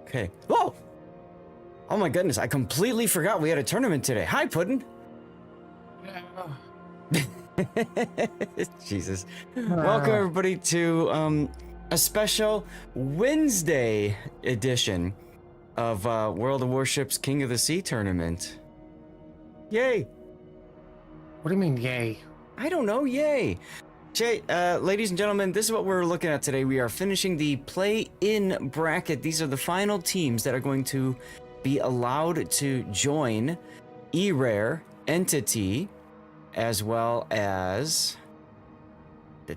Okay. Whoa! Oh my goodness, I completely forgot we had a tournament today. Hi, Puddin'. Jesus. Welcome everybody to a special Wednesday edition of World of Warships King of the Sea tournament. Yay! What do you mean, yay? I don't know, yay! Ladies and gentlemen, this is what we're looking at today. We are finishing the play-in bracket. These are the final teams that are going to be allowed to join E-Rare, Entity, as well as TWA,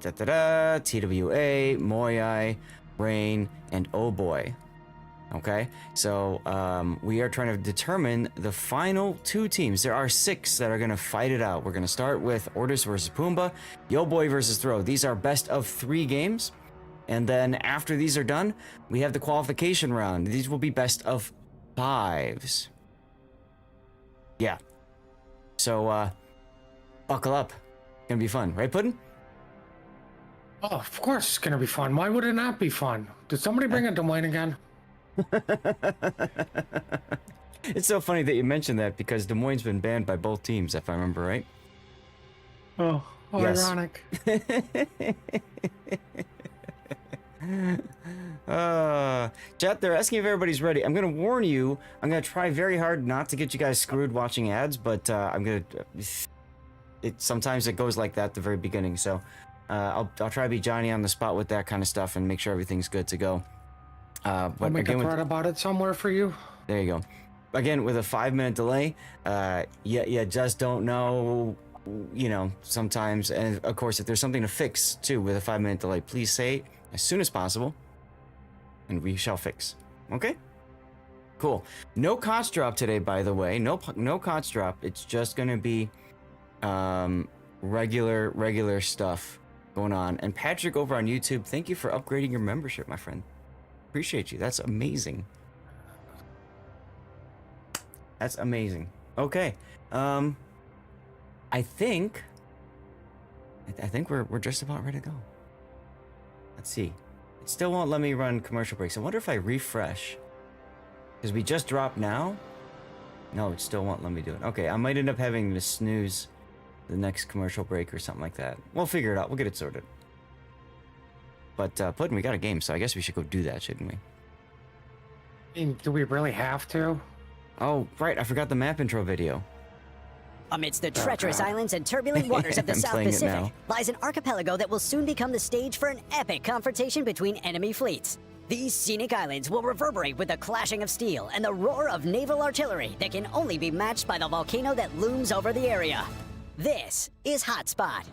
Moyai, Rain, and OBOY. Okay, so we are trying to determine the final two teams. There are 6 that are going to fight it out. We're going to start with ORTUS versus PUMBA, YOBOY versus Throw. These are best of 3 games. And then after these are done, we have the qualification round. These will be best of 5s. Yeah. So, buckle up. It's going to be fun. Right, Puddin'? Oh, of course it's gonna be fun. Why would it not be fun? Did somebody bring a domain again? It's so funny that you mentioned that because Des Moines' been banned by both teams, if I remember right. Oh, Yes. ironic. Chat, they're asking if everybody's ready. I'm gonna warn you, I'm gonna try very hard not to get you guys screwed watching ads, but sometimes it goes like that at the very beginning, so I'll try to be Johnny on the spot with that kind of stuff and make sure everything's good to go. But I'll make again, a thread about it somewhere for you. there you go. Again, with a 5-minute delay, you just don't know, you know, sometimes. And of course, if there's something to fix too with a 5-minute delay, please say it as soon as possible, and we shall fix. Okay? Cool. No COTS drop today, by the way. No COTS drop. It's just gonna be regular stuff going on. And Patrick over on YouTube, thank you for upgrading your membership, my friend. Appreciate you. That's amazing. That's amazing. Okay. I think we're just about ready to go. Let's see. It still won't let me run commercial breaks. I wonder if I refresh. Because we just dropped now. No, it still won't let me do it. Okay, I might end up having to snooze the next commercial break or something like that. We'll figure it out. We'll get it sorted. But Puddin', we got a game, so I guess we should go do that, shouldn't we? I mean, do we really have to? Oh, right. I forgot the map intro video. Amidst the treacherous islands and turbulent waters of the I'm South playing it Pacific now. lies an archipelago that will soon become the stage for an epic confrontation between enemy fleets. These scenic islands will reverberate with the clashing of steel and the roar of naval artillery that can only be matched by the volcano that looms over the area. This is Hotspot.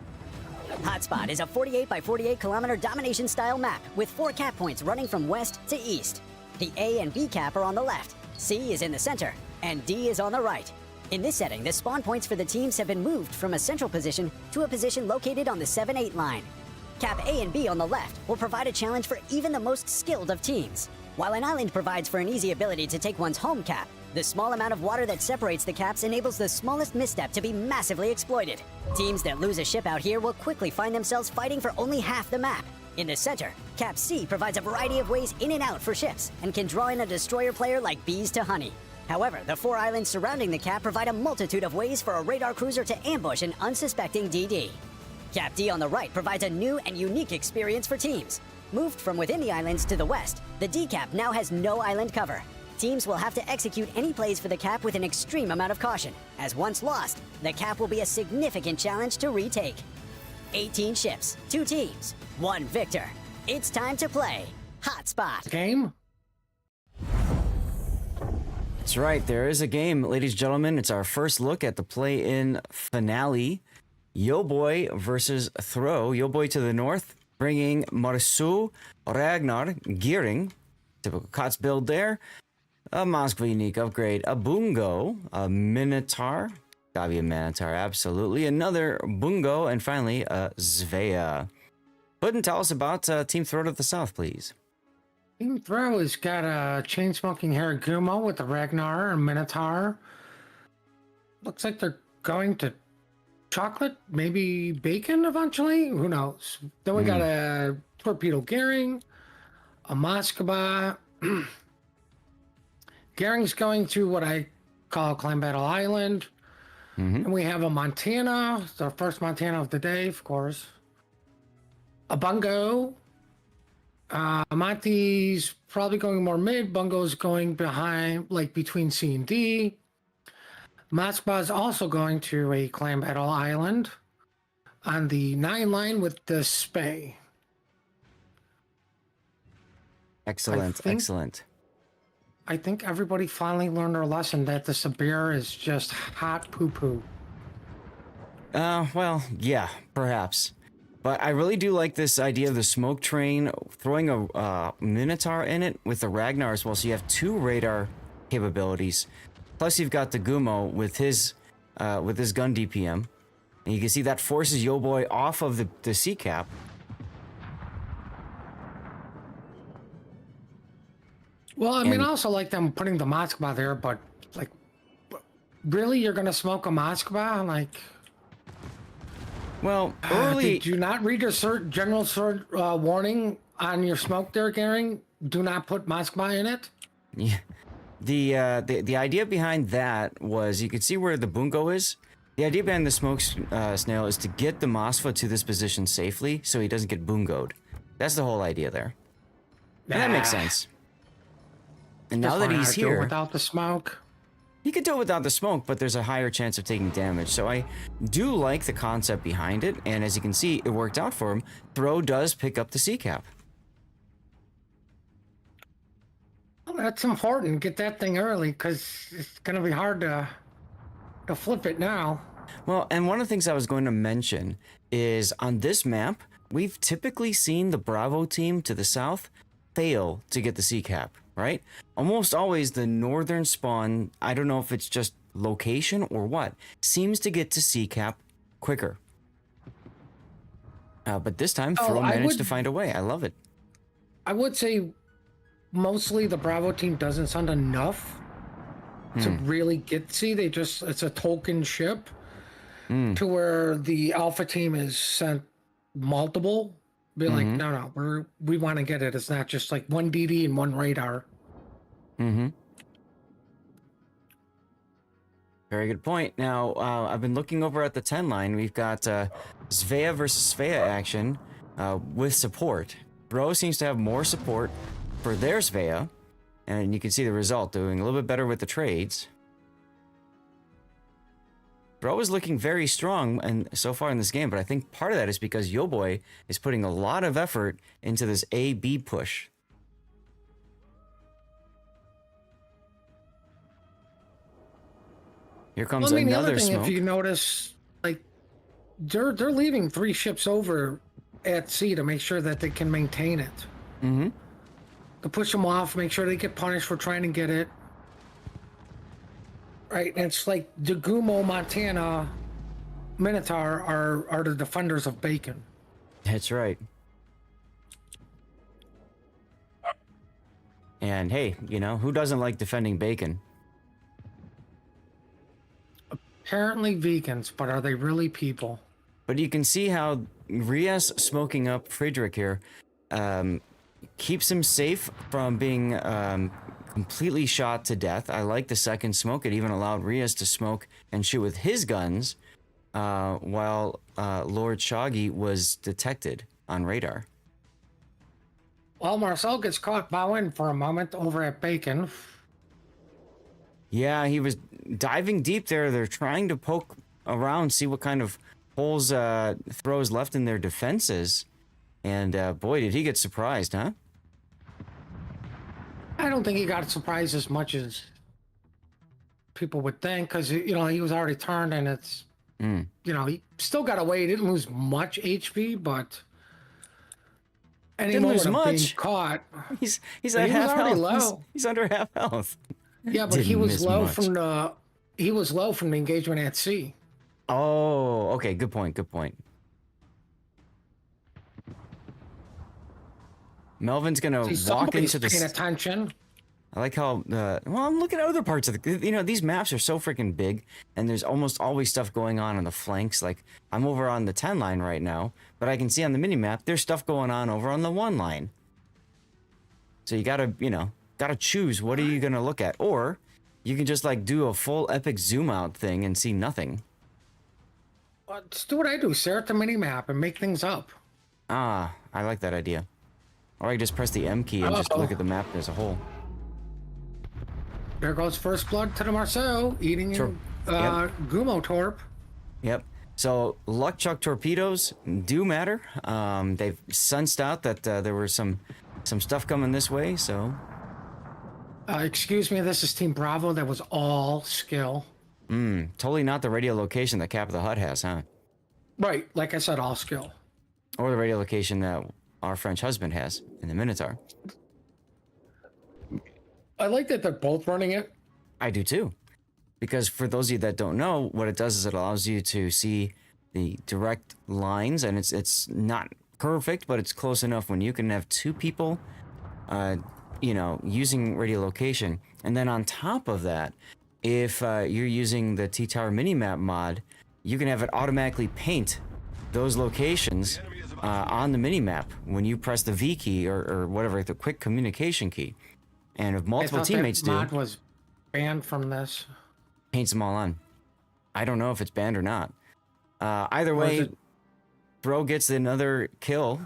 Hotspot is a 48 by 48 kilometer domination style map with 4 cap points running from west to east. The A and B cap are on the left, C is in the center, and D is on the right. In this setting, the spawn points for the teams have been moved from a central position to a position located on the 7-8 line. Cap A and B on the left will provide a challenge for even the most skilled of teams. While an island provides for an easy ability to take one's home cap, the small amount of water that separates the caps enables the smallest misstep to be massively exploited. Teams that lose a ship out here will quickly find themselves fighting for only half the map. In the center, Cap C provides a variety of ways in and out for ships and can draw in a destroyer player like bees to honey. However, the 4 islands surrounding the cap provide a multitude of ways for a radar cruiser to ambush an unsuspecting DD. Cap D on the right provides a new and unique experience for teams. Moved from within the islands to the west, the D cap now has no island cover. Teams will have to execute any plays for the cap with an extreme amount of caution, as once lost, the cap will be a significant challenge to retake. 18 ships, 2 teams, 1 victor. It's time to play Hotspot. Game? That's right, there is a game, ladies and gentlemen. It's our first look at the play-in finale. YOBOY versus Throw. YOBOY to the north, bringing Marsu, Ragnar, Gearing. Typical COTS build there. A Moskva unique upgrade. A Bungo. A Minotaur. Gotta be a Minotaur, absolutely. Another Bungo. And finally, a Svea. Puddin', tell us about Team Throw to the south, please. Team Throw has got a chain-smoking Haragumo with the Ragnar and Minotaur. Looks like they're going to chocolate, maybe bacon eventually. Who knows? Then we got a Torpedo Gearing, a Moskva, Garing's going to what I call Clan Battle Island. And we have a Montana, the first Montana of the day, of course. A Bungo. Monty's probably going more mid. Bungo's going behind, like between C and D. Moskva's also going to a Clan Battle Island on the 9 line with the Spay. Excellent, excellent. I think everybody finally learned their lesson that the Sabir is just hot poo-poo. Well, yeah, perhaps. But I really do like this idea of the smoke train, throwing a Minotaur in it with the Ragnar as well. So you have 2 radar capabilities. Plus you've got the Gumo with his gun DPM. And you can see that forces YOBOY off of the sea cap. Well, I mean, I also like them putting the Moskva there, but like, really, you're gonna smoke a Moskva? Like, well, early. Did you not read your general warning on your smoke there, Garing? Do not put Moskva in it. Yeah. The idea behind that was you could see where the Bungo is. The idea behind the smoke snail is to get the Moskva to this position safely so he doesn't get bungoed. That's the whole idea there. And that makes sense. And now that he's here, without the smoke, he could do it without the smoke, but there's a higher chance of taking damage. So I do like the concept behind it, and as you can see, it worked out for him. Throw does pick up the C cap. Well, that's important. Get that thing early, because it's going to be hard to flip it now. Well, and one of the things I was going to mention is on this map, we've typically seen the Bravo team to the south fail to get the C cap. Right? Almost always the northern spawn, I don't know if it's just location or what, seems to get to C cap quicker. But this time, Throw managed to find a way. I love it. I would say mostly the Bravo team doesn't send enough to really get C. They just, it's a token ship to where the Alpha team is sent multiple. Be like, no, we want to get it. It's not just like 1 DD and 1 radar. Very good point. Now, I've been looking over at the 10 line. We've got Svea versus Svea action with support. Bro seems to have more support for their Svea, and you can see the result, doing a little bit better with the trades. Bro is looking very strong and so far in this game, but I think part of that is because YOBOY is putting a lot of effort into this A-B push. Here comes the another other thing, smoke. if you notice, like, they're leaving 3 ships over at sea to make sure that they can maintain it. To push them off, make sure they get punished for trying to get it. Right, and it's like the Gumo, Montana, Minotaur are the defenders of Bacon. That's right. And hey, you know, who doesn't like defending Bacon? Apparently vegans, but are they really people? But you can see how Rias smoking up Friedrich here keeps him safe from being completely shot to death. I like the second smoke. It even allowed Rias to smoke and shoot with his guns while Lord Shaggy was detected on radar. Well, Marcel gets caught bowing for a moment over at Bacon. Yeah, he was diving deep there. They're trying to poke around, see what kind of holes Throws left in their defenses. And boy, did he get surprised, huh? I don't think he got surprised as much as people would think, because, you know, he was already turned, and it's, you know, he still got away. He didn't lose much HP, but any moment of being caught, he's at half health. Low. He's under half health. Yeah, but he was low from the engagement at sea. Oh, okay. Good point. Good point. Melvin's gonna walk into the. Paying attention. I like how well, I'm looking at other parts of the. You know, these maps are so freaking big, and there's almost always stuff going on the flanks. Like I'm over on the 10 line right now, but I can see on the mini map there's stuff going on over on the 1 line. So you gotta gotta choose. What are you gonna look at? Or you can just like do a full epic zoom out thing and see nothing. Just do what I do. Stare at the mini map and make things up. Ah, I like that idea. Or I just press the M key and just look at the map as a whole. There goes first blood to the Marceau, eating Gumo Torp. Yep. So luck chuck torpedoes do matter. They've sensed out that there was some stuff coming this way. So. Excuse me, this is Team Bravo. That was all skill. Totally not the radio location that Cap of the Hut has, huh? Right, like I said, all skill. Or the radio location that our French husband has in the Minotaur. I like that they're both running it. I do too. Because for those of you that don't know, what it does is it allows you to see the direct lines, and it's not perfect, but it's close enough when you can have two people, using radio location. And then on top of that, if you're using the T-Tower minimap mod, you can have it automatically paint those locations on the minimap when you press the V key or whatever, the quick communication key. And if multiple teammates do, mod was banned from this. Paints them all on. I don't know if it's banned or not. Either way, Bro gets another kill.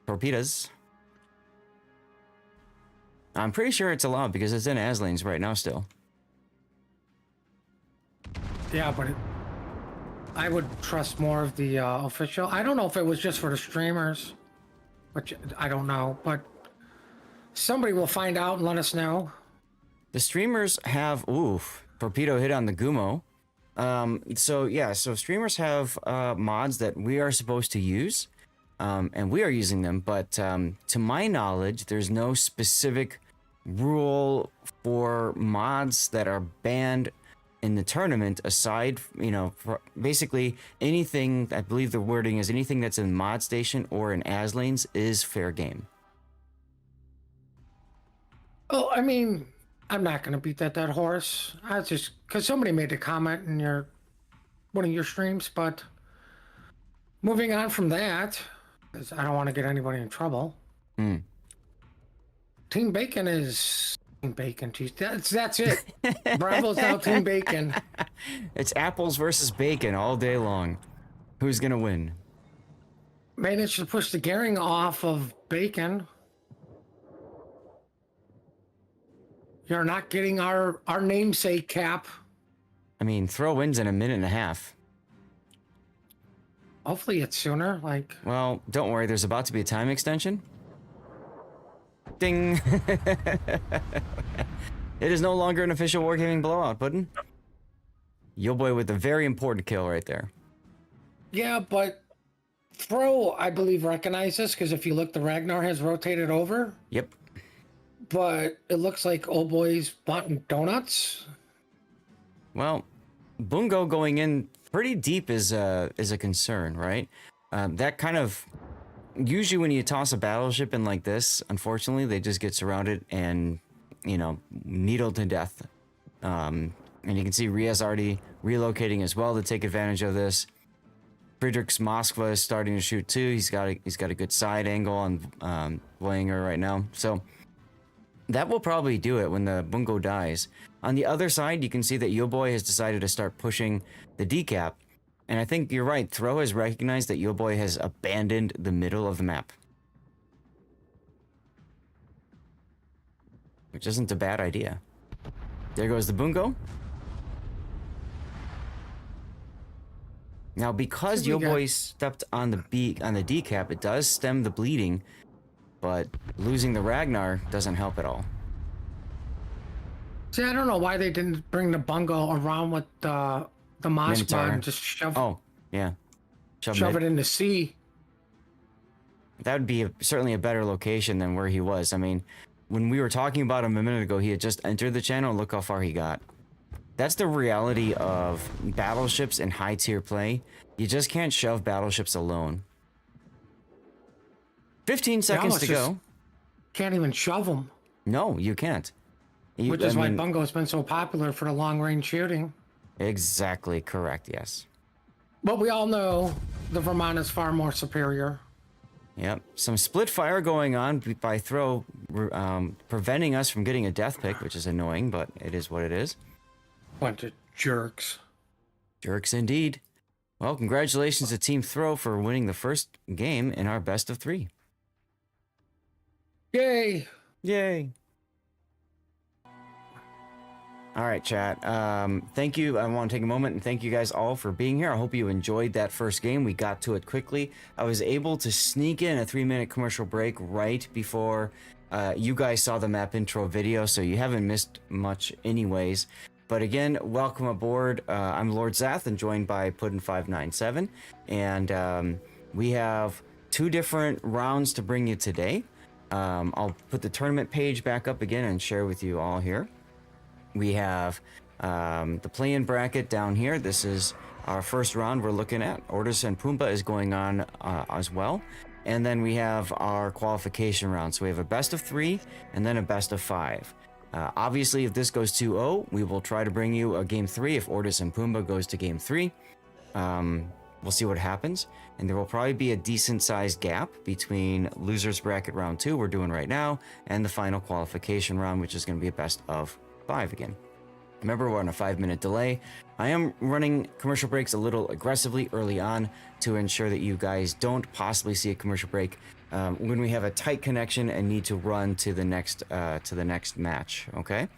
Torpedoes. I'm pretty sure it's allowed because it's in Aslanes right now still. Yeah, but I would trust more of the official. I don't know if it was just for the streamers, which I don't know, but somebody will find out and let us know. The streamers have torpedo hit on the Gumo. So streamers have mods that we are supposed to use, and we are using them. But to my knowledge, there's no specific rule for mods that are banned in the tournament, aside, for basically anything. I believe the wording is anything that's in Mod Station or in Aslanes is fair game. Oh, I mean, I'm not going to beat that horse. I just, because somebody made a comment in one of your streams, but moving on from that, because I don't want to get anybody in trouble. Team Bacon is Team Bacon. Geez, that's it. Bravo's now Team Bacon. It's apples versus bacon all day long. Who's going to win? Managed to push the gearing off of Bacon. You're not getting our namesake, Cap. I mean, throw wins in a minute and a half. Hopefully it's sooner, Well, don't worry, there's about to be a time extension. Ding! It is no longer an official Wargaming blowout, Puddin'. YOBOY with a very important kill right there. Yeah, but Throw, I believe, recognizes, because if you look, the Ragnar has rotated over. Yep. But it looks like old boy's wanting donuts. Well, Bungo going in pretty deep is a concern, right? That kind of usually when you toss a battleship in like this, unfortunately, they just get surrounded and needled to death. And you can see Ria's already relocating as well to take advantage of this. Friedrich's Moskva is starting to shoot too. He's got a good side angle on Voyager right now, so. That will probably do it when the Bungo dies. On the other side, you can see that YOBOY has decided to start pushing the decap. And I think you're right. Throw has recognized that YOBOY has abandoned the middle of the map. Which isn't a bad idea. There goes the Bungo. Now, because YOBOY stepped on the decap, it does stem the bleeding. But losing the Ragnar doesn't help at all. See, I don't know why they didn't bring the Bungo around with the Moskva and just shove. Oh, yeah. Shove it in the sea. That would be certainly a better location than where he was. I mean, when we were talking about him a minute ago, he had just entered the channel. Look how far he got. That's the reality of battleships in high tier play. You just can't shove battleships alone. 15 seconds to go. Can't even shove them. No, you can't. Which is why Bungo's been so popular for the long-range shooting. Exactly correct, yes. But we all know the Vermont is far more superior. Yep, some split fire going on by throw, preventing us from getting a death pick, which is annoying, but it is what it is. Bunch of jerks. Jerks indeed. Well, congratulations to Team Throw for winning the first game in our best of 3. Yay! Yay! All right, chat. Thank you. I want to take a moment and thank you guys all for being here. I hope you enjoyed that first game. We got to it quickly. I was able to sneak in a 3-minute commercial break right before you guys saw the map intro video, so you haven't missed much anyways. But again, welcome aboard. I'm Lord Zath and joined by Puddin597. And we have 2 different rounds to bring you today. I'll put the tournament page back up again and share with you all here. We have the play-in bracket down here. This is our first round we're looking at. ORTUS and PUMBA is going on as well. And then we have our qualification round. So we have a best of 3 and then a best of 5. Obviously, if this goes 2-0, we will try to bring you a game 3 if ORTUS and PUMBA goes to game 3. We'll see what happens. And there will probably be a decent-sized gap between losers bracket round 2 we're doing right now and the final qualification round, which is going to be a best of 5 again. Remember, we're on a 5-minute delay. I am running commercial breaks a little aggressively early on to ensure that you guys don't possibly see a commercial break when we have a tight connection and need to run to the next match. Okay.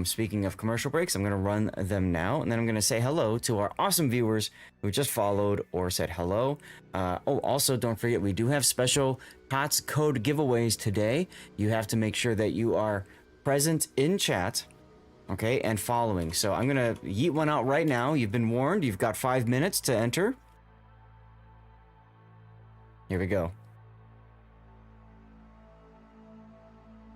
Speaking of commercial breaks, I'm going to run them now, and then I'm going to say hello to our awesome viewers who just followed or said hello. Also, don't forget, we do have special KOTS code giveaways today. You have to make sure that you are present in chat, okay, and following. So I'm gonna yeet one out right now. You've been warned. You've got 5 minutes to enter. Here we go.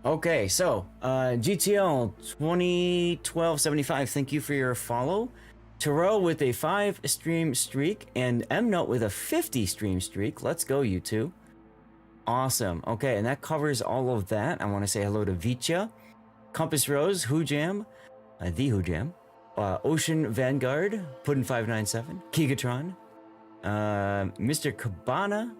Okay, so GTL 201275, thank you for your follow. Terrell with a 5 stream streak and M-Note with a 50 stream streak. Let's go, you two. Awesome. Okay, and that covers all of that. I want to say hello to Vicha, Compass Rose, Hoojam, the Hoojam, Ocean Vanguard, Puddin597, Kigatron, Mr. Cabana,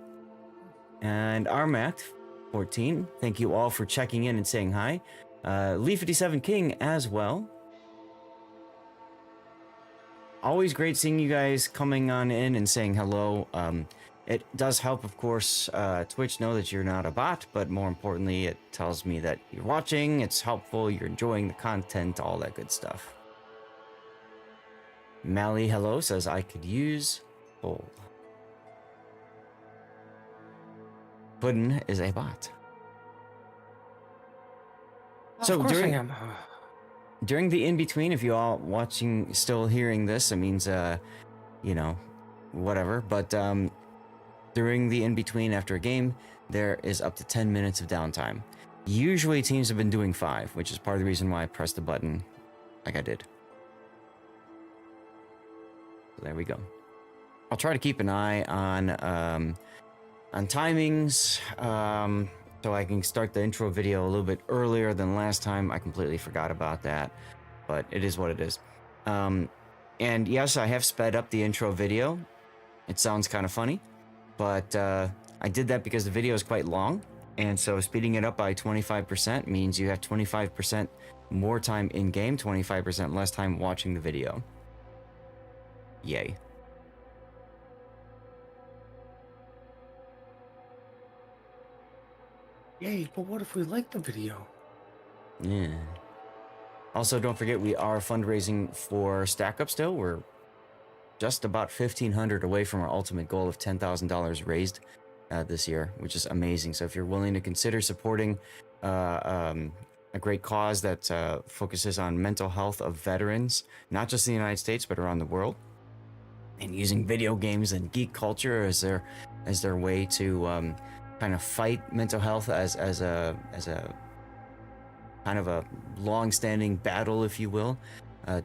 and Armact 14. Thank you all for checking in and saying hi. Lee57 King as well. Always great seeing you guys coming on in and saying hello. It does help, of course, Twitch know that you're not a bot, but more importantly, it tells me that you're watching, it's helpful, you're enjoying the content, all that good stuff. Mally Hello says, I could use gold. Puddin is a bot. So of course I am. During the in-between, if you all watching, still hearing this, it means, you know, whatever, but, during the in-between after a game, there is up to 10 minutes of downtime. Usually teams have been doing 5, which is part of the reason why I pressed the button like I did. So there we go. I'll try to keep an eye on timings, so I can start the intro video a little bit earlier than last time. I completely forgot about that, but it is what it is. And yes, I have sped up the intro video. It sounds kind of funny. But I did that because the video is quite long, and so speeding it up by 25% means you have 25% more time in game, 25% less time watching the video. Yay. Yay, but what if we like the video? Yeah. Also, don't forget, we are fundraising for Stack Up still. We're just about 1,500 away from our ultimate goal of $10,000 raised this year, which is amazing. So if you're willing to consider supporting a great cause that focuses on mental health of veterans, not just in the United States, but around the world, and using video games and geek culture as their way to kind of fight mental health as a kind of a long-standing battle, if you will,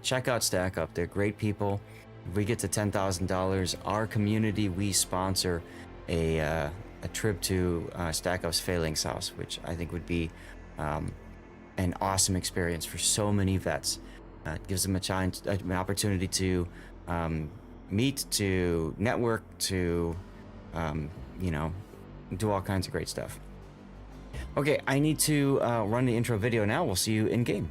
check out Stack Up. They're great people. If we get to $10,000, our community, we sponsor a trip to Stack Up's Phalanx House, which I think would be an awesome experience for so many vets. It gives them an opportunity to meet, to network, to you know, do all kinds of great stuff. Okay, I need to run the intro video now. We'll see you in game.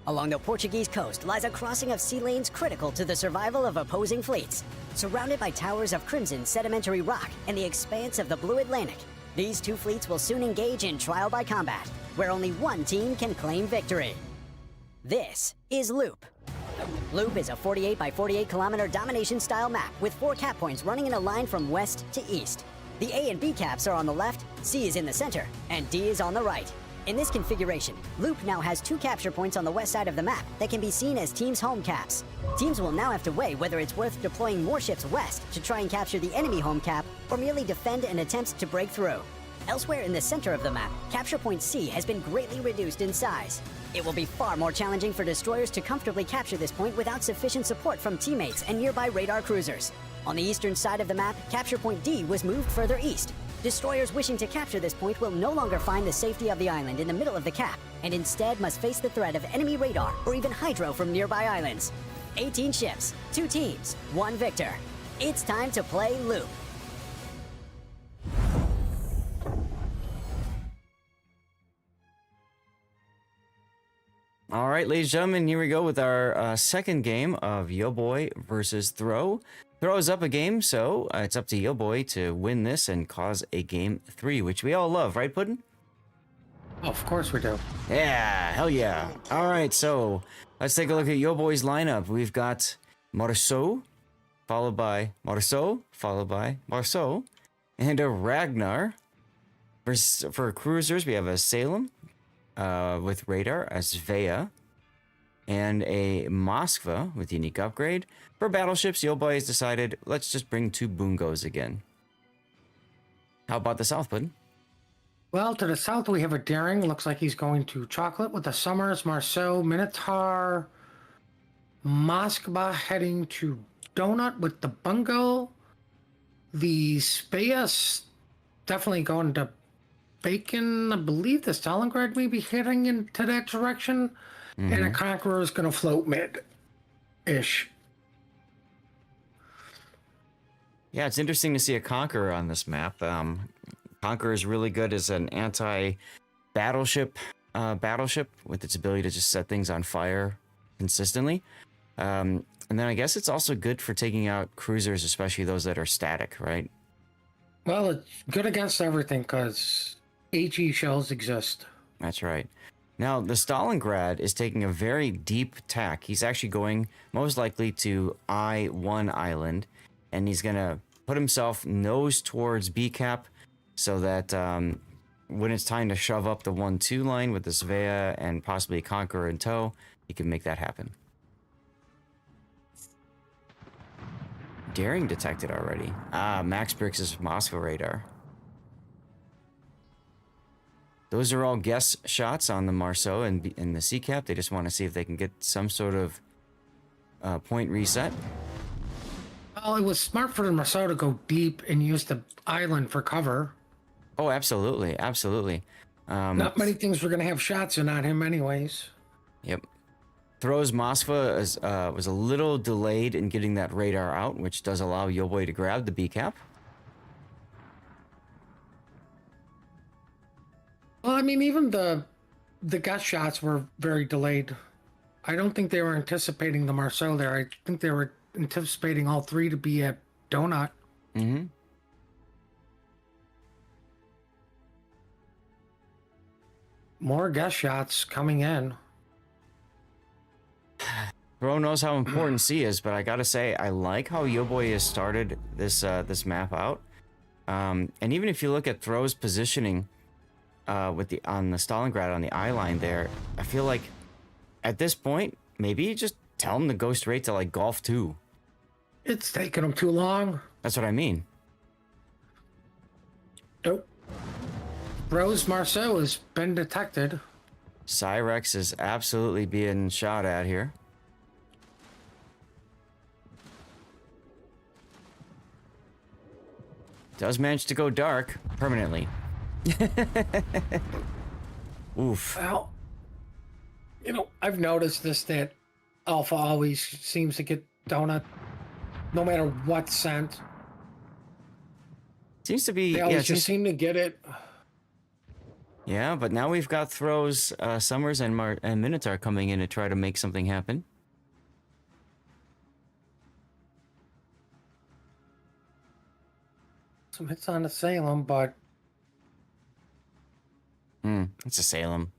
Along the Portuguese coast lies a crossing of sea lanes critical to the survival of opposing fleets. Surrounded by towers of crimson sedimentary rock and the expanse of the blue Atlantic, these two fleets will soon engage in trial by combat, where only one team can claim victory. This is Loop. Loop is a 48 by 48 kilometer domination-style map with 4 cap points running in a line from west to east. The A and B caps are on the left, C is in the center, and D is on the right. In this configuration, Loop now has 2 capture points on the west side of the map that can be seen as teams' home caps. Teams will now have to weigh whether it's worth deploying more ships west to try and capture the enemy home cap, or merely defend and attempt to break through. Elsewhere in the center of the map, capture point C has been greatly reduced in size. It will be far more challenging for destroyers to comfortably capture this point without sufficient support from teammates and nearby radar cruisers. On the eastern side of the map, capture point D was moved further east. Destroyers wishing to capture this point will no longer find the safety of the island in the middle of the cap, and instead must face the threat of enemy radar or even hydro from nearby islands. 18 ships, 2 teams, 1 victor. It's time to play Loop. All right, ladies and gentlemen, here we go with our second game of YOBOY versus Throw. Throw is up a game, so it's up to YOBOY to win this and cause a game 3, which we all love, right, Puddin'? Oh, of course we do. Yeah, hell yeah. All right, so let's take a look at YOBOY's lineup. We've got Marceau, followed by Marceau, followed by Marceau, and a Ragnar. For cruisers, we have a Salem with radar, a Svea, and a Moskva with unique upgrade. For battleships, YOBOY has decided, let's just bring 2 Bungos again. How about the South, Puddin'? Well, to the south we have a Daring. Looks like he's going to Chocolate with the Summers, Marceau, Minotaur, Moskva heading to Donut with the Bungo. The Speas definitely going to Bacon. I believe the Stalingrad may be heading into that direction. Mm-hmm. And a Conqueror is going to float mid-ish. Yeah, it's interesting to see a Conqueror on this map. Conqueror is really good as an anti-battleship with its ability to just set things on fire consistently. And then I guess it's also good for taking out cruisers, especially those that are static, right? Well, it's good against everything because HE shells exist. That's right. Now, the Stalingrad is taking a very deep tack. He's actually going most likely to I-1 Island, and he's going to put himself nose towards B-cap so that when it's time to shove up the 1-2 line with the Svea and possibly Conqueror in tow, he can make that happen. Daring detected already. Max Brix's Moscow radar. Those are all guess shots on the Marceau and the C-cap. They just want to see if they can get some sort of point reset. Well, it was smart for the Marceau to go deep and use the island for cover. Oh, absolutely. Absolutely. Not many things were going to have shots in on him anyways. Yep. Throw's Moskva was a little delayed in getting that radar out, which does allow YOBOY to grab the B-cap. Well, I mean, even the gut shots were very delayed. I don't think they were anticipating the Marceau there. I think they were anticipating all 3 to be at Donut. Mm-hmm. More guest shots coming in. Throw knows how important C is, but I gotta say, I like how YOBOY has started this this map out. And even if you look at Throw's positioning on the Stalingrad on the eye line there, I feel like at this point, maybe you just tell him to go straight to like Golf 2. It's taking him too long. That's what I mean. Nope. Rose Marceau has been detected. Cyrex is absolutely being shot at here. Does manage to go dark permanently. Oof. Well, you know, I've noticed this, that Alpha always seems to get Donut no matter what scent. Seems to be, They yeah, always it seems, just seem to get it. yeah, but now we've got throws, Summers and Minotaur coming in to try to make something happen. Some hits on the Salem, but It's a Salem.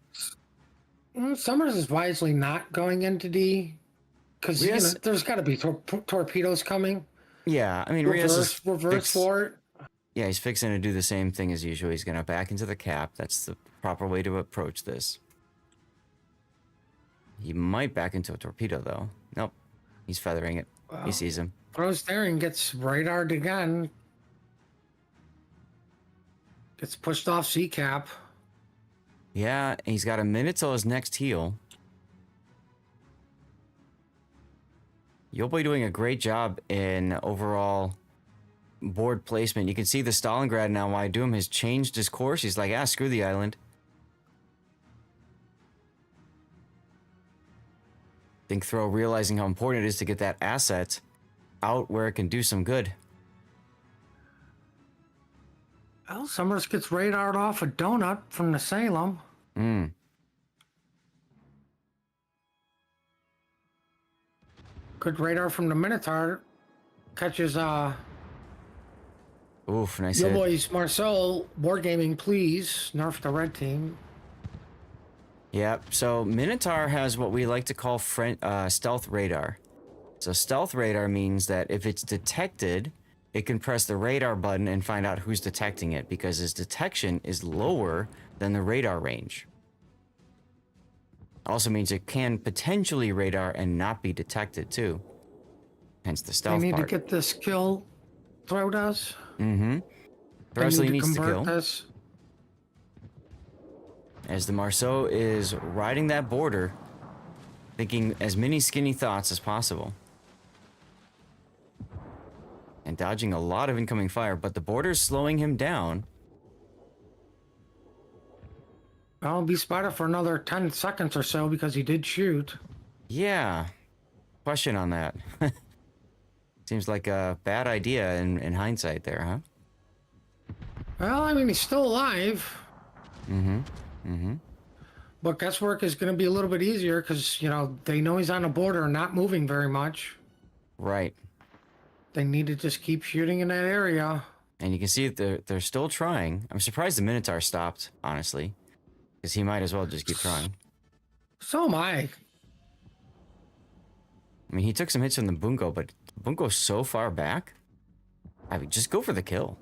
Summers is wisely not going into D because Yes. there's got to be torpedoes coming. Yeah, I mean, Rios is Reverse for it. Yeah, he's fixing to do the same thing as usual. He's going to back into the cap. That's the proper way to approach this. He might back into a torpedo, though. Nope. He's feathering it. He sees him. Throws there and gets radared again. Gets pushed off C cap. Yeah, and he's got a minute till his next heal. YOBOY doing a great job in overall board placement. You can see the Stalingrad now, why Doom has changed his course. He's like, screw the island. Think Throw realizing how important it is to get that asset out where it can do some good. Well, Summers gets radared off a donut from the Salem. Good radar from the Minotaur. Catches Oof, nice hit. YOBOY's Marcel. Wargaming, please. Nerf the red team. Yep, so Minotaur has what we like to call stealth radar. So stealth radar means that if it's detected, it can press the radar button and find out who's detecting it because its detection is lower than the radar range. Also means it can potentially radar and not be detected too. Hence the stealth They need part. to get this kill. Throw does. Throsley needs to kill. This. As the Marceau is riding that border, thinking as many skinny thoughts as possible. And dodging a lot of incoming fire, but the border's slowing him down. I'll be spotted for another 10 seconds or so because he did shoot. Yeah. Question on that. Seems like a bad idea in hindsight there, huh? Well, I mean, he's still alive. But guesswork is going to be a little bit easier because, they know he's on the border and not moving very much. Right. They need to just keep shooting in that area. And you can see that they're still trying. I'm surprised the Minotaur stopped, honestly. Because he might as well just keep trying. So am I. I mean, he took some hits from the Bungo, but Bungo's so far back. I mean, just go for the kill.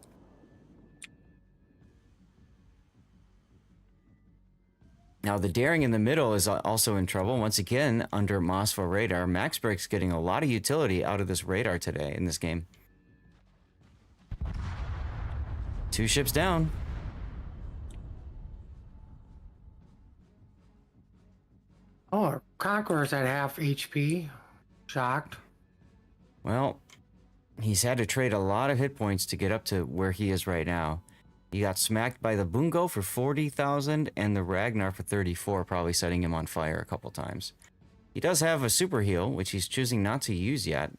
Now, the Daring in the middle is also in trouble. Once again, under Mossville radar. Max Brick's getting a lot of utility out of this radar today in this game. 2 ships down. Oh, Conqueror's at half HP. Shocked. Well, he's had to trade a lot of hit points to get up to where he is right now. He got smacked by the Bungo for 40,000 and the Ragnar for 34, probably setting him on fire a couple times. He does have a super heal, which he's choosing not to use yet.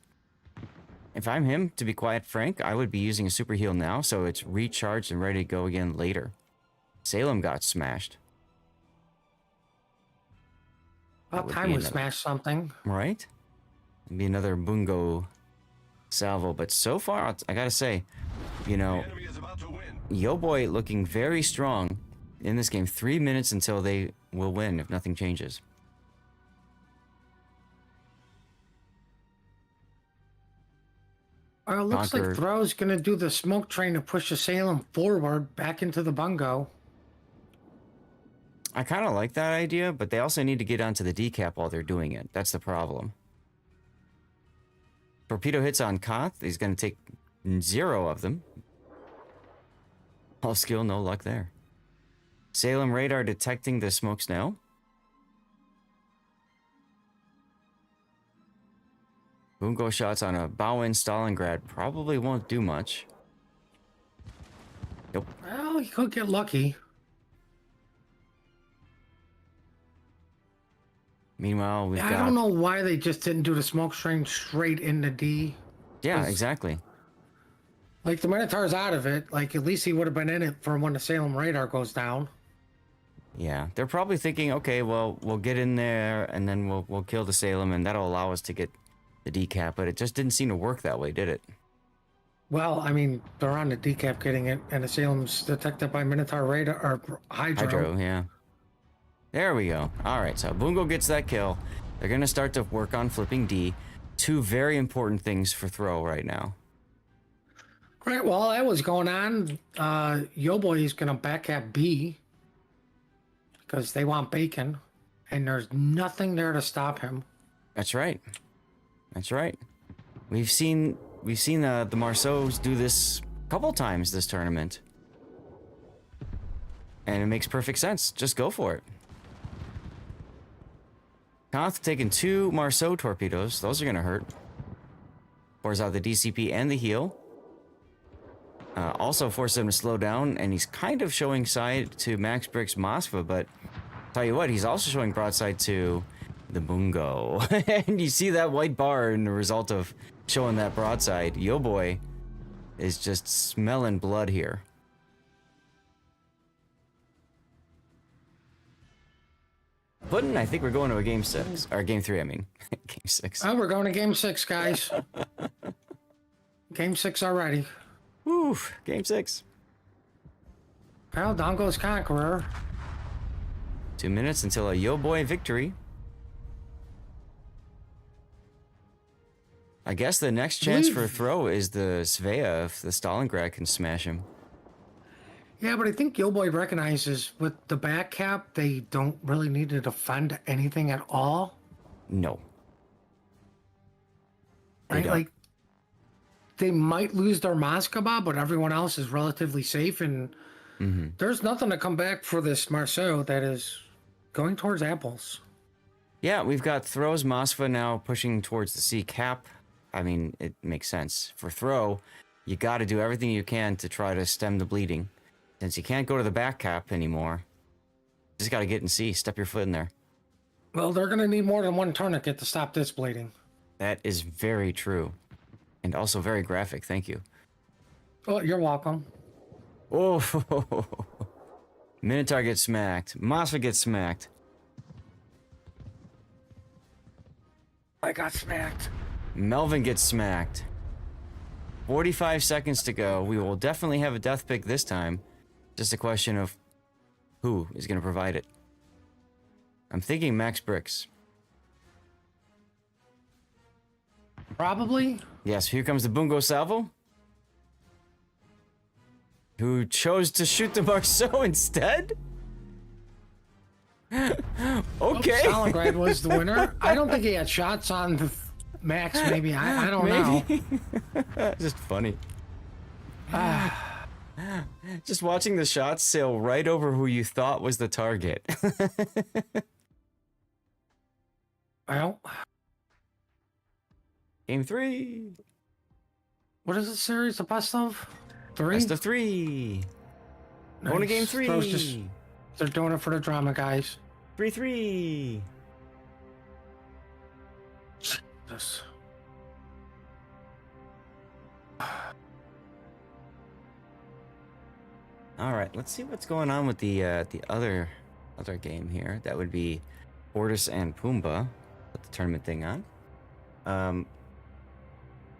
If I'm him, to be quite frank, I would be using a super heal now, so it's recharged and ready to go again later. Salem got smashed. About time we smashed something. Right? It'd be another Bungo salvo, but so far, I gotta say, YOBOY looking very strong in this game. 3 minutes until they will win if nothing changes. Well, it looks like Throw's going to do the smoke train to push the Salem forward back into the Bungo. I kind of like that idea, but they also need to get onto the decap while they're doing it. That's the problem. Torpedo hits on Koth. He's going to take 0 of them. All skill, no luck there. Salem radar detecting the smoke snail. Bungo shots on a Bowen Stalingrad probably won't do much. Nope. Well, he could get lucky. Meanwhile, we've got... I don't know why they just didn't do the smoke train straight into D. Yeah, exactly. Like, the Minotaur's out of it. Like, at least he would have been in it for when the Salem radar goes down. Yeah, they're probably thinking, okay, well, we'll get in there and then we'll kill the Salem and that'll allow us to get the decap, but it just didn't seem to work that way, did it? Well, I mean, they're on the decap getting it, and the Salem's detected by Minotaur radar or Hydro. Yeah. There we go. All right, so Bungo gets that kill. They're going to start to work on flipping D. Two very important things for throw right now. Right, well, that was going on. YOBOY is going to back at B because they want bacon, and there's nothing there to stop him. That's right. That's right. We've seen the Marceaus do this a couple times this tournament. And it makes perfect sense. Just go for it. Koth taking 2 Marceau torpedoes. Those are going to hurt. Pours out the DCP and the heal. Also forces him to slow down, and he's kind of showing side to Max Brick's Moskva, but tell you what, he's also showing broadside to the Bungo. And you see that white bar in the result of showing that broadside. YOBOY is just smelling blood here. Puddin', I think we're going to a game 6. Or game 3, I mean. Game 6. Oh, we're going to game 6, guys. Game 6 already. Woo, game 6. Well, down goes Conqueror. 2 minutes until a YOBOY victory. I guess the next chance for a throw is the Svea if the Stalingrad can smash him. Yeah, but I think YOBOY recognizes with the back cap, they don't really need to defend anything at all. No. Right? Like, they might lose their Moskva, but everyone else is relatively safe, and there's nothing to come back for this Marceau that is going towards apples. Yeah, we've got throws Moskva now pushing towards the C cap. I mean, it makes sense. For throw, you got to do everything you can to try to stem the bleeding. Since you can't go to the back cap anymore, you just got to get in C, step your foot in there. Well, they're going to need more than one tourniquet to stop this bleeding. That is very true. And also very graphic, thank you. Oh, you're welcome. Oh, Minotaur gets smacked. Moskva gets smacked. I got smacked. Melvin gets smacked. 45 seconds to go. We will definitely have a death pick this time. Just a question of who is going to provide it. I'm thinking Max Bricks. Probably. Yes, here comes the Bungo Salvo. Who chose to shoot the Marceau instead? Okay. Stalingrad was the winner. I don't think he had shots on the Max, maybe. I don't know. Just funny. Just watching the shots sail right over who you thought was the target. Well, Game 3. what is the series? The best of 3? Best of 3. Going to game 3. They're doing it for the drama, guys. 3-3. Jesus. All right, let's see what's going on with the other game here. That would be ORTUS and PUMBA. Put the tournament thing on.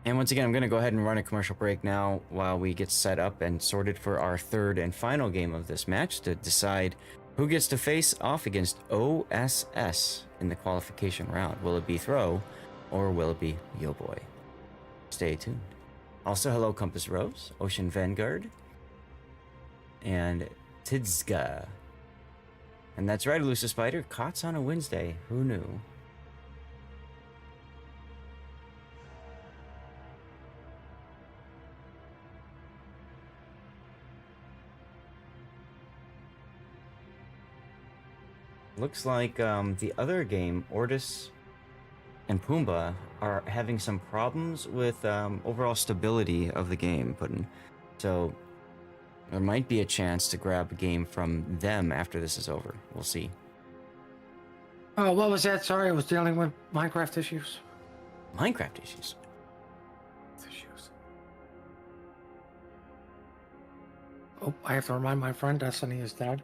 And once again, I'm going to go ahead and run a commercial break now while we get set up and sorted for our third and final game of this match to decide who gets to face off against OSS in the qualification round. Will it be Throw or will it be YOBOY? Stay tuned. Also, hello Compass Rose, Ocean Vanguard, and Tidzga. And that's right, Elusive Spider, KOTS on a Wednesday. Who knew? Looks like the other game, ORTUS and PUMBA, are having some problems with overall stability of the game. So there might be a chance to grab a game from them after this is over. We'll see. Oh, what was that? Sorry, I was dealing with Minecraft issues. Minecraft issues. Oh, I have to remind my friend Destiny is dead.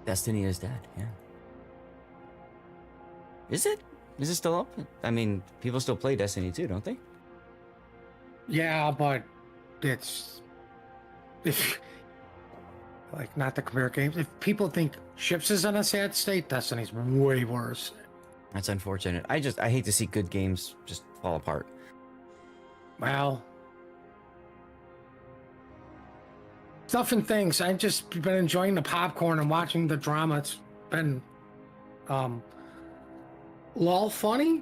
Destiny is dead, yeah. Is it? Is it still up? I mean, people still play Destiny too, don't they? Yeah, but it's like not the computer games. If people think Ships is in a sad state, Destiny's way worse. That's unfortunate. I hate to see good games just fall apart. Well, stuff and things. I've just been enjoying the popcorn and watching the drama. It's been lol funny.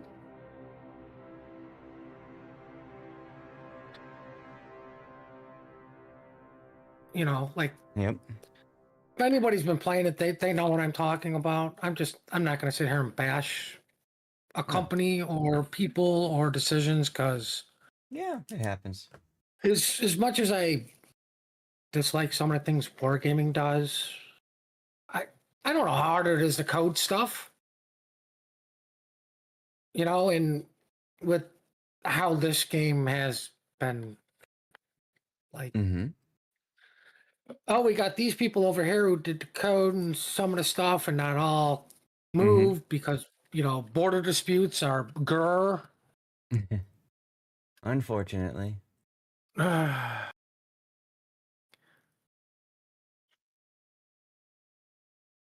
You know, like Yep. if anybody's been playing it, they know what I'm talking about. I'm not going to sit here and bash a company or people or decisions because Yeah, it happens. as much as I dislike some of the things wargaming does, I don't know how hard it is to code stuff. You know, and with how this game has been like, Mm-hmm. oh, we got these people over here who did the code and some of the stuff and not all moved because, you know, border disputes are grr. Unfortunately.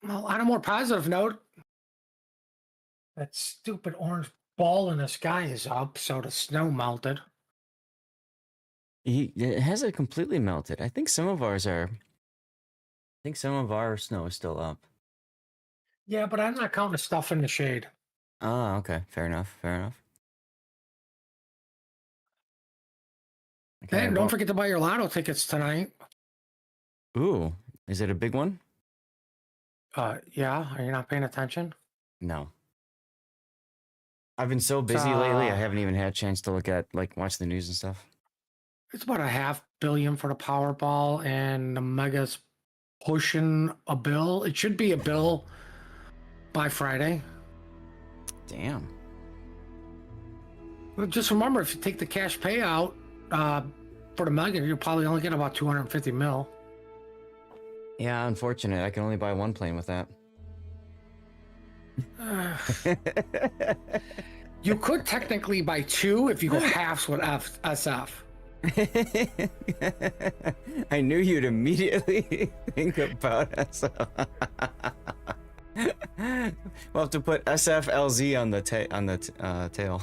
Well, on a more positive note, that stupid orange ball in the sky is up, so the snow melted. It hasn't completely melted. I think some of ours are. I think some of our snow is still up. Yeah, but I'm not counting the stuff in the shade. Oh, okay. Fair enough. Fair enough. Okay, And well- don't forget to buy your lotto tickets tonight. Ooh, is it a big one? Yeah, are you not paying attention? No. I've been so busy lately. I haven't even had a chance to watch the news and stuff. It's about $500 million for the Powerball, and the Mega's pushing a bill. It should be a bill by Friday. Damn. Well, just remember, if you take the cash payout for the Mega, you'll probably only get about 250 mil. Yeah, unfortunate. I can only buy one plane with that. You could technically buy two if you go halves with SF. I knew you'd immediately think about SF. We'll have to put SFLZ on the tail.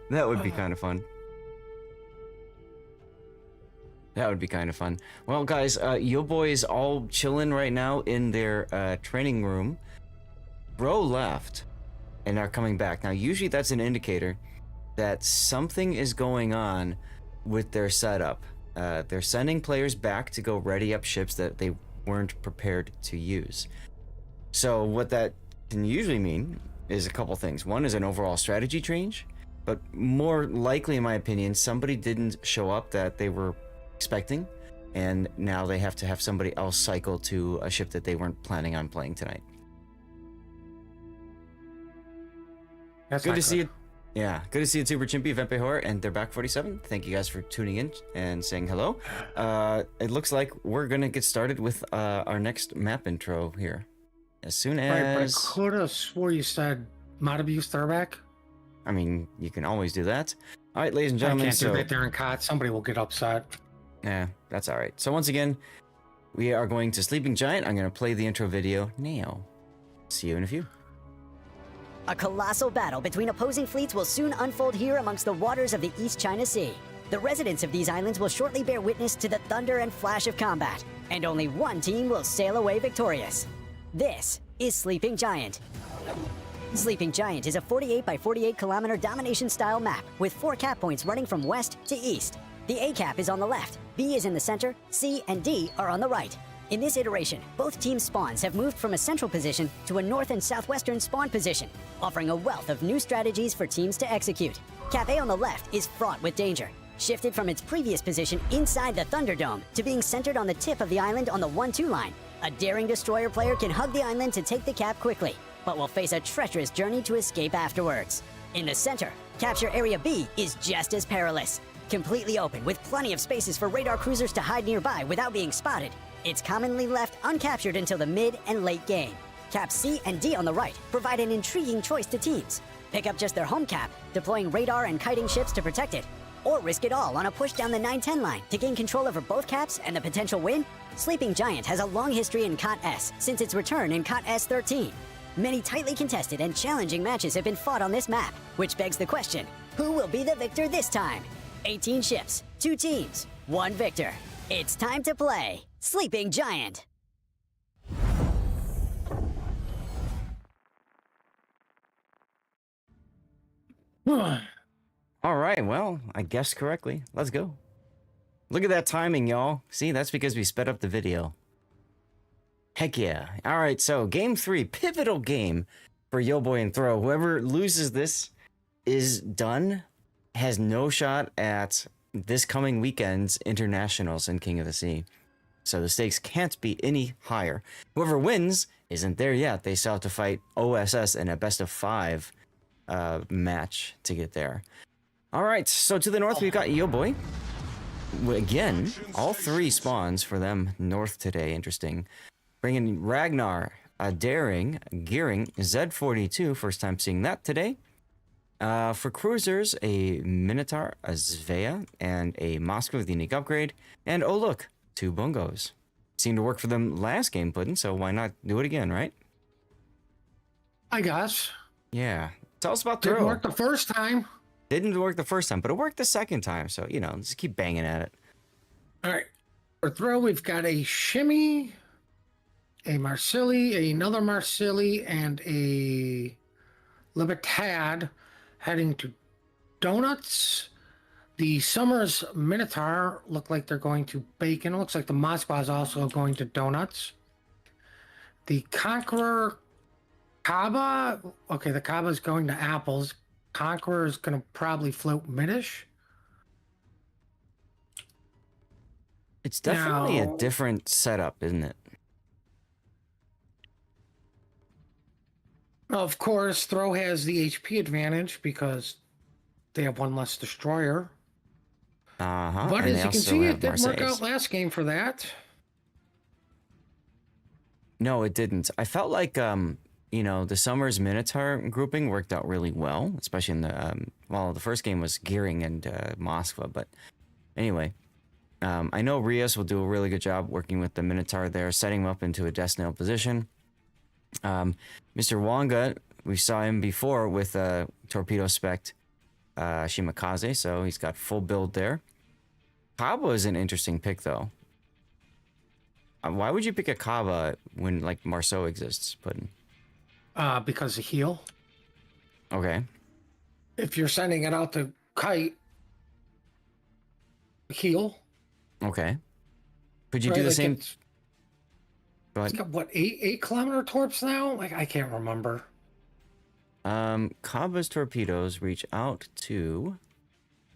That would be kind of fun. That would be kind of fun. Well, guys, YOBOY is all chilling right now in their training room. Bro left and are coming back. Now, usually that's an indicator that something is going on with their setup. They're sending players back to go ready up ships that they weren't prepared to use. So what that can usually mean is a couple things. One is an overall strategy change, but more likely, in my opinion, somebody didn't show up that they were expecting, and now they have to have somebody else cycle to a ship that they weren't planning on playing tonight. That's Good not to see it. Yeah, good to see it, Super Chimpy, Vempe Horror, and they're back 47. Thank you guys for tuning in and saying hello. It looks like we're gonna get started with our next map intro here. As soon Right, but I as could have swore you said mod abuse throwback. I mean, you can always do that. All right, ladies and I gentlemen. can't So do that there in COTS. Somebody will get upset. yeah, that's all right. So once again, we are going to Sleeping Giant. I'm gonna play the intro video now. See you in a few. A colossal battle between opposing fleets will soon unfold here amongst the waters of the East China Sea. The residents of these islands will shortly bear witness to the thunder and flash of combat, and only one team will sail away victorious. This is Sleeping Giant. Sleeping Giant is a 48 by 48 kilometer domination-style map with 4 cap points running from west to east. The A cap is on the left, B is in the center, C and D are on the right. In this iteration, both teams' spawns have moved from a central position to a north and southwestern spawn position, offering a wealth of new strategies for teams to execute. Cap A on the left is fraught with danger, shifted from its previous position inside the Thunderdome to being centered on the tip of the island on the 1-2 line. A daring destroyer player can hug the island to take the cap quickly. but will face a treacherous journey to escape afterwards. In the center, capture Area B is just as perilous. Completely open, with plenty of spaces for radar cruisers to hide nearby without being spotted, it's commonly left uncaptured until the mid and late game. Caps C and D on the right provide an intriguing choice to teams. Pick up just their home cap, deploying radar and kiting ships to protect it, or risk it all on a push down the 9-10 line to gain control over both caps and the potential win. Sleeping Giant has a long history in KOTS S since its return in KOTS 13. Many tightly contested and challenging matches have been fought on this map, which begs the question, who will be the victor this time? 18 ships, 2 teams, 1 victor. It's time to play Sleeping Giant. All right, well, I guessed correctly. Let's go. Look at that timing, y'all. See, that's because we sped up the video. Heck yeah. All right, so game 3, pivotal game for YOBOY and Throw. Whoever loses this is done, has no shot at this coming weekend's internationals in King of the Sea. So the stakes can't be any higher. Whoever wins isn't there yet. They still have to fight OSS in a best of 5 match to get there. All right, so to the north, we've got YOBOY. Again, all 3 spawns for them north today. Interesting. Bringing Ragnar, a Daring, Gearing, Z42. First time seeing that today. For cruisers, a Minotaur, a Zvea, and a Moscow with the unique upgrade. And oh look, 2 Bungos. Seemed to work for them last game, Puddin', so why not do it again, right? I guess. Yeah. Tell us about Didn't Throw. work the first time. Didn't work the first time, but it worked the second time. So, you know, just keep banging at it. All right. For Throw, we've got a Shimmy, a Marsili, another Marsili, and a Libertad heading to Donuts. The Summers Minotaur look like they're going to Bacon. It looks like the Moskva is also going to Donuts. The Conqueror Kaba. Okay, the Kaba is going to Apples. Conqueror is going to probably float Midish. It's definitely Now- a different setup, isn't it? Of course, Throw has the HP advantage because they have 1 less destroyer. Uh-huh. But and as they you can also see, have it didn't work Marseilles. out last game for that. No, it didn't. I felt like, you know, the Summers Minotaur grouping worked out really well, especially in the, well, the first game was Gearing and Moskva, but anyway. I know Rios will do a really good job working with the Minotaur there, setting him up into a death nail position. Mr. Wonga, we saw him before with Torpedo Spect Shimakaze, so he's got full build there. Kaba is an interesting pick, though. Why would you pick a Kaba when, like, Marceau exists, Puddin'? Because of heal. Okay. If you're sending it out to kite, heal. Okay. Could you do Right, the like same? It's Go ahead. got what, 8 kilometer torps now? Like, I can't remember. Kaba's torpedoes reach out to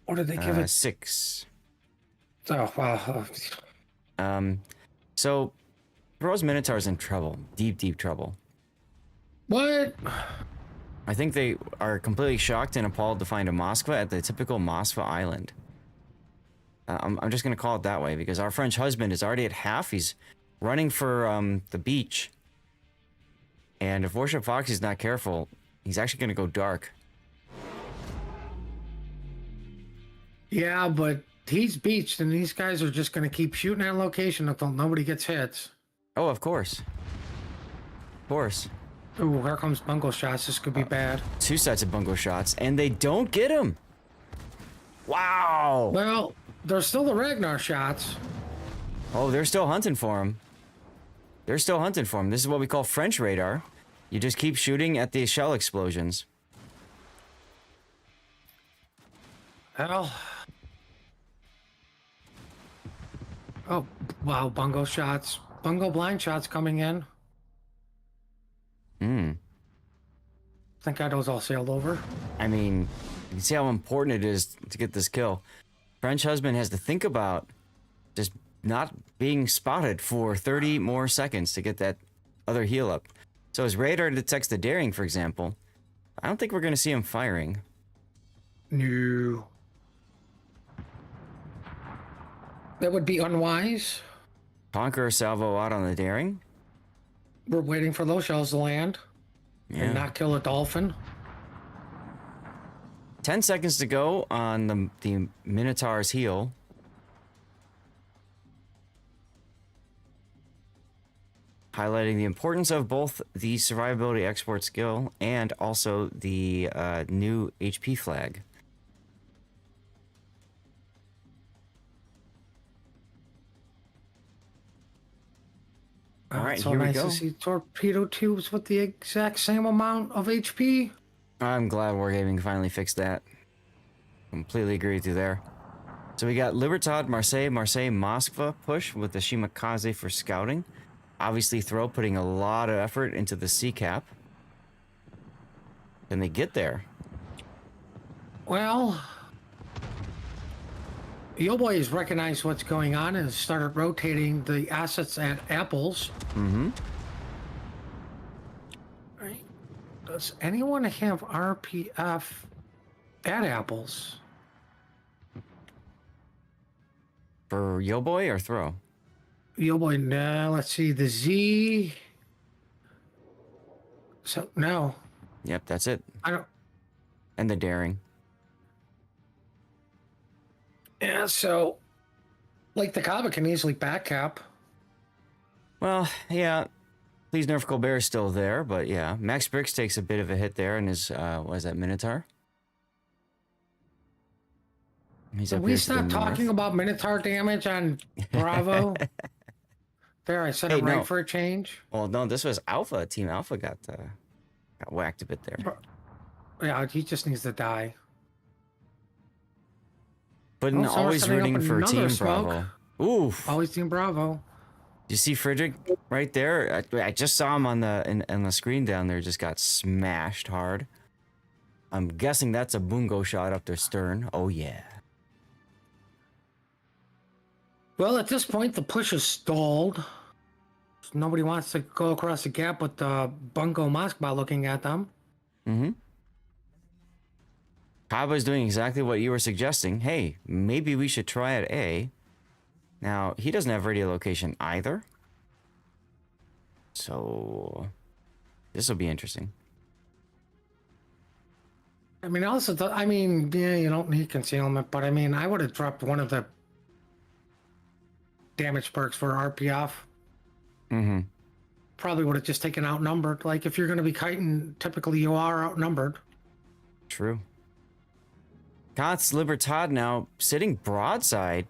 What did they give it? 6. Oh, wow. So Throw's Minotaur's in trouble. Deep, deep trouble. What? I think they are completely shocked and appalled to find a Moskva at the typical Moskva island. I'm just going to call it that way because our French husband is already at half. He's running for the beach. And if Warship Fox is not careful, he's actually going to go dark. Yeah, but he's beached, and these guys are just going to keep shooting at location until nobody gets hits. Oh, of course. Of course. Ooh, here comes bungle shots. This could be bad. 2 sets of bungo shots, and they don't get him. Wow. Well, there's still the Ragnar shots. Oh, they're still hunting for him. They're still hunting for him. This is what we call French radar. You just keep shooting at the shell explosions. Hell. Oh, wow, bungo shots. Bungo blind shots coming in. Think those all sailed over. I mean, you can see how important it is to get this kill. French husband has to think about just not being spotted for 30 more seconds to get that other heal up. So his radar detects the daring, for example. I don't think we're going to see him firing. No. That would be unwise. Conqueror salvo out on the daring. We're waiting for those shells to land and not kill a dolphin. 10 seconds to go on the Minotaur's heel. Highlighting the importance of both the survivability export skill and also the new HP flag. All right, so here we nice go. to see torpedo tubes with the exact same amount of HP. I'm glad Wargaming finally fixed that. Completely agree with you there. So we got Libertad, Marseille, Moskva push with the Shimakaze for scouting. Obviously, Throw putting a lot of effort into the sea cap. Can they get there? Well, YOBOY has recognized what's going on and has started rotating the assets at Apples. Mm-hmm. Right. Does anyone have RPF at Apples? For YOBOY or Throw? YOBOY, no. Let's see. The Z. So, no. Yep, that's it. I don't. And the daring. Yeah, so, like the Kaba can easily back cap. Well, yeah. Please Nerf Colbert is still there, but yeah. Max Bricks takes a bit of a hit there in his, what is that, Minotaur? He's Can up we here to the stop talking north. about Minotaur damage on Bravo? There, I said Hey, it right no. for a change. Well, no, this was Alpha. Team Alpha got whacked a bit there. Yeah, he just needs to die. But Oh, so we're always setting up rooting for another Team smoke. Bravo. Oof. Always Team Bravo. You see Friedrich right there? I just saw him on the screen down there. Just got smashed hard. I'm guessing that's a bungo shot up their stern. Oh yeah. Well, at this point, the push is stalled. Nobody wants to go across the gap with Bungo Moskva looking at them. Mm-hmm. Kaba's doing exactly what you were suggesting. Hey, maybe we should try at A. Now, he doesn't have radio location either. So, this will be interesting. I mean, also, yeah, you don't need concealment, but I mean, I would have dropped one of the damage perks for RPF. Mm-hmm. Probably would have just taken outnumbered. Like, if you're going to be kiting, typically you are outnumbered. True. KOTS Libertad now sitting broadside.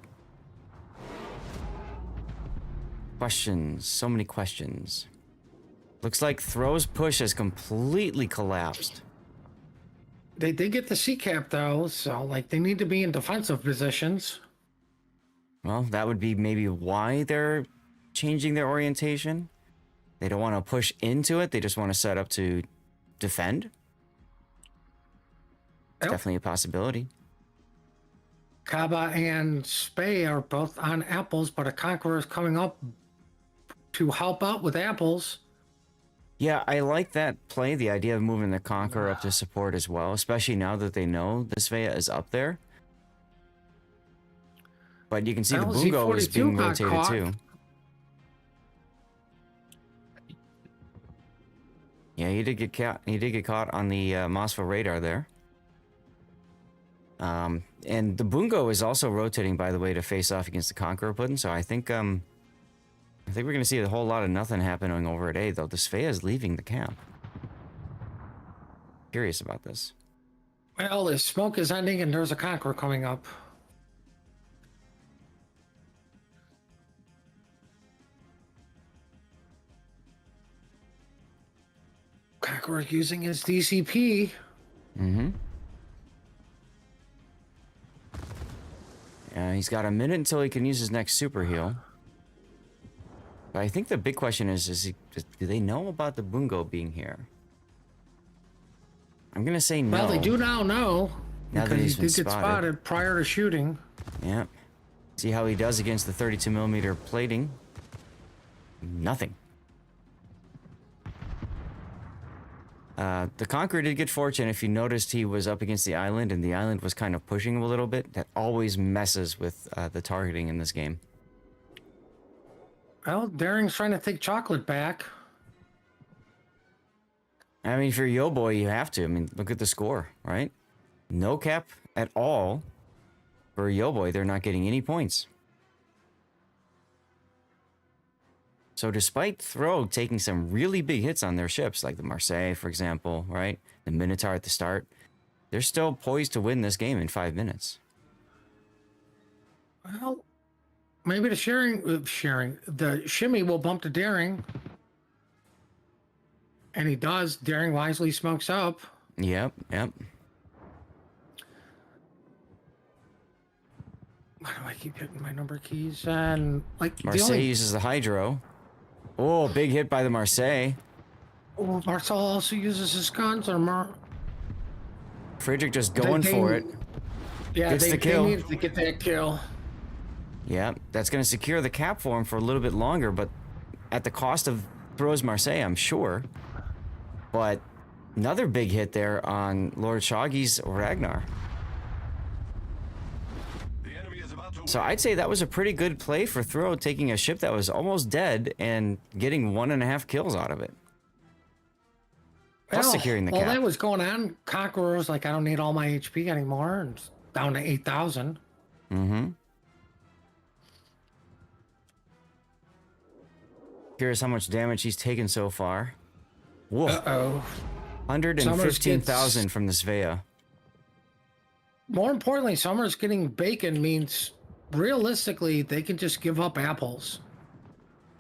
Questions. So many questions. Looks like Throw's push has completely collapsed. They did get the C cap though, so like they need to be in defensive positions. Well, that would be maybe why they're changing their orientation. They don't want to push into it. They just want to set up to defend. It's Yep. definitely a possibility. Kaba and Spey are both on Apples, but a Conqueror is coming up to help out with Apples. Yeah, I like that play, the idea of moving the Conqueror up to support as well, especially now that they know the Svea is up there. But you can see the Well, Bungo is Z42 being got rotated caught. too. Yeah, he did get caught. He did get caught on the Moskva radar there. And the Bungo is also rotating, by the way, to face off against the Conqueror Puddin. So I think we're going to see a whole lot of nothing happening over at A, though. The Svea is leaving the camp. Curious about this. Well, the smoke is ending and there's a Conqueror coming up. Conqueror using his DCP. Mm-hmm. He's got a minute until he can use his next super heal. But I think the big question is do they know about the Bungo being here? I'm gonna say no. Well, they do now know. Now that because he's he been did get spotted prior to shooting. Yeah. See how he does against the 32mm plating. Nothing. The Conqueror did get fortune. If you noticed, he was up against the island, and the island was kind of pushing him a little bit. That always messes with the targeting in this game. Well, Daring's trying to take chocolate back. I mean, if you're YOBOY, you have to. I mean, look at the score, right? No cap at all for YOBOY. They're not getting any points. So despite Throw taking some really big hits on their ships, like the Marseille, for example, right? The Minotaur at the start, they're still poised to win this game in 5 minutes. Well, maybe the the shimmy will bump to Daring. And he does. Daring wisely smokes up. Yep. Why do I keep hitting my number keys? And like Marseille uses the Hydro. Oh, big hit by the Marseille. Oh, Marcel also uses his guns. Friedrich just going for it. Yeah, Gets the kill. They needed to get that kill. Yeah, that's going to secure the cap for him for a little bit longer, but at the cost of Throw's Marseille, I'm sure. But another big hit there on Lord Shoggy's Ragnar. So I'd say that was a pretty good play for Throw, taking a ship that was almost dead and getting 1.5 kills out of it. Plus securing the cap. While that was going on, Conqueror was like, I don't need all my HP anymore, and it's down to 8,000. Mm-hmm. Here's how much damage he's taken so far. Whoa. Uh-oh. 115,000 from the Svea. More importantly, Summers getting bacon means realistically they can just give up apples.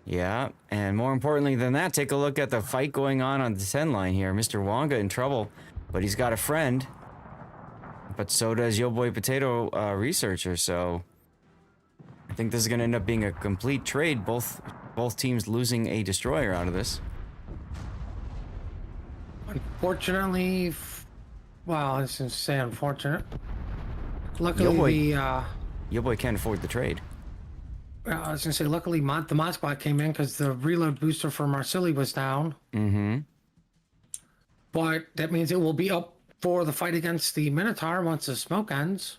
Yeah, and more importantly than that, take a look at the fight going on the 10 line here. Mr. Wonga in trouble, but he's got a friend. But so does YOBOY Potato Researcher, so I think this is going to end up being a complete trade. Both teams losing a destroyer out of this. Unfortunately, well, I was going to say unfortunate. Luckily, YOBOY can't afford the trade. I was going to say, luckily, the mod squad came in because the reload booster for Marsilli was down. Mm-hmm. But that means it will be up for the fight against the Minotaur once the smoke ends.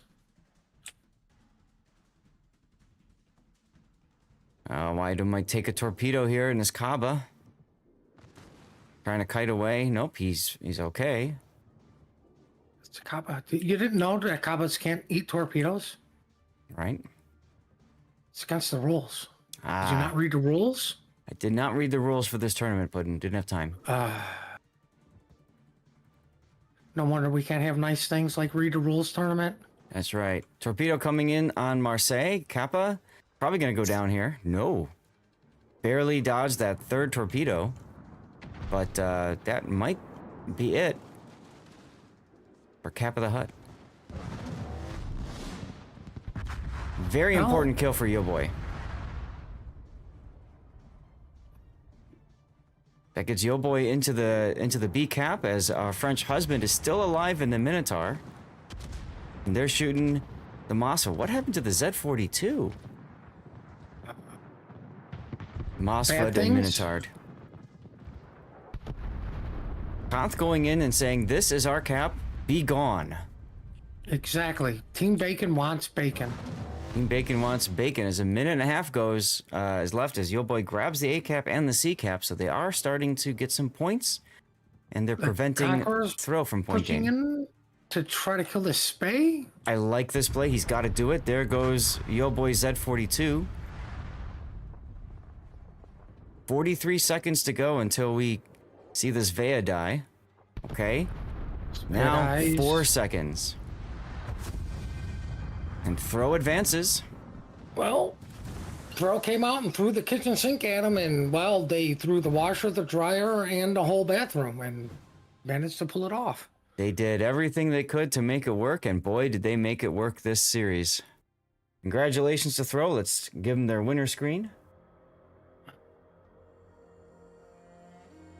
Waido might take a torpedo here in this Kaba. Trying to kite away. Nope, he's okay. It's a Kaba. You didn't know that Kabas can't eat torpedoes? Right. It's against the rules. Did you not read the rules? I did not read the rules for this tournament, Puddin'. Didn't have time. No wonder we can't have nice things like read the rules tournament. That's right. Torpedo coming in on Marseille. Kappa. Probably going to go down here. No. Barely dodged that third torpedo. But that might be it for Kappa the Hut. Very important kill for YOBOY. That gets YOBOY into the B cap as our French husband is still alive in the Minotaur. And they're shooting the Mossa. What happened to the Z-42? Mossfoot and Minotaur. Koth going in and saying, this is our cap, be gone. Exactly. Team Bacon wants bacon. Team Bacon wants bacon. As a minute and a half is left as YOBOY grabs the A cap and the C cap, so they are starting to get some points, and they're preventing Throw from point pushing game. In to try to kill the Spey. I like this play. He's got to do it. There goes YOBOY Z-42. 43 seconds to go until we see this Vea die. Okay. Now 4 seconds. And Throw advances. Well, Throw came out and threw the kitchen sink at him, and well, they threw the washer, the dryer, and the whole bathroom, and managed to pull it off. They did everything they could to make it work, and boy, did they make it work this series. Congratulations to Throw. Let's give them their winner screen.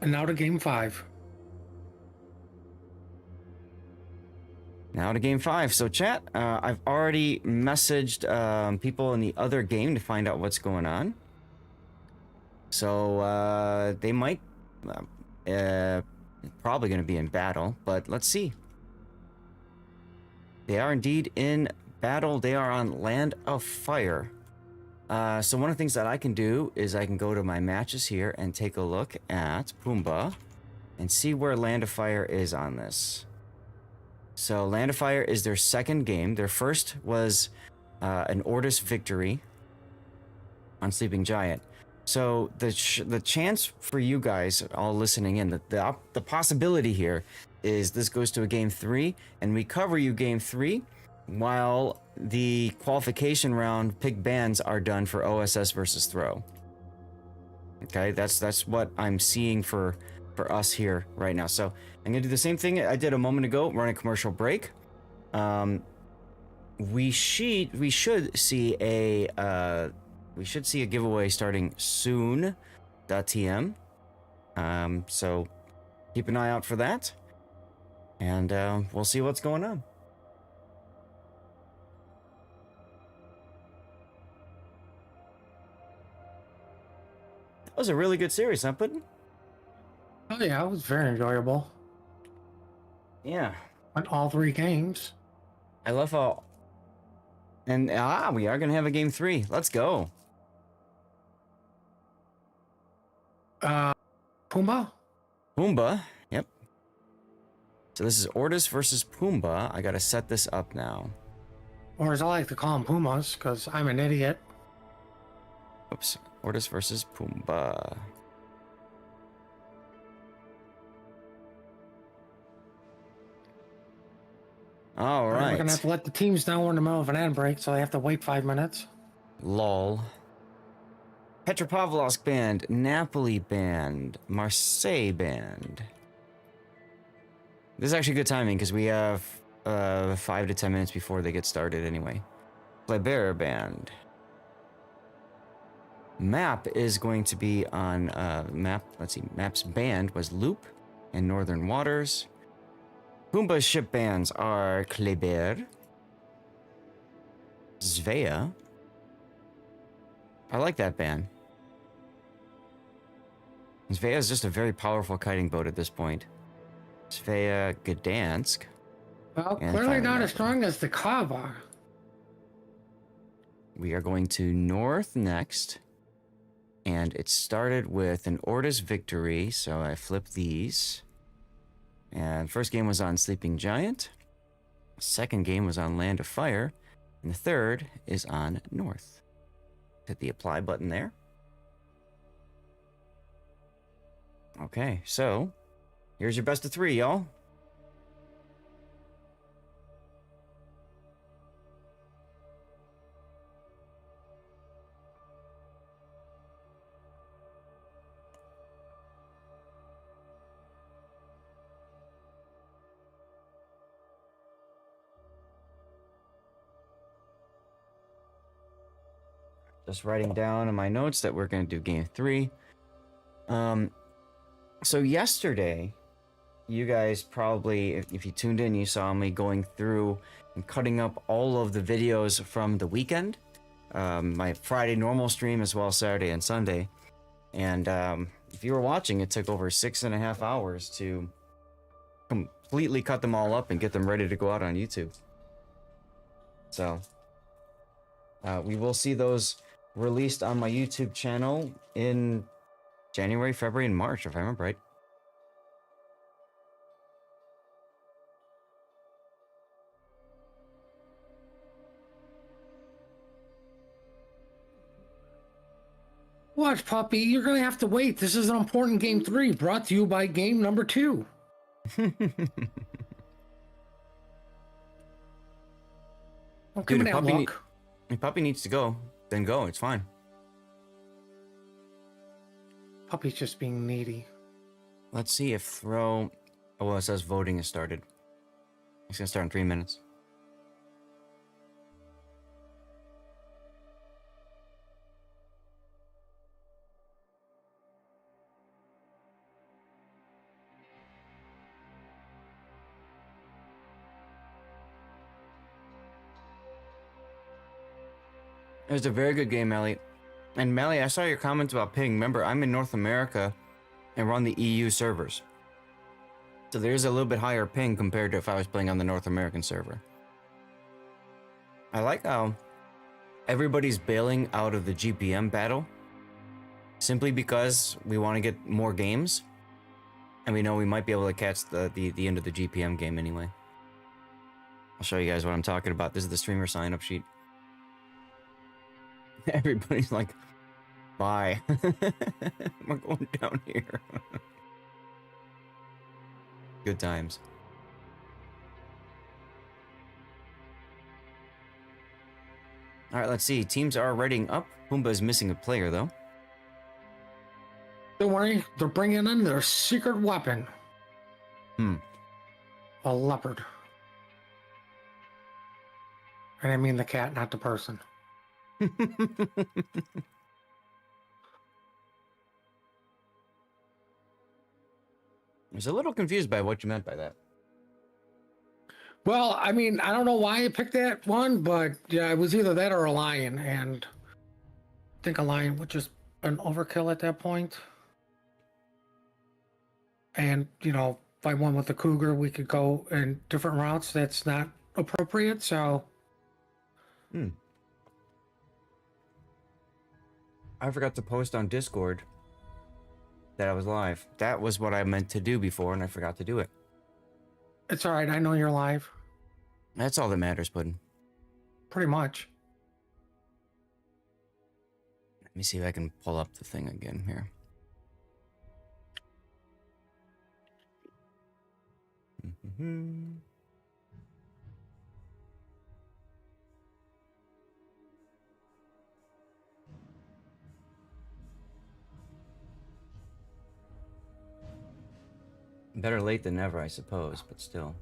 And now to game 5. Now to game 5. So chat, I've already messaged people in the other game to find out what's going on. So they might Probably going to be in battle, but let's see. They are indeed in battle. They are on Land of Fire. So one of the things that I can do is I can go to my matches here and take a look at PUMBA and see where Land of Fire is on this. So Land of Fire is their second game. Their first was an ORTUS victory on Sleeping Giant. So the chance for you guys all listening in, the possibility here is this goes to a game 3 and we cover you game 3 while the qualification round pick bans are done for OSS versus Throw. Okay, that's what I'm seeing for us here right now. So I'm gonna do the same thing I did a moment ago, run a commercial break. We should see a giveaway starting soon. .tm. So keep an eye out for that, and we'll see what's going on. That was a really good series, huh, Puddin'? Oh yeah, it was very enjoyable. Yeah. Went all 3 games. I love how... And, we are going to have a game 3. Let's go. PUMBA? PUMBA, yep. So this is ORTUS versus PUMBA. I got to set this up now. Or as I like to call them, Pumas, because I'm an idiot. Oops. ORTUS versus PUMBA. All right. We're going to have to let the teams know we're in the middle of an ad break, so they have to wait 5 minutes. Lol. Petropavlovsk band, Napoli band, Marseille band. This is actually good timing because we have 5 to 10 minutes before they get started anyway. Kleber band. Map is going to be on map. Let's see. Map's band was Loop and Northern Waters. PUMBA's ship bands are Kleber, Svea. I like that band. Svea is just a very powerful kiting boat at this point. Svea, Gdansk. Well, and clearly not Fire as strong as the Kava. We are going to North next. And it started with an ORTUS victory, so I flipped these. And first game was on Sleeping Giant. Second game was on Land of Fire. And the third is on North. Hit the apply button there. Okay, so here's your best of 3, y'all. Just writing down in my notes that we're going to do game 3. So yesterday, you guys probably, if you tuned in, you saw me going through and cutting up all of the videos from the weekend. My Friday normal stream as well as Saturday and Sunday. And if you were watching, it took over 6.5 hours to completely cut them all up and get them ready to go out on YouTube. So we will see those released on my YouTube channel in January, February, and March, if I remember right. Watch, puppy, you're going to have to wait. This is an important game 3 brought to you by game number 2. Oh, Dude, coming out, look. If Puppy needs to go, then go. It's fine. Puppy's just being needy. Let's see if throw... Oh, well, it says voting has started. It's going to start in 3 minutes. It was a very good game, Melly. And Melly, I saw your comments about ping. Remember, I'm in North America and we're on the EU servers. So there's a little bit higher ping compared to if I was playing on the North American server. I like how everybody's bailing out of the GPM battle simply because we want to get more games. And we know we might be able to catch the end of the GPM game anyway. I'll show you guys what I'm talking about. This is the streamer sign-up sheet. Everybody's like, bye. We're going down here. Good times. Alright, let's see. Teams are readying up. PUMBA is missing a player, though. Don't worry, they're bringing in their secret weapon. A leopard. And I mean the cat, not the person. I was a little confused by what you meant by that. Well, I mean, I don't know why I picked that one, but yeah, it was either that or a lion, and I think a lion would just an overkill at that point. And, you know, if I went with the cougar, we could go in different routes. That's not appropriate, so... I forgot to post on Discord that I was live. That was what I meant to do before, and I forgot to do it. It's all right. I know you're live. That's all that matters, Puddin'. Pretty much. Let me see if I can pull up the thing again here. Better late than never, I suppose, but still.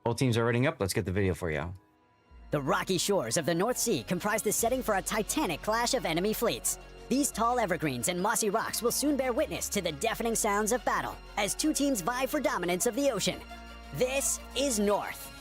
All teams are readying up. Let's get the video for you. The rocky shores of the North Sea comprise the setting for a titanic clash of enemy fleets. These tall evergreens and mossy rocks will soon bear witness to the deafening sounds of battle as two teams vie for dominance of the ocean. This is North.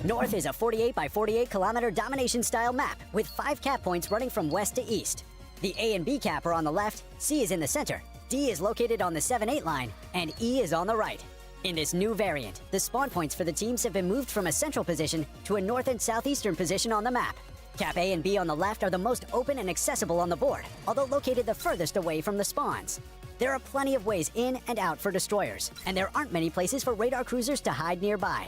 North is a 48 by 48 kilometer domination style map with 5 cap points running from west to east. The A and B cap are on the left, C is in the center, D is located on the 7-8 line, and E is on the right. In this new variant, the spawn points for the teams have been moved from a central position to a north and southeastern position on the map. Cap A and B on the left are the most open and accessible on the board, although located the furthest away from the spawns. There are plenty of ways in and out for destroyers, and there aren't many places for radar cruisers to hide nearby.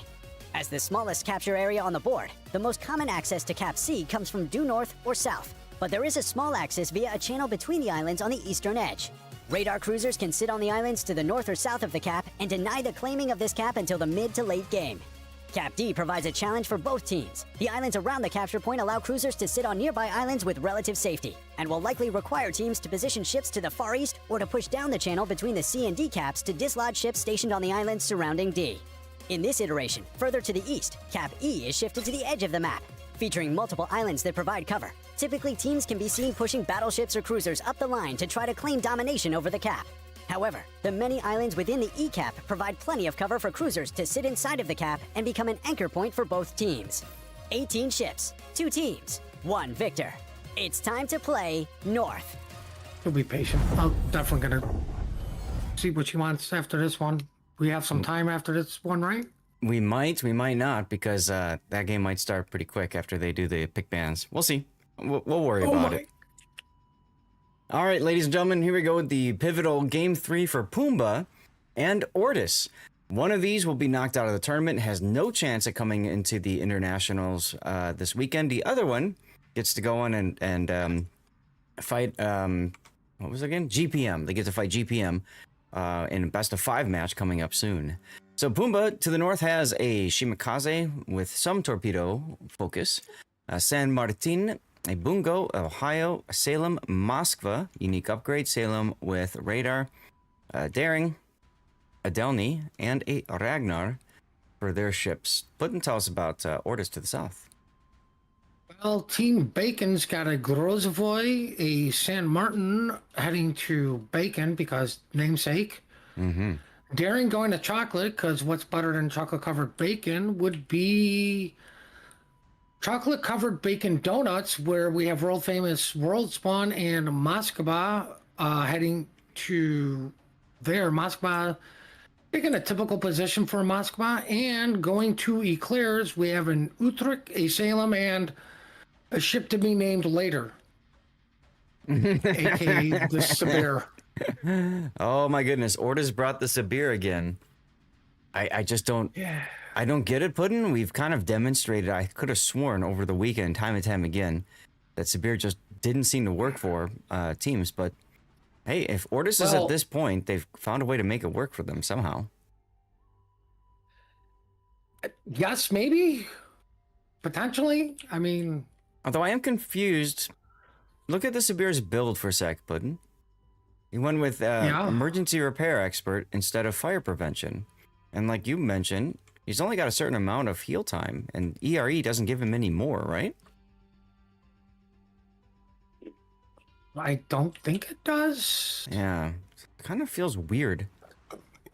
As the smallest capture area on the board, the most common access to Cap C comes from due north or south, but there is a small access via a channel between the islands on the eastern edge. Radar cruisers can sit on the islands to the north or south of the cap and deny the claiming of this cap until the mid to late game. Cap D provides a challenge for both teams. The islands around the capture point allow cruisers to sit on nearby islands with relative safety, and will likely require teams to position ships to the far east or to push down the channel between the C and D caps to dislodge ships stationed on the islands surrounding D. In this iteration, further to the east, Cap E is shifted to the edge of the map, featuring multiple islands that provide cover. Typically, teams can be seen pushing battleships or cruisers up the line to try to claim domination over the cap. However, the many islands within the E cap provide plenty of cover for cruisers to sit inside of the cap and become an anchor point for both teams. 18 ships, 2 teams, 1 victor. It's time to play North. You'll be patient. I'm definitely gonna see what she wants after this one. We have some time after this one, right? We might not, because that game might start pretty quick after they do the pick bans. We'll see. We'll worry about it. All right, ladies and gentlemen, here we go with the pivotal Game 3 for PUMBA and ORTUS. One of these will be knocked out of the tournament, has no chance at coming into the internationals this weekend. The other one gets to go on and fight, what was it again? GPM. They get to fight GPM in a best of 5 match coming up soon. So PUMBA to the north has a Shimakaze with some torpedo focus, San Martin, a Bungo, Ohio, Salem, Moskva, unique upgrade, Salem with radar, Daring, Adelny, and a Ragnar for their ships. Putin, tell us about ORTUS to the south. Well, Team Bacon's got a Grozovoy, a San Martin heading to Bacon because namesake. Mm-hmm. Daring going to chocolate because what's better than chocolate covered bacon would be chocolate covered bacon donuts, where we have world famous World Spawn and Moskva heading to there. Moskva taking a typical position for Moskva, and going to Eclairs, we have an Utrecht, a Salem, and a ship to be named later, aka the Sibir. Oh my goodness, ORTUS brought the Sibir again. I just don't. Yeah. I don't get it, Puddin'. We've kind of demonstrated. I could have sworn over the weekend, time and time again, that Sibir just didn't seem to work for teams. But hey, if ORTUS is at this point, they've found a way to make it work for them somehow. Yes, maybe, potentially. I mean, Although I am confused. Look at the Sibir's build for a sec, Puddin'. He went with emergency repair expert instead of fire prevention. And like you mentioned, he's only got a certain amount of heal time, and ERE doesn't give him any more, right? I don't think it does. Yeah, kind of feels weird.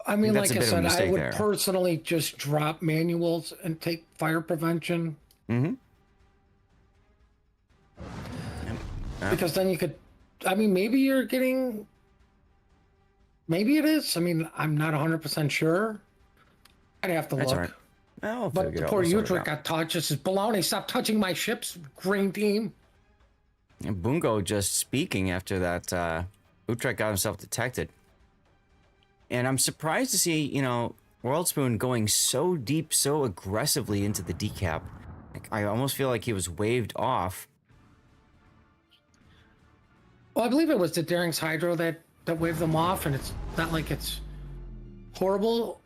I mean, that's like a I bit of a said, I mistake would there. personally just drop manuals and take fire prevention. Mm-hmm. Because then you could, I mean, maybe you're getting, maybe it is. I mean, I'm not 100% sure. I'd have to That's look. all right. I'll But figure it out. poor We'll sort it Utrecht out. got touched. This is baloney. Stop touching my ships, green team. And Bungo just speaking after that, Utrecht got himself detected. And I'm surprised to see, World Spoon going so deep, so aggressively into the decap. Like, I almost feel like he was waved off. Well, I believe it was the Daring's Hydro that waved them off, and it's not like it's horrible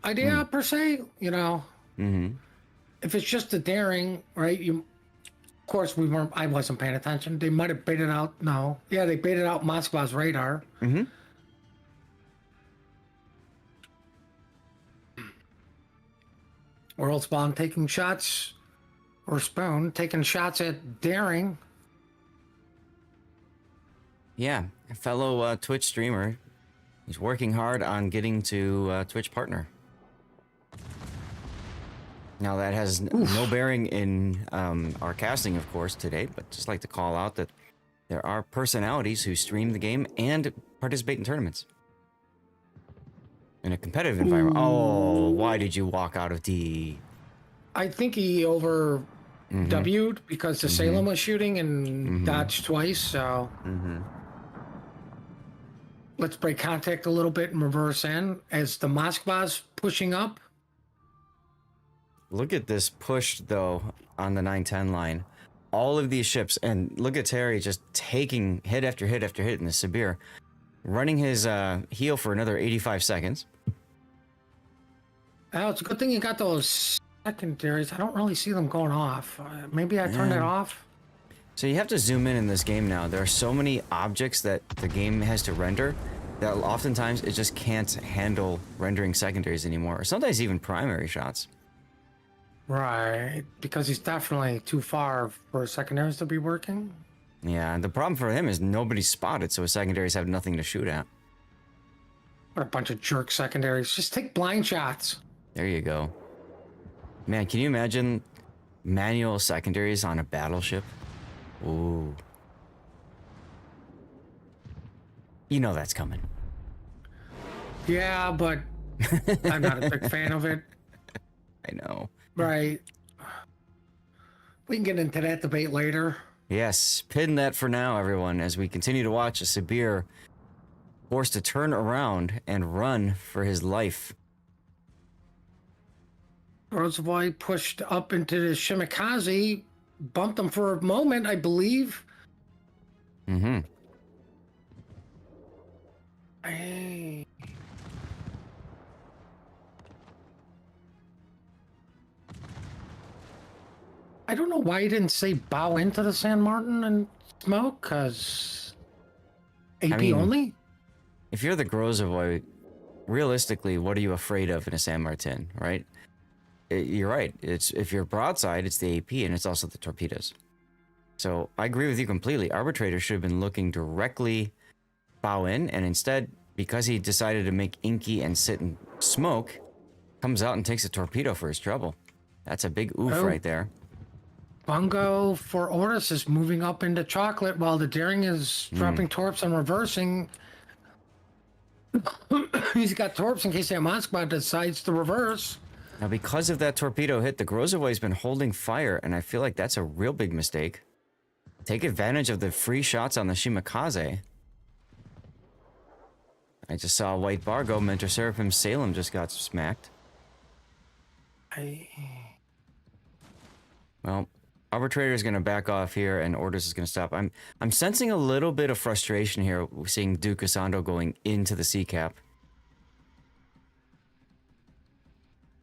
idea per se, Mm-hmm. If it's just the Daring, right? Of course, I wasn't paying attention. They might have baited out. No, yeah, they baited out Moskva's radar. Mm-hmm. World Spawn taking shots, or Spoon taking shots at Daring. Yeah, a fellow Twitch streamer. He's working hard on getting to Twitch partner. Now that has no bearing in our casting, of course, today, but just like to call out that there are personalities who stream the game and participate in tournaments. In a competitive environment. Oh, why did you walk out of D? I think he over W'd because the Salem was shooting and dodged twice, so let's break contact a little bit and reverse in as the Moskva's pushing up. Look at this push, though, on the 910 line. All of these ships, and look at Terry just taking hit after hit after hit in the Sibir, running his heal for another 85 seconds. Oh, it's a good thing you got those secondaries. I don't really see them going off. Maybe I turned it off. So you have to zoom in this game now. There are so many objects that the game has to render that oftentimes it just can't handle rendering secondaries anymore, or sometimes even primary shots. Right, because he's definitely too far for secondaries to be working. Yeah, and the problem for him is nobody's spotted, so his secondaries have nothing to shoot at. What a bunch of jerk secondaries. Just take blind shots. There you go. Man, can you imagine manual secondaries on a battleship? Ooh. You know that's coming. Yeah, but I'm not a big fan of it. I know. Right. We can get into that debate later. Yes, pin that for now, everyone, as we continue to watch a Sibir forced to turn around and run for his life. Grozovoy pushed up into the Shimikaze, bumped him for a moment, I believe. Mm-hmm. Hey. I don't know why he didn't say bow into the San Martin and smoke, because AP only? If you're the Grozovoy, realistically, what are you afraid of in a San Martin, right? you're right. It's if you're broadside, it's the AP and it's also the torpedoes. So I agree with you completely. Arbitrator should have been looking directly bow in, and instead, because he decided to make inky and sit and smoke, comes out and takes a torpedo for his trouble. That's a big oof right there. Bungo for ORTUS is moving up into chocolate while the Daring is dropping torps and reversing. He's got torps in case that Moskva decides to reverse. Now, because of that torpedo hit, the Grozovoy's been holding fire, and I feel like that's a real big mistake. Take advantage of the free shots on the Shimakaze. I just saw a white bar go. Mentor Seraphim Salem just got smacked. Well, Arbitrator is going to back off here, and ORTUS is going to stop. I'm sensing a little bit of frustration here, seeing Duke Asando going into the sea cap.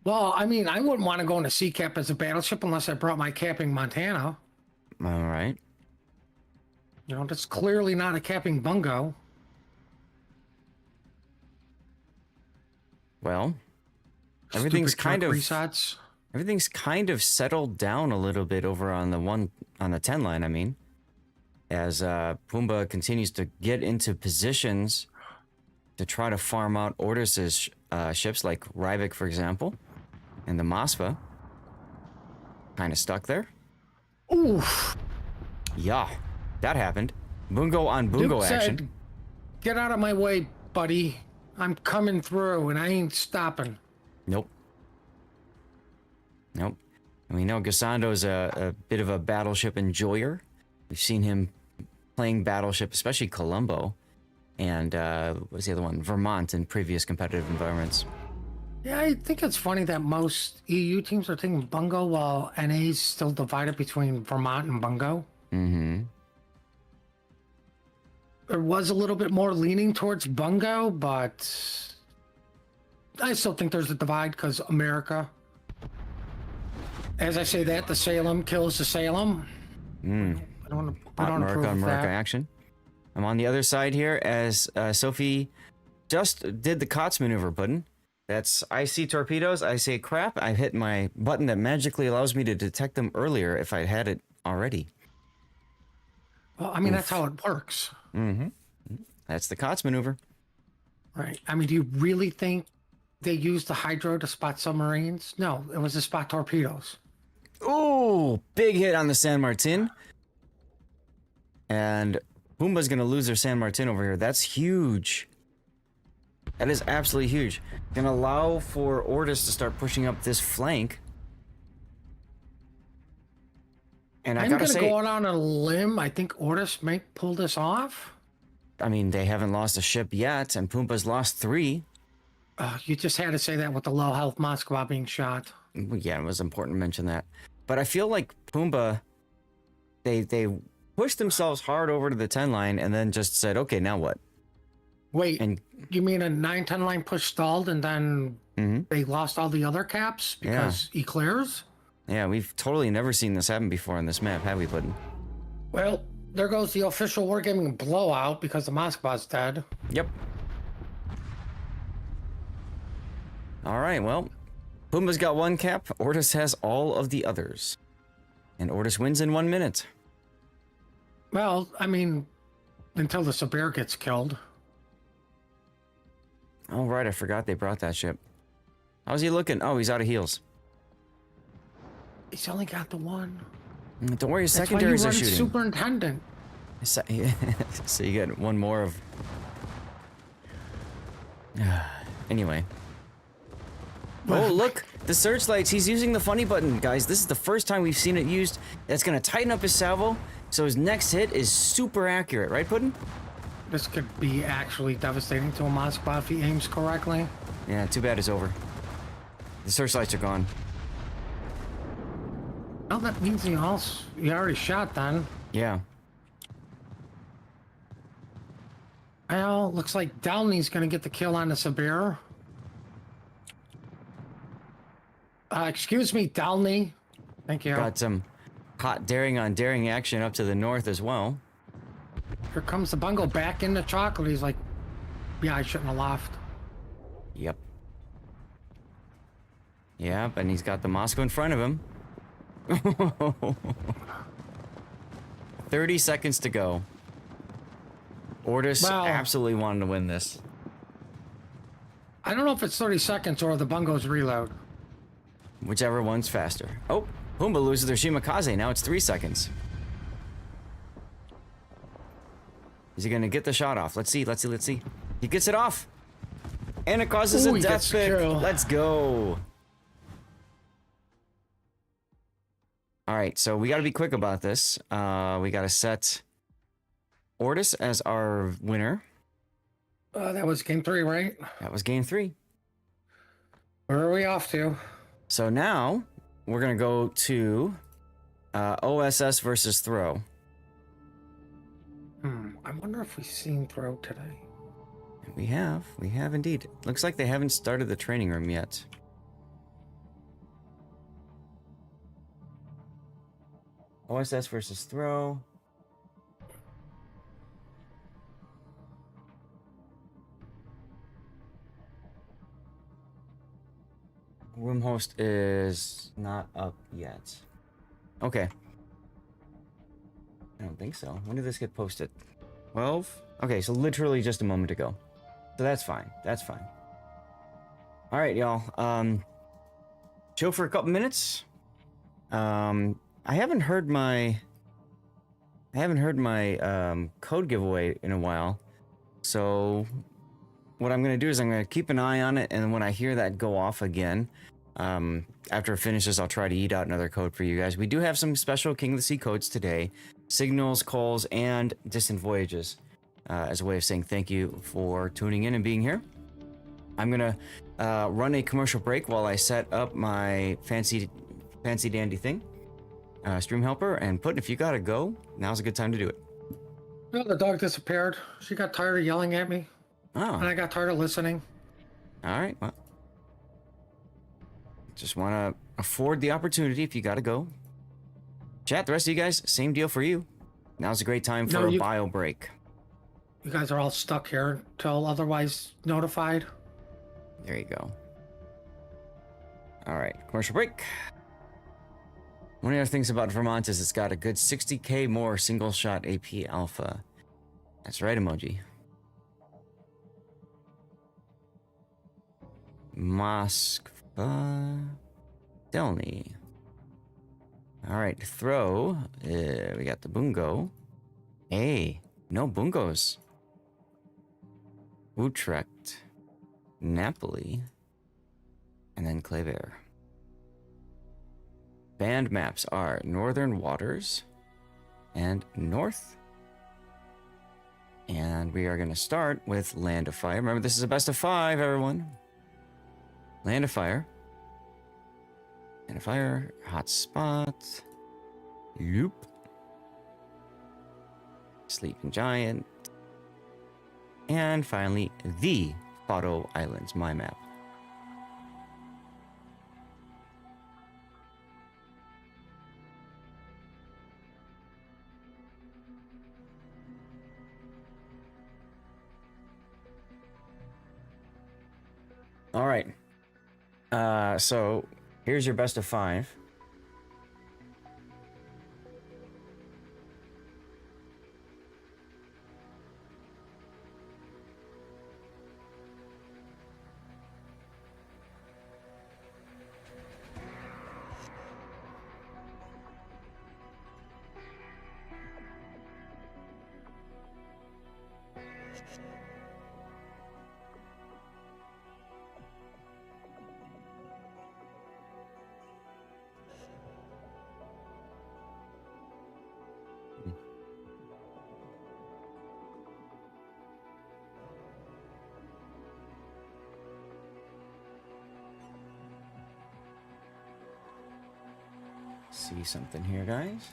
Well, I mean, I wouldn't want to go into sea cap as a battleship unless I brought my capping Montana. All right. You know, that's clearly not a capping bungo. Well, everything's kind of resets. Everything's kind of settled down a little bit over on the 10 line. I mean, as PUMBA continues to get into positions to try to farm out ORTUS's ships, like Ryvik, for example, and the Moskva, kind of stuck there. Oof. Yeah, that happened. Bungo on bungo Duke action. said, "Get out of my way, buddy. I'm coming through, and I ain't stopping." Nope. Nope. And we know Gasando's a bit of a battleship enjoyer. We've seen him playing battleship, especially Colombo, and what's the other one? Vermont in previous competitive environments. Yeah, I think it's funny that most EU teams are taking bungo while NA's still divided between Vermont and bungo. Mm-hmm. There was a little bit more leaning towards bungo, but I still think there's a divide because America. As I say that, the Salem kills the Salem. I don't approve of America that. action. I'm on the other side here as Sophie just did the KOTS maneuver, Puddin. That's, I see torpedoes, I say crap, I hit my button that magically allows me to detect them earlier if I had it already. Well, I mean, that's how it works. Mm-hmm. That's the KOTS maneuver. Right. I mean, do you really think they used the hydro to spot submarines? No, it was to spot torpedoes. Ooh, big hit on the San Martin. And PUMBA's going to lose their San Martin over here. That's huge. That is absolutely huge. Going to allow for ORTUS to start pushing up this flank. And I I'm gotta going to say, go out on a limb. I think ORTUS might pull this off. I mean, they haven't lost a ship yet, and PUMBA's lost 3. You just had to say that with the low health Moskva being shot. Well, yeah, it was important to mention that. But I feel like PUMBA, they pushed themselves hard over to the 10 line and then just said, okay, now what? Wait, And you mean a 9-10 line push stalled and then they lost all the other caps because eclairs? yeah, we've totally never seen this happen before on this map, have we, Puddin? Well, there goes the official wargaming blowout because the Moskva's dead. Yep. All right, well, PUMBA's got 1 cap. ORTUS has all of the others. And ORTUS wins in 1 minute. Well, I mean, until the Sabir gets killed. Oh, right, I forgot they brought that ship. How's he looking? Oh, he's out of heals. He's only got the one. Don't worry, his That's why secondaries you are run shooting. Superintendent. So you get 1 more of... Anyway. Oh, look! The searchlights! He's using the funny button, guys. This is the first time we've seen it used. That's going to tighten up his salvo, so his next hit is super accurate, right, Puddin? This could be actually devastating to a Moskva if he aims correctly. Yeah, too bad it's over. The searchlights are gone. Well, that means he already shot then. Yeah. Well, looks like Downey's going to get the kill on the Sabir. Excuse me, Downey. Thank you. Got some hot daring on daring action up to the north as well. Here comes the bungo back in the chocolate. He's like, yeah, I shouldn't have left. Yep. Yep, and he's got the Moscow in front of him. 30 seconds to go. ORTUS Well, absolutely wanted to win this. I don't know if it's 30 seconds or the bungos reload. Whichever one's faster. Oh, PUMBA loses their Shimakaze. Now it's 3 seconds. Is he gonna get the shot off? Let's see, let's see, let's see. He gets it off! And it causes Ooh, a he death gets the pick. kill. Let's go. Alright, so we gotta be quick about this. We gotta set ORTUS as our winner. That was game 3, right? That was game 3. Where are we off to? So now, we're gonna go to OSS versus Throw. I wonder if we've seen throw today. We have indeed. Looks like they haven't started the training room yet. OSS versus Throw. Room host is not up yet. Okay. I don't think so. When did this get posted? 12? Okay, so literally just a moment ago. So that's fine. That's fine. All right, y'all. Chill for a couple minutes. I haven't heard my code giveaway in a while. So what I'm gonna do is I'm gonna keep an eye on it, and when I hear that go off again, after it finishes, I'll try to eat out another code for you guys. We do have some special King of the Sea codes today: signals, calls, and distant voyages, as a way of saying thank you for tuning in and being here. I'm gonna run a commercial break while I set up my fancy dandy thing, stream helper, and Put, if you gotta go, now's a good time to do it. No, the dog disappeared. She got tired of yelling at me, and Oh, I got tired of listening. all right. Well, just want to afford the opportunity if you gotta go. Chat, the rest of you guys, same deal for you. Now's a great time for a bio break. You guys are all stuck here until otherwise notified. There you go. All right, commercial break. One of the other things about Vermont is it's got a good 60k more single shot AP alpha. That's right, emoji. Moskva Delny. All right, Throw. We got the Bungo. Hey, no Bungos. Utrecht, Napoli, and then Claver. Band maps are Northern Waters and North. And we are going to start with Land of Fire. Remember, this is a best of 5, everyone. Land of Fire. Land of Fire, Hotspot, Loop, Sleeping Giant, and finally, the Fado Islands, my map. All right. So here's your best of 5. See something here, guys.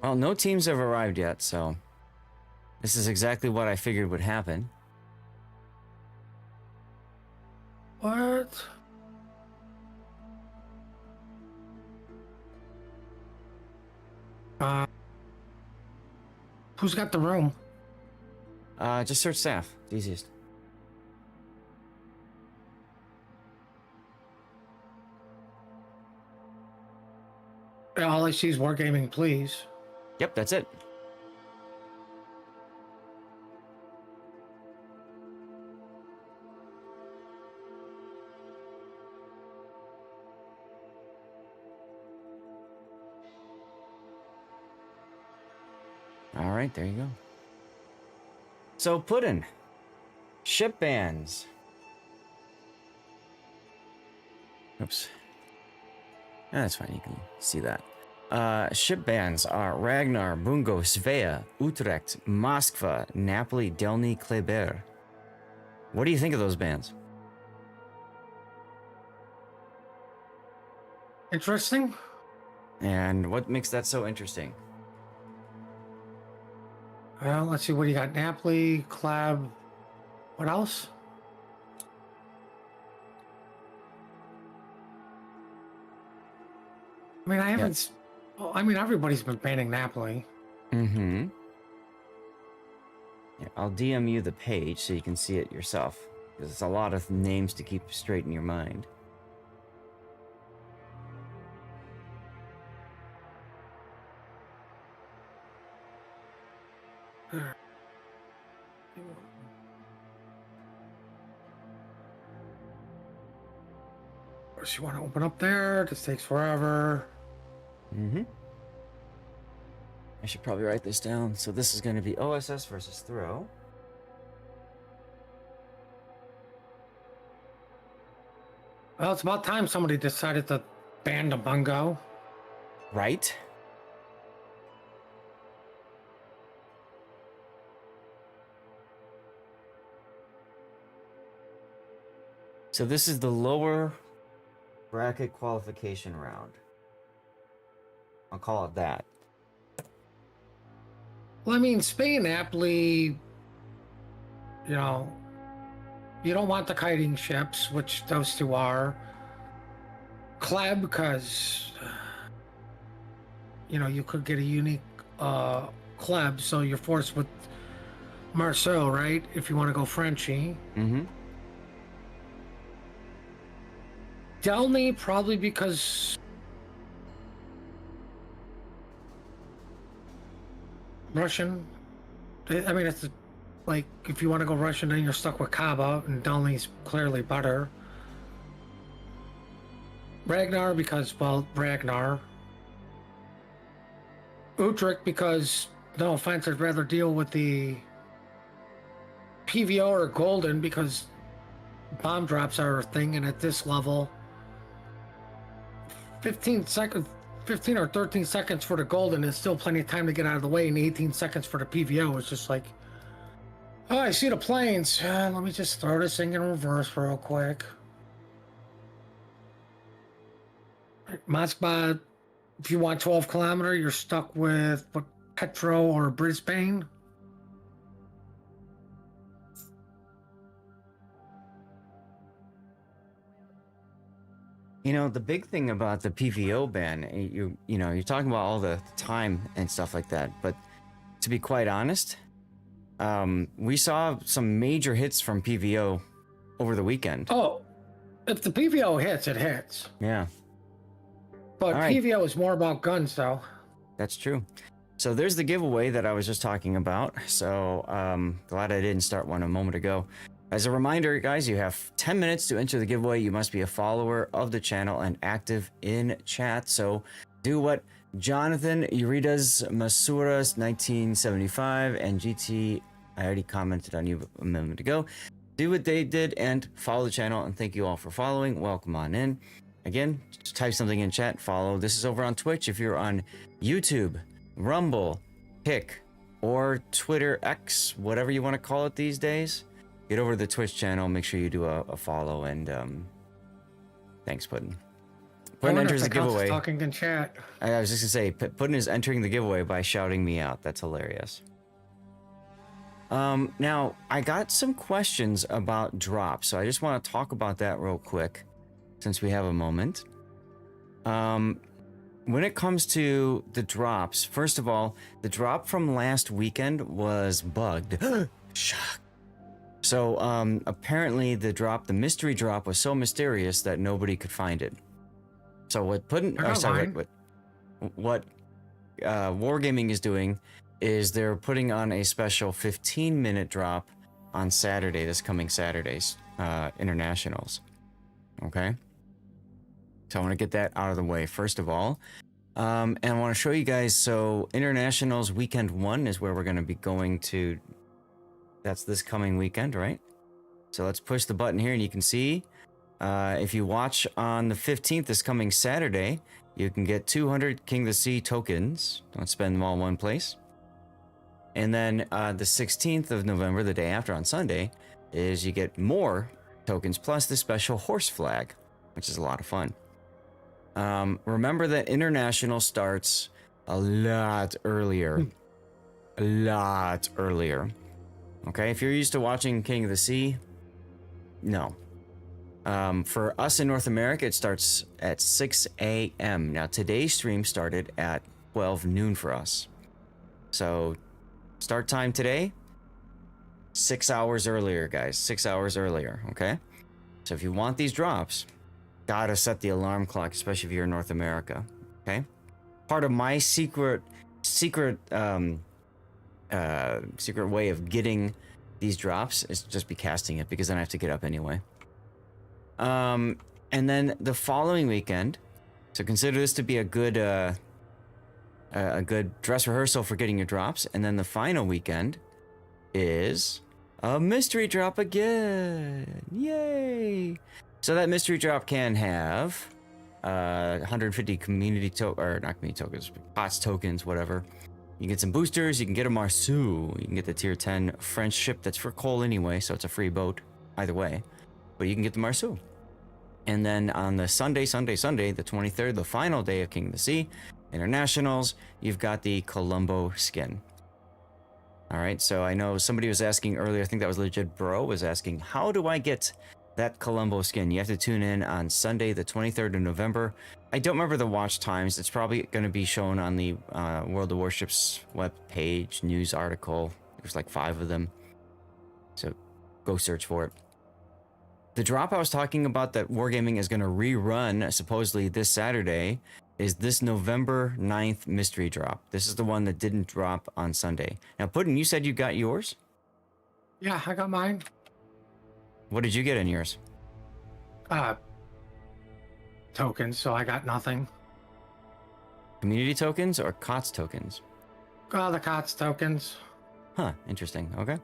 Well, no teams have arrived yet, so this is exactly what I figured would happen. What? Who's got the room? Just search staff. It's easiest. All I see is Wargaming, please. Yep, that's it. All right, there you go. So, Puddin'. Ship bans. Oops. That's fine, you can see that. Ship bans are Ragnar, Bungo, Svea, Utrecht, Moskva, Napoli, Delny, Kleber. What do you think of those bans? Interesting. And what makes that so interesting? Well, let's see what you got. Napoli, Clab. What else? I mean, I haven't. Well, I mean, everybody's been banning Napoli. Mm-hmm. Yeah, I'll DM you the page so you can see it yourself, because it's a lot of names to keep straight in your mind. First, you want to open up there. This takes forever. Mm-hmm. I should probably write this down. So this is going to be OSS versus Throw. Well, it's about time somebody decided to ban the bungo. Right? So this is the lower bracket qualification round. I'll call it that. Well, I mean, Spain, Napoli, you know, you don't want the kiting ships, which those two are. Kleb, because, you know, you could get a unique Kleb, so you're forced with Marceau, right? If you want to go Frenchy. Mm-hmm. Delny, probably because Russian. I mean, it's like if you want to go Russian, then you're stuck with Kaba, and Delny's clearly better. Ragnar because, well, Ragnar. Utrecht because, no offense, I'd rather deal with the PVO or Golden because bomb drops are a thing, and at this level, 15 or 13 seconds for the Golden is still plenty of time to get out of the way, and 18 seconds for the PVO is just like, oh, I see the planes. Let me just throw this thing in reverse real quick. Moskva, if you want 12 kilometer, you're stuck with what, Petro or Brisbane. You know, the big thing about the PVO ban, you know, you're talking about all the time and stuff like that, but to be quite honest, we saw some major hits from PVO over the weekend. Oh, if the PVO hits, it hits. Yeah. But right. PVO is more about guns, though. That's true. So there's the giveaway that I was just talking about. So glad I didn't start one a moment ago. As a reminder, guys, you have 10 minutes to enter the giveaway. You must be a follower of the channel and active in chat. So do what Jonathan Euridas Masuras 1975 and GT, I already commented on you a moment ago. Do what they did and follow the channel. And thank you all for following. Welcome on in. Again, just type something in chat, follow. This is over on Twitch. If you're on YouTube, Rumble, Kick, or Twitter X, whatever you want to call it these days, get over to the Twitch channel. Make sure you do a follow, and thanks, Puddin'. Puddin wonder enters if the the cops is giveaway. talking in chat. I was just gonna say, Puddin is entering the giveaway by shouting me out. That's hilarious. Now, I got some questions about drops, so I just want to talk about that real quick, since we have a moment. When it comes to the drops, first of all, the drop from last weekend was bugged. Shock. So, apparently the mystery drop was so mysterious that nobody could find it. So what Wargaming is doing is they're putting on a special 15-minute drop on Saturday, this coming Saturday's internationals. Okay? So I want to get that out of the way first of all. And I want to show you guys, so internationals weekend 1 is where we're going to be going to. That's this coming weekend, right? So let's push the button here and you can see, if you watch on the 15th, this coming Saturday, you can get 200 King of the Sea tokens. Don't spend them all in one place. And then the 16th of November, the day after on Sunday, is you get more tokens plus the special horse flag, which is a lot of fun. Remember that international starts a lot earlier. A lot earlier. Okay, if you're used to watching King of the Sea, no. For us in North America, it starts at 6 a.m. Now, today's stream started at 12 noon for us. So, start time today, 6 hours earlier, guys. 6 hours earlier, okay? So, if you want these drops, gotta set the alarm clock, especially if you're in North America, okay? Part of my secret way of getting these drops is just be casting it, because then I have to get up anyway. And then the following weekend, so consider this to be a good dress rehearsal for getting your drops. And then the final weekend is a mystery drop again. Yay! So that mystery drop can have 150 community or not community tokens, KOTS tokens, whatever. You can get some boosters, you can get a Marceau, you can get the tier 10 French ship that's for coal anyway, so it's a free boat either way. But you can get the Marceau. And then on the Sunday, the 23rd, the final day of King of the Sea, Internationals, you've got the Colombo skin. All right, so I know somebody was asking earlier, I think that was Legit Bro, was asking, how do I get that Colombo skin? You have to tune in on Sunday, the 23rd of November. I don't remember the watch times. It's probably going to be shown on the World of Warships web page, news article. There's like 5 of them. So go search for it. The drop I was talking about that Wargaming is going to rerun supposedly this Saturday is this November 9th mystery drop. This is the one that didn't drop on Sunday. Now, Puddin', you said you got yours? Yeah, I got mine. What did you get in yours? Tokens, so I got nothing. Community tokens or KOTS tokens? The KOTS tokens. Huh, interesting. Okay.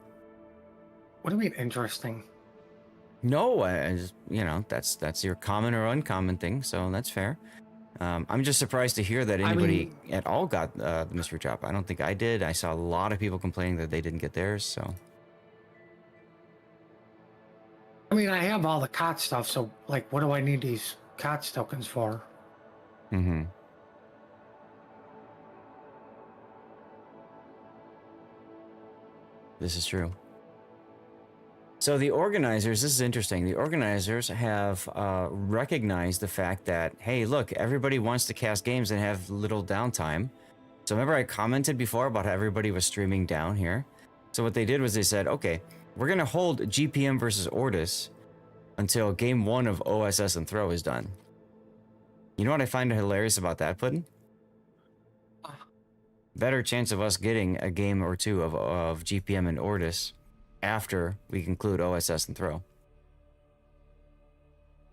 What do you mean interesting? No, I just, that's your common or uncommon thing, so that's fair. I'm just surprised to hear that anybody at all got the mystery drop. I don't think I did. I saw a lot of people complaining that they didn't get theirs, so. I mean, I have all the KOTS stuff, so, like, what do I need these KOTS tokens for? Mm-hmm. This is true. So the organizers, this is interesting. The organizers have recognized the fact that, hey, look, everybody wants to cast games and have little downtime. So remember I commented before about how everybody was streaming down here? So what they did was they said, okay, we're going to hold GPM versus ORTUS until game 1 of OSS and Throw is done. You know what I find hilarious about that, Puddin'? Better chance of us getting a game or two of GPM and ORTUS after we conclude OSS and Throw.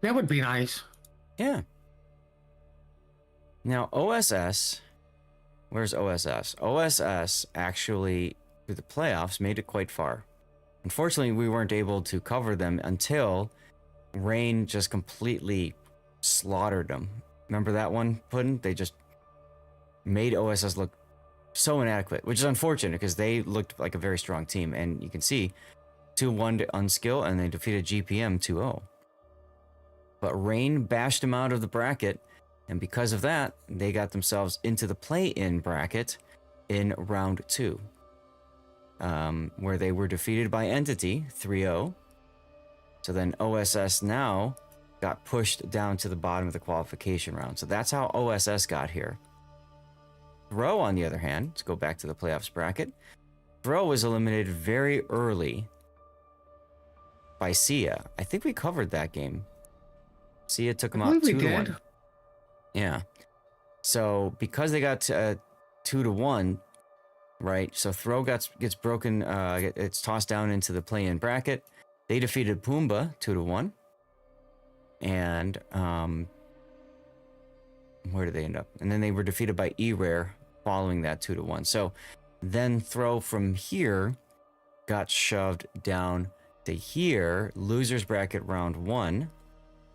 That would be nice. Yeah. Now, OSS, where's OSS? OSS actually, through the playoffs, made it quite far. Unfortunately, we weren't able to cover them until Rain just completely slaughtered them. Remember that one, Puddin'? They just made OSS look so inadequate, which is unfortunate because they looked like a very strong team. And you can see 2-1 to Unskill, and they defeated GPM 2-0. But Rain bashed them out of the bracket, And because of that, they got themselves into the play-in bracket in round 2, where they were defeated by Entity 3-0. So then OSS now got pushed down to the bottom of the qualification round. So that's how OSS got here. Throw, on the other hand, let's go back to the playoffs bracket. Throw was eliminated very early by Sia. I think we covered that game. Sia took them out 2-1. Yeah. So because they got 2-1, right? So Throw gets broken. It's tossed down into the play-in bracket. They defeated PUMBA 2-1. And where did they end up? And then they were defeated by E-Rare following that 2-1. So then Throw from here got shoved down to here, losers bracket round 1,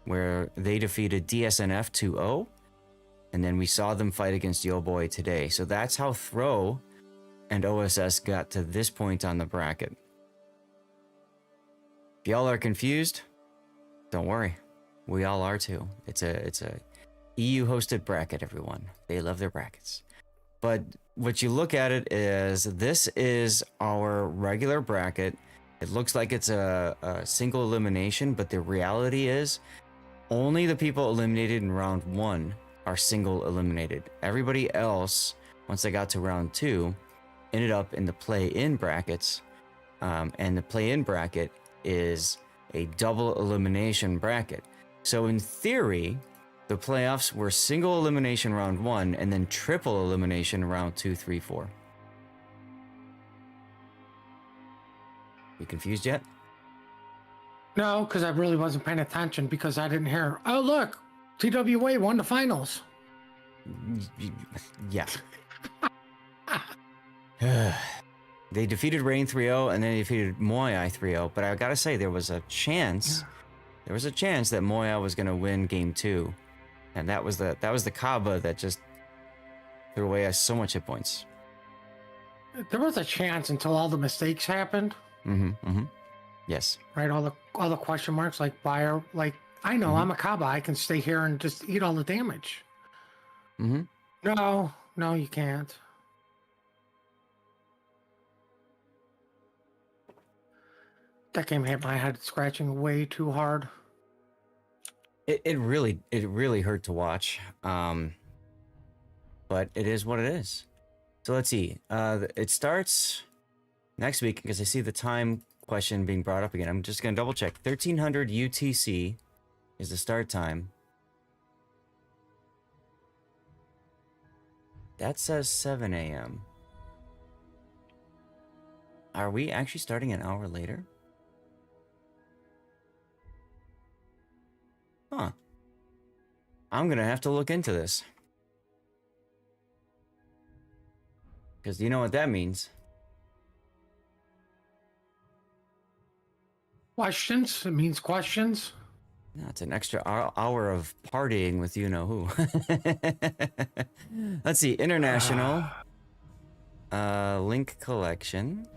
where they defeated DSNF 2-0. And then we saw them fight against YOBOY today. So that's how Throw and OSS got to this point on the bracket. If y'all are confused, don't worry. We all are too. It's a EU hosted bracket, everyone. They love their brackets. But what you look at it is, this is our regular bracket. It looks like it's a single elimination, but the reality is only the people eliminated in round 1 are single eliminated. Everybody else, once they got to round 2, ended up in the play-in brackets. And the play-in bracket is a double elimination bracket. So in theory, the playoffs were single elimination round 1 and then triple elimination round 2, 3, 4. You confused yet? No, because I really wasn't paying attention because I didn't hear, oh, look, TWA won the finals. Yeah. They defeated Rain 3-0 and then they defeated Moyai 3-0. But I gotta say, there was a chance that Moya was gonna win game 2. And that was the Kaba that just threw away so much hit points. There was a chance until all the mistakes happened. Yes. Right, all the question marks, like buyer, like I know I'm a Kaba, I can stay here and just eat all the damage. No, you can't. That game hit my head scratching way too hard. It really hurt to watch. But it is what it is. So let's see. It starts next week because I see the time question being brought up again. I'm just gonna double check. 1300 UTC is the start time. That says 7 a.m. Are we actually starting an hour later? Huh. I'm gonna have to look into this. Because you know what that means. Questions? It means questions. No, it's an extra hour of partying with you-know-who. Let's see. International. Link collection.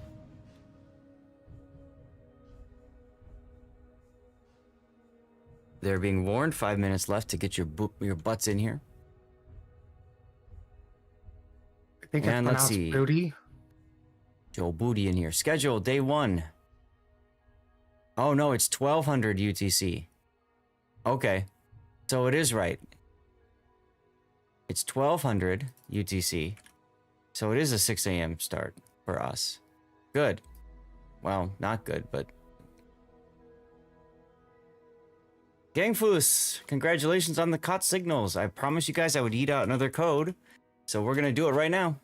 They're being warned. 5 minutes left to get your butts in here. I think And it's let's see. Booty. Joe Booty in here. Schedule day 1. Oh no, it's 1200 UTC. Okay, so it is right. It's 1200 UTC. So it is a 6 a.m. start for us. Good. Well, not good, but... Gangfus, congratulations on the KOTS signals. I promised you guys I would eat out another code. So we're going to do it right now.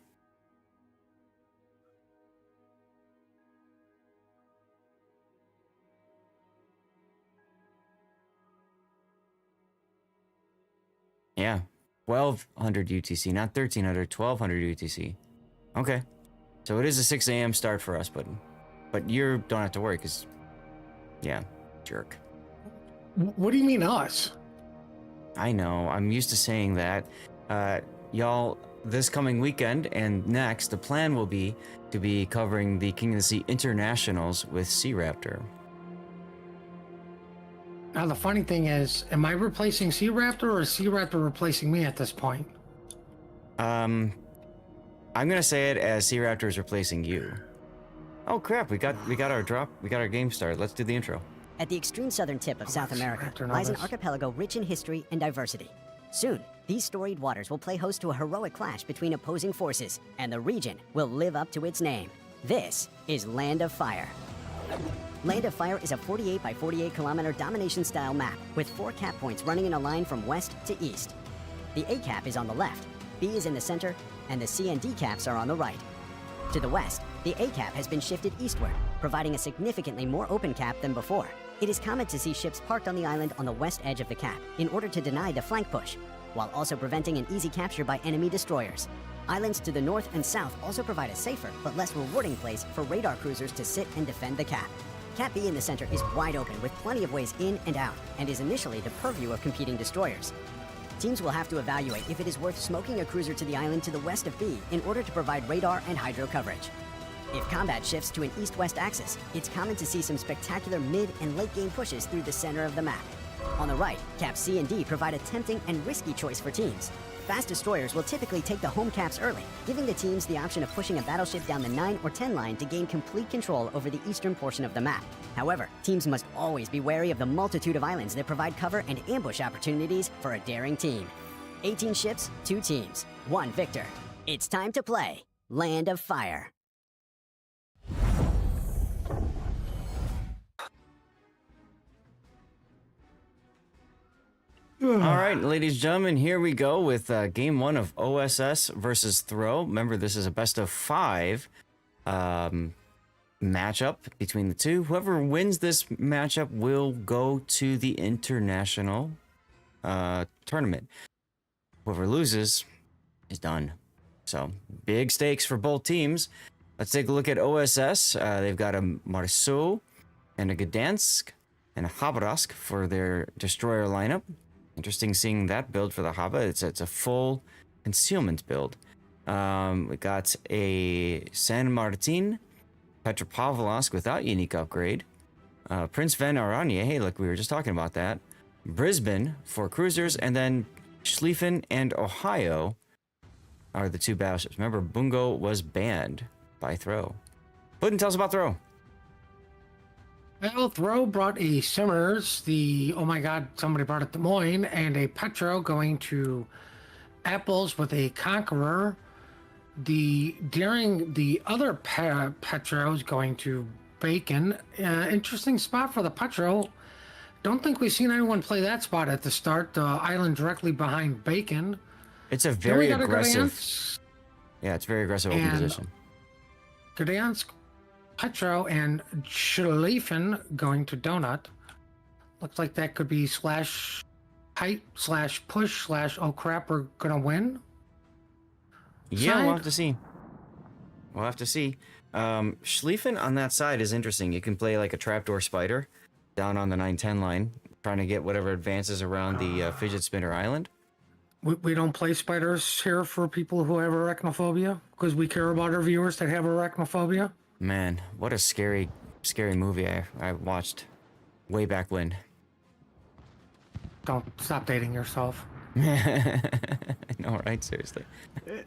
Yeah, 1200 UTC, not 1300, 1200 UTC. Okay, so it is a 6 a.m. start for us, but you don't have to worry, because, yeah, jerk. What do you mean us? I know, I'm used to saying that. Y'all, this coming weekend and next, the plan will be to be covering the King of the Sea Internationals with Sea Raptor. Now the funny thing is, am I replacing Sea Raptor or is Sea Raptor replacing me at this point? I'm gonna say it as Sea Raptor is replacing you. Oh crap! We got our drop. We got our game started. Let's do the intro. At the extreme southern tip of South America lies an archipelago rich in history and diversity. Soon, these storied waters will play host to a heroic clash between opposing forces, and the region will live up to its name. This is Land of Fire. Land of Fire is a 48 by 48 kilometer domination-style map with 4 cap points running in a line from west to east. The A cap is on the left, B is in the center, and the C and D caps are on the right. To the west, the A cap has been shifted eastward, providing a significantly more open cap than before. It is common to see ships parked on the island on the west edge of the cap in order to deny the flank push, while also preventing an easy capture by enemy destroyers. Islands to the north and south also provide a safer but less rewarding place for radar cruisers to sit and defend the cap. Cap B in the center is wide open with plenty of ways in and out, and is initially the purview of competing destroyers. Teams will have to evaluate if it is worth smoking a cruiser to the island to the west of B in order to provide radar and hydro coverage. If combat shifts to an east-west axis, it's common to see some spectacular mid- and late-game pushes through the center of the map. On the right, Caps C and D provide a tempting and risky choice for teams. Fast destroyers will typically take the home caps early, giving the teams the option of pushing a battleship down the 9 or 10 line to gain complete control over the eastern portion of the map. However, teams must always be wary of the multitude of islands that provide cover and ambush opportunities for a daring team. 18 ships, 2 teams, 1 victor. It's time to play Land of Fire. All right, ladies and gentlemen, here we go with game 1 of OSS versus Throw. Remember, this is a best of 5 matchup between the two. Whoever wins this matchup will go to the international tournament. Whoever loses is done. So, big stakes for both teams. Let's take a look at OSS. They've got a Marceau and a Gdansk and a Khabarovsk for their destroyer lineup. Interesting seeing that build for the Haba. It's a full concealment build. We got a San Martin, Petropavlovsk without unique upgrade. Prince Van Aranye, hey look, we were just talking about that. Brisbane for cruisers, and then Schlieffen and Ohio are the 2 battleships. Remember, Bungo was banned by Throw. Puddin, tell us about Throw. Well, Throw brought a Simmers, oh my god, somebody brought a Des Moines, and a Petro going to Apples with a Conqueror. During the other Petro is going to Bacon. Interesting spot for the Petro. Don't think we've seen anyone play that spot at the start. The island directly behind Bacon. It's a very aggressive. Yeah, it's very aggressive open position. Gdansk, Petro, and Schlieffen going to Donut. Looks like that could be slash height slash push slash oh crap, we're gonna win. Yeah, we'll have to see. We'll have to see. Schlieffen on that side is interesting. You can play like a trapdoor spider down on the 910 line, trying to get whatever advances around the fidget spinner island. We don't play spiders here for people who have arachnophobia because we care about our viewers that have arachnophobia. Man, what a scary movie I watched way back when. Don't stop dating yourself. I know, right? Seriously.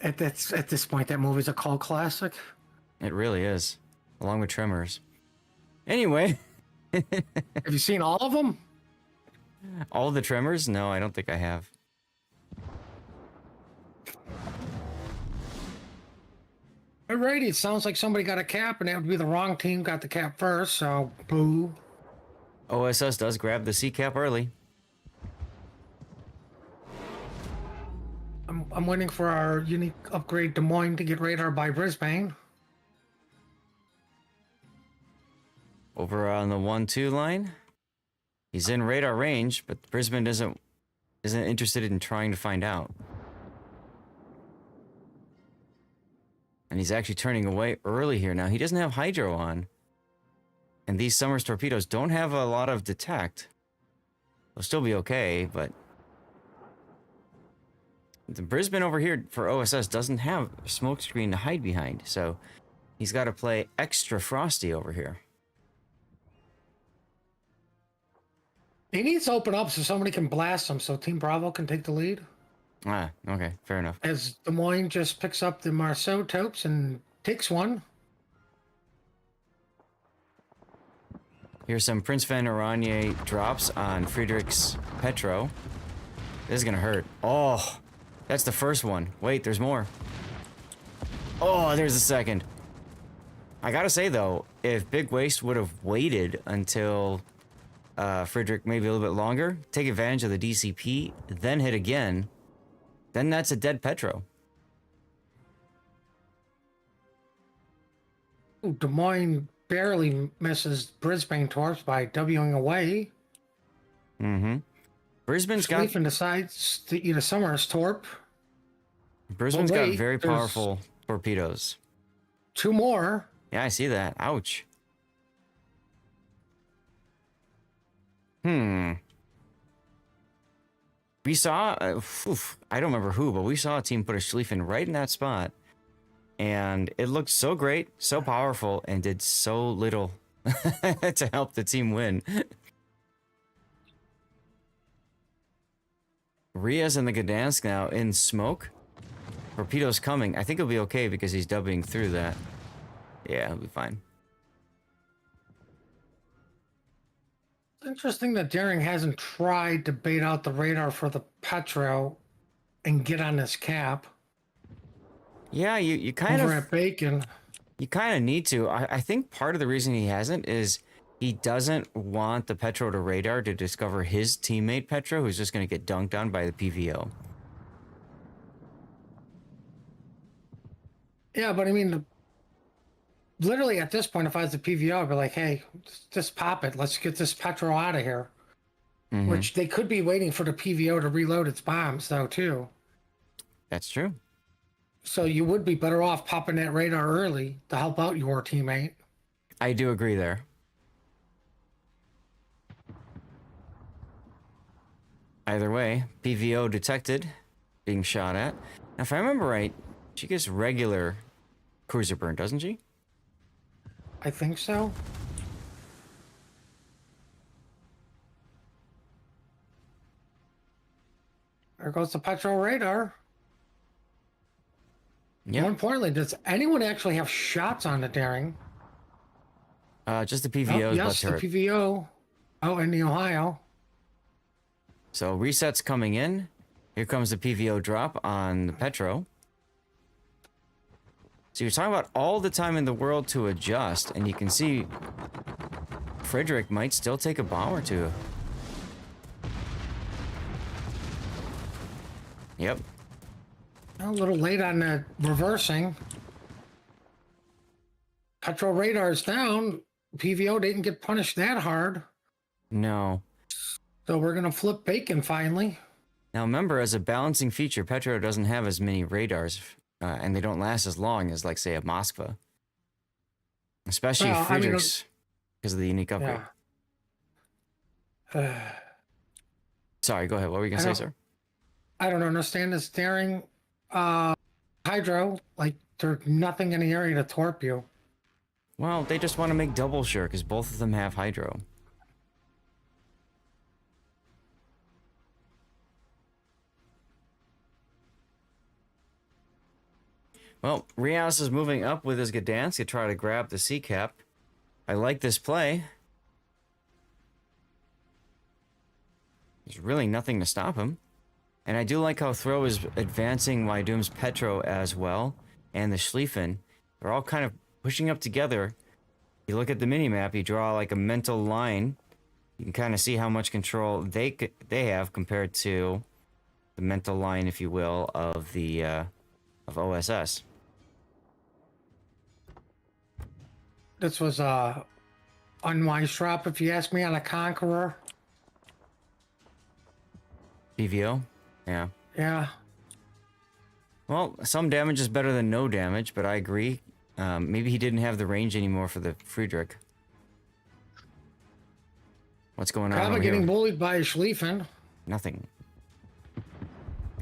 At this point, that movie's a cult classic. It really is, along with Tremors. Anyway. Have you seen all of them? All of the Tremors? No, I don't think I have. Alrighty, it sounds like somebody got a cap, and that would be the wrong team got the cap first, so boo. OSS does grab the C cap early. I'm waiting for our unique upgrade Des Moines to get radar by Brisbane. Over on the 1-2 line. He's in radar range, but Brisbane isn't interested in trying to find out. And he's actually turning away early here. Now, he doesn't have Hydro on. And these Summers torpedoes don't have a lot of detect. They'll still be okay, but... the Brisbane over here for OSS doesn't have a smoke screen to hide behind. So, he's got to play extra frosty over here. He needs to open up so somebody can blast him so Team Bravo can take the lead. Ah, okay, fair enough. As Des Moines just picks up the Marceau Topes and takes one. Here's some Prince Van Oranje drops on Friedrich's Petro. This is gonna hurt. Oh, that's the first one. Wait, there's more. Oh, there's the second. I gotta say though, if Big Waste would have waited until Friedrich maybe a little bit longer, take advantage of the DCP, then hit again, then that's a dead Petro. Ooh, Des Moines barely misses Brisbane Torps by Wing away. Mm-hmm. Brisbane's got Schlieffen decides to eat a Summers Torp. Brisbane's Oh, got wait, very there's powerful torpedoes. 2 more. Yeah, I see that. Ouch. We saw, I don't remember who, but we saw a team put a Schlieffen right in that spot. And it looked so great, so powerful, and did so little to help the team win. Riaz and the Gdansk now in smoke. Torpedo's coming. I think he'll be okay because he's dubbing through that. Yeah, he'll be fine. Interesting that Daring hasn't tried to bait out the radar for the Petro and get on this cap. Yeah, you kind Over of at Bacon. you kind of need to. I think part of the reason he hasn't is he doesn't want the Petro to radar to discover his teammate Petro, who's just going to get dunked on by the PVO. Yeah, but I mean, literally at this point, if I was the PVO, I'd be like, hey, just pop it. Let's get this Petro out of here. Mm-hmm. Which they could be waiting for the PVO to reload its bombs, though, too. That's true. So you would be better off popping that radar early to help out your teammate. I do agree there. Either way, PVO detected, being shot at. Now, if I remember right, she gets regular cruiser burn, doesn't she? I think so. There goes the Petro radar. Yeah. More importantly, does anyone actually have shots on the Daring? Just the Oh, PVO's yes, butt the turret. PVO. Oh, in the Ohio. So resets coming in. Here comes the PVO drop on the Petro. So you're talking about all the time in the world to adjust, and you can see Friedrich might still take a bomb or two. Yep. A little late on the reversing. Petro radar's down. PVO didn't get punished that hard. No. So we're going to flip Bacon finally. Now remember, as a balancing feature, Petro doesn't have as many radars, and they don't last as long as, like, say, a Moskva. Especially Well, I mean, Friedrich's, because of the unique upgrade. Yeah. Sorry, go ahead. What were you going to say, sir? I don't understand this Daring hydro. Like, there's nothing in the area to torp you. Well, they just want to make double sure, because both of them have hydro. Well, Rias is moving up with his Gdansk to try to grab the C cap. I like this play. There's really nothing to stop him. And I do like how Throw is advancing Wydoom's Petro as well, and the Schlieffen. They're all kind of pushing up together. You look at the mini-map, you draw like a mental line. You can kind of see how much control they have compared to the mental line, if you will, of the of OSS. This was a unwise drop, if you ask me, on a Conqueror. PVO? Yeah. Yeah. Well, some damage is better than no damage, but I agree. Maybe he didn't have the range anymore for the Friedrich. What's going on Kaba over getting here? bullied by Schlieffen. Nothing.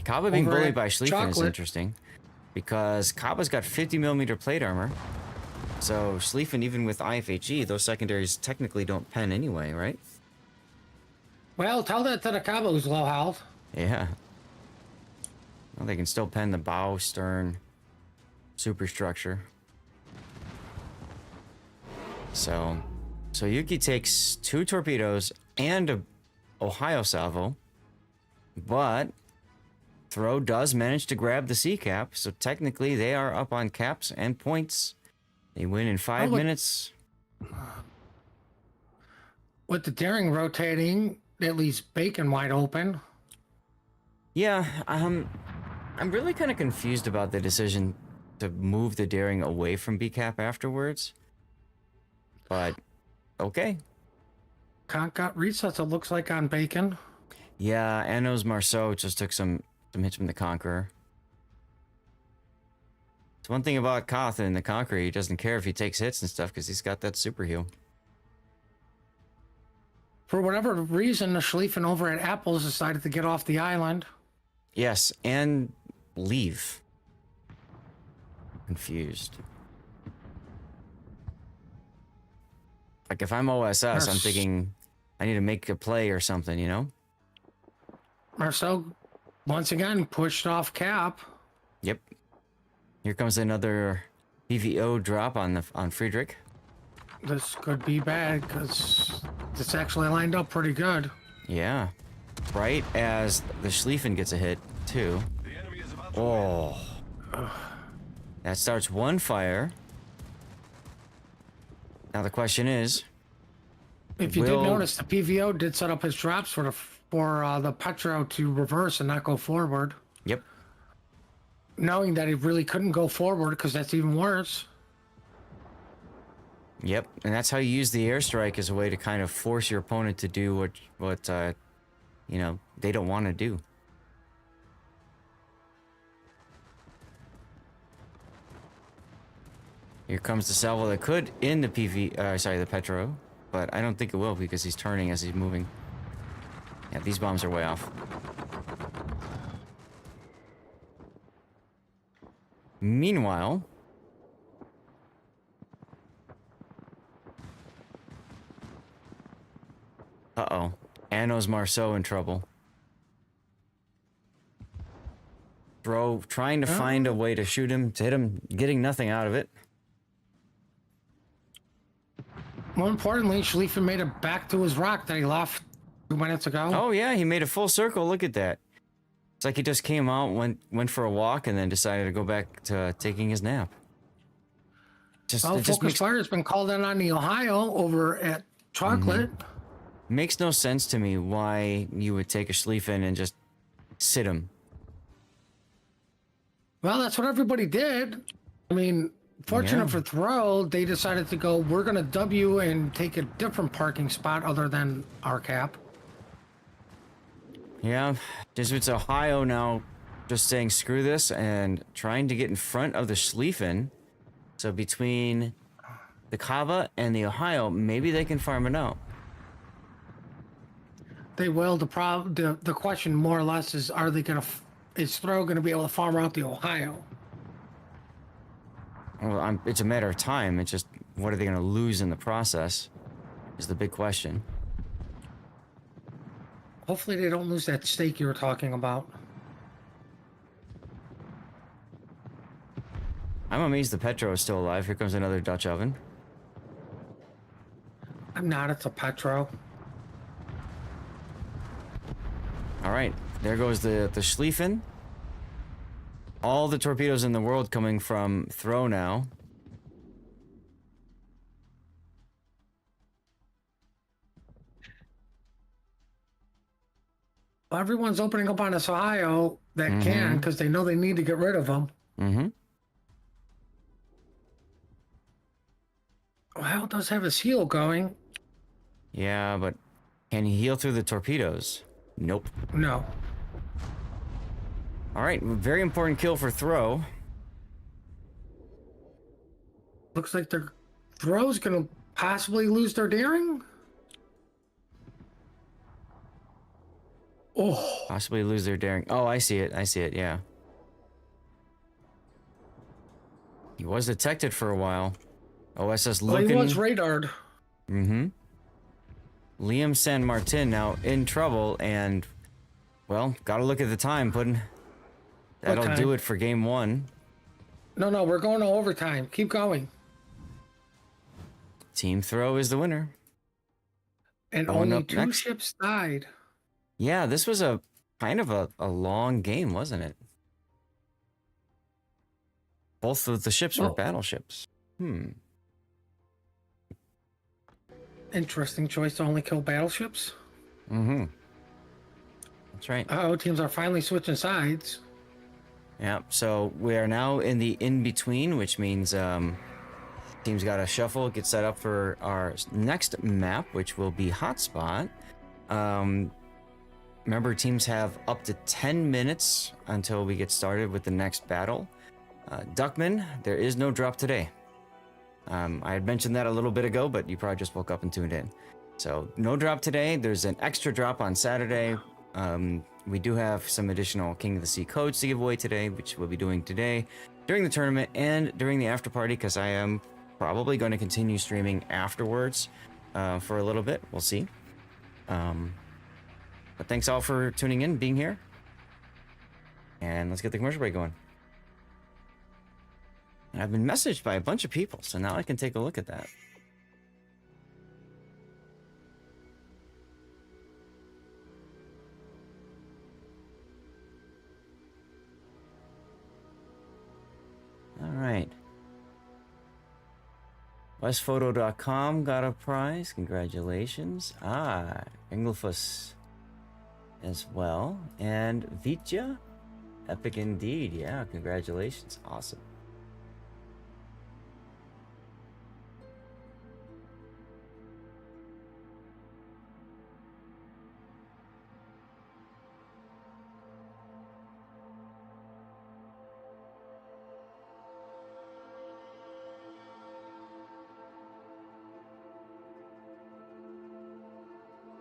Kaba being Over bullied at by Schlieffen is Chocolate. interesting, because Kaba's got 50mm plate armor. So Schlieffen, even with IFHE, those secondaries technically don't pen anyway, right? Well, tell that to the Cabos, low health. Yeah. Well, they can still pen the bow, stern, superstructure. So Yuki takes 2 torpedoes and a Ohio salvo, but Throw does manage to grab the C cap, so technically they are up on caps and points. They win in 5 minutes. With the daring rotating, at least Bacon wide open. Yeah, I'm really kind of confused about the decision to move the daring away from B cap afterwards. But okay. Conk got resets, it looks like, on Bacon. Yeah, Anno's Marceau just took some hits from the Conqueror. It's one thing about Koth and the Conqueror, he doesn't care if he takes hits and stuff because he's got that super heal. For whatever reason, the Schlieffen over at Apples decided to get off the island. Yes, and leave. Confused. Like if I'm OSS, I'm thinking I need to make a play or something, you know? Marceau, once again, pushed off cap. Yep. Here comes another PVO drop on Friedrich. This could be bad because this actually lined up pretty good. Yeah. Right as the Schlieffen gets a hit, too. Oh. That starts one fire. Now the question is... If you did notice, the PVO did set up his drops for the Petro to reverse and not go forward. Yep. Knowing that he really couldn't go forward because that's even worse. Yep, and that's how you use the airstrike as a way to kind of force your opponent to do what you know, they don't want to do. Here comes the salvo that could in the the Petro, but I don't think it will because he's turning as he's moving. Yeah, these bombs are way off. Meanwhile, uh-oh. Anno's Marceau in trouble. Bro, trying to find a way to shoot him, to hit him, getting nothing out of it. More importantly, Schlieffen made it back to his rock that he left 2 minutes ago. Oh yeah, he made a full circle. Look at that. It's like he just came out, went for a walk, and then decided to go back to taking his nap. Focus fire has been called in on the Ohio over at Chocolate. Makes no sense to me why you would take a Schlieffen and just sit him. Well, that's what everybody did. I mean, fortunate for Throw, they decided to go, we're going to W and take a different parking spot other than our cap. Yeah, Jesuits Ohio now just saying screw this and trying to get in front of the Schlieffen. So between the Kava and the Ohio, maybe they can farm it out. They will. The question more or less is, are they going to, is Throw going to be able to farm out the Ohio? Well, it's a matter of time. It's just, what are they going to lose in the process is the big question. Hopefully they don't lose that stake you were talking about. I'm amazed the Petro is still alive. Here comes another Dutch oven. I'm not. It's a Petro. All right, there goes the Schlieffen. All the torpedoes in the world coming from Throw now. Well, everyone's opening up on this Ohio that can because they know they need to get rid of them. Ohio does have his heal going. Yeah, but can he heal through the torpedoes? Nope. No. All right, very important kill for Throw. Looks like their Throw's gonna possibly lose their daring. Oh. Possibly lose their daring. Oh, I see it. I see it, yeah. He was detected for a while. OSS looking... Well, he was radared. Liam San Martin now in trouble, and well, gotta look at the time, Puddin'. That'll time? do it for game 1. No, we're going to overtime. Keep going. Team throw is the winner. And Going only up 2 next. ships died. Yeah, this was a kind of a long game, wasn't it? Both of the ships were Well- battleships. Interesting choice to only kill battleships. Mm-hmm. That's right. Uh-oh, teams are finally switching sides. Yeah, so we are now in the in-between, which means teams got to shuffle, get set up for our next map, which will be Hotspot. Remember, teams have up to 10 minutes until we get started with the next battle. Duckman, there is no drop today. I had mentioned that a little bit ago, but you probably just woke up and tuned in. So no drop today. There's an extra drop on Saturday. We do have some additional King of the Sea codes to give away today, which we'll be doing today during the tournament and during the after party, because I am probably going to continue streaming afterwards for a little bit. We'll see. But thanks all for tuning in, being here. And let's get the commercial break going. I've been messaged by a bunch of people, so now I can take a look at that. All right. Westphoto.com got a prize. Congratulations. Engelfuss as well. And Vitya. Epic indeed. Yeah, congratulations. Awesome.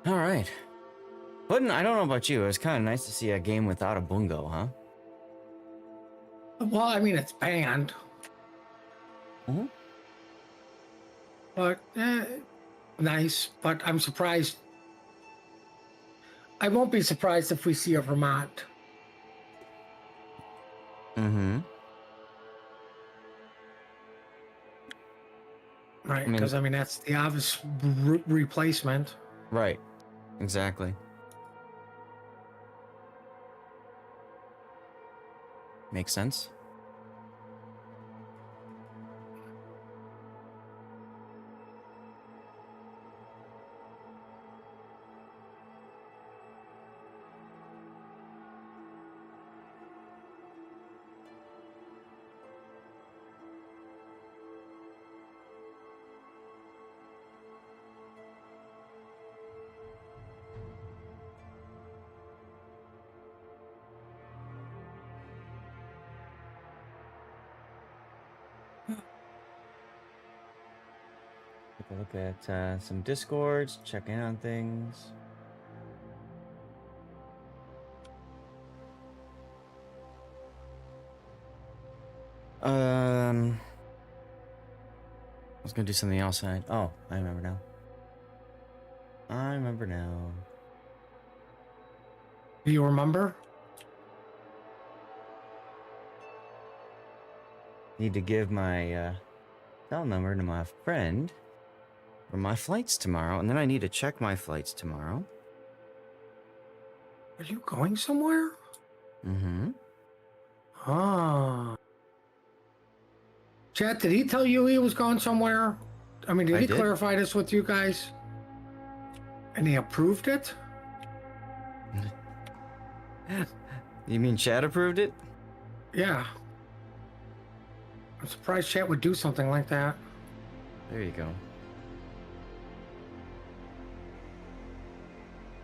All right. Puddin', I don't know about you. It was kind of nice to see a game without a bungo, huh? Well, I mean, it's banned. Mm-hmm. But, nice. But I'm surprised. I won't be surprised if we see a Vermont. Mm-hmm. Right? I mean- Because, I mean, that's the obvious replacement. Right. Exactly. Makes sense. Take a look at some discords, check in on things. I was gonna do something else. Oh, I remember now. Do you remember? Need to give my cell number to my friend for my flights tomorrow, and then I need to check my flights tomorrow. Are you going somewhere? Mm-hmm. Ah. Chat, did he tell you he was going somewhere? I mean, did I he did. clarify this with you guys? And he approved it? You mean Chad approved it? Yeah. I'm surprised chat would do something like that. There you go.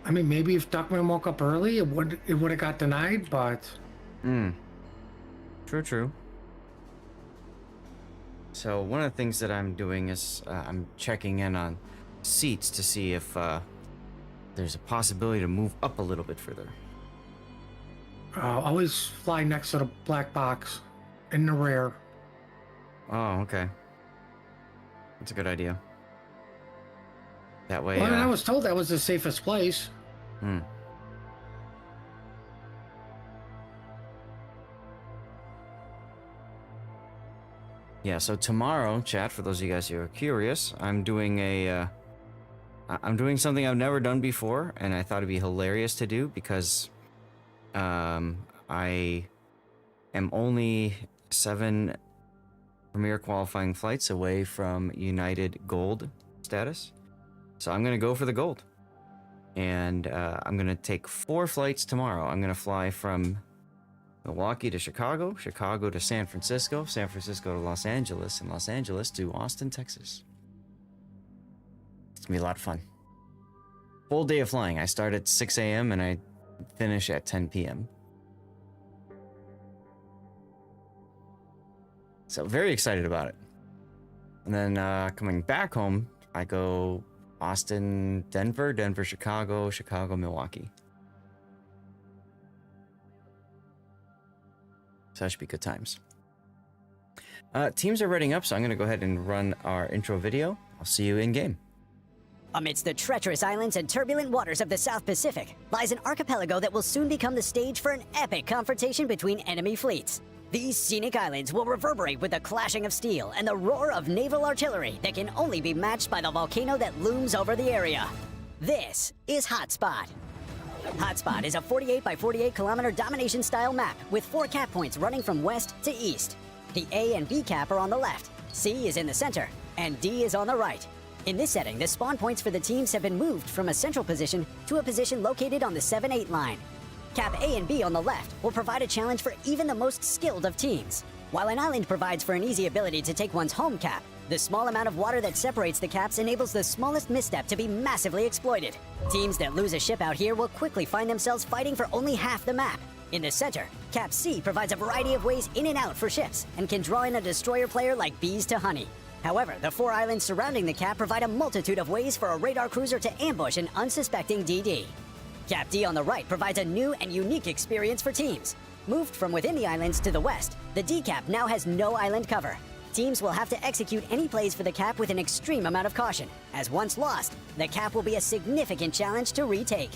I mean, maybe if Duckman woke up early, it would have got denied, but True. So one of the things that I'm doing is I'm checking in on seats to see if there's a possibility to move up a little bit further. always fly next to the black box in the rear. Oh, okay. That's a good idea. That way. Well, I mean, I was told that was the safest place. Hmm. Yeah, so tomorrow, chat, for those of you guys who are curious, I'm doing I'm doing something I've never done before, and I thought it'd be hilarious to do because I am only 7 Premier qualifying flights away from United Gold status. So I'm going to go for the gold. And I'm going to take 4 flights tomorrow. I'm going to fly from Milwaukee to Chicago, Chicago to San Francisco, San Francisco to Los Angeles, and Los Angeles to Austin, Texas. It's going to be a lot of fun. Full day of flying. I start at 6 a.m. and I finish at 10 p.m. So very excited about it. And then coming back home, I go Austin, Denver, Denver, Chicago, Chicago, Milwaukee. So that should be good times. Teams are readying up, so I'm going to go ahead and run our intro video. I'll see you in game. Amidst the treacherous islands and turbulent waters of the South Pacific lies an archipelago that will soon become the stage for an epic confrontation between enemy fleets. These scenic islands will reverberate with the clashing of steel and the roar of naval artillery that can only be matched by the volcano that looms over the area. This is Hotspot. Hotspot is a 48 by 48 kilometer domination style map with 4 cap points running from west to east. The A and B cap are on the left, C is in the center, and D is on the right. In this setting, the spawn points for the teams have been moved from a central position to a position located on the 7-8 line. Cap A and B on the left will provide a challenge for even the most skilled of teams. While an island provides for an easy ability to take one's home cap, the small amount of water that separates the caps enables the smallest misstep to be massively exploited. Teams that lose a ship out here will quickly find themselves fighting for only half the map. In the center, Cap C provides a variety of ways in and out for ships and can draw in a destroyer player like bees to honey. However, the 4 islands surrounding the cap provide a multitude of ways for a radar cruiser to ambush an unsuspecting DD. Cap D on the right provides a new and unique experience for teams. Moved from within the islands to the west, the D cap now has no island cover. Teams will have to execute any plays for the cap with an extreme amount of caution, as once lost, the cap will be a significant challenge to retake.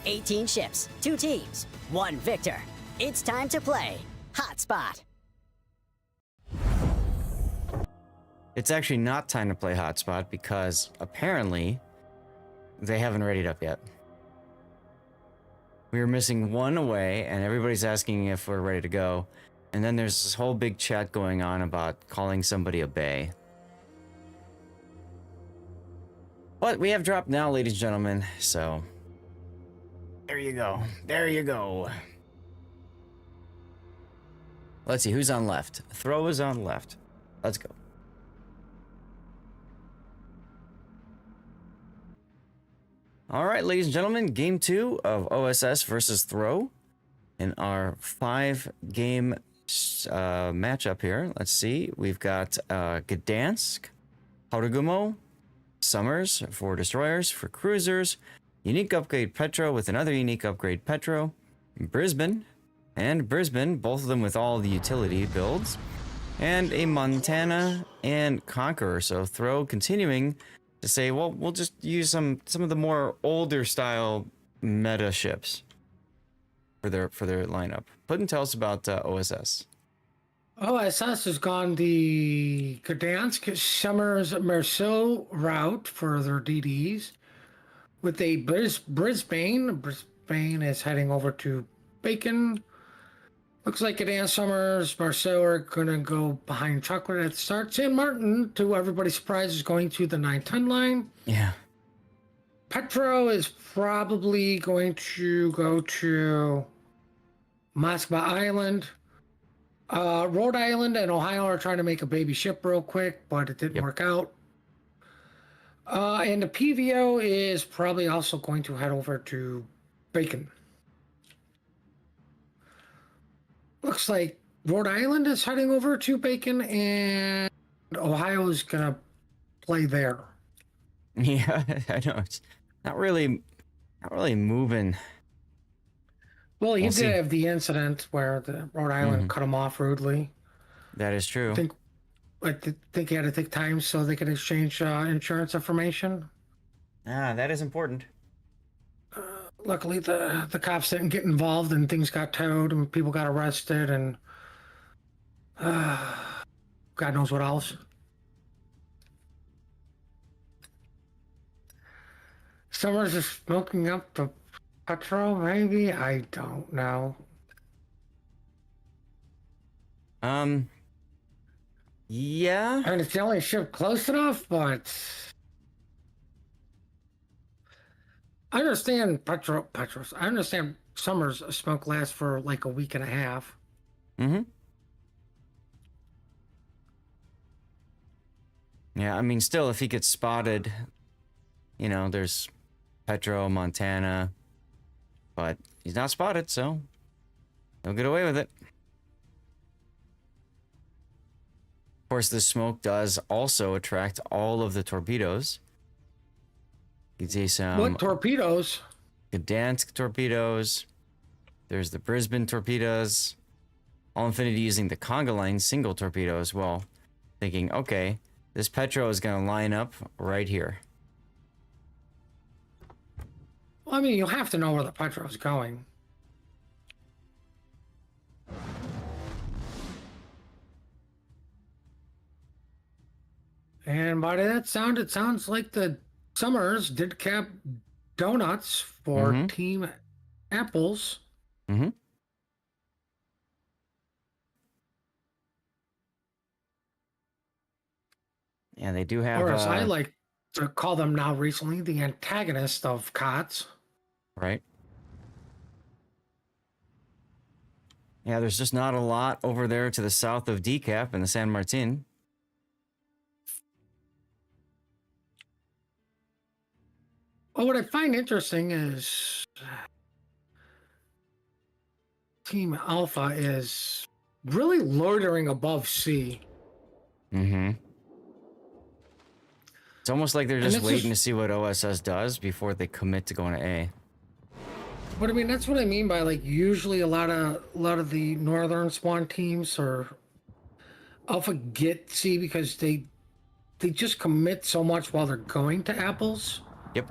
18 ships, 2 teams, 1 victor. It's time to play Hotspot. It's actually not time to play Hotspot because apparently they haven't readied up yet. We were missing 1 away and everybody's asking if we're ready to go. And then there's this whole big chat going on about calling somebody a bae. But we have dropped now, ladies and gentlemen, so there you go. There you go. Let's see, who's on left? Throw is on left. Let's go. All right, ladies and gentlemen, game 2 of OSS versus Throw in our 5-game matchup here. Let's see. We've got Gdansk, Harugumo, Summers for destroyers, for cruisers, unique upgrade Petro with another unique upgrade Petro, Brisbane, both of them with all the utility builds, and a Montana and Conqueror. So Throw continuing to say, well, we'll just use some of the more older style meta ships for their lineup. Puddin', tell us about OSS. OSS has gone the Gdansk, Summers, Merceau route for their DDs with a Brisbane. Brisbane is heading over to Bacon. Looks like Gdansk, Summers, Merceau are going to go behind Chocolate at the start. San Martin, to everybody's surprise, is going to the 9-10 line. Yeah. Petro is probably going to go to Moskva Island. Rhode Island and Ohio are trying to make a baby ship real quick, but it didn't work out. And the PVO is probably also going to head over to Bacon. Looks like Rhode Island is heading over to Bacon, and Ohio is going to play there. Yeah, I know. It's not really moving. Well, he We'll did see. have the incident where the Rhode Island cut him off rudely. That is true. I think he had to take time so they could exchange insurance information. Ah, that is important. Luckily, the cops didn't get involved and things got towed and people got arrested and God knows what else. Summers is smoking up the petrol, maybe? I don't know. Yeah. I mean, it's the only ship close enough, but I understand petros. I understand Summers smoke lasts for like a week and a half. Mm-hmm. Yeah, I mean, still, if he gets spotted, you know, there's Petro, Montana, but he's not spotted, so he'll get away with it. Of course, the smoke does also attract all of the torpedoes. You can see some What torpedoes? Gdansk torpedoes. There's the Brisbane torpedoes. All Infinity using the Conga Line single torpedo as well. Thinking, okay, this Petro is going to line up right here. Well, I mean, you have to know where the petro's going. And by that sound, it sounds like the Summers did cap donuts for Team Apples. Mm-hmm. Yeah, they do have... Or as I like to call them now recently, the antagonist of KOTS. Right. Yeah, there's just not a lot over there to the south of Decap in the San Martin. Well, what I find interesting is Team Alpha is really loitering above C. Mm-hmm. It's almost like they're just waiting to see what OSS does before they commit to going to A. But I mean, that's what I mean by like usually a lot of the northern spawn teams or Alpha get C because they just commit so much while they're going to Apples. Yep.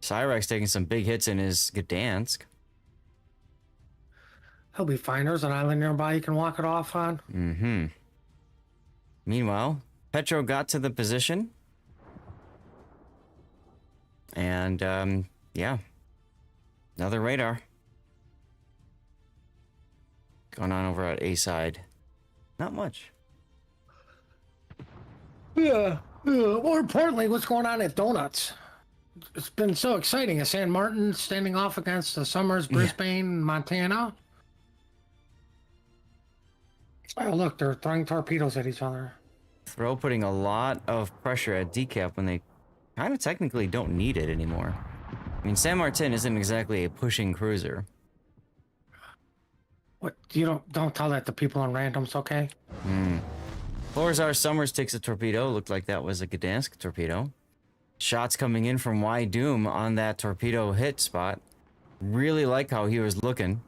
Cyrex taking some big hits in his Gdansk. He'll be fine. There's an island nearby you can walk it off on. Mm-hmm. Meanwhile, Petro got to the position. And, yeah. Another radar. Going on over at A side. Not much. Yeah. More importantly, what's going on at Donuts? It's been so exciting. Is San Martin standing off against the Summers, Brisbane, Montana? Oh, look, they're throwing torpedoes at each other. Throw putting a lot of pressure at Decap when they kind of technically don't need it anymore. I mean, San Martin isn't exactly a pushing cruiser. What? You don't tell that to people on randoms, okay? Florzar Summers takes a torpedo. Looked like that was a Gdansk torpedo. Shots coming in from Y Doom on that torpedo hit spot. Really like how he was looking.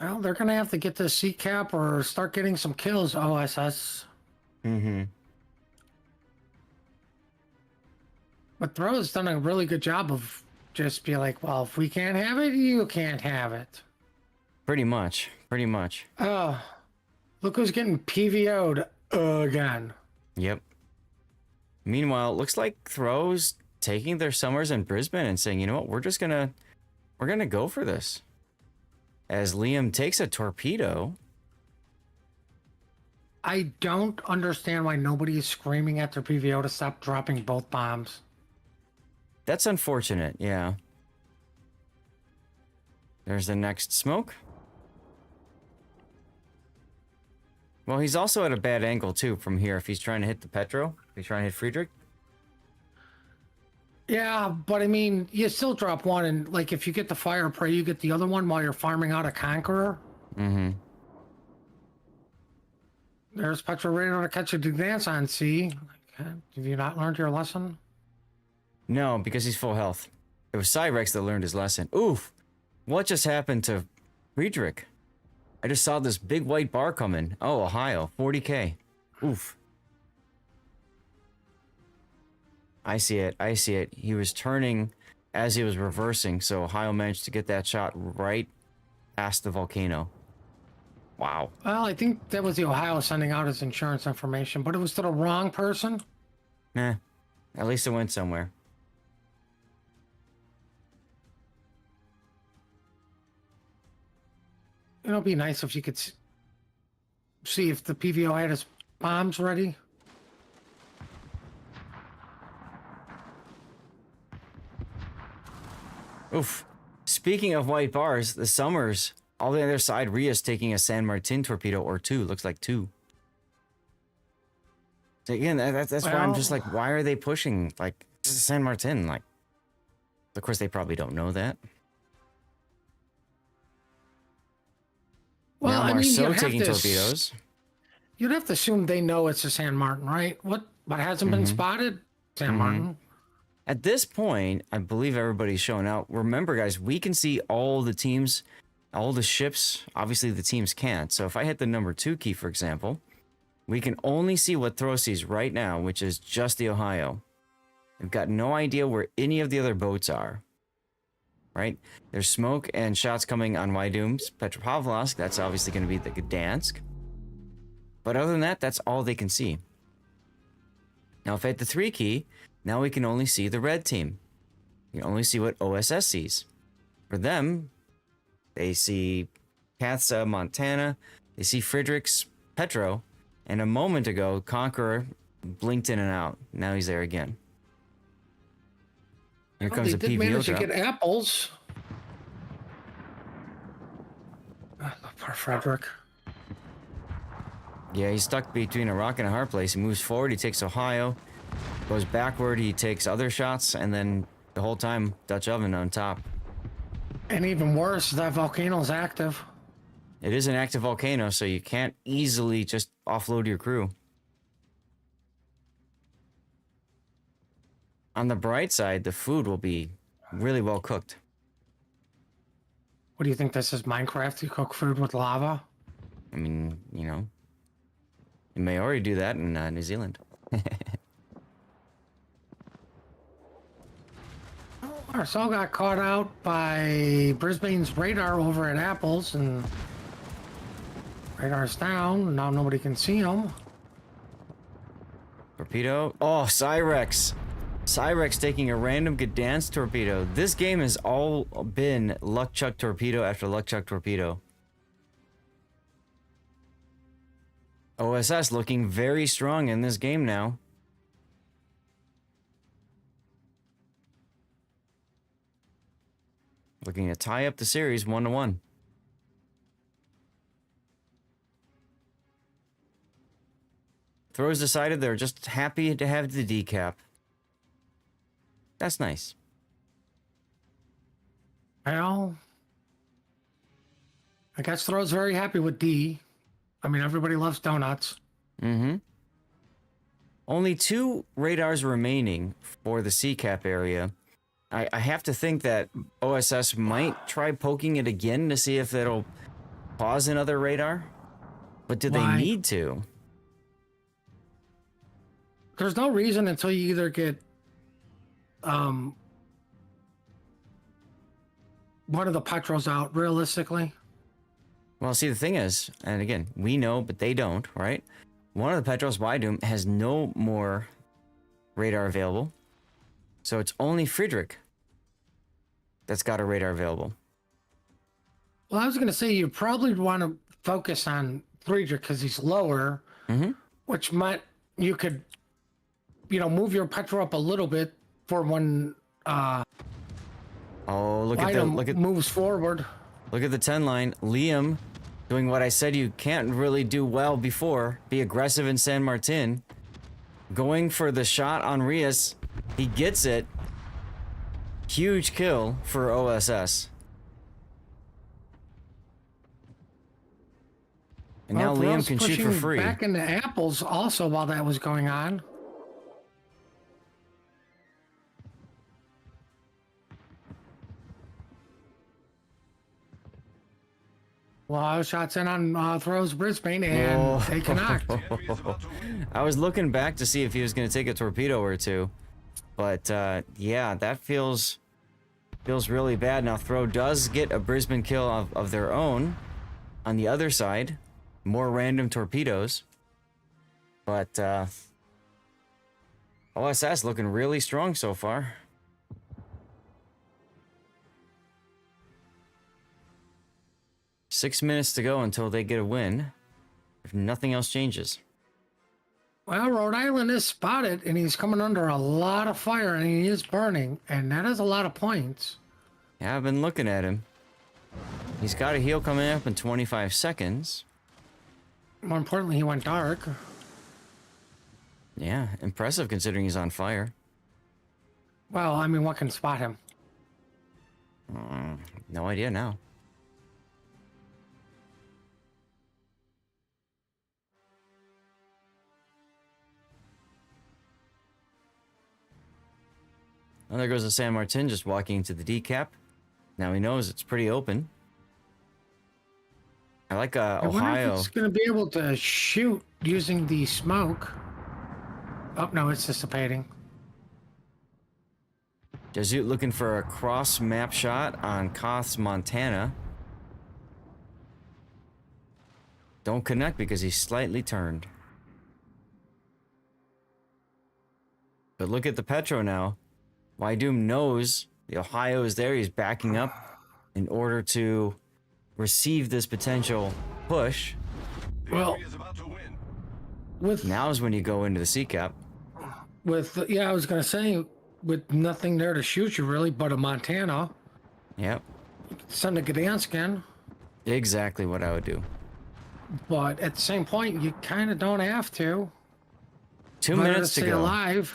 Well, they're going to have to get this C cap or start getting some kills, OSS. Mm-hmm. But Throw's done a really good job of just be like, well, if we can't have it, you can't have it. Pretty much. Pretty much. Oh, look who's getting PVO'd again. Yep. Meanwhile, it looks like Throw's taking their Summers in Brisbane and saying, you know what, we're gonna go for this. As Liam takes a torpedo. I don't understand why nobody is screaming at their PVO to stop dropping both bombs. That's unfortunate, yeah. There's the next smoke. Well, he's also at a bad angle, too, from here. If he's trying to hit the Petro, if he's trying to hit Friedrich. Yeah, but I mean, you still drop one, and like if you get the fire prey, you get the other one while you're farming out a Conqueror. Mm-hmm. There's Petro radar to catch a dance on C. Have you not learned your lesson? No, because he's full health. It was Cyrex that learned his lesson. Oof! What just happened to Friedrich? I just saw this big white bar coming. Oh, Ohio, 40K. Oof. I see it. I see it. He was turning as he was reversing, so Ohio managed to get that shot right past the volcano. Wow. Well, I think that was the Ohio sending out his insurance information, but it was to the wrong person. Nah. At least it went somewhere. It'd be nice if you could see if the PVO had his bombs ready. Oof. Speaking of white bars, the Summers, all the other side, Ria's taking a San Martin torpedo or two. Looks like two. So again, that's why I'm just like, why are they pushing? Like, this is San Martin. Like, of course, they probably don't know that. Well, now I mean, Marceau you'd have taking to torpedoes. You'd have to assume they know it's a San Martin, right? What hasn't been spotted? San Martin. At this point, I believe everybody's showing out. Remember, guys, we can see all the teams, all the ships. Obviously, the teams can't. So if I hit the number 2 key, for example, we can only see what Throw sees right now, which is just the Ohio. We've got no idea where any of the other boats are. Right? There's smoke and shots coming on Wydoom's Petropavlovsk. That's obviously going to be the Gdansk. But other than that, that's all they can see. Now, if I hit the 3 key, now we can only see the red team. You can only see what OSS sees. For them, they see Kathsa, Montana. They see Friedrichs, Petro. And a moment ago, Conqueror blinked in and out. Now he's there again. Here comes They the did PVO manage to drop. get apples. Poor Frederick. Yeah, he's stuck between a rock and a hard place. He moves forward, he takes Ohio. Goes backward, he takes other shots. And then the whole time, Dutch oven on top. And even worse, that volcano's active. It is an active volcano, so you can't easily just offload your crew. On the bright side, the food will be really well cooked. What do you think this is, Minecraft? You cook food with lava? I mean, you know, you may already do that in New Zealand. Marcel got caught out by Brisbane's radar over at Apples, and radar's down. Now nobody can see him. Torpedo. Oh, Cyrex. Cyrex taking a random Gdansk torpedo. This game has all been luck chuck torpedo after luck chuck torpedo. OSS looking very strong in this game now. Looking to tie up the series 1-1. Throws decided they're just happy to have the decap. That's nice. Well, I guess Throw's very happy with D. I mean, everybody loves donuts. Mm-hmm. Only 2 radars remaining for the CCAP area. I have to think that OSS might try poking it again to see if it'll pause another radar. But do they need to? There's no reason until you either get one of the Petros out, realistically. Well, see, the thing is, and again, we know, but they don't, right? One of the Petros, Wydoom, has no more radar available. So it's only Friedrich that's got a radar available. Well, I was going to say you probably want to focus on Friedrich because he's lower, which might, you could, you know, move your Petro up a little bit for when oh, look at the moves forward. Look at the 10 line. Liam doing what I said you can't really do well before. Be aggressive in San Martin. Going for the shot on Rias. He gets it. Huge kill for OSS. And now Liam can shoot for free. Back into Apples also while that was going on. Well, shots in on throws Brisbane, and they connect. I was looking back to see if he was going to take a torpedo or two. But, yeah, that feels really bad. Now, Throw does get a Brisbane kill of their own on the other side. More random torpedoes. But, OSS looking really strong so far. Six minutes to go until they get a win, if nothing else changes. Well, Rhode Island is spotted, and he's coming under a lot of fire, and he is burning, and that is a lot of points. Yeah, I've been looking at him. He's got a heal coming up in 25 seconds. More importantly, he went dark. Yeah, impressive considering he's on fire. Well, I mean, what can spot him? No idea now. And there goes the San Martin just walking into the decap. Now he knows it's pretty open. I like I wonder Ohio. if it's going to be able to shoot using the smoke. Oh, no, it's dissipating. Jesuit looking for a cross map shot on KOTS, Montana. Don't connect because he's slightly turned. But look at the Petro now. Wydoom knows the Ohio is there. He's backing up in order to receive this potential push. Well, with Now's when you go into the sea cap. yeah, I was going to say, with nothing there to shoot you really but a Montana, Yep. send a Gdansk in. Exactly what I would do. But at the same point, you kind of don't have to. 2 Better minutes to stay go. alive.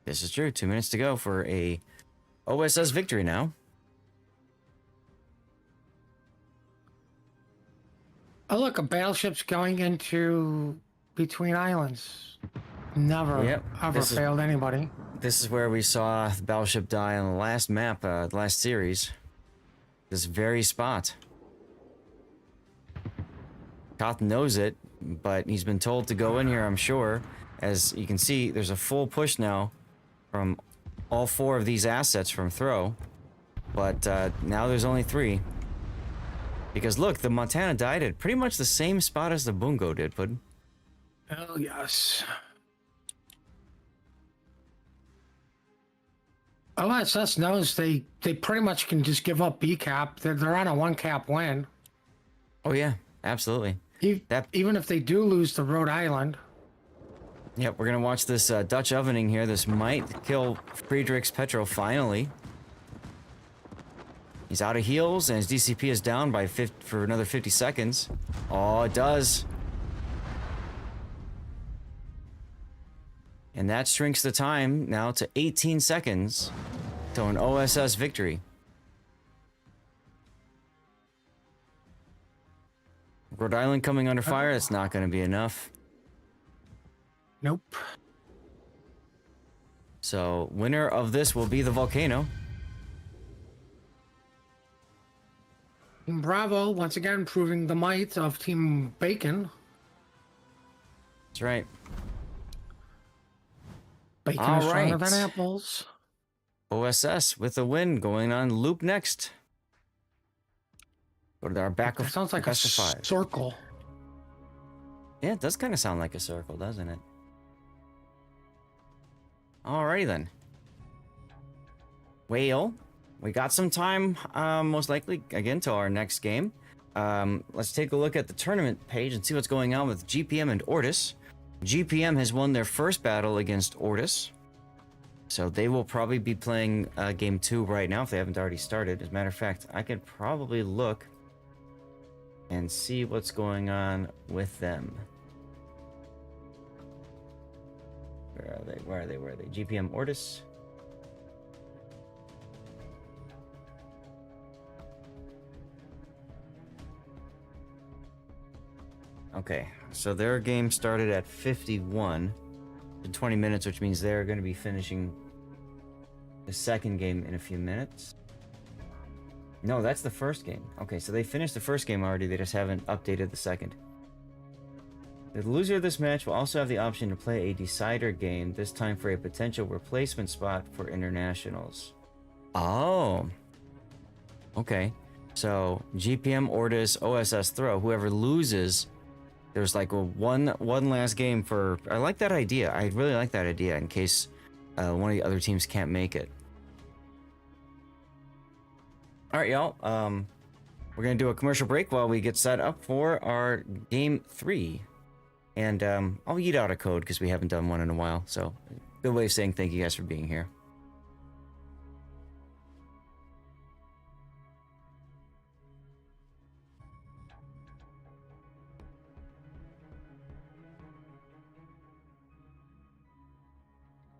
This is true. 2 minutes to go for a OSS victory now. Oh, look, a battleship's going into between islands. Never, Yep, ever this is- failed anybody. This is where we saw the battleship die on the last map, the last series. This very spot. Koth knows it, but he's been told to go in here, I'm sure. As you can see, there's a full push now from all four of these assets from Throw. But now there's only three. Because look, the Montana died at pretty much the same spot as the Bungo did, Pud. Oh, yes. OSS knows they pretty much can just give up B cap. They're on a 1 cap win. Oh yeah, absolutely. That- Even if they do lose to Rhode Island. Yep, we're gonna watch this Dutch ovening here. This might kill Friedrich's Petro finally. He's out of heals, and his DCP is down by for another 50 seconds. Oh, it does. And that shrinks the time now to 18 seconds to an OSS victory. Rhode Island coming under fire, that's not going to be enough. Nope. So, winner of this will be the Volcano. Bravo, once again, proving the might of Team Bacon. That's right. Bacon All is stronger right. than apples. OSS with a win going on loop next. Go to our back That of sounds like a best of five. circle. Yeah, it does kind of sound like a circle, doesn't it? Alrighty then. Well, we got some time, most likely, again, till our next game. Let's take a look at the tournament page and see what's going on with GPM and ORTUS. GPM has won their first battle against ORTUS. So they will probably be playing game 2 right now if they haven't already started. As a matter of fact, I could probably look and see what's going on with them. Where are they? Where are they? Where are they? GPM ORTUS. Okay, so their game started at 51 in 20 minutes, which means they're going to be finishing the second game in a few minutes. No, that's the first game. Okay, so they finished the first game already. They just haven't updated the second. The loser of this match will also have the option to play a decider game, this time for a potential replacement spot for internationals. Oh. Okay. So, GPM, ORTUS, OSS throw. Whoever loses, there's like a one last game for... I like that idea. I really like that idea in case one of the other teams can't make it. Alright, y'all. We're going to do a commercial break while we get set up for our Game 3. And I'll eat out a code because we haven't done one in a while. So, good way of saying thank you guys for being here.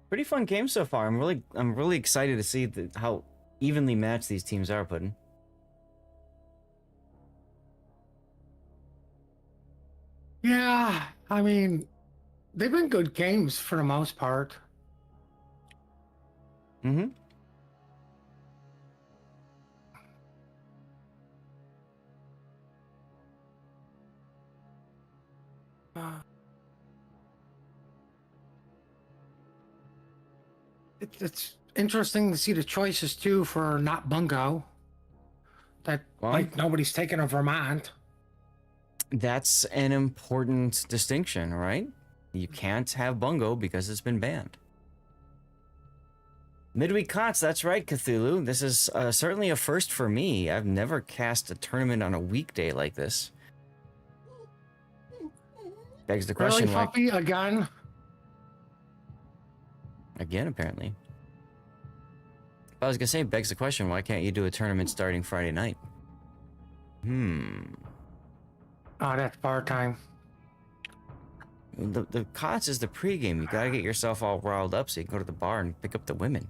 Pretty fun game so far. I'm really excited to see how evenly matched these teams are, Puddin'. Yeah, I mean, they've been good games for the most part. Mm-hmm. It's interesting to see the choices too for not bungo. That Well, like nobody's taken a Vermont. That's an important distinction, right? You can't have bungo because it's been banned. Midweek KOTS, that's right, Cthulhu. This is certainly a first for me. I've never cast a tournament on a weekday like this. Begs the question, Really, Puppy, again? Again, apparently. I was gonna say, begs the question, why can't you do a tournament starting Friday night? Oh, that's bar time. The KOTS is the pregame. You gotta get yourself all riled up so you can go to the bar and pick up the women.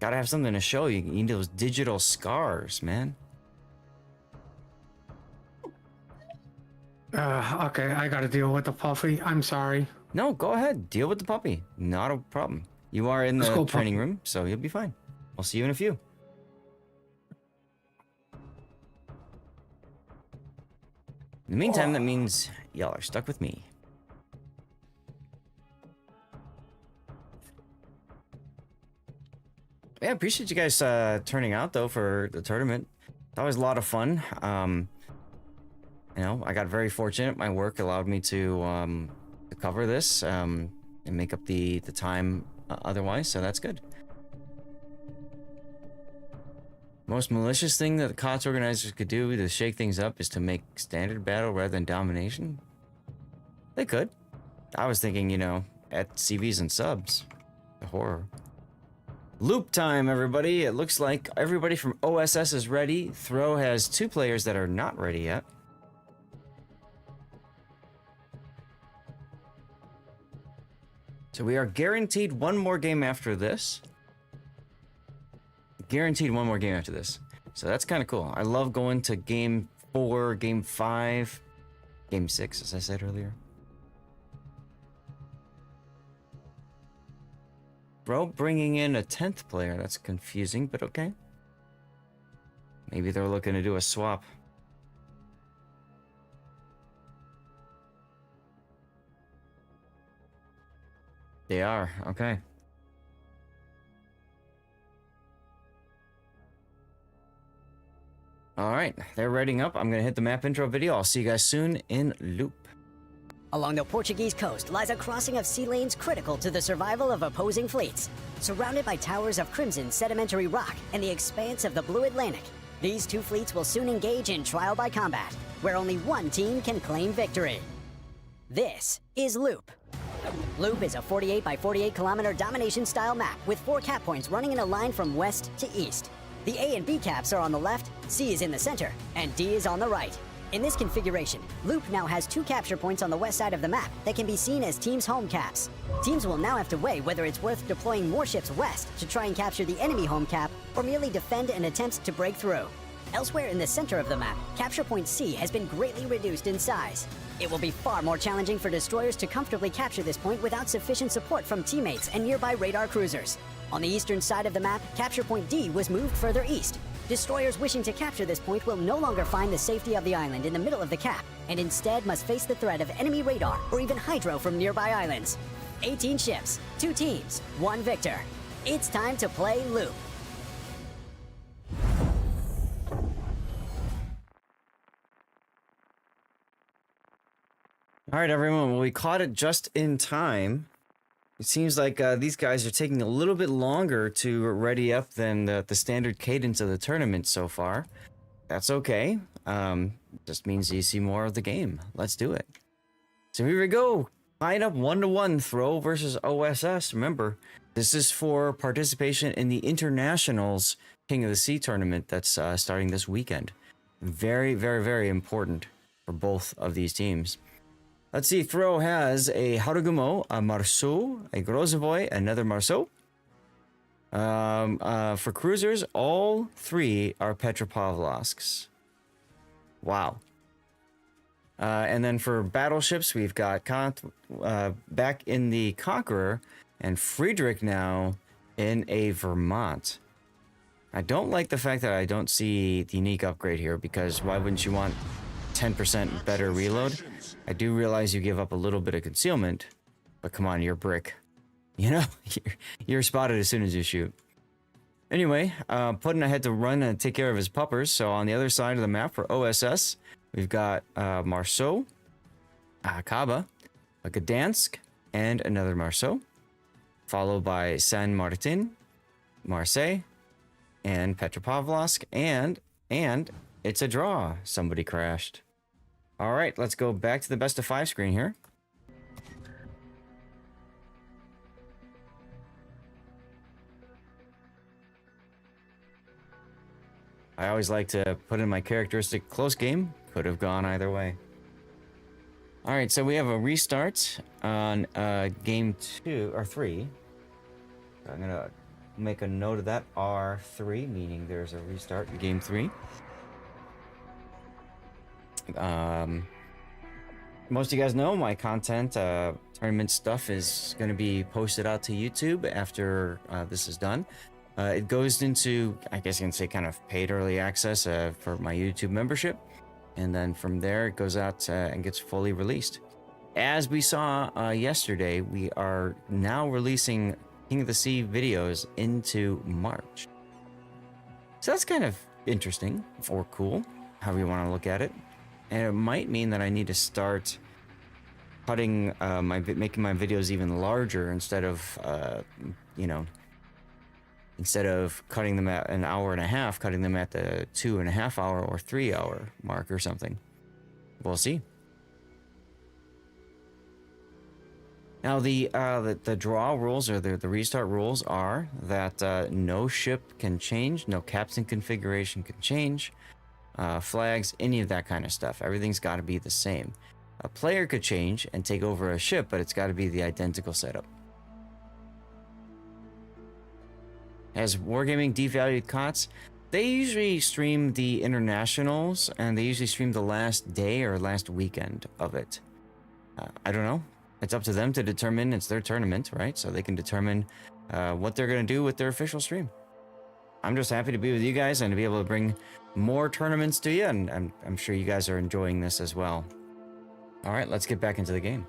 Gotta have something to show you. You need those digital scars, man. Okay, I gotta deal with the puppy. I'm sorry. No, go ahead. Deal with the puppy. Not a problem. You are in Let's the go, training puppy. room, so you'll be fine. I'll see you in a few. In the meantime, that means y'all are stuck with me. Yeah, appreciate you guys turning out though for the tournament. That was a lot of fun. You know, I got very fortunate. My work allowed me to cover this and make up the time otherwise, so that's good. Most malicious thing that the KOTS organizers could do to shake things up is to make standard battle rather than domination. They could. I was thinking, you know, at CVs and subs. The horror. Loop time, everybody. It looks like everybody from OSS is ready. Throw has 2 players that are not ready yet. So we are guaranteed one more game after this. Guaranteed one more game after this. So that's kind of cool. I love going to game 4, game 5, game 6, as I said earlier. Bro, bringing in a 10th player. That's confusing, but okay. Maybe they're looking to do a swap. They are, okay. Alright, they're readying up. I'm gonna hit the map intro video. I'll see you guys soon in Loop. Along the Portuguese coast lies a crossing of sea lanes critical to the survival of opposing fleets. Surrounded by towers of crimson sedimentary rock and the expanse of the blue Atlantic, these 2 fleets will soon engage in trial by combat, where only one team can claim victory. This is Loop. Loop is a 48 by 48 kilometer domination style map with 4 cap points running in a line from west to east. The A and B caps are on the left, C is in the center, and D is on the right. In this configuration, Loop now has 2 capture points on the west side of the map that can be seen as teams' home caps. Teams will now have to weigh whether it's worth deploying more ships west to try and capture the enemy home cap, or merely defend and attempt to break through. Elsewhere in the center of the map, capture point C has been greatly reduced in size. It will be far more challenging for destroyers to comfortably capture this point without sufficient support from teammates and nearby radar cruisers. On the eastern side of the map, Capture Point D was moved further east. Destroyers wishing to capture this point will no longer find the safety of the island in the middle of the cap, and instead must face the threat of enemy radar or even hydro from nearby islands. 18 ships, 2 teams, 1 victor. It's time to play Loop. All right, everyone. Well, we caught it just in time. It seems like these guys are taking a little bit longer to ready up than the standard cadence of the tournament so far. That's okay. Just means you see more of the game. Let's do it. So here we go. Tied up 1-1, Throw versus OSS. Remember, this is for participation in the Internationals King of the Sea tournament that's starting this weekend. Very, very, very important for both of these teams. Let's see, Throw has a Harugumo, a Marceau, a Grozovoy, another Marceau. For cruisers, all 3 are Petropavlovsks. Wow. And then for battleships, we've got Kant back in the Conqueror, and Friedrich now in a Vermont. I don't like the fact that I don't see the unique upgrade here, because why wouldn't you want 10% better reload? I do realize you give up a little bit of concealment, but come on, you're brick. You know, you're spotted as soon as you shoot. Anyway, Putin had to run and take care of his puppers. So on the other side of the map for OSS, we've got Marceau, Kaba, a Gdansk, and another Marceau, followed by San Martin, Marseille, and Petropavlovsk, and it's a draw. Somebody crashed. All right, let's go back to the best of 5 screen here. I always like to put in my characteristic close game. Could have gone either way. All right, so we have a restart on game 2 or 3. I'm gonna make a note of that. R3, meaning there's a restart in game 3. Most of you guys know my content, tournament stuff is going to be posted out to YouTube after this is done. It goes into, I guess you can say, kind of paid early access for my YouTube membership, and then from there it goes out and gets fully released. As we saw yesterday, we are now releasing King of the Sea videos into March. So that's kind of interesting or cool, however you want to look at it. And it might mean that I need to start cutting making my videos even larger instead of, instead of cutting them at an hour and a half, cutting them at the 2.5 hour or 3 hour mark or something. We'll see. Now the draw rules, or the restart rules, are that no ship can change, no captain configuration can change. Flags, any of that kind of stuff. Everything's got to be the same. A player could change and take over a ship, but it's got to be the identical setup. As Wargaming devalued KOTS, they usually stream the internationals, and they usually stream the last day or last weekend of it. I don't know. It's up to them to determine. It's their tournament, right? So they can determine what they're going to do with their official stream. I'm just happy to be with you guys and to be able to bring more tournaments to you, and I'm sure you guys are enjoying this as well. All right, let's get back into the game.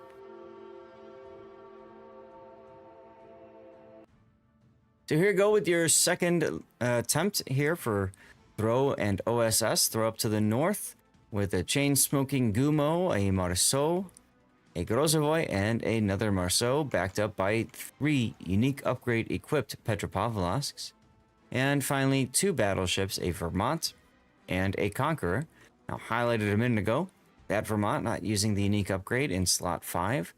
So here you go with your second attempt here for Throw and OSS. Throw up to the north with a chain-smoking Gumo, a Marceau, a Grozovoy, and another Marceau, backed up by 3 unique upgrade-equipped Petropavlovsks. And finally, 2 battleships, a Vermont and a Conqueror. Now, highlighted a minute ago, that Vermont not using the unique upgrade in slot 5.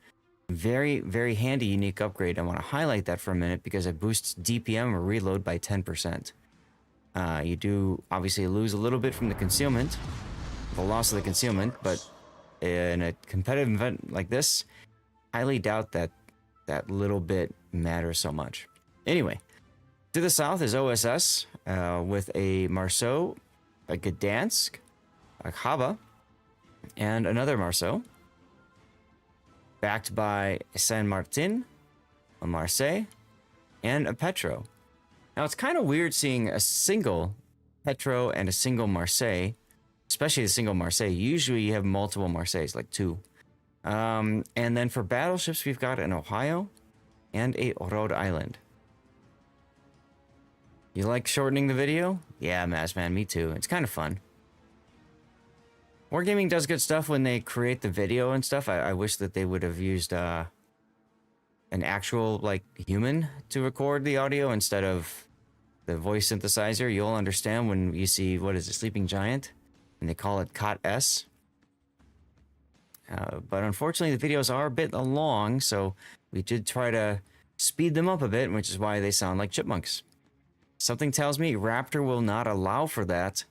Very, very handy unique upgrade. I want to highlight that for a minute because it boosts DPM or reload by 10%. You do obviously lose a little bit from the concealment, the loss of the concealment, but in a competitive event like this, highly doubt that that little bit matters so much. Anyway, to the south is OSS with a Marceau, a Gdansk, a Haba, and another Marceau, backed by San Martin, a Marseille, and a Petro. Now, it's kind of weird seeing a single Petro and a single Marseille, especially a single Marseille. Usually you have multiple Marseilles, like 2. And then for battleships, we've got an Ohio and a Rhode Island. You like shortening the video? Yeah, Massman, me too. It's kind of fun. Wargaming does good stuff when they create the video and stuff. I wish that they would have used an actual, like, human to record the audio instead of the voice synthesizer. You'll understand when you see, what is it, Sleeping Giant? And they call it KOTS. But unfortunately, the videos are a bit long, so we did try to speed them up a bit, which is why they sound like chipmunks. Something tells me Raptor will not allow for that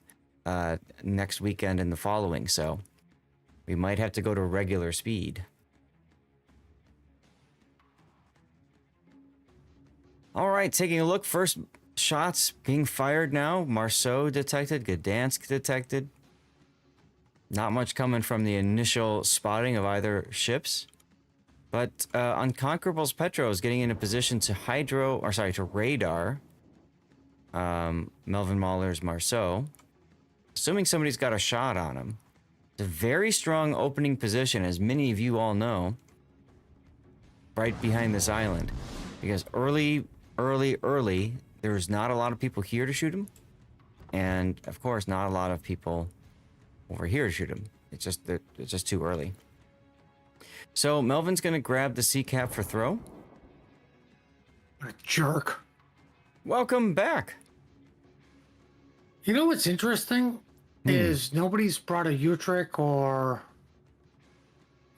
next weekend and the following, so we might have to go to regular speed. All right, taking a look. First shots being fired now. Marceau detected, Gdansk detected. Not much coming from the initial spotting of either ships. But Unconquerable's Petro is getting into position to to radar Melvin Mahler's Marceau. Assuming somebody's got a shot on him. It's a very strong opening position, as many of you all know, right behind this island. Because early, there's not a lot of people here to shoot him. And, of course, not a lot of people over here to shoot him. It's just too early. So, Melvin's going to grab the C cap for throw. What a jerk. Welcome back. You know what's interesting is nobody's brought a Utrecht or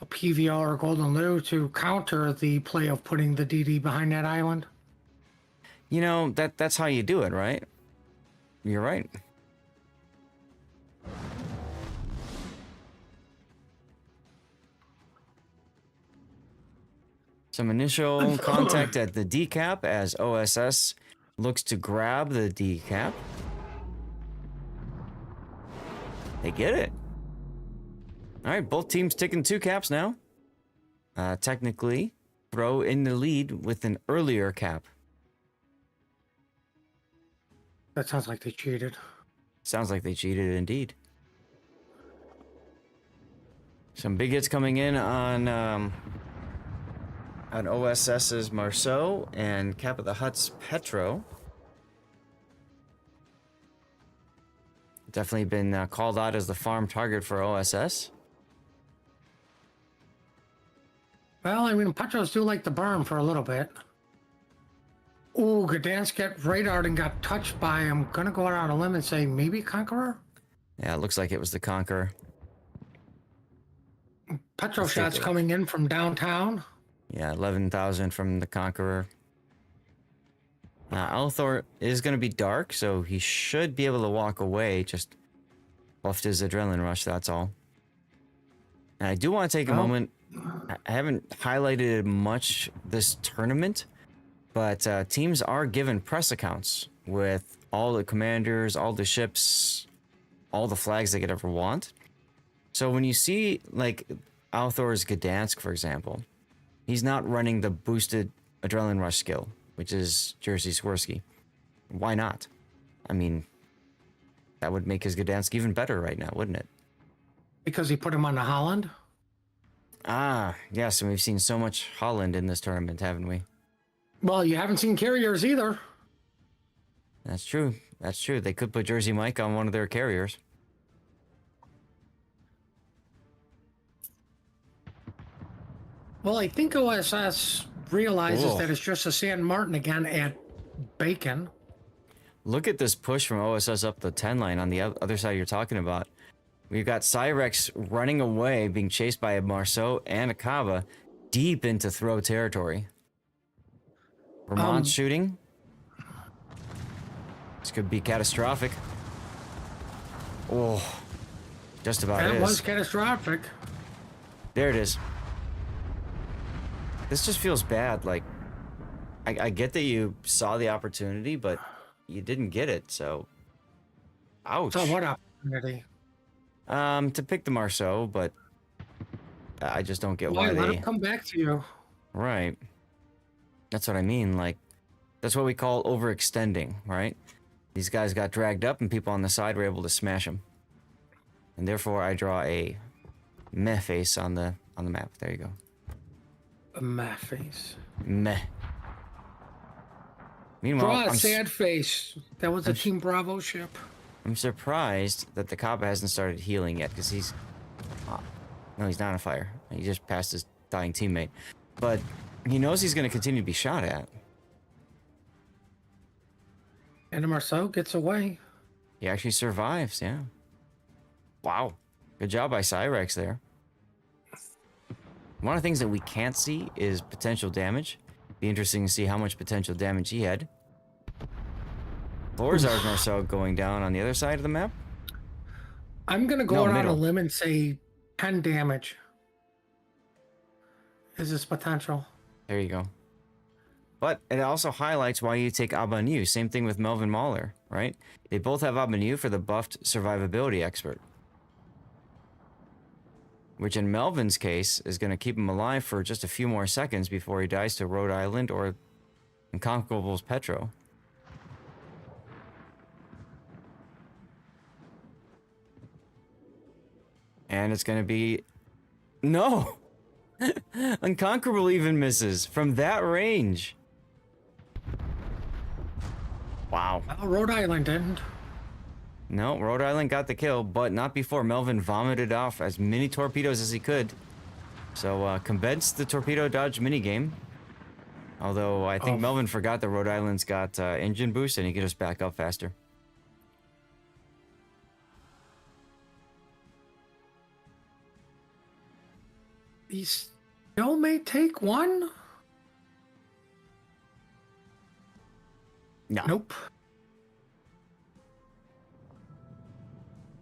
a PVL or a Golden Lou to counter the play of putting the DD behind that island. You know, that's how you do it, right? You're right. Some initial contact at the D cap as OSS looks to grab the D cap. They get it. All right, both teams taking 2 caps now. Technically, throw in the lead with an earlier cap. That sounds like they cheated. Sounds like they cheated indeed. Some big hits coming in on OSS's Marceau and Cap of the Hutt's Petro. Definitely been called out as the farm target for OSS. Well, I mean, Petros do like the burn for a little bit. Ooh, Gdansk got radared and got touched by him. Gonna go out on a limb and say maybe Conqueror? Yeah, it looks like it was the Conqueror. Petro shots coming in from downtown. Yeah, 11,000 from the Conqueror. Althor is going to be dark, so he should be able to walk away. Just buffed his adrenaline rush, that's all. And I do want to take a moment. I haven't highlighted it much this tournament, but teams are given press accounts with all the commanders, all the ships, all the flags they could ever want. So when you see, like, Althor's Gdansk, for example, he's not running the boosted adrenaline rush skill, which is Jerzy Swirsky. Why not? I mean, that would make his Gdansk even better right now, wouldn't it? Because he put him on the Holland? Ah, yes, and we've seen so much Holland in this tournament, haven't we? Well, you haven't seen carriers either. That's true. That's true. They could put Jersey Mike on one of their carriers. Well, I think OSS realizes that it's just a San Martin again at Bacon. Look at this push from OSS up the 10 line on the other side you're talking about. We've got Cyrex running away, being chased by a Marceau and a Cava deep into throw territory. Vermont shooting. This could be catastrophic. Oh, just about is. That was catastrophic. There it is. This just feels bad. Like, I get that you saw the opportunity, but you didn't get it, so... Ouch. So what opportunity? To pick the Marceau, but I just don't get why Let they... him come back to you. Right. That's what I mean, like, That's what we call overextending, right? These guys got dragged up and people on the side were able to smash them. And therefore I draw a meh face on the map. There you go. A meh face. Meh. Meanwhile, Draw a sad face. That was a Team Bravo ship. I'm surprised that the cop hasn't started healing yet, because he's... no, he's not on fire. He just passed his dying teammate. But he knows he's going to continue to be shot at. And Marceau gets away. He actually survives, yeah. Wow. Good job by Cyrex there. One of the things that we can't see is potential damage. Be interesting to see how much potential damage he had. Borzard Marceau going down on the other side of the map. I'm going to go out on a limb and say 10 damage is his potential. There you go. But it also highlights why you take Abanu. Same thing with Melvin Mahler, right? They both have Abanu for the buffed survivability expert. Which in Melvin's case is going to keep him alive for just a few more seconds before he dies to Rhode Island or Inconquerable's Petro. And it's going to be... No! Unconquerable even misses from that range. Wow. Well, Rhode Island didn't. No, Rhode Island got the kill, but not before Melvin vomited off as many torpedoes as he could. So, commenced the torpedo dodge minigame. Although, I think Melvin forgot that Rhode Island's got engine boost and he can just back up faster. He still may take one? No. Nope.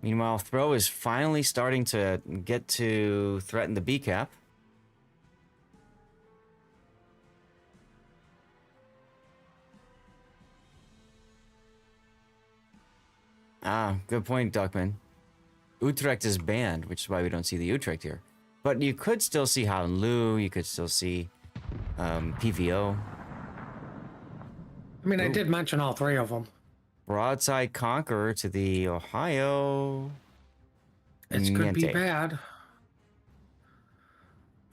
Meanwhile, Throw is finally starting to get to threaten the B cap. Ah, good point, Duckman. Utrecht is banned, which is why we don't see the Utrecht here. But you could still see Lu, you could still see PVO. I mean, I did mention all three of them. Broadside Conqueror to the Ohio. This could be bad.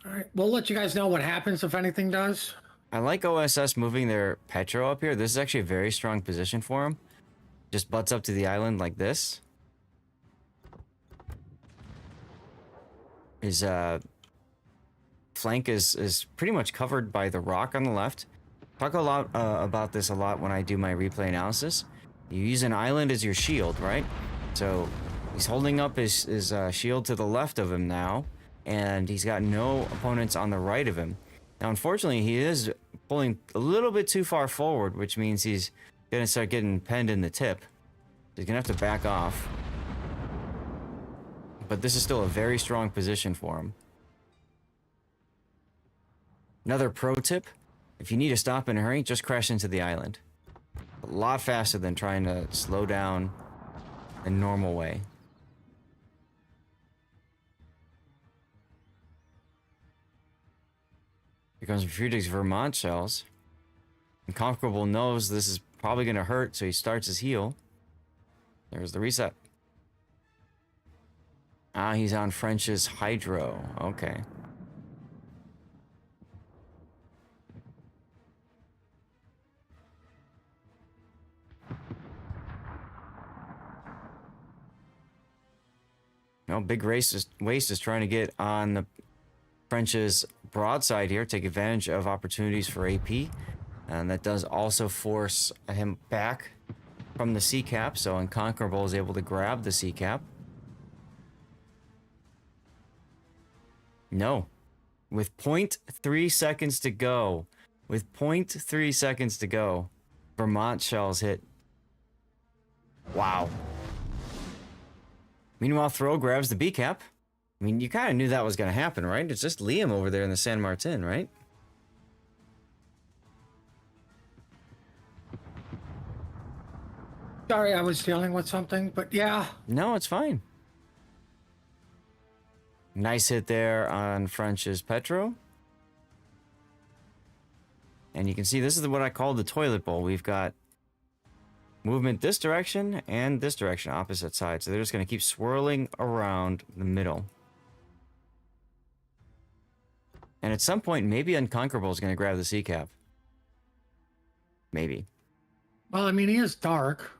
All right, we'll let you guys know what happens if anything does. I like OSS moving their Petro up here. This is actually a very strong position for him. Just butts up to the island like this. His flank is pretty much covered by the rock on the left. Talk a lot about this a lot when I do my replay analysis. You use an island as your shield, right? So he's holding up his shield to the left of him now, and he's got no opponents on the right of him. Now, unfortunately, he is pulling a little bit too far forward, which means he's gonna start getting penned in the tip. He's gonna have to back off. But this is still a very strong position for him. Another pro tip, if you need to stop in a hurry, just crash into the island. A lot faster than trying to slow down a normal way. Here comes Friedrich's Vermont shells. Inconquerable knows this is probably going to hurt, so he starts his heal. There's the reset. Ah, he's on French's Hydro. Okay. No, big waste is trying to get on the French's broadside here, take advantage of opportunities for AP. And that does also force him back from the C-cap, so Unconquerable is able to grab the C-cap. No. With 0.3 seconds to go. With 0.3 seconds to go. Vermont shells hit. Wow. Meanwhile, Throw grabs the B-cap. I mean, you kind of knew that was going to happen, right? It's just Liam over there in the San Martin, right? Sorry, I was dealing with something, but yeah. No, it's fine. Nice hit there on French's Petro. And you can see this is what I call the toilet bowl. We've got movement this direction and this direction, opposite sides. So they're just going to keep swirling around the middle. And at some point, maybe Unconquerable is going to grab the sea cap. Maybe. Well, I mean, he is dark.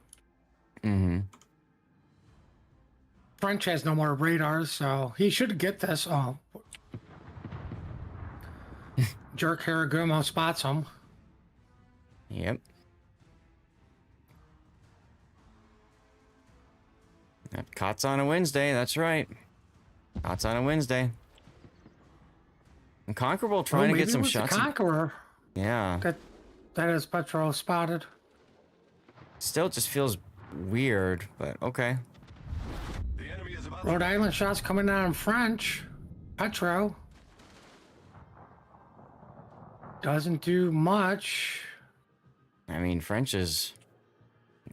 Mm-hmm. French has no more radars, so he should get this. Oh. Jerk Haragumo spots him. Yep. That KOTS on a Wednesday, that's right. KOTS on a Wednesday. And Conquerable trying to get some shots. The Conqueror. Yeah. That is Petro spotted. Still just feels weird, but okay. Rhode Island shots coming down in French. Petro. Doesn't do much. I mean, French is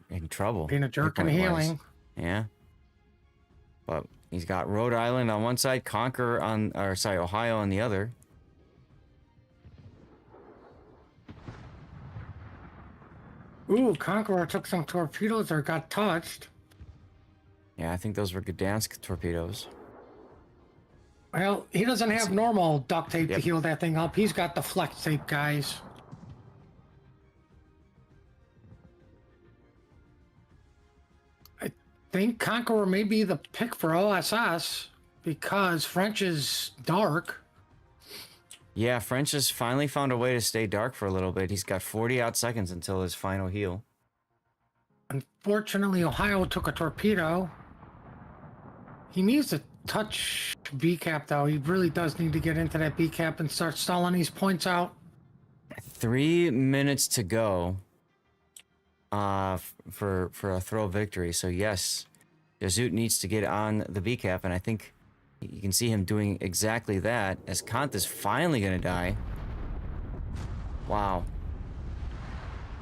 in trouble. Being a jerk and healing. Yeah. But he's got Rhode Island on one side, Ohio on the other. Ooh, Conqueror took some torpedoes or got touched. Yeah, I think those were Gdansk torpedoes. Well, he doesn't have normal duct tape to heal that thing up. He's got the flex tape, guys. I think Conqueror may be the pick for OSS because French is dark. Yeah, French has finally found a way to stay dark for a little bit. He's got 40 out seconds until his final heal. Unfortunately, Ohio took a torpedo. He needs to touch B-cap, though. He really does need to get into that B-cap and start stalling these points out. 3 minutes to go for a throw victory. So, yes, Yazut needs to get on the B-cap, and I think you can see him doing exactly that as Kant is finally going to die. Wow.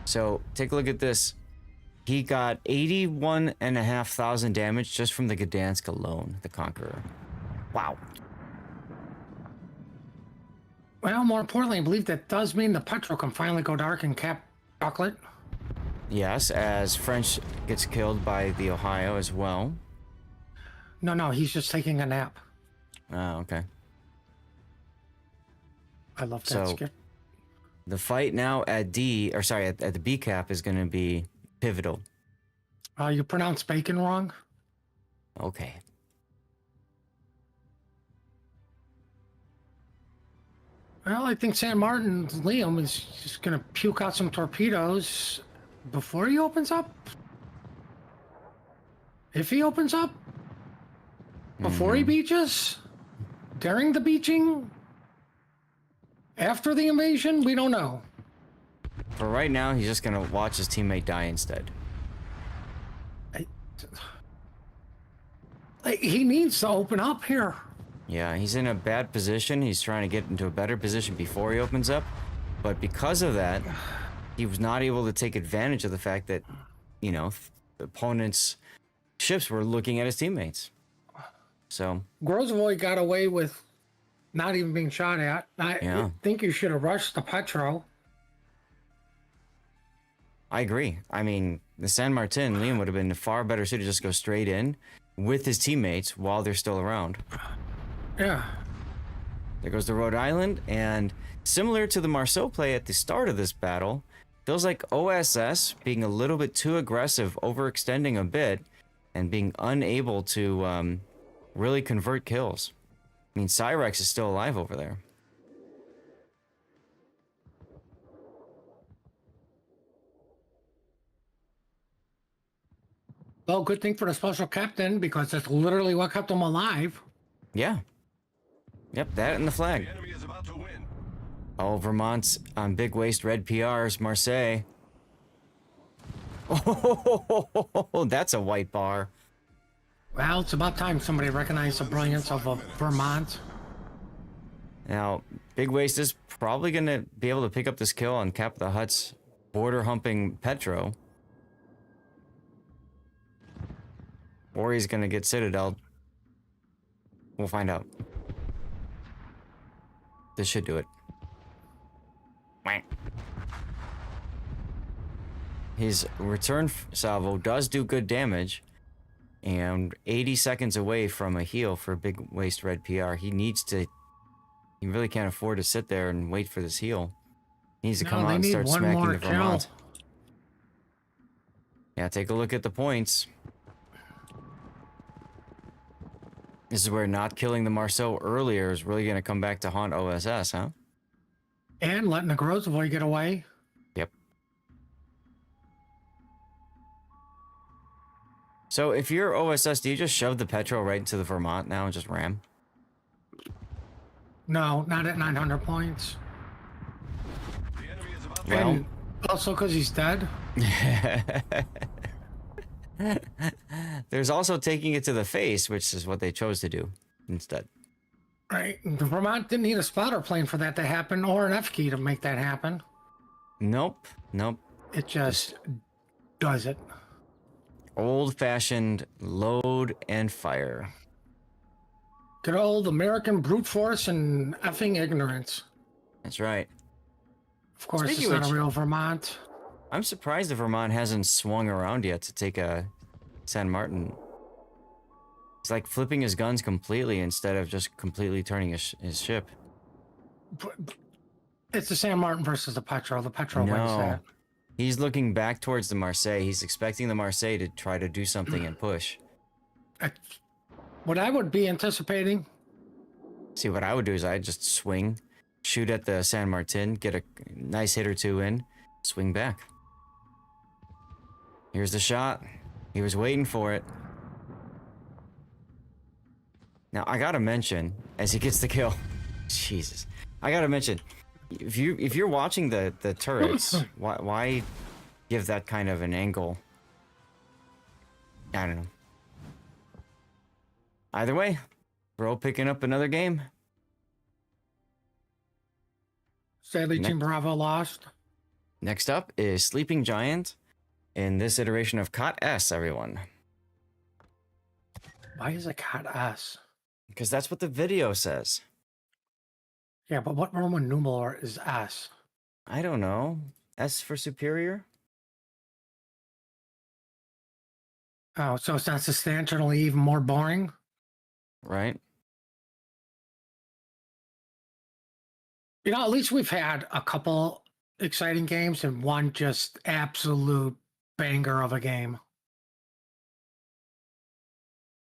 So, take a look at this. He got 81,500 damage just from the Gdansk alone, the Conqueror. Wow. Well, more importantly, I believe that does mean the Petro can finally go dark and cap chocolate. Yes, as French gets killed by the Ohio as well. No, he's just taking a nap. Oh, okay. I love that So, skip. the fight now at at the B cap is going to be pivotal. You pronounced bacon wrong? Okay. Well, I think San Martin's Liam is just going to puke out some torpedoes before he opens up. If he opens up. Before he beaches. During the beaching. After the invasion, we don't know. For right now, he's just going to watch his teammate die instead. He needs to open up here. Yeah, he's in a bad position. He's trying to get into a better position before he opens up. But because of that, he was not able to take advantage of the fact that, you know, the opponent's ships were looking at his teammates. So Grozovoy got away with not even being shot at. I think you should have rushed the Petro. I agree. I mean, the San Martin, Liam would have been far better suited to just go straight in with his teammates while they're still around. Yeah. There goes the Rhode Island, and similar to the Marceau play at the start of this battle, feels like OSS being a little bit too aggressive, overextending a bit, and being unable to really convert kills. I mean, Cyrex is still alive over there. Well, good thing for the special captain, because that's literally what kept him alive. Yeah. Yep, that and the flag. The enemy is about to win. Oh, Vermont's on big waist red PRs, Marseille. Oh, that's a white bar. Well, it's about time somebody recognized the brilliance of Vermont. Now, Big Waist is probably going to be able to pick up this kill on Cap the Hutt's border-humping Petro. Or he's going to get Citadel. We'll find out. This should do it. His return salvo does do good damage, and 80 seconds away from a heal for Big Waste Red PR. He needs to. He really can't afford to sit there and wait for this heal. He needs to come out and start smacking the Vermont. Yeah, take a look at the points. This is where not killing the Marceau earlier is really going to come back to haunt OSS, huh? And letting the Grozavoy get away. Yep. So if you're OSS, do you just shove the Petro right into the Vermont now and just ram? No, not at 900 points. Well, and also because he's dead. There's also taking it to the face, which is what they chose to do instead. Right. The Vermont didn't need a spotter plane for that to happen or an F key to make that happen. Nope. Nope. It just does it. Old-fashioned load and fire. Good old American brute force and effing ignorance. That's right. Of course, it's not a real Vermont. I'm surprised the Vermont hasn't swung around yet to take a San Martin. It's like flipping his guns completely instead of just completely turning his ship. It's the San Martin versus the Petro. The Petro wins that. He's looking back towards the Marseille. He's expecting the Marseille to try to do something and push. What I would be anticipating... See, what I would do is I'd just swing, shoot at the San Martin, get a nice hit or two in, swing back. Here's the shot. He was waiting for it. Now, I gotta mention, as he gets the kill... Jesus. I gotta mention, if you're watching the turrets, why give that kind of an angle? I don't know. Either way, we're all picking up another game. Sadly, Team Bravo lost. Next up is Sleeping Giant in this iteration of KOTS, everyone. Why is it KOTS? Because that's what the video says. Yeah, but what Roman numeral is S? I don't know. S for superior? Oh, so it's not substantially even more boring? Right. You know, at least we've had a couple exciting games and one just absolute banger of a game.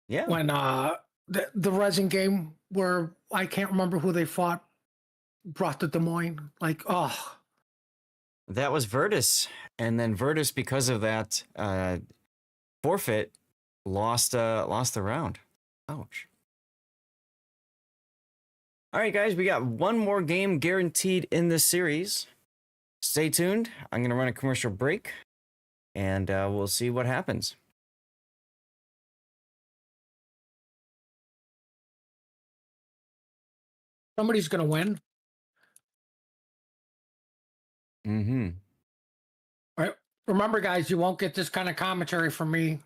Yeah. When the resin game where I can't remember who they fought brought to Des Moines, like, oh. That was Virtus. And then Virtus, because of that forfeit, lost the round. Ouch. All right, guys, we got one more game guaranteed in this series. Stay tuned. I'm going to run a commercial break, and we'll see what happens. Somebody's going to win. Mm-hmm. All right. Remember, guys, you won't get this kind of commentary from me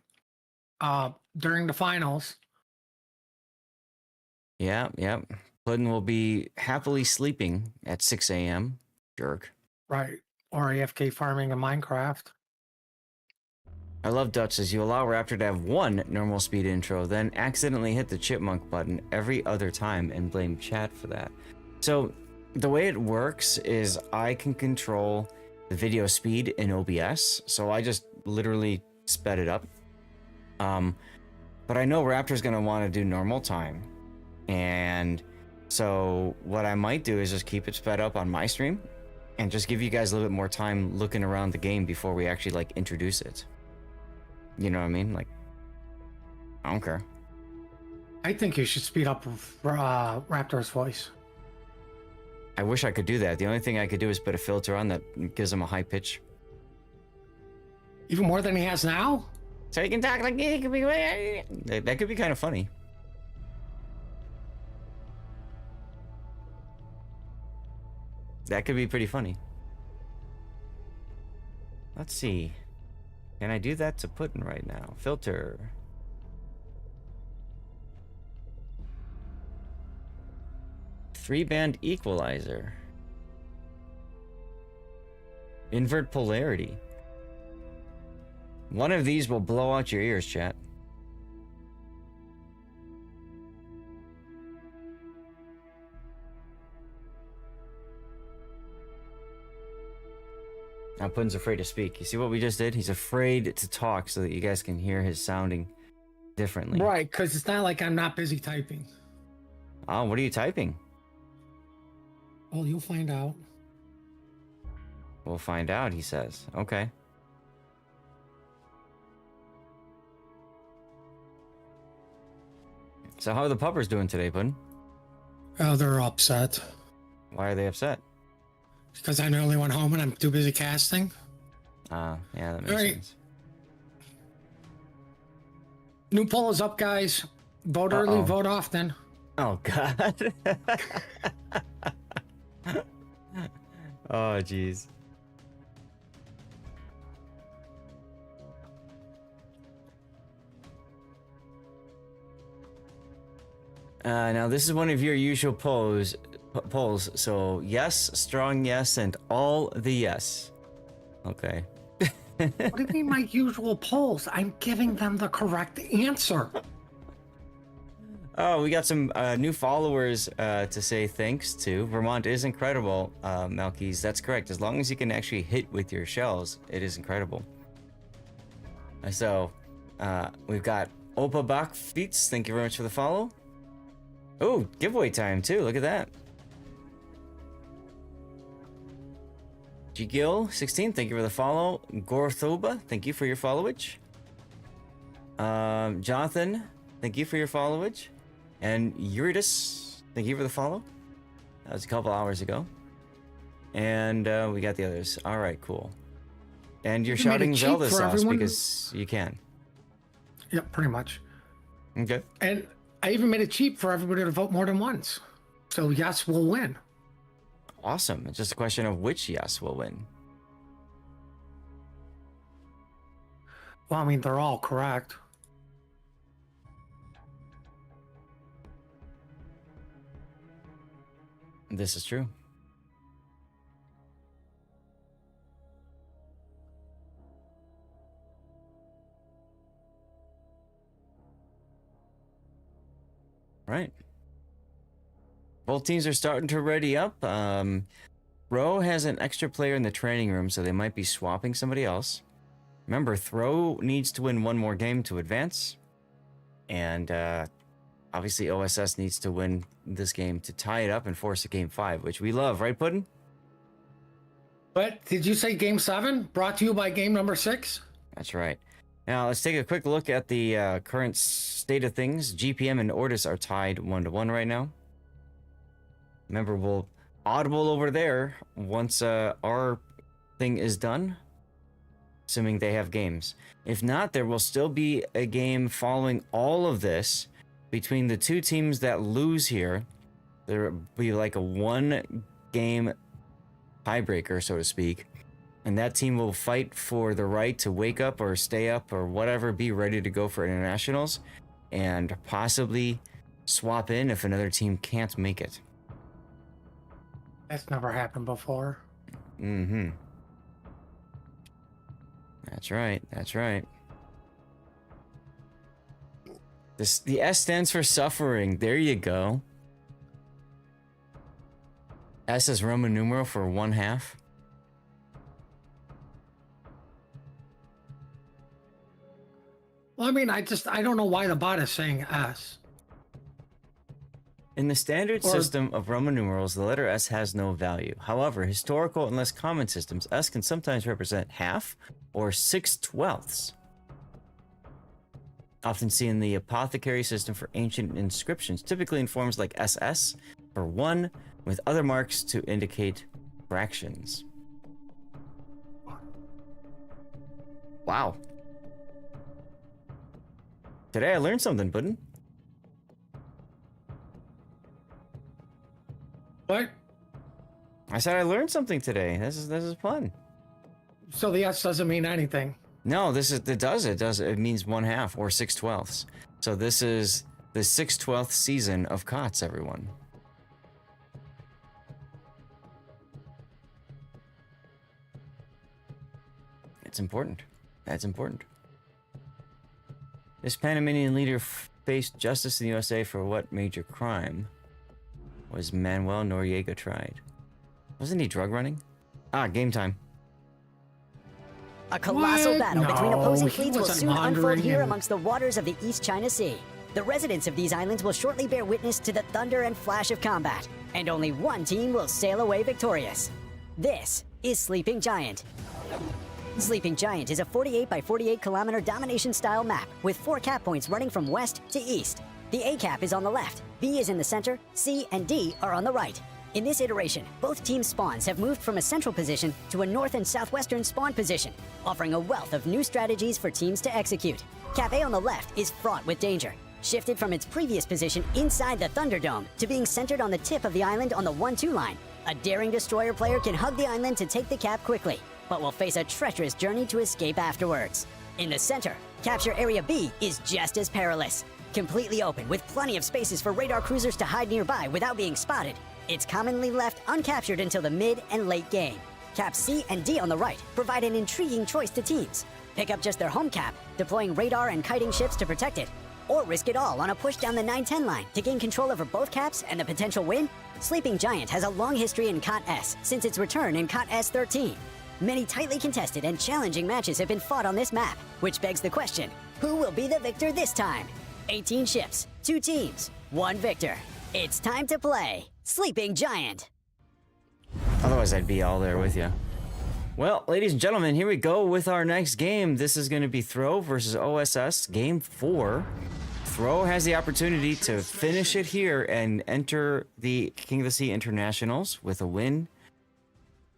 during the finals. Yeah. Puddin will be happily sleeping at 6 a.m. Jerk. Right. Or AFK farming in Minecraft. I love Dutch says you allow Raptor to have one normal speed intro, then accidentally hit the chipmunk button every other time and blame chat for that. So the way it works is I can control the video speed in OBS. So I just literally sped it up. But I know Raptor's going to want to do normal time. And so what I might do is just keep it sped up on my stream and just give you guys a little bit more time looking around the game before we actually like introduce it. You know what I mean? Like, I don't care. I think you should speed up Raptor's voice. I wish I could do that. The only thing I could do is put a filter on that gives him a high pitch. Even more than he has now? So he can talk like he could be. That could be kind of funny. That could be pretty funny. Let's see. Can I do that to Putin right now? Filter. Three-band equalizer. Invert polarity. One of these will blow out your ears, chat. Now Puddin's afraid to speak. You see what we just did? He's afraid to talk so that you guys can hear his sounding differently. Right, because it's not like I'm not busy typing. Oh, what are you typing? Oh, you'll find out. We'll find out, he says. Okay. So how are the puppers doing today, Puddin? Oh, they're upset. Why are they upset? Because I nearly went home and I'm too busy casting. Yeah, that makes Right. sense. New poll is up, guys. Vote early, Uh-oh. vote often. Oh, God. Oh, jeez. Now, this is one of your usual polls. So, yes, strong yes, and all the yes. Okay. What do you mean my usual polls? I'm giving them the correct answer. Oh, we got some new followers to say thanks to. Vermont is incredible, Malkis. That's correct. As long as you can actually hit with your shells, it is incredible. So, we've got Opa Bach Feats. Thank you very much for the follow. Oh, giveaway time too. Look at that. Gigil16, thank you for the follow. Gorthoba, thank you for your followage. Jonathan, thank you for your followage. And Eurydice, thank you for the follow. That was a couple hours ago. And we got the others. All right, cool. And you're You made it shouting cheap Zelda for sauce everyone? because you can. Yep, pretty much. Okay. And I even made it cheap for everybody to vote more than once. So yes, we'll win. Awesome. It's just a question of which yes will win. Well, I mean, they're all correct. This is true. Right. Both teams are starting to ready up. Ro has an extra player in the training room, so they might be swapping somebody else. Remember, Throw needs to win one more game to advance. And obviously OSS needs to win this game to tie it up and force a game 5, which we love, right, Puddin? But did you say game 7? Brought to you by game number 6? That's right. Now, let's take a quick look at the current state of things. GPM and ORTUS are tied 1-1 right now. Remember, we'll audible over there once our thing is done, assuming they have games. If not, there will still be a game following all of this between the two teams that lose here. There will be like a 1-game tiebreaker, so to speak. And that team will fight for the right to wake up or stay up or whatever, be ready to go for internationals, and possibly swap in if another team can't make it. That's never happened before. Mm-hmm. That's right. That's right. The S stands for suffering. There you go. S is Roman numeral for 1/2. Well, I mean, I don't know why the bot is saying S. In the standard system of Roman numerals, the letter S has no value. However, historical and less common systems, S can sometimes represent half or 6/12. Often seen in the apothecary system for ancient inscriptions, typically in forms like SS for 1, with other marks to indicate fractions. Wow. Today I learned something, Puddin. What? I said I learned something today. This is fun. So the S doesn't mean anything. No, it does. It means 1/2 or 6/12. So this is the 6/12 season of KOTS, everyone. It's important. That's important. This Panamanian leader faced justice in the USA for what major crime? Was Manuel Noriega tried? Wasn't he drug running? Ah, game time. A colossal What? battle between opposing No, he fleets will wasn't soon unfold laundering here and- amongst the waters of the East China Sea. The residents of these islands will shortly bear witness to the thunder and flash of combat, and only one team will sail away victorious. This is Sleeping Giant. Sleeping Giant is a 48 by 48 kilometer domination-style map with 4 cap points running from west to east. The A cap is on the left, B is in the center, C and D are on the right. In this iteration, both teams' spawns have moved from a central position to a north and southwestern spawn position, offering a wealth of new strategies for teams to execute. Cap A on the left is fraught with danger, shifted from its previous position inside the Thunderdome to being centered on the tip of the island on the 1-2 line. A daring destroyer player can hug the island to take the cap quickly, but will face a treacherous journey to escape afterwards. In the center, capture area B is just as perilous. Completely open with plenty of spaces for radar cruisers to hide nearby without being spotted. It's commonly left uncaptured until the mid and late game. Caps C and D on the right provide an intriguing choice to teams. Pick up just their home cap, deploying radar and kiting ships to protect it, or risk it all on a push down the 9-10 line to gain control over both caps and the potential win. Sleeping Giant has a long history in KOTS since its return in KOTS 13. Many tightly contested and challenging matches have been fought on this map, which begs the question, who will be the victor this time? 18 ships, 2 teams, 1 victor. It's time to play Sleeping Giant. Otherwise, I'd be all there with you. Well, ladies and gentlemen, here we go with our next game. This is going to be Throw versus OSS, Game 4. Throw has the opportunity to finish it here and enter the King of the Sea Internationals with a win.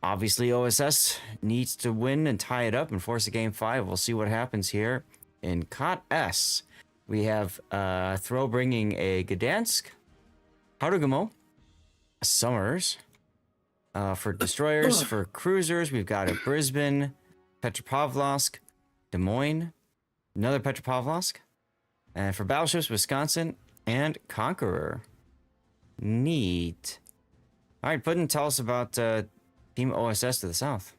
Obviously, OSS needs to win and tie it up and force a Game 5. We'll see what happens here. In KOTS, we have Throw bringing a Gdansk, Harugumo, Summers. For destroyers, for cruisers, we've got a Brisbane, Petropavlovsk, Des Moines, another Petropavlovsk, and for battleships, Wisconsin, and Conqueror. Neat. All right, Puddin', tell us about Team OSS to the south.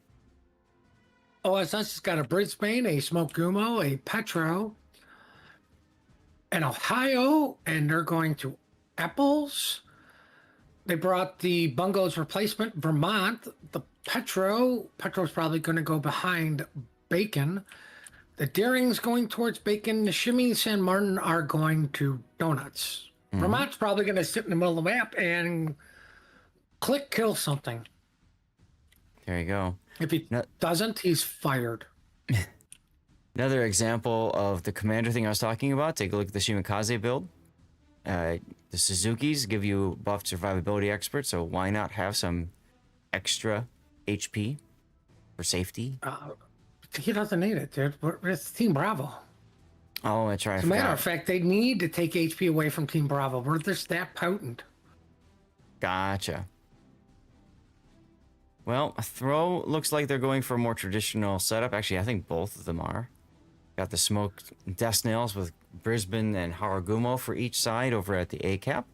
OSS has got a Brisbane, a Smokegumo, a Petro, an Ohio, and they're going to Apples. They brought the Bungo's replacement, Vermont. The Petro's probably going to go behind Bacon. The Daring's going towards Bacon. The Shimmy and San Martin are going to Donuts. Mm-hmm. Vermont's probably going to sit in the middle of the map and kill something. There you go. If he doesn't, he's fired. Another example of the commander thing I was talking about. Take a look at the Shimikaze build. The Suzuki's give you buffed survivability expert, so why not have some extra HP for safety? He doesn't need it, dude. It's Team Bravo. Oh, that's right. As a matter of fact, they need to take HP away from Team Bravo. We're just that potent. Gotcha. Well, Throw looks like they're going for a more traditional setup. Actually, I think both of them are. Got the smoked Death Snails with Brisbane and Harugumo for each side over at the A cap.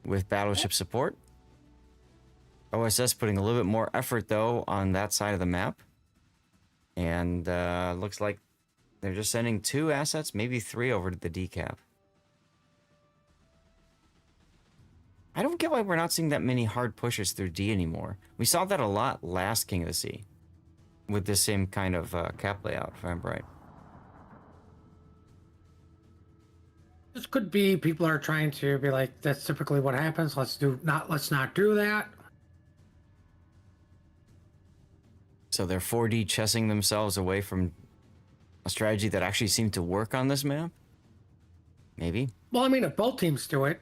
With battleship support. OSS putting a little bit more effort, though, on that side of the map. And looks like they're just sending 2 assets, maybe 3 over to the D cap. I don't get why we're not seeing that many hard pushes through D anymore. We saw that a lot last King of the Sea. With the same kind of cap layout, if I'm right. This could be people are trying to be like, that's typically what happens. Let's not do that. So they're 4D chessing themselves away from a strategy that actually seemed to work on this map? Maybe. Well, I mean, if both teams do it.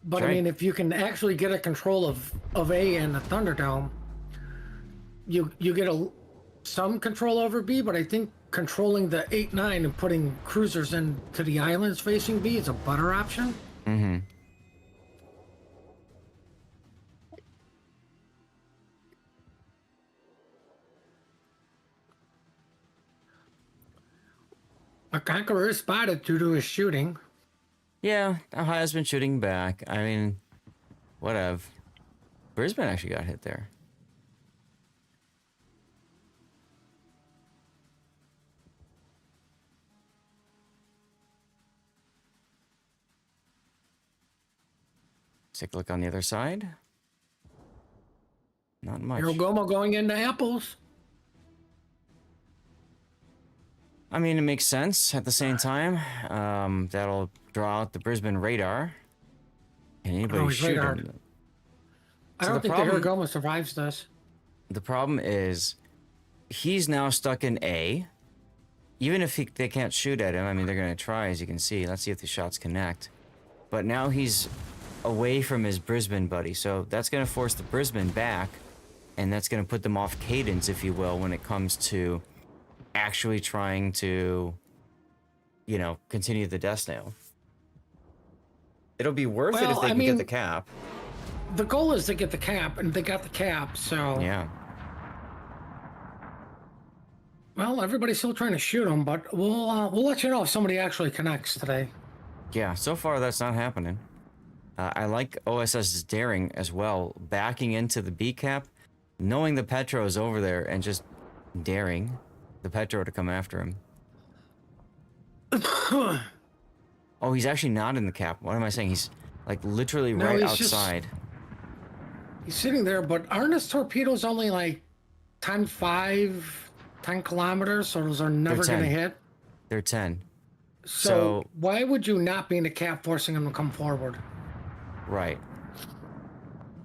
But Right. I mean, if you can actually get a control of A and the Thunderdome, you get some control over B, but I think controlling the 8-9 and putting cruisers into the islands facing B is a better option. Mm-hmm. A Conqueror is spotted due to his shooting. Yeah, Ohio's been shooting back. I mean, whatever. Brisbane actually got hit there. Let's take a look on the other side. Not much. Hirogomo going into apples. I mean, it makes sense at the same time. That'll draw out the Brisbane radar. Can anybody he's shoot radared. him? I So don't think the Hirogomo survives this. The problem is, he's now stuck in A. Even if they can't shoot at him, I mean, they're going to try, as you can see. Let's see if the shots connect. But now he's away from his Brisbane buddy, so that's going to force the Brisbane back, and that's going to put them off cadence, if you will, when it comes to actually trying to, you know, continue the death snail. It'll be worth it if they can get the cap. The goal is to get the cap, and they got the cap, so... Yeah. Well, everybody's still trying to shoot him, but we'll let you know if somebody actually connects today. Yeah, so far that's not happening. I like OSS's daring as well, backing into the B cap, knowing the Petro is over there, and just daring the Petro to come after him. Oh, he's actually not in the cap. What am I saying? He's like literally right outside. He's sitting there, but aren't his torpedoes only like 10 kilometers, so those are never going to hit? They're 10. So why would you not be in the cap forcing him to come forward? Right.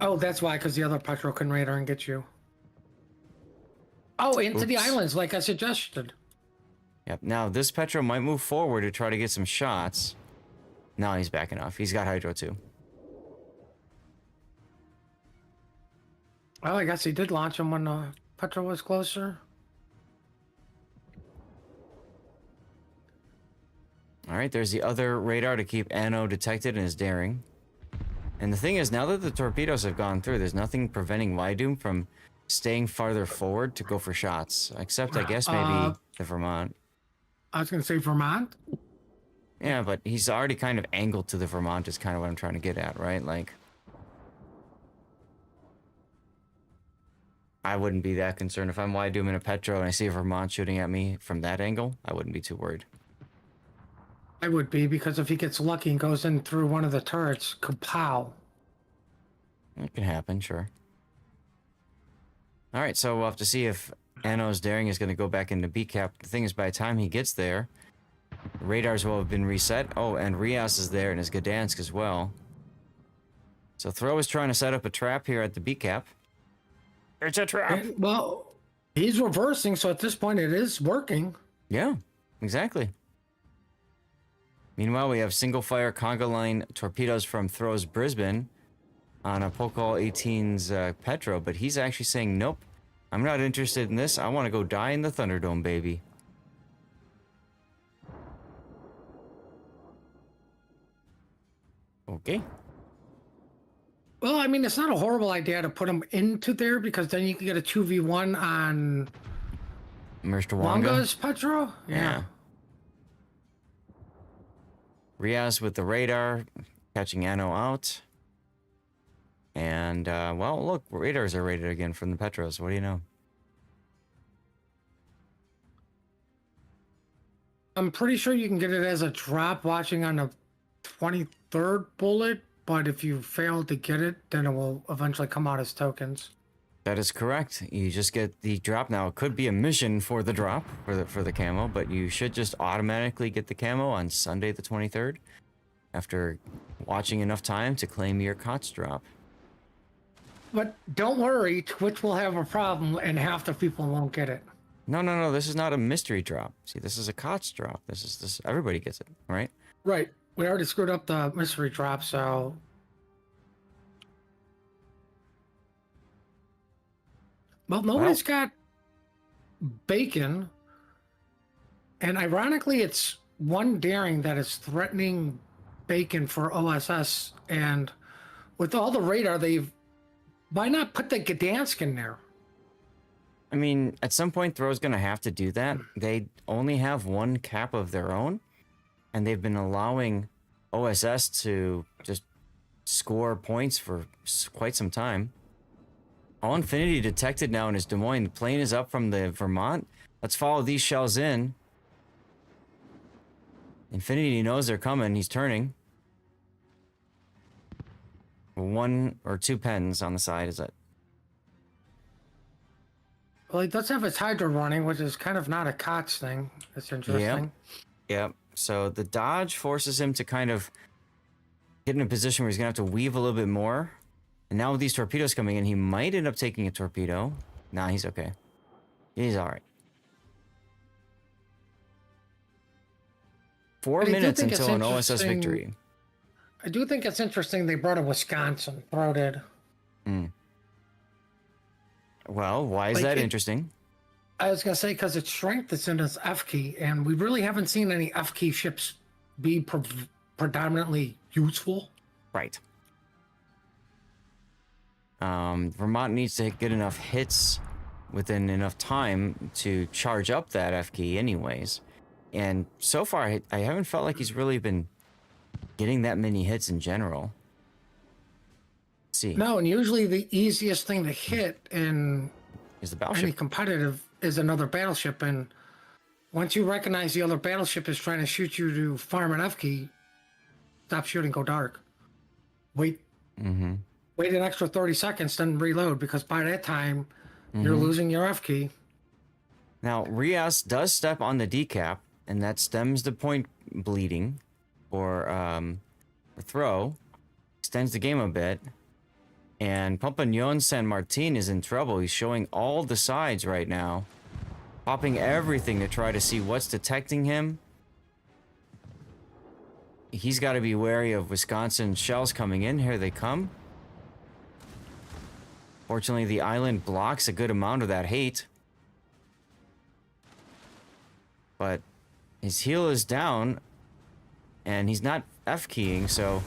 Oh, that's why, because the other Petro can radar and get you. Oh, into the islands, like I suggested. Yep. Now, this Petro might move forward to try to get some shots. No, he's backing off. He's got Hydro too. Well, I guess he did launch him when Petro was closer. All right, there's the other radar to keep Anno detected and his daring. And the thing is, now that the torpedoes have gone through, there's nothing preventing Wydoom from staying farther forward to go for shots. Except, I guess, maybe the Vermont. I was going to say Vermont. Yeah, but he's already kind of angled to the Vermont is kind of what I'm trying to get at, right? Like, I wouldn't be that concerned. If I'm Wydoom in a Petro and I see a Vermont shooting at me from that angle, I wouldn't be too worried. I would be, because if he gets lucky and goes in through one of the turrets, kapow. It can happen, sure. All right, so we'll have to see if Anno's daring is going to go back into B cap. The thing is, by the time he gets there, radars will have been reset. Oh, and Rias is there and his Gdansk as well. So Throw is trying to set up a trap here at the B cap. It's a trap. Well, he's reversing, so at this point it is working. Yeah, exactly. Meanwhile, we have single-fire conga line torpedoes from Throw's Brisbane on a Pokal 18's Petro, but he's actually saying, nope, I'm not interested in this. I want to go die in the Thunderdome, baby. Okay. Well, I mean, it's not a horrible idea to put him into there, because then you can get a 2v1 on Mr. Wonga. Wanga's Petro. Yeah. Riaz with the radar, catching Anno out. And, well, look, radars are rated again from the Petros. What do you know? I'm pretty sure you can get it as a drop watching on the 23rd bullet, but if you fail to get it, then it will eventually come out as tokens. That is correct. You just get the drop. Now, it could be a mission for the drop, for the camo, but you should just automatically get the camo on Sunday the 23rd after watching enough time to claim your KOTS drop. But don't worry, Twitch will have a problem and half the people won't get it. No. This is not a mystery drop. See, this is a KOTS drop. This. Everybody gets it, right? Right. We already screwed up the mystery drop, so... Well, nobody's got bacon. And ironically, it's one daring that is threatening bacon for OSS. And with all the radar, why not put the Gdansk in there? I mean, at some point, Throw's going to have to do that. They only have one cap of their own, and they've been allowing OSS to just score points for quite some time. All Infinity detected now in his Des Moines. The plane is up from the Vermont. Let's follow these shells in. Infinity knows they're coming. He's turning. 1 or 2 pens on the side, is it? Well, he does have his Hydra running, which is kind of not a KOTS thing. It's interesting. Yep. So the dodge forces him to kind of get in a position where he's going to have to weave a little bit more. And now with these torpedoes coming in, he might end up taking a torpedo. Nah, he's okay. He's all right. 4 But I do minutes think it's until an OSS interesting- victory. I do think it's interesting they brought a Wisconsin throated. Well, why is Like, that it- interesting? I was gonna say because its strength is in its F key, and we really haven't seen any F key ships be predominantly useful. Right. Vermont needs to get enough hits within enough time to charge up that F key anyways. And so far, I haven't felt like he's really been getting that many hits in general. Let's see. No, and usually the easiest thing to hit in Is the any battleship. competitive is another battleship, and once you recognize the other battleship is trying to shoot you to farm an F key, stop shooting, go dark. Wait an extra 30 seconds, then reload, because by that time you're losing your F key. Now, Rias does step on the decap, and that stems the point bleeding for throw, extends the game a bit. And Pompagnon San Martin is in trouble. He's showing all the sides right now, popping everything to try to see what's detecting him. He's got to be wary of Wisconsin shells coming in. Here they come. Fortunately, the island blocks a good amount of that hate. But his heel is down, and he's not F-keying, so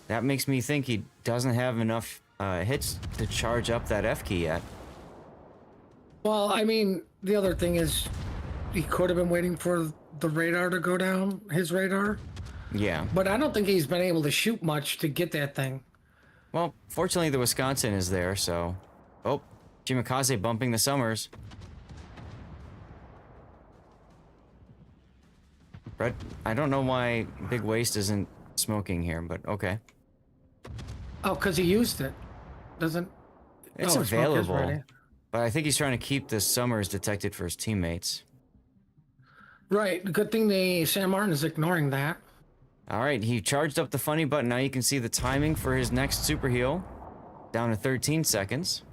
that makes me think he doesn't have enough hits to charge up that F key yet. Well, I mean, the other thing is he could have been waiting for the radar to go down, his radar, Yeah. but I don't think he's been able to shoot much to get that thing. Well, fortunately, the Wisconsin is there, so... Oh, Shimakaze bumping the Summers. Brett, I don't know why Big Waste isn't smoking here, but okay. Oh, because he used it. Doesn't... It's Oh, his smoke is available, ready. but I think he's trying to keep the Summers detected for his teammates. Right. Good thing the San Martin is ignoring that. All right, he charged up the funny button. Now you can see the timing for his next super heal. Down to 13 seconds.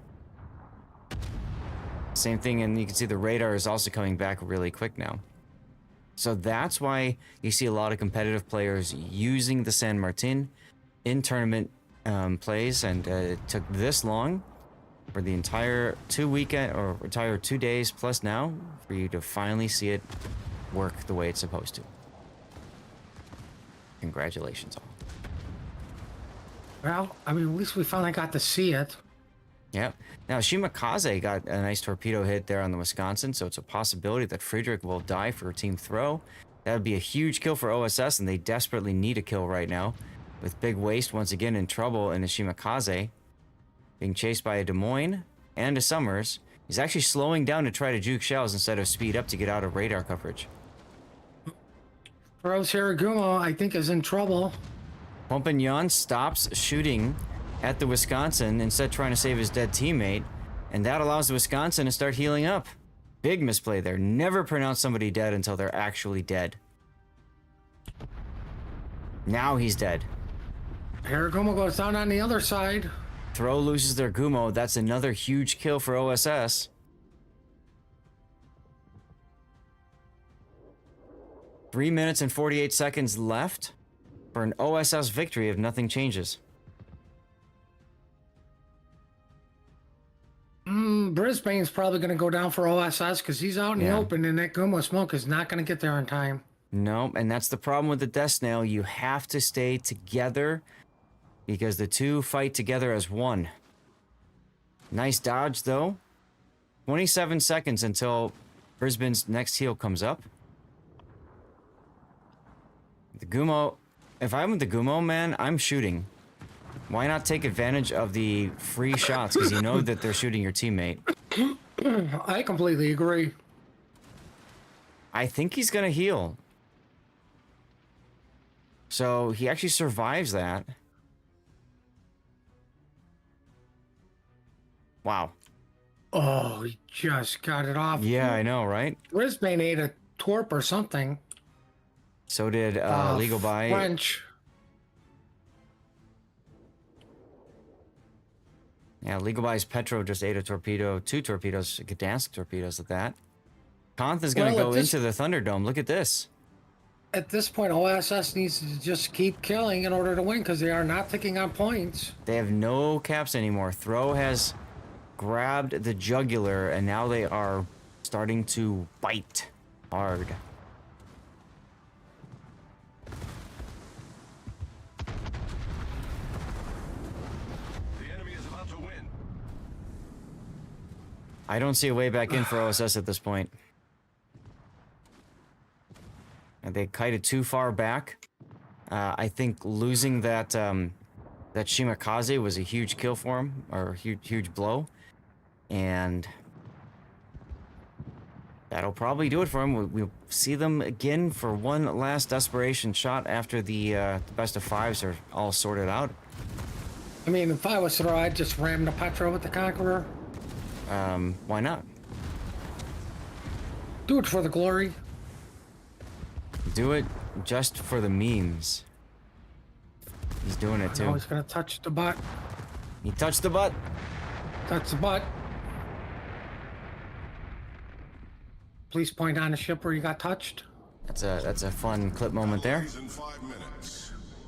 Same thing, and you can see the radar is also coming back really quick now. So that's why you see a lot of competitive players using the San Martin in tournament plays, and it took this long for the entire 2 days plus now for you to finally see it work the way it's supposed to. Congratulations all. Well, I mean, at least we finally got to see it. Yep. Now, Shimakaze got a nice torpedo hit there on the Wisconsin, so it's a possibility that Friedrich will die for a team throw. That would be a huge kill for OSS, and they desperately need a kill right now. With Big Waste once again in trouble in a Shimakaze, being chased by a Des Moines and a Summers. He's actually slowing down to try to juke shells instead of speed up to get out of radar coverage. Rose Hiragumo, I think, is in trouble. Pompagnon stops shooting at the Wisconsin, instead trying to save his dead teammate, and that allows the Wisconsin to start healing up. Big misplay there. Never pronounce somebody dead until they're actually dead. Now he's dead. Hiragumo goes down on the other side. Throw loses their Gumo. That's another huge kill for OSS. Three minutes and 48 seconds left for an OSS victory if nothing changes. Brisbane's probably going to go down for OSS because he's out in the Yeah. open, and that Gumo smoke is not going to get there in time. No, and that's the problem with the Death Snail. You have to stay together because the two fight together as one. Nice dodge, though. 27 seconds until Brisbane's next heal comes up. The Gumo... If I'm the Gumo, man, I'm shooting. Why not take advantage of the free shots? Because you know that they're shooting your teammate. I completely agree. I think he's going to heal. So he actually survives that. Wow. Oh, he just got it off. Yeah, I know, right? Brisbane ate a torp or something. So did Legal Buy. French. Yeah, Legal Buy's Petro just ate a torpedo, 2 torpedoes, Gdansk torpedoes at that. Konth is going to go into the Thunderdome. Look at this. At this point, OSS needs to just keep killing in order to win because they are not ticking on points. They have no caps anymore. Throw has grabbed the jugular, and now they are starting to bite hard. I don't see a way back in for OSS at this point. And they kited too far back. I think losing that that Shimakaze was a huge kill for him, or a huge blow. And that'll probably do it for him. We'll see them again for one last desperation shot after the best of 5s are all sorted out. I mean, if I was Throw, I'd just ram the Petro with the Conqueror. Why not? Do it for the glory. Do it just for the memes. He's doing it too. Now he's gonna touch the butt. He touched the butt. Touch the butt. Please point on the ship where you got touched. That's a fun clip moment there.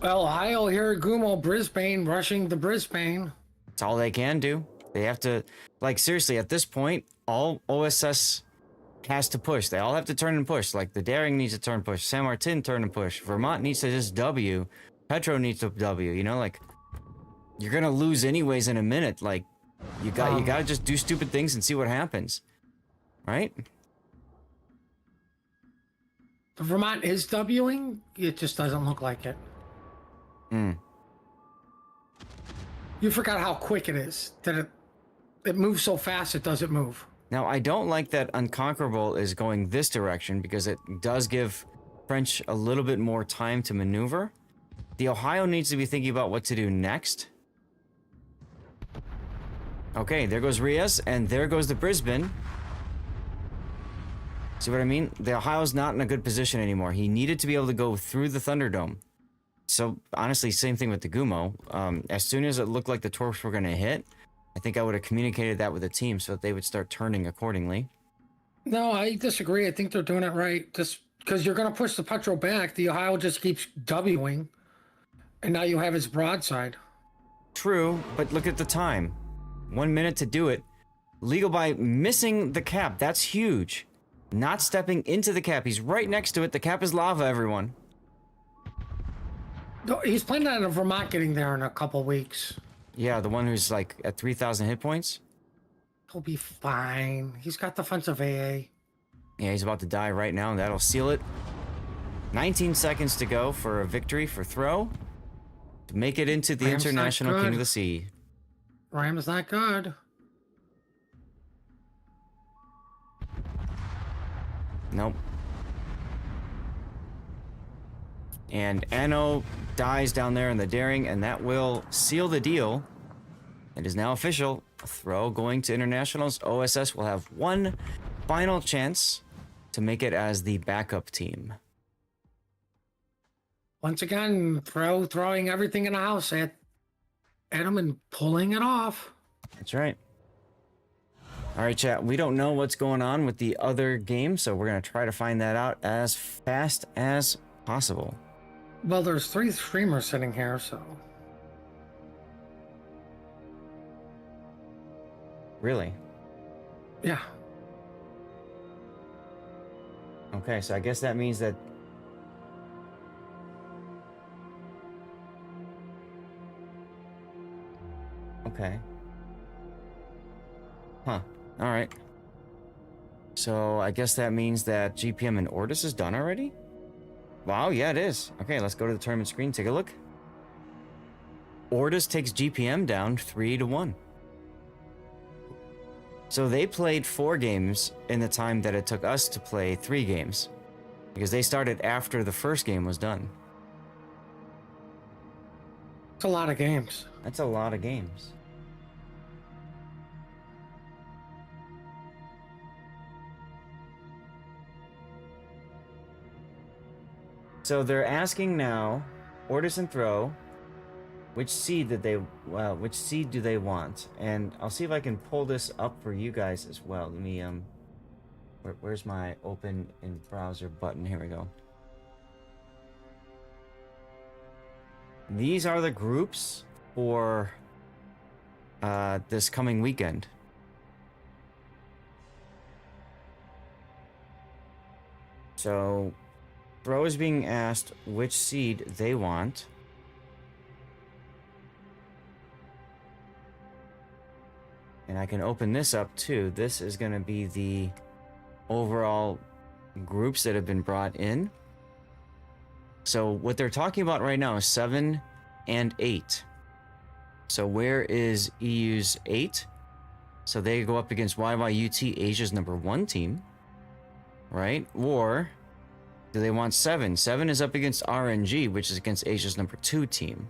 Well, Ohio, Hiragumo, Brisbane, rushing the Brisbane. That's all they can do. They have to, like, seriously, at this point, all OSS has to push. They all have to turn and push. Like, the Daring needs to turn and push. San Martin turn and push. Vermont needs to just W. Petro needs to W. You know, like, you're gonna lose anyways in a minute. Like, you gotta just do stupid things and see what happens, right? Vermont is Wing. It just doesn't look like it. You forgot how quick it is. That it moves so fast. It doesn't move. Now, I don't like that Unconquerable is going this direction because it does give French a little bit more time to maneuver. The Ohio needs to be thinking about what to do next. Okay, there goes Rias, and there goes the Brisbane. See what I mean? The Ohio's not in a good position anymore. He needed to be able to go through the Thunderdome. So, honestly, same thing with the Gumo. As soon as it looked like the torps were going to hit, I think I would have communicated that with the team so that they would start turning accordingly. No, I disagree. I think they're doing it right. Just because you're going to push the Petro back, the Ohio just keeps Wing. And now you have his broadside. True, but look at the time. 1 minute to do it. Legal by missing the cap. That's huge. Not stepping into the cap. He's right next to it. The cap is lava, everyone. No, he's planning on a Vermont getting there in a couple weeks. Yeah, the one who's like at 3,000 hit points. He'll be fine. He's got defensive AA. Yeah, he's about to die right now, and that'll seal it. 19 seconds to go for a victory for Throw. To make it into the Ram's International King of the Sea. Ram's not good. Nope. And Anno dies down there in the Daring, and that will seal the deal. It is now official. Throw going to internationals. OSS will have one final chance to make it as the backup team. Once again, throwing everything in the house at him and pulling it off. That's right. All right, chat. We don't know what's going on with the other game, so we're going to try to find that out as fast as possible. Well, there's 3 streamers sitting here, so... Really? Yeah. Okay, so I guess that means that... Okay. Huh. Alright. So, I guess that means that GPM and ORTUS is done already? Wow, yeah, it is. Okay, let's go to the tournament screen, take a look. ORTUS takes GPM down 3-1. So they played 4 games in the time that it took us to play 3 games. Because they started after the first game was done. It's a lot of games. That's a lot of games. So they're asking now, ORTUS and Throw, which seed do they want? And I'll see if I can pull this up for you guys as well. Let me where's my open in browser button? Here we go. These are the groups for this coming weekend. So Throw is being asked which seed they want. And I can open this up too. This is going to be the overall groups that have been brought in. So what they're talking about right now is 7 and 8. So where is EU's 8? So they go up against YYUT, Asia's #1 team. Right? Or do they want 7? 7 is up against RNG, which is against Asia's #2 team.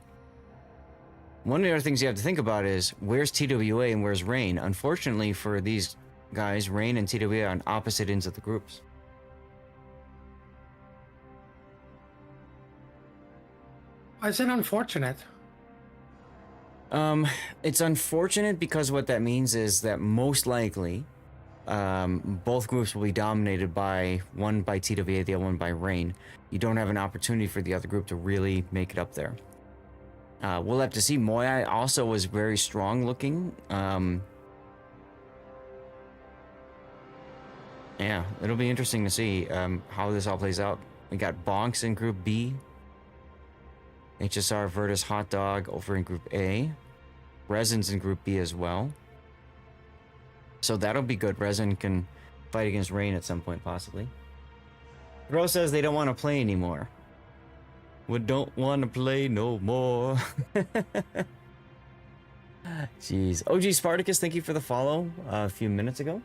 One of the other things you have to think about is where's TWA and where's Rain? Unfortunately for these guys, Rain and TWA are on opposite ends of the groups. Why is it unfortunate? It's unfortunate because what that means is that most likely both groups will be dominated by one by TWA, the other one by Rain. You don't have an opportunity for the other group to really make it up there. We'll have to see. Moyai also was very strong looking. Yeah, it'll be interesting to see how this all plays out. We got Bonks in Group B. HSR Virtus Hot Dog over in Group A. Resin's in Group B as well. So that'll be good. Resin can fight against Rain at some point, possibly. Throw says they don't want to play anymore. We don't want to play no more. Jeez. OG Spartacus, thank you for the follow a few minutes ago.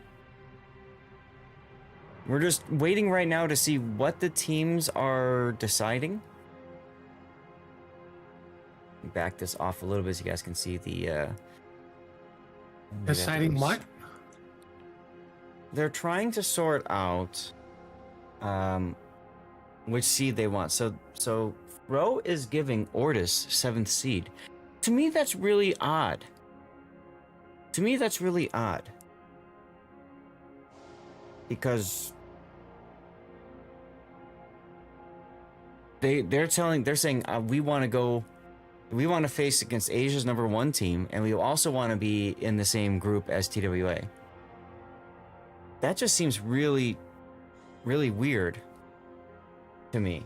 We're just waiting right now to see what the teams are deciding. Back this off a little bit so you guys can see the... Deciding what? They're trying to sort out which seed they want. So Throw is giving ORTUS 7th seed. To me, that's really odd. Because they're saying we want to face against Asia's #1 team, and we also want to be in the same group as TWA. That just seems really, really weird to me.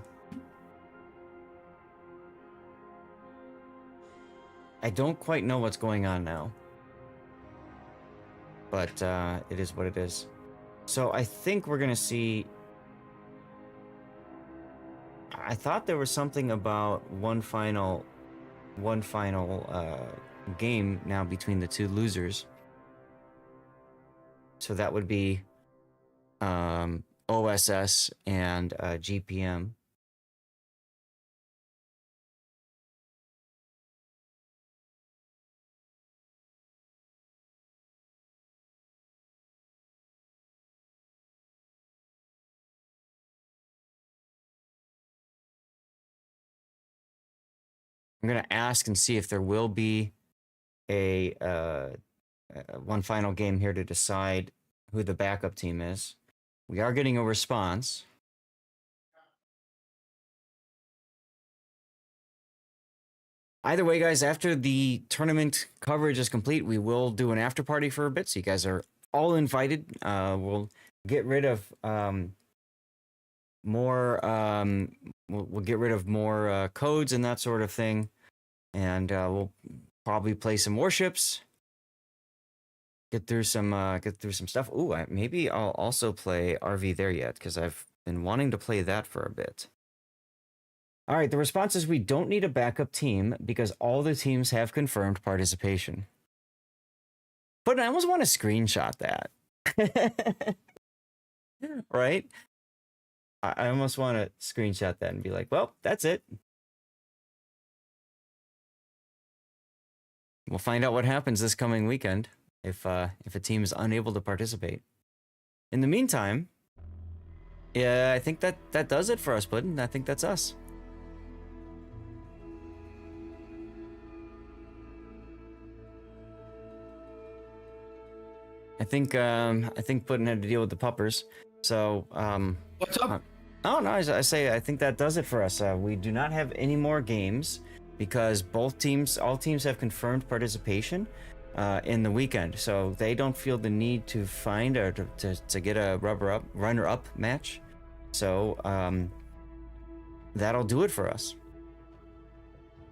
I don't quite know what's going on now. But it is what it is. So I think we're going to see... I thought there was something about one final game now between the two losers. So that would be OSS and GPM. I'm going to ask and see if there will be a one final game here to decide who the backup team is. We are getting a response. Either way, guys, after the tournament coverage is complete, we will do an after party for a bit, so you guys are all invited. We'll get rid of more we'll get rid of more codes and that sort of thing, and we'll probably play some warships. Get through some stuff. Ooh, maybe I'll also play RV there yet, because I've been wanting to play that for a bit. All right, the response is we don't need a backup team because all the teams have confirmed participation. But I almost want to screenshot that. Right? I almost want to screenshot that and be like, well, that's it. We'll find out what happens this coming weekend if a team is unable to participate. In the meantime, Yeah, I think that does it for us, Puddin'. I think that's us. I think Puddin' had to deal with the puppers. So, What's up? oh no, I say I think that does it for us. We do not have any more games because all teams have confirmed participation in the weekend, so they don't feel the need to find or to get a runner-up match. So that'll do it for us.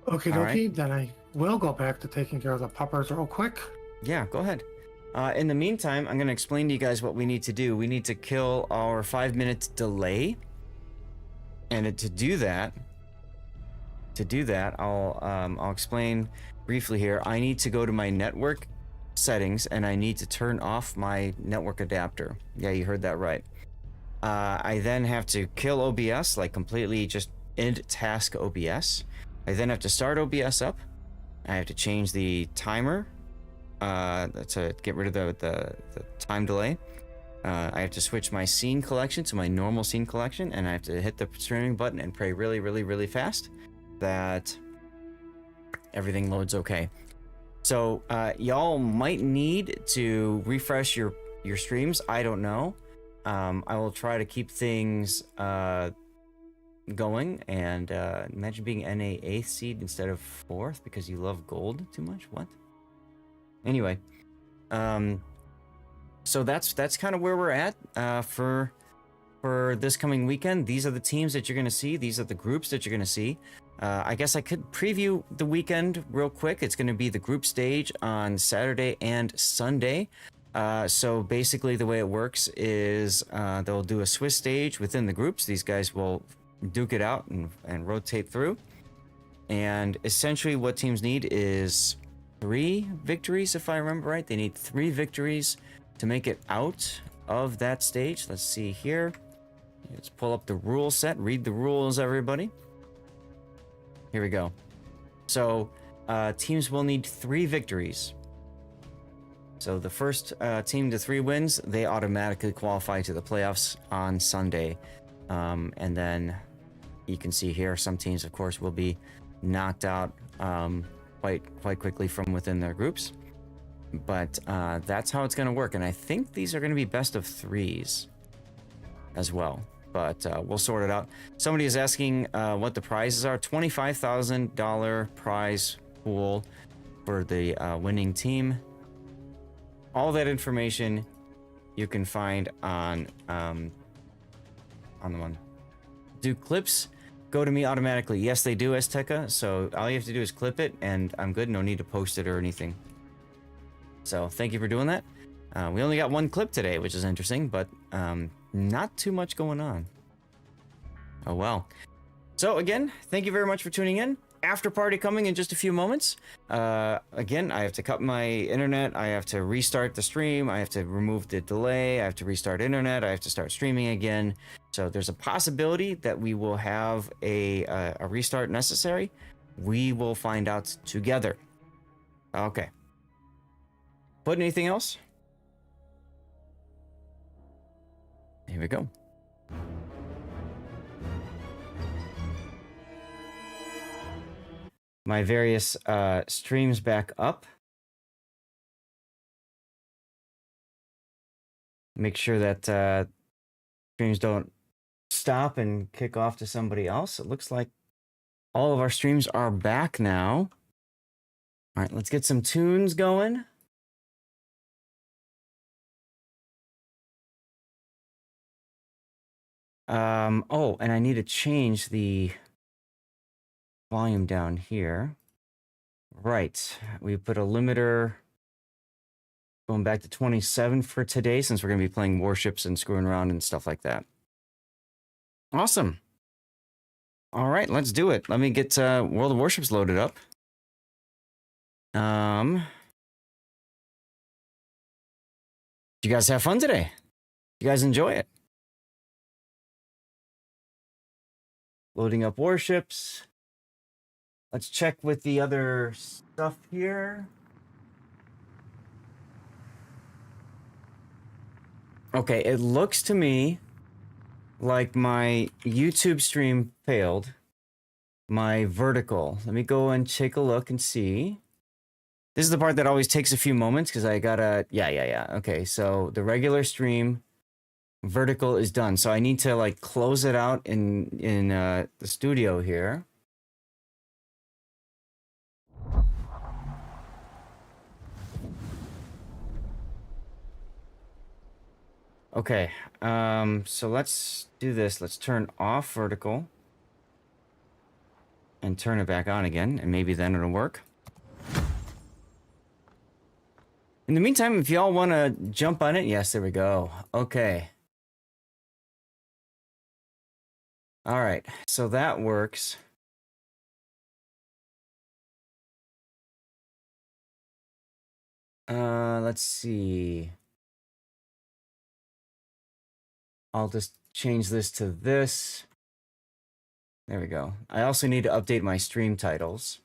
Okay, All dokie. right. Then I will go back to taking care of the puppers real quick. Yeah, go ahead. In the meantime, I'm going to explain to you guys what we need to do. We need to kill our 5-minute delay. And to do that, I'll explain briefly here. I need to go to my network settings and I need to turn off my network adapter. Yeah, you heard that right. I then have to kill OBS, like completely just end task OBS. I then have to start OBS up. I have to change the timer to get rid of the time delay. I have to switch my scene collection to my normal scene collection, and I have to hit the streaming button and pray really, really, really fast that everything loads okay. So y'all might need to refresh your streams. I don't know. I will try to keep things going, and imagine being NA 8th seed instead of 4th because you love gold too much. What? Anyway, so that's kind of where we're at for this coming weekend. These are the teams that you're going to see. These are the groups that you're going to see. I guess I could preview the weekend real quick. It's going to be the group stage on Saturday and Sunday. So basically the way it works is they'll do a Swiss stage within the groups. These guys will duke it out and rotate through. And essentially what teams need is 3 victories, if I remember right. They need 3 victories to make it out of that stage. Let's see here. Let's pull up the rule set. Read the rules, everybody. Here we go. So teams will need 3 victories. So the first team to 3 wins, they automatically qualify to the playoffs on Sunday. And then you can see here, some teams, of course, will be knocked out quite quickly from within their groups. But that's how it's going to work. And I think these are going to be best of 3s as well. But we'll sort it out. Somebody is asking what the prizes are. $25,000 prize pool for the winning team. All that information you can find on the one. Do clips go to me automatically? Yes, they do, Azteca. So all you have to do is clip it, and I'm good. No need to post it or anything. So thank you for doing that. We only got 1 clip today, which is interesting, but not too much going on. Oh well. So again, thank you very much for tuning in. After party coming in just a few moments. Again, I have to cut my internet. I have to restart the stream. I have to remove the delay. I have to restart internet. I have to start streaming again. So there's a possibility that we will have a restart necessary. We will find out together. Okay. Put anything else? Here we go. My various streams back up. Make sure that streams don't stop and kick off to somebody else. It looks like all of our streams are back now. All right, let's get some tunes going. Oh, and I need to change the volume down here. Right, we put a limiter going back to 27 for today, since we're going to be playing warships and screwing around and stuff like that. Awesome. All right, let's do it. Let me get World of Warships loaded up. Did you guys have fun today? You guys enjoy it? Loading up warships. Let's check with the other stuff here. Okay, it looks to me like my YouTube stream failed. My vertical. Let me go and take a look and see. This is the part that always takes a few moments because I gotta... Yeah. Okay, so the regular stream vertical is done. So I need to like close it out in the studio here. Okay, so let's do this. Let's turn off vertical and turn it back on again, and maybe then it'll work. In the meantime, if y'all want to jump on it, yes, there we go. Okay. All right, so that works. Let's see. I'll just change this to this. There we go. I also need to update my stream titles.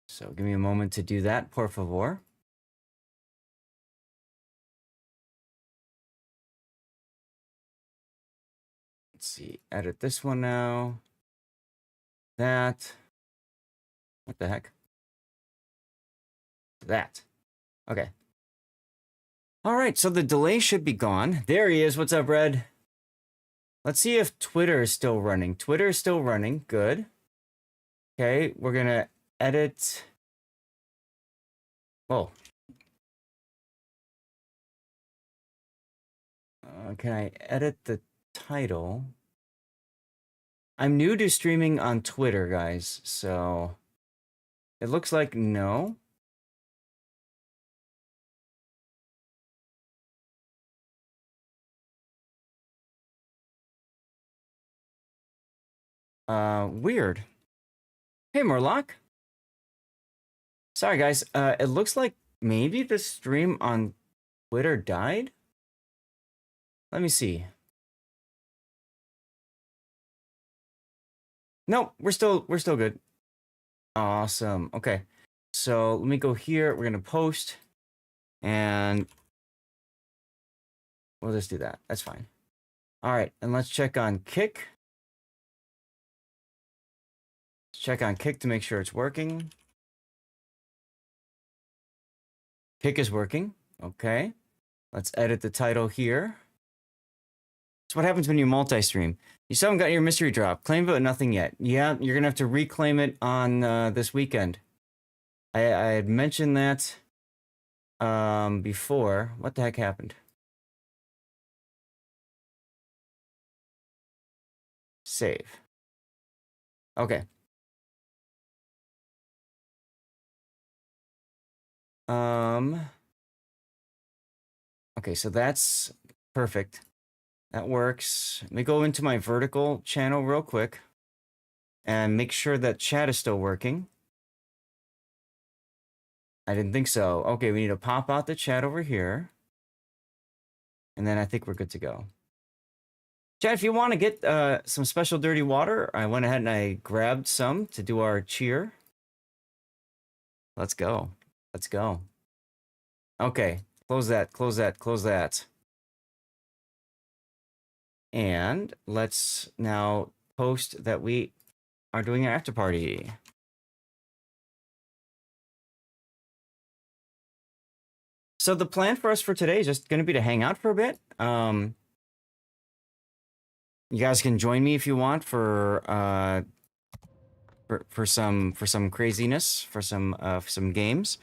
So give me a moment to do that, por favor. Let's see, edit this one now. That. What the heck? That. Okay. All right, so the delay should be gone. There he is. What's up, Red? Let's see if Twitter is still running. Twitter is still running. Good. Okay, we're going to edit. Oh. Can I edit the title? I'm new to streaming on Twitter, guys, so it looks like no. Weird. Hey, Murloc. Sorry, guys. It looks like maybe the stream on Twitter died. Let me see. Nope, we're still good. Awesome. Okay. So let me go here. We're gonna post, and we'll just do that. That's fine. All right, and let's check on Kick. Check on Kick to make sure it's working. Kick is working. Okay. Let's edit the title here. So what happens when you multi-stream? You still haven't got your mystery drop. Claim it, but nothing yet. Yeah, you're going to have to reclaim it on this weekend. I had mentioned that before. What the heck happened? Save. Okay. Okay, so that's perfect. That works. Let me go into my vertical channel real quick and make sure that chat is still working. I didn't think so. Okay, we need to pop out the chat over here. And then I think we're good to go. Chat, if you want to get some special dirty water, I went ahead and I grabbed some to do our cheer. Let's go. Let's go. Okay, close that, close that, close that. And let's now post that we are doing an after party. So the plan for us for today is just going to be to hang out for a bit. You guys can join me if you want for some craziness, for some games.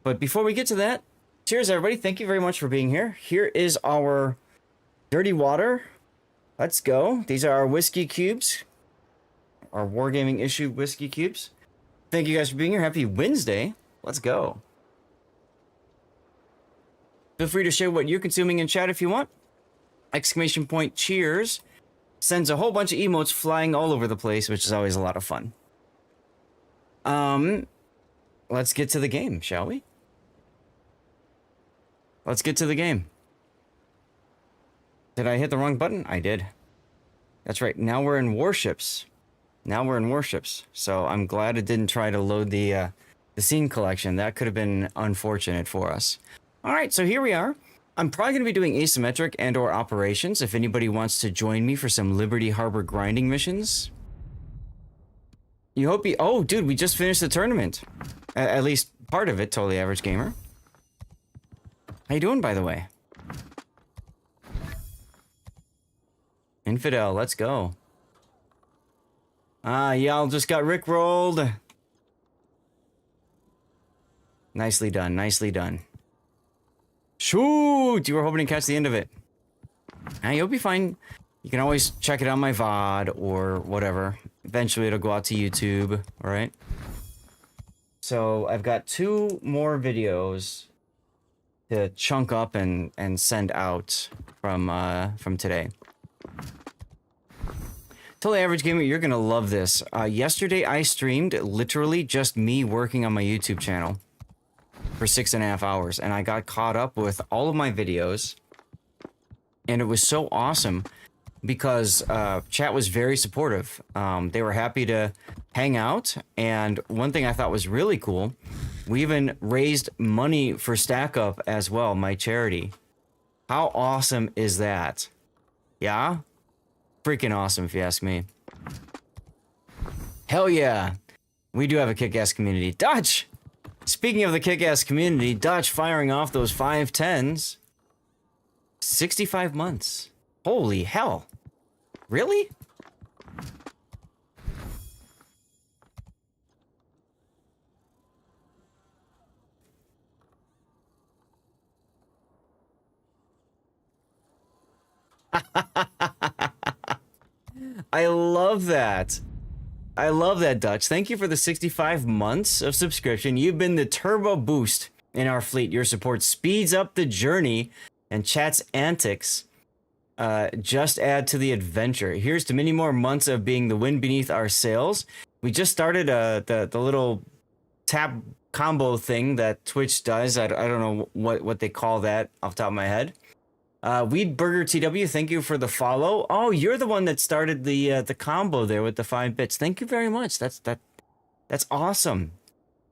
But before we get to that, cheers everybody! Thank you very much for being here. Here is our dirty water. Let's go. These are our whiskey cubes, our Wargaming issue whiskey cubes. Thank you guys for being here. Happy Wednesday. Let's go. Feel free to share what you're consuming in chat if you want. Exclamation point cheers sends a whole bunch of emotes flying all over the place, which is always a lot of fun. Let's get to the game, shall we? Let's get to the game. Did I hit the wrong button? I did. That's right. Now we're in Warships. Now we're in Warships. So I'm glad it didn't try to load the scene collection. That could have been unfortunate for us. All right, so here we are. I'm probably going to be doing asymmetric and or operations if anybody wants to join me for some Liberty Harbor grinding missions. You hope you... Oh, dude, we just finished the tournament. At least part of it, Totally Average Gamer. How you doing, by the way? Infidel, let's go. Ah, y'all just got rickrolled. Nicely done, nicely done. Shoot! You were hoping to catch the end of it. You'll be fine. You can always check it on my VOD or whatever. Eventually it'll go out to YouTube, alright? So I've got 2 more videos to chunk up and send out from today. Totally Average Gamer, you're gonna love this. Yesterday I streamed literally just me working on my YouTube channel for 6.5 hours, and I got caught up with all of my videos, and it was so awesome because chat was very supportive. They were happy to hang out, and one thing I thought was really cool, we even raised money for Stack Up as well, my charity. How awesome is that? Yeah? Freaking awesome, if you ask me. Hell yeah. We do have a kick-ass community. Dutch! Speaking of the kick-ass community, Dutch firing off those 510s. 65 months. Holy hell. Really? I love that. I love that, Dutch. Thank you for the 65 months of subscription. You've been the turbo boost in our fleet. Your support speeds up the journey, and chat's antics just add to the adventure. Here's to many more months of being the wind beneath our sails. We just started the little tap combo thing that Twitch does. I don't know what they call that off the top of my head. Weed Burger TW, thank you for the follow. Oh, you're the one that started the combo there with the 5 bits. Thank you very much. That's awesome.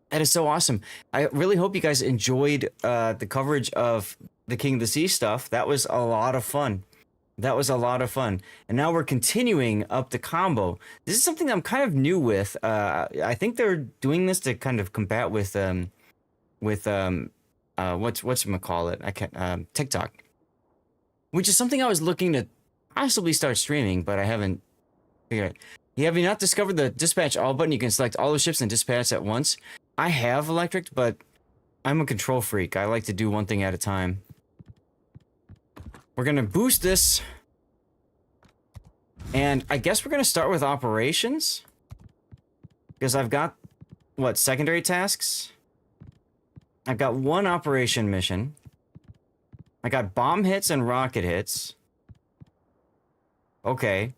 That is so awesome. I really hope you guys enjoyed the coverage of the King of the Sea stuff. That was a lot of fun. That was a lot of fun. And now we're continuing up the combo. This is something I'm kind of new with. I think they're doing this to kind of combat with whatchamacallit? I can't TikTok. Which is something I was looking to possibly start streaming, but I haven't figured out. Have you not discovered the dispatch all button? You can select all the ships and dispatch at once. I have electric, but I'm a control freak. I like to do one thing at a time. We're gonna boost this. And I guess we're gonna start with operations. Because I've got, what, secondary tasks? I've got 1 operation mission. I got bomb hits and rocket hits. Okay.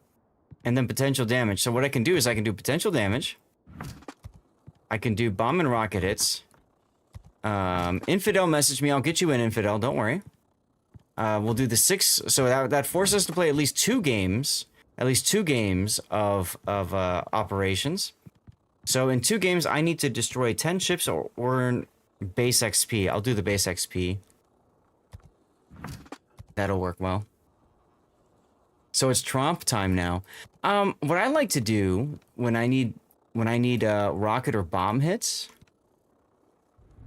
And then potential damage. So what I can do is I can do potential damage. I can do bomb and rocket hits. Infidel messaged me. I'll get you in, Infidel. Don't worry. We'll do the 6. So that forces us to play at least 2 games. At least 2 games of operations. So in 2 games, I need to destroy 10 ships or earn base XP. I'll do the base XP. That'll work well. So it's Tromp time now. What I like to do when I need rocket or bomb hits.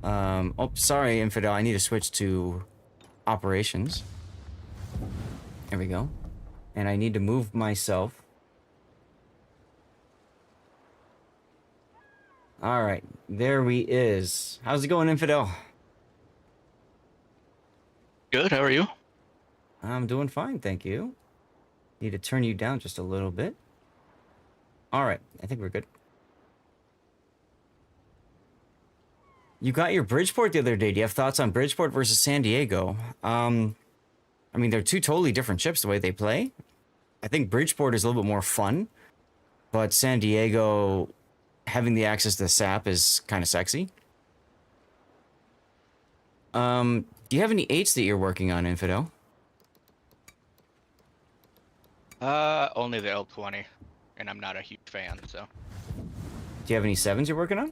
Oh, sorry, Infidel. I need to switch to operations. There we go. And I need to move myself. All right, there we is. How's it going, Infidel? Good. How are you? I'm doing fine, thank you. Need to turn you down just a little bit. All right, I think we're good. You got your Bridgeport the other day. Do you have thoughts on Bridgeport versus San Diego? I mean, they're 2 totally different ships the way they play. I think Bridgeport is a little bit more fun, but San Diego, having the access to the SAP is kind of sexy. Do you have any 8s that you're working on, Infidel? Only the L20, and I'm not a huge fan, so. Do you have any 7s you're working on?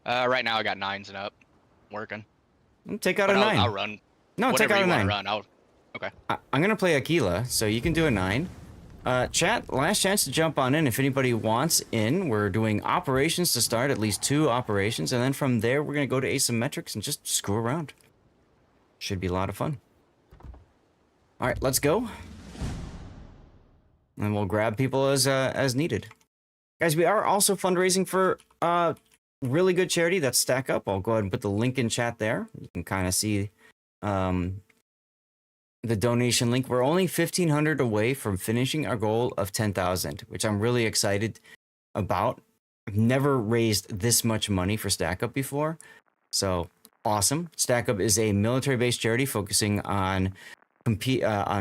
Right now I got 9s and up, working. Take out a 9. I'll run. No, take whatever out a you want 9. to run. Okay. I'm gonna play Aquila, so you can do a 9. Chat, last chance to jump on in if anybody wants in. We're doing operations to start, at least 2 operations, and then from there we're gonna go to asymmetrics and just screw around. Should be a lot of fun. All right, let's go. And we'll grab people as needed. Guys, we are also fundraising for really good charity. That's Stack Up. I'll go ahead and put the link in chat there. You can kind of see the donation link. We're only 1,500 away from finishing our goal of 10,000, which I'm really excited about. I've never raised this much money for Stack Up before, so awesome. Stack Up is a military-based charity focusing on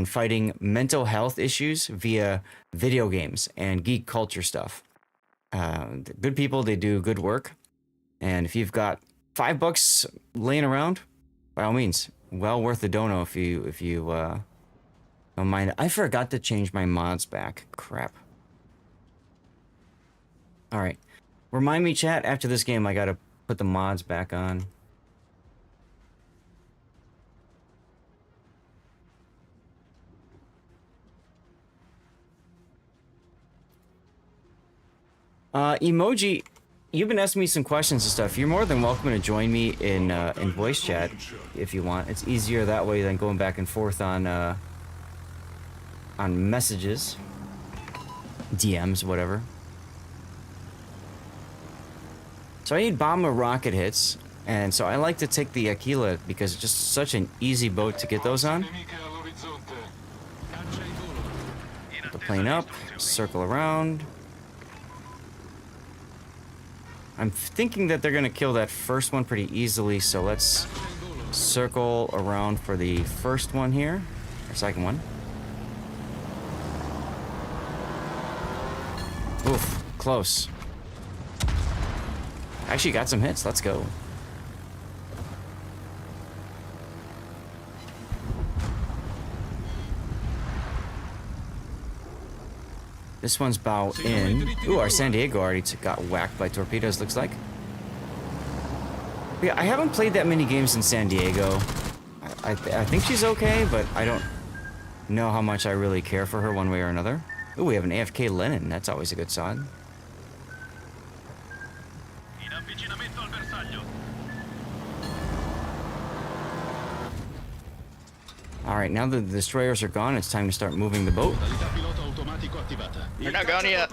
fighting mental health issues via video games and geek culture stuff. Good people, they do good work, and if you've got $5 laying around, by all means, well worth the dono if you don't mind. I forgot to change my mods back. Crap. All right, remind me, chat. After this game, I gotta put the mods back on. Emoji, you've been asking me some questions and stuff. You're more than welcome to join me in voice chat if you want. It's easier that way than going back and forth on messages, DMs, whatever. So I need bomb or rocket hits, and so I like to take the Aquila because it's just such an easy boat to get those on. Put the plane up, circle around. I'm thinking that they're gonna kill that first one pretty easily, so let's circle around for the first one here, or second one. Oof, close. Actually got some hits, let's go. This one's bow in. Ooh, our San Diego already got whacked by torpedoes, looks like. Yeah, I haven't played that many games in San Diego. I think she's okay, but I don't know how much I really care for her one way or another. Ooh, we have an AFK Lenin. That's always a good sign. Alright, now that the destroyers are gone, it's time to start moving the boat. They're not gone yet.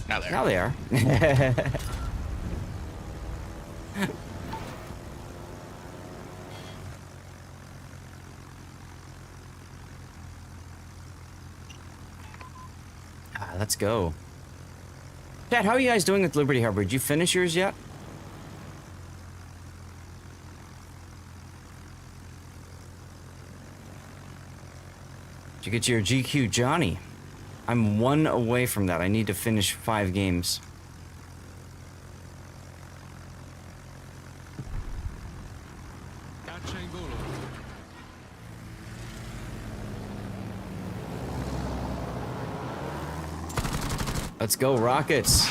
Now there. Now they are. Let's go. Chat, how are you guys doing with Liberty Harbor? Did you finish yours yet? Did you get your GQ Johnny? I'm 1 away from that. I need to finish 5 games. Let's go, rockets.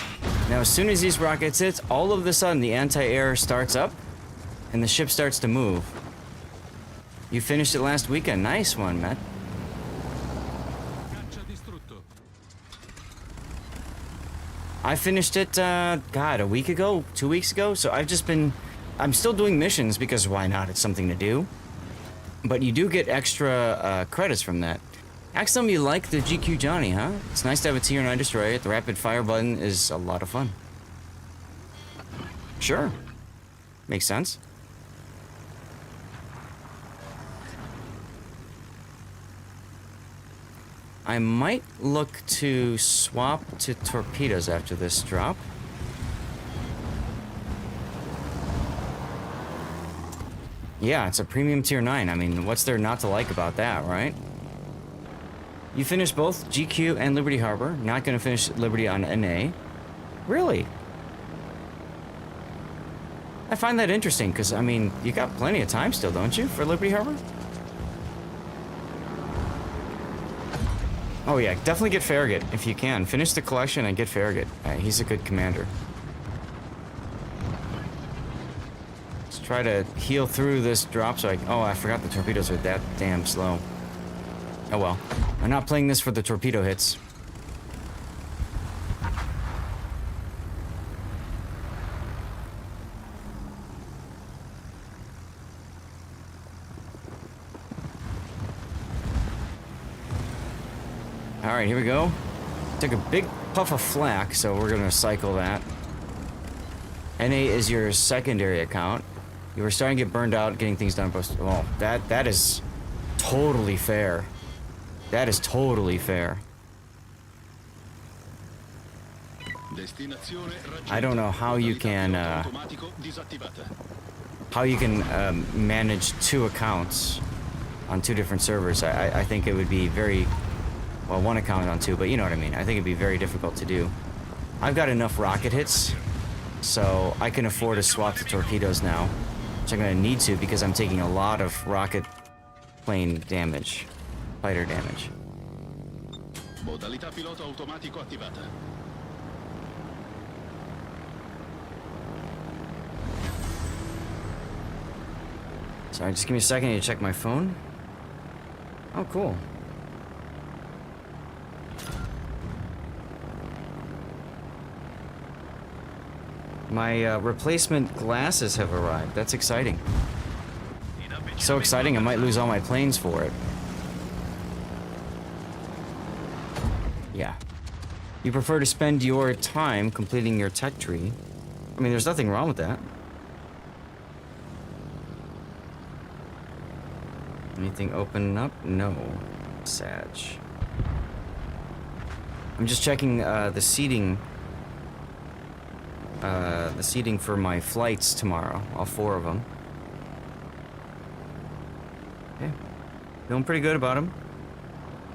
Now, as soon as these rockets hit, all of a sudden the anti-air starts up and the ship starts to move. You finished it last weekend. Nice one, Matt. I finished it, God, a week ago, 2 weeks ago. So I'm still doing missions because why not? It's something to do. But you do get extra credits from that. Axel, you like the GQ Johnny, huh? It's nice to have a tier 9 destroyer. The rapid fire button is a lot of fun. Sure. Makes sense. I might look to swap to torpedoes after this drop. Yeah, it's a premium tier 9. I mean, what's there not to like about that, right? You finished both GQ and Liberty Harbor. Not going to finish Liberty on NA. Really? I find that interesting because, I mean, you got plenty of time still, don't you, for Liberty Harbor? Oh yeah, definitely get Farragut if you can. Finish the collection and get Farragut. He's a good commander. Let's try to heal through this drop so oh, I forgot the torpedoes are that damn slow. Oh well. I'm not playing this for the torpedo hits. Alright, here we go. Took a big puff of flak, so we're gonna cycle that. NA is your secondary account. You were starting to get burned out getting things done. Well, that is totally fair. That is totally fair. I don't know how you can manage 2 accounts on 2 different servers. I think it would be very, well, 1 account on 2, but you know what I mean. I think it'd be very difficult to do. I've got enough rocket hits, so I can afford to swap the torpedoes now, which I'm going to need to because I'm taking a lot of rocket plane damage, fighter damage. Modalità pilota automatico attivata. Sorry, just give me a second to check my phone. Oh, cool. My replacement glasses have arrived. That's exciting. So exciting, I might lose all my planes for it. Yeah. You prefer to spend your time completing your tech tree. I mean, there's nothing wrong with that. Anything open up? No. Sag. I'm just checking the seating for my flights tomorrow. All 4 of them. Okay. Feeling pretty good about them.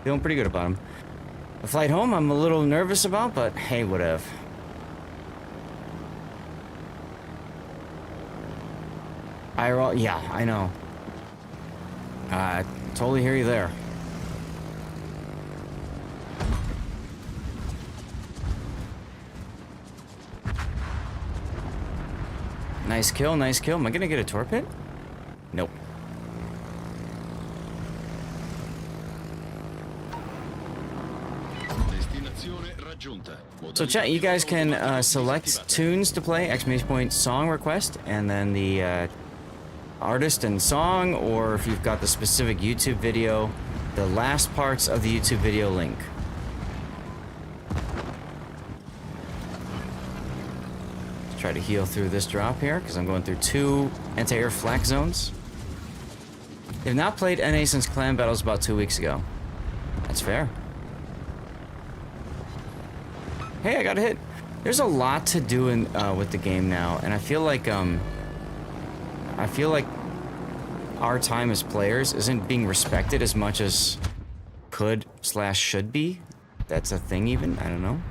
Feeling pretty good about them. The flight home I'm a little nervous about, but hey, whatever. Yeah, I know. I totally hear you there. Nice kill, nice kill. Am I gonna get a torpid? Nope. So chat, you guys can select tunes to play, exclamation point song request, and then the artist and song, or if you've got the specific YouTube video, the last parts of the YouTube video link. Let's try to heal through this drop here, because I'm going through 2 anti-air flak zones. They've not played NA since clan battles about 2 weeks ago. That's fair. Hey, I got a hit. There's a lot to do with the game now, and I feel like our time as players isn't being respected as much as could/should be. That's a thing even, I don't know.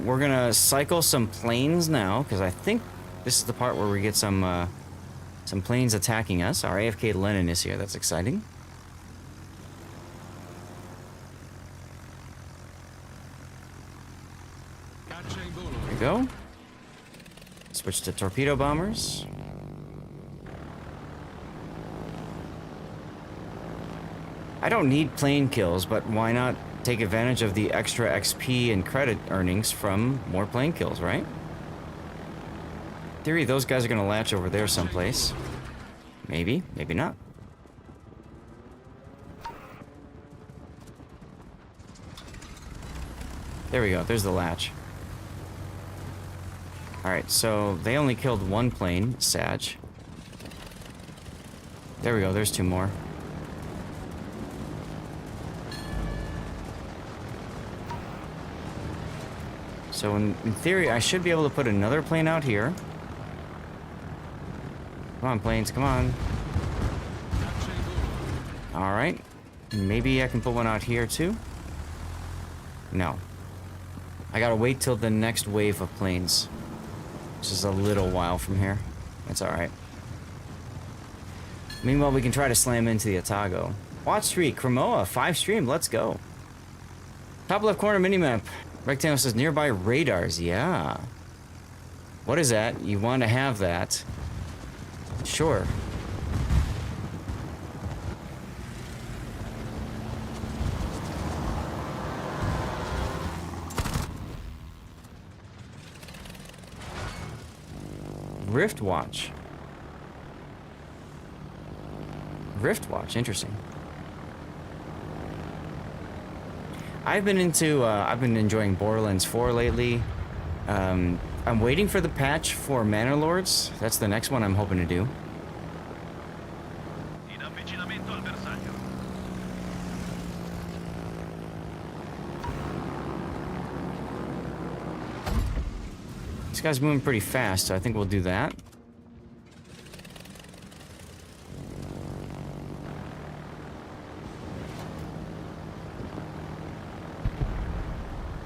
We're gonna cycle some planes now, because I think this is the part where we get some planes attacking us. Our AFK Lenin is here, that's exciting. There we go. Switch to torpedo bombers. I don't need plane kills, but why not take advantage of the extra XP and credit earnings from more plane kills, right? In theory, those guys are gonna latch over there someplace. Maybe, maybe not. There we go, there's the latch. Alright, so they only killed 1 plane, Sag. There we go, there's 2 more. So in theory, I should be able to put another plane out here. Come on, planes, come on. Alright. Maybe I can put one out here too? No. I gotta wait till the next wave of planes. Which is a little while from here. That's alright. Meanwhile, we can try to slam into the Otago. Watch streak, Cremoa, 5 stream, let's go. Top left corner minimap. Rectangle says nearby radars, yeah. What is that? You want to have that? Sure. Rift Watch. Rift Watch, interesting. I've been enjoying Borderlands 4 lately. I'm waiting for the patch for Manor Lords. That's the next one I'm hoping to do. This guy's moving pretty fast, so I think we'll do that.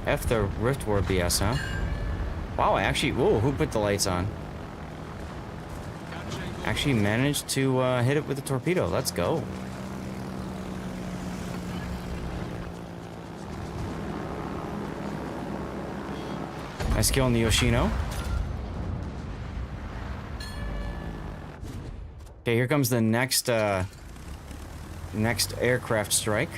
F the Rift War BS, huh? Wow, whoa, who put the lights on? Actually managed to hit it with a torpedo. Let's go. Nice kill on the Yoshino. Okay, here comes the next aircraft strike.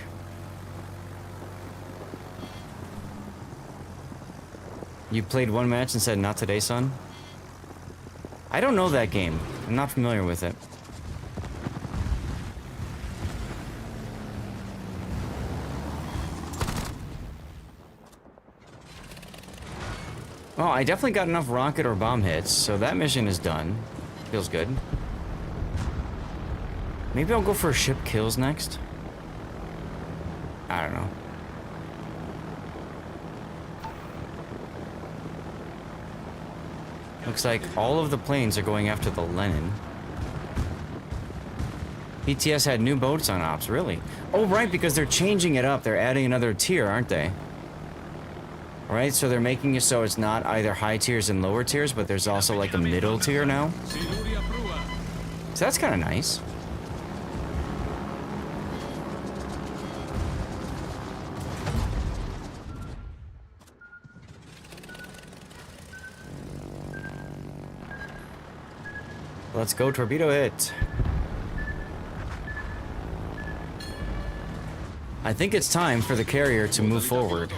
You played one match and said, not today, son? I don't know that game. I'm not familiar with it. Well, I definitely got enough rocket or bomb hits, so that mission is done. Feels good. Maybe I'll go for ship kills next. I don't know. Looks like all of the planes are going after the Lenin. PTS had new boats on ops, really? Oh, right, because they're changing it up. They're adding another tier, aren't they? Right, so they're making it so it's not either high tiers and lower tiers, but there's also like a middle tier now. So that's kind of nice. Let's go, torpedo hit. I think it's time for the carrier to move forward.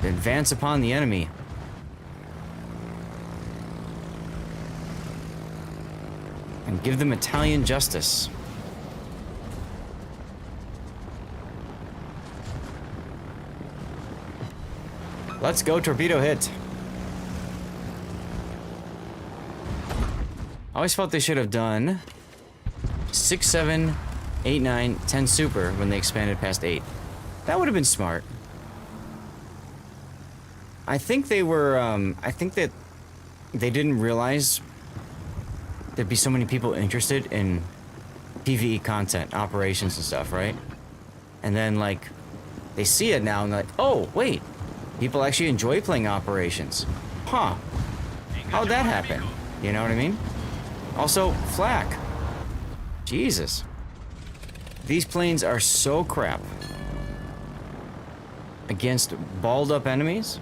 Advance upon the enemy. And give them Italian justice. Let's go, torpedo hit. I always felt they should have done 6, 7, 8, 9, 10 super when they expanded past 8. That would have been smart. I think they were, I think that they didn't realize there'd be so many people interested in PvE content, operations and stuff, right? And then, like, they see it now and they're like, oh, wait, people actually enjoy playing operations. Huh. How'd that happen? You know what I mean? Also, flak. Jesus. These planes are so crap. Against balled up enemies?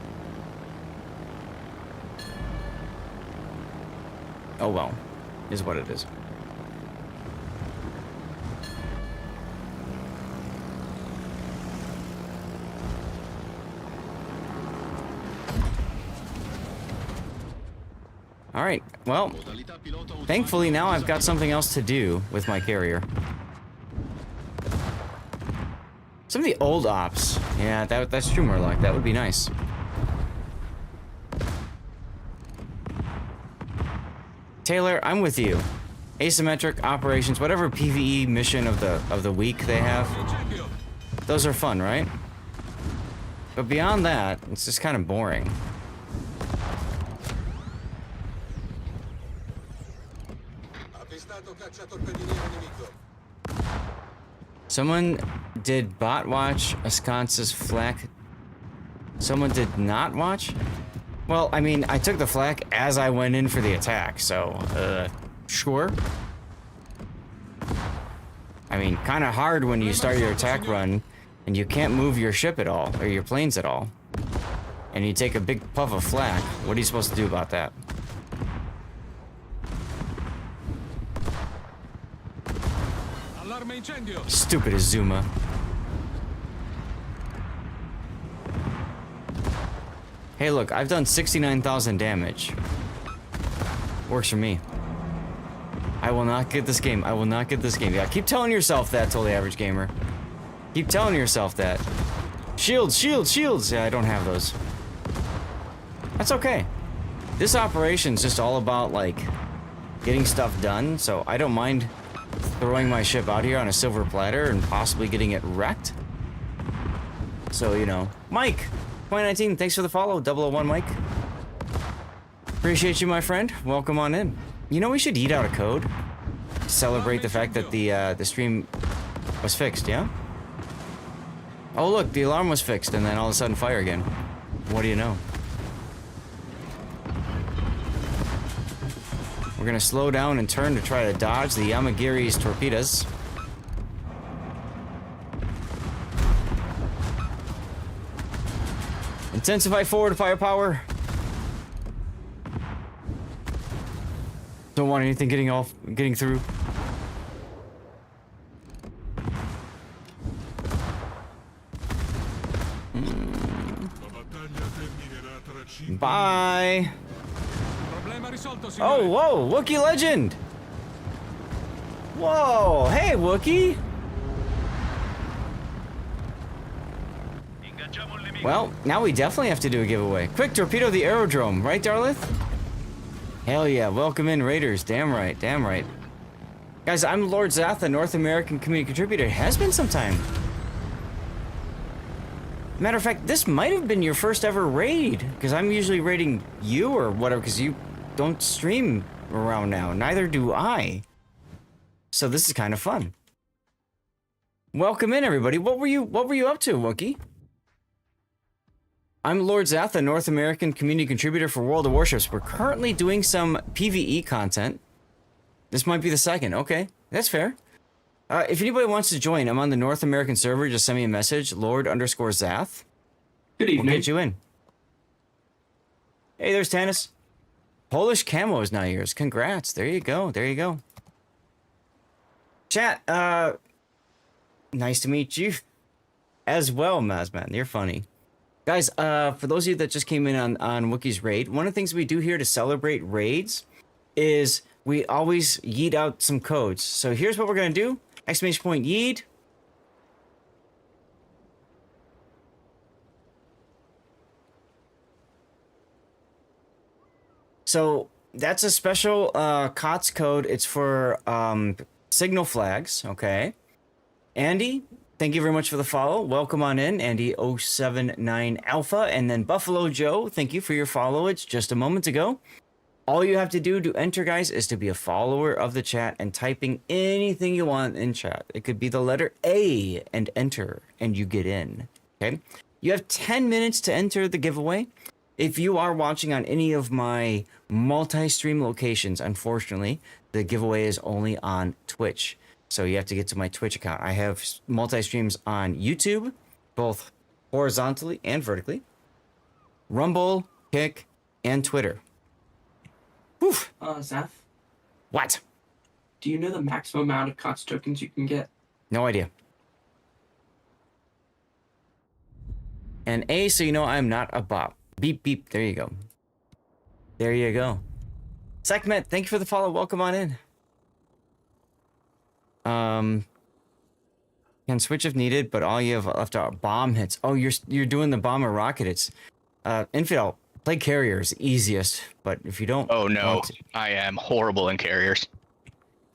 Oh well, is what it is. Alright, well, thankfully now I've got something else to do with my carrier. Some of the old ops. Yeah, that's true, Murloc. That would be nice. Taylor, I'm with you. Asymmetric operations, whatever PvE mission of the week they have, those are fun, right? But beyond that, it's just kind of boring. Someone did bot watch Ascance's flak. Someone did not watch? Well, I mean, I took the flak as I went in for the attack, so, sure. I mean, kind of hard when you start your attack run and you can't move your ship at all, or your planes at all. and you take a big puff of flak, what are you supposed to do about that? Stupid Azuma. Hey, look, I've done 69,000 damage. Works for me. I will not get this game. I will not get this game. Yeah, keep telling yourself that, Totally Average Gamer. Keep telling yourself that. Shields, shields, shields. Yeah, I don't have those. That's okay. This operation's just all about, like, getting stuff done, so I don't mind throwing my ship out here on a silver platter and possibly getting it wrecked. So, you know. Mike, 2019, thanks for the follow. 001 Mike. Appreciate you, my friend. Welcome on in. You know, we should eat out a code to celebrate the fact that the stream was fixed, yeah? Oh, look, the alarm was fixed, and then all of a sudden fire again. What do you know? We're gonna slow down and turn to try to dodge the Yamagiri's torpedoes. Intensify forward firepower. Don't want anything getting through. Bye. Oh, whoa, Wookiee legend. Whoa, hey, Wookiee. Well, now we definitely have to do a giveaway. Quick, torpedo the aerodrome, right, Darlith? Hell yeah, welcome in, Raiders. Damn right, damn right. Guys, I'm Lord Zath, a North American community contributor. It has been some time. Matter of fact, this might have been your first ever raid, because I'm usually raiding you or whatever, because you don't stream around now. Neither do I. So this is kind of fun. Welcome in, everybody. What were you up to, Wookiee? I'm Lord Zath, a North American community contributor for World of Warships. We're currently doing some PvE content. This might be the second. Okay, that's fair. If anybody wants to join, I'm on the North American server. Just send me a message, Lord_Zath. Good evening. We'll get you in. Hey, there's Tanis. Polish camo is now yours. Congrats. There you go. There you go. Chat, nice to meet you as well, Mazman. You're funny. Guys, for those of you that just came in on Wookiee's raid, one of the things we do here to celebrate raids is we always yeet out some codes. So here's what we're going to do. Exclamation point yeet. So that's a special KOTS code. It's for signal flags, okay? Andy, thank you very much for the follow. Welcome on in, Andy079 Alpha. And then Buffalo Joe, thank you for your followage just a moment ago. All you have to do to enter, guys, is to be a follower of the chat and typing anything you want in chat. It could be the letter A and enter, and you get in, okay? You have 10 minutes to enter the giveaway. If you are watching on any of my multi-stream locations, unfortunately, the giveaway is only on Twitch. So you have to get to my Twitch account. I have multi-streams on YouTube, both horizontally and vertically, Rumble, Kick, and Twitter. Whew. Zath, What? do you know the maximum amount of KOTS tokens you can get? No idea. And A, so you know I'm not a bot. Beep, beep. There you go. There you go. Sekhmet, thank you for the follow. Welcome on in. Can switch if needed, but all you have left are bomb hits. Oh, you're doing the bomb or rocket hits. Infidel, play carriers, easiest. But if you don't, Oh no, I am horrible in carriers.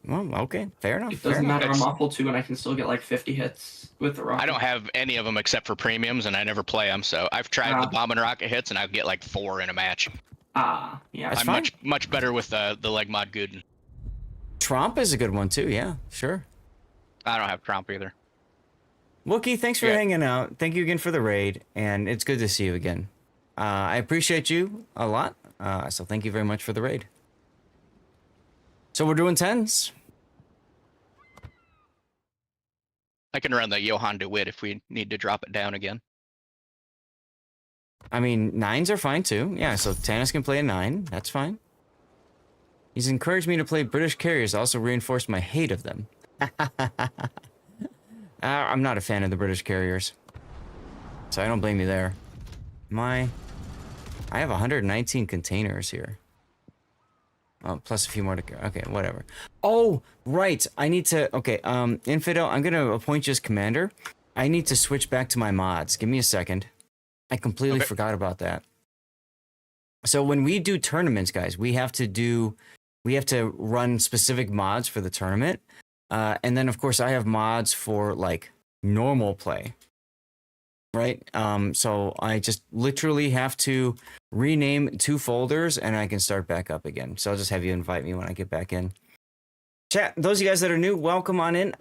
Well, okay, fair enough. It Fair doesn't enough. matter, I'm awful too, and I can still get like 50 hits with the rocket. I don't have any of them except for premiums, and I never play them. So I've tried the bomb and rocket hits, and I get like 4 in a match. Yeah. That's I'm fine. much better with the leg mod good. Tromp is a good one too. Yeah, sure. I don't have Trump either. Wookie, thanks for hanging out. Thank you again for the raid, and it's good to see you again. I appreciate you a lot, so thank you very much for the raid. So we're doing 10s. I can run the Johann DeWitt if we need to drop it down again. I mean, 9s are fine too. Yeah, so Tanis can play a 9. That's fine. He's encouraged me to play British carriers, also reinforced my hate of them. I'm not a fan of the British carriers. So I don't blame you there. I have 119 containers here. Oh, plus a few more to go. Okay, whatever. Oh, right. I need to... Okay, Infidel, I'm going to appoint you as commander. I need to switch back to my mods. Give me a second. I completely forgot about that. So when we do tournaments, guys, we have to run specific mods for the tournament. And then, of course, I have mods for, like, normal play. Right? So I just literally have to rename 2 folders and I can start back up again. So I'll just have you invite me when I get back in. Chat, those of you guys that are new, welcome on in.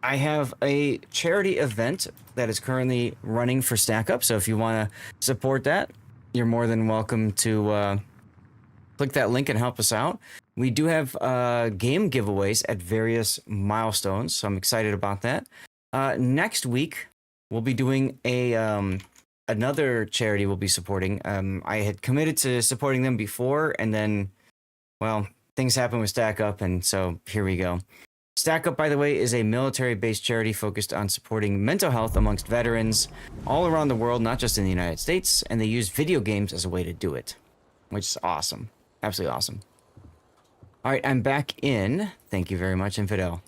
I have a charity event that is currently running for Stack Up. So if you want to support that, you're more than welcome to click that link and help us out. We do have game giveaways at various milestones. So I'm excited about that. Next week, we'll be doing another charity we'll be supporting. I had committed to supporting them before, and then, well, things happened with Stack Up, and so here we go. Stack Up, by the way, is a military-based charity focused on supporting mental health amongst veterans all around the world, not just in the United States, and they use video games as a way to do it, which is awesome. Absolutely awesome. All right, I'm back in. Thank you very much, Infidel.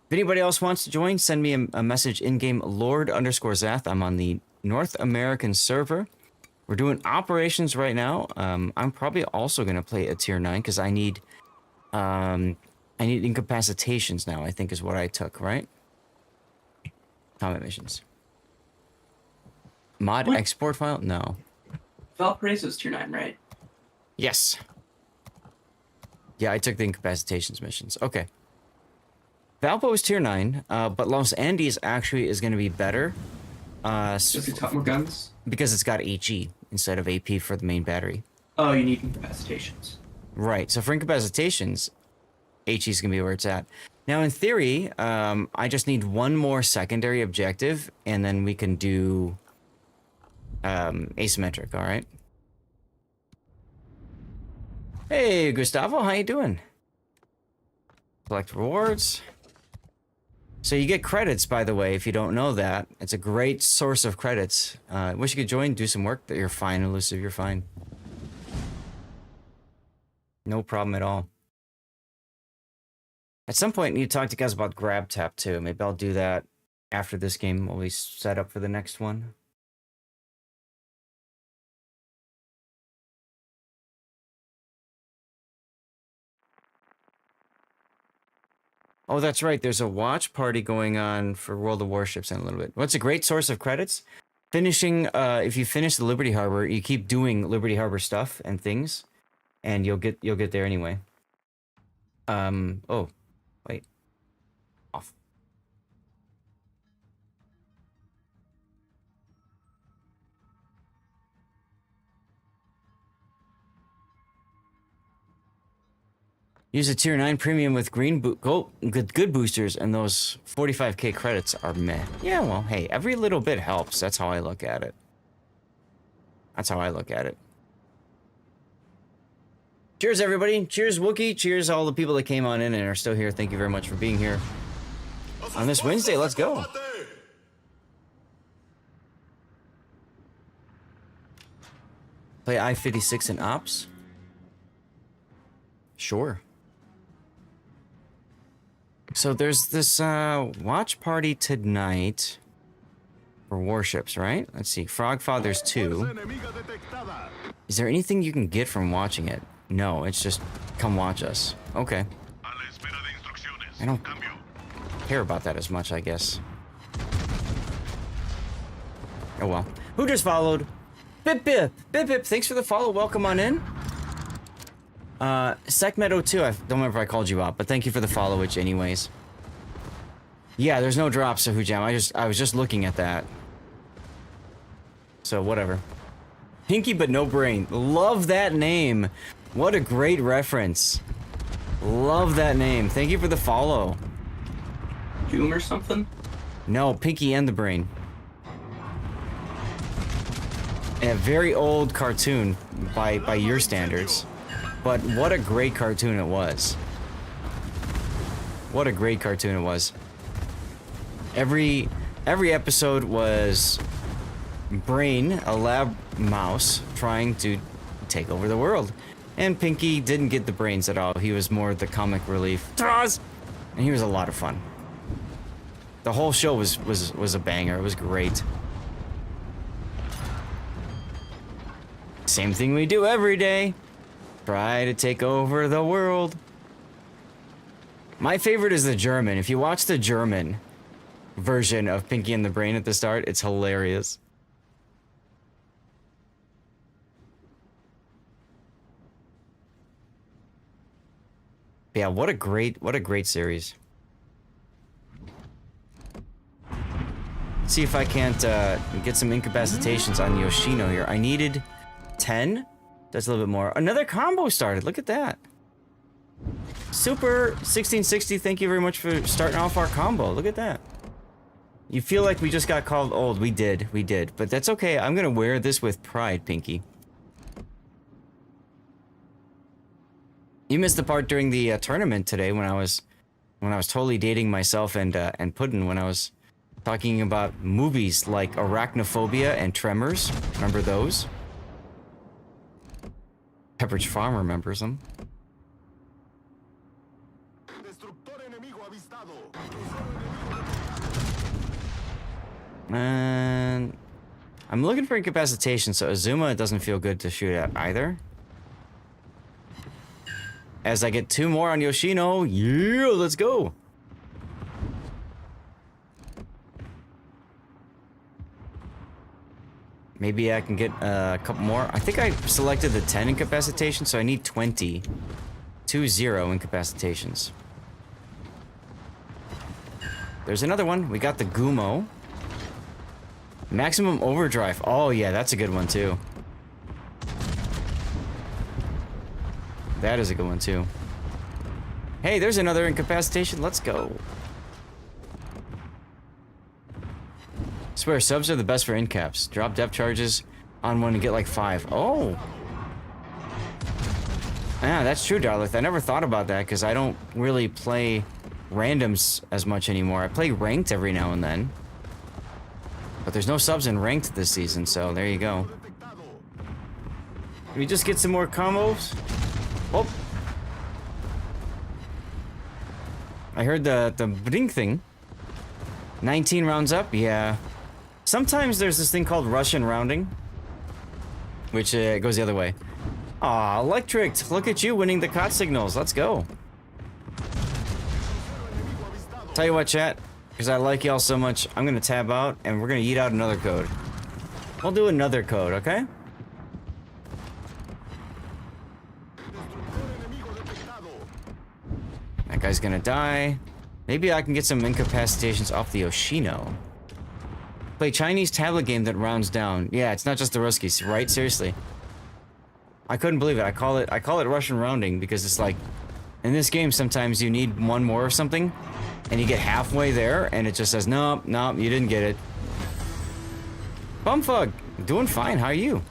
If anybody else wants to join, send me a message in-game Lord_Zath. I'm on the North American server. We're doing operations right now. I'm probably also going to play a tier 9 because I need incapacitations now, I think is what I took, right? Combat missions. Mod What? export file? No. Valparaiso's tier 9, right? Yes. Yeah, I took the incapacitations missions. Okay. Valpo is tier 9, but Los Andes actually is going to be better. Does it got more guns? Because it's got HE instead of AP for the main battery. Oh, you need incapacitations. Right, so for incapacitations, HE is going to be where it's at. Now, in theory, I just need one more secondary objective, and then we can do asymmetric, all right? Hey, Gustavo, how you doing? Collect rewards. So you get credits, by the way, if you don't know that. It's a great source of credits. Wish you could join, do some work. You're fine, Elusive, you're fine. No problem at all. At some point, I need to talk to you guys about Grab Tap, too. Maybe I'll do that after this game while we set up for the next one. Oh, that's right. There's a watch party going on for World of Warships in a little bit. What's a great source of credits? Finishing, if you finish the Liberty Harbor, you keep doing Liberty Harbor stuff and things, and you'll get there anyway. Oh, wait. Off. Use a tier 9 premium with green good boosters, and those 45k credits are meh. Yeah, well, hey, every little bit helps. That's how I look at it. That's how I look at it. Cheers, everybody. Cheers, Wookie. Cheers, all the people that came on in and are still here. Thank you very much for being here. On this Wednesday, let's go. Play I-56 in Ops? Sure. So there's this watch party tonight for warships, right? Let's see. Frogfather's 2. Is there anything you can get from watching it? No, it's just come watch us. Okay. I don't care about that as much, I guess. Oh well. Who just followed? Bip Bip! Bip Bip, thanks for the follow. Welcome on in. Secmeadow2, I don't remember if I called you out, but thank you for the followage anyways. Yeah, there's no drops, Sahujam. I was just looking at that. So, whatever. Pinky but no brain. Love that name. What a great reference. Love that name. Thank you for the follow. Doom or something? No, Pinky and the brain. a very old cartoon by your standards, but what a great cartoon it was. What a great cartoon it was. Every episode was Brain, a lab mouse, trying to take over the world. And Pinky didn't get the brains at all. He was more the comic relief. And he was a lot of fun. The whole show was a banger. It was great. Same thing we do every day. Try to take over the world. My favorite is the German. If you watch the German version of Pinky and the Brain at the start, it's hilarious. Yeah, what a great series. Let's see if I can't get some incapacitations on Yoshino here. I needed 10. That's a little bit more. Another combo started. Look at that. Super 1660. Thank you very much for starting off our combo. Look at that. You feel like we just got called old. We did. But that's okay. I'm gonna wear this with pride, Pinky. You missed the part during the tournament today when I was totally dating myself and Puddin' when I was talking about movies like Arachnophobia and Tremors. Remember those? Pepperidge Farm remembers them. And I'm looking for incapacitation, so Azuma doesn't feel good to shoot at either. As I get 2 more on Yoshino. Yeah, let's go. Maybe I can get a couple more. I think I selected the 10 incapacitation, so I need 20. 2-0 incapacitations. There's another one. We got the Gumo. Maximum overdrive. Oh yeah, that's a good one too. That is a good one too. Hey, there's another incapacitation. Let's go. Swear, subs are the best for incaps. Drop depth charges on one and get like 5. Oh. Yeah, that's true, Darlith. I never thought about that because I don't really play randoms as much anymore. I play ranked every now and then. But there's no subs in ranked this season, so there you go. Can we just get some more combos? Oh. I heard the bring thing. 19 rounds up, yeah. Sometimes there's this thing called Russian rounding, which goes the other way. Aw, Electric, look at you winning the KOTS signals. Let's go. Tell you what, chat, because I like y'all so much, I'm gonna tab out and we're gonna eat out another code. We'll do another code, okay? That guy's gonna die. Maybe I can get some incapacitations off the Yoshino. Play Chinese tablet game that rounds down. Yeah, it's not just the Ruskies, right? Seriously. I couldn't believe it. I call it Russian rounding because it's like, in this game sometimes you need one more or something, and you get halfway there, and it just says, nope, nope, you didn't get it. Bumfug, doing fine. How are you?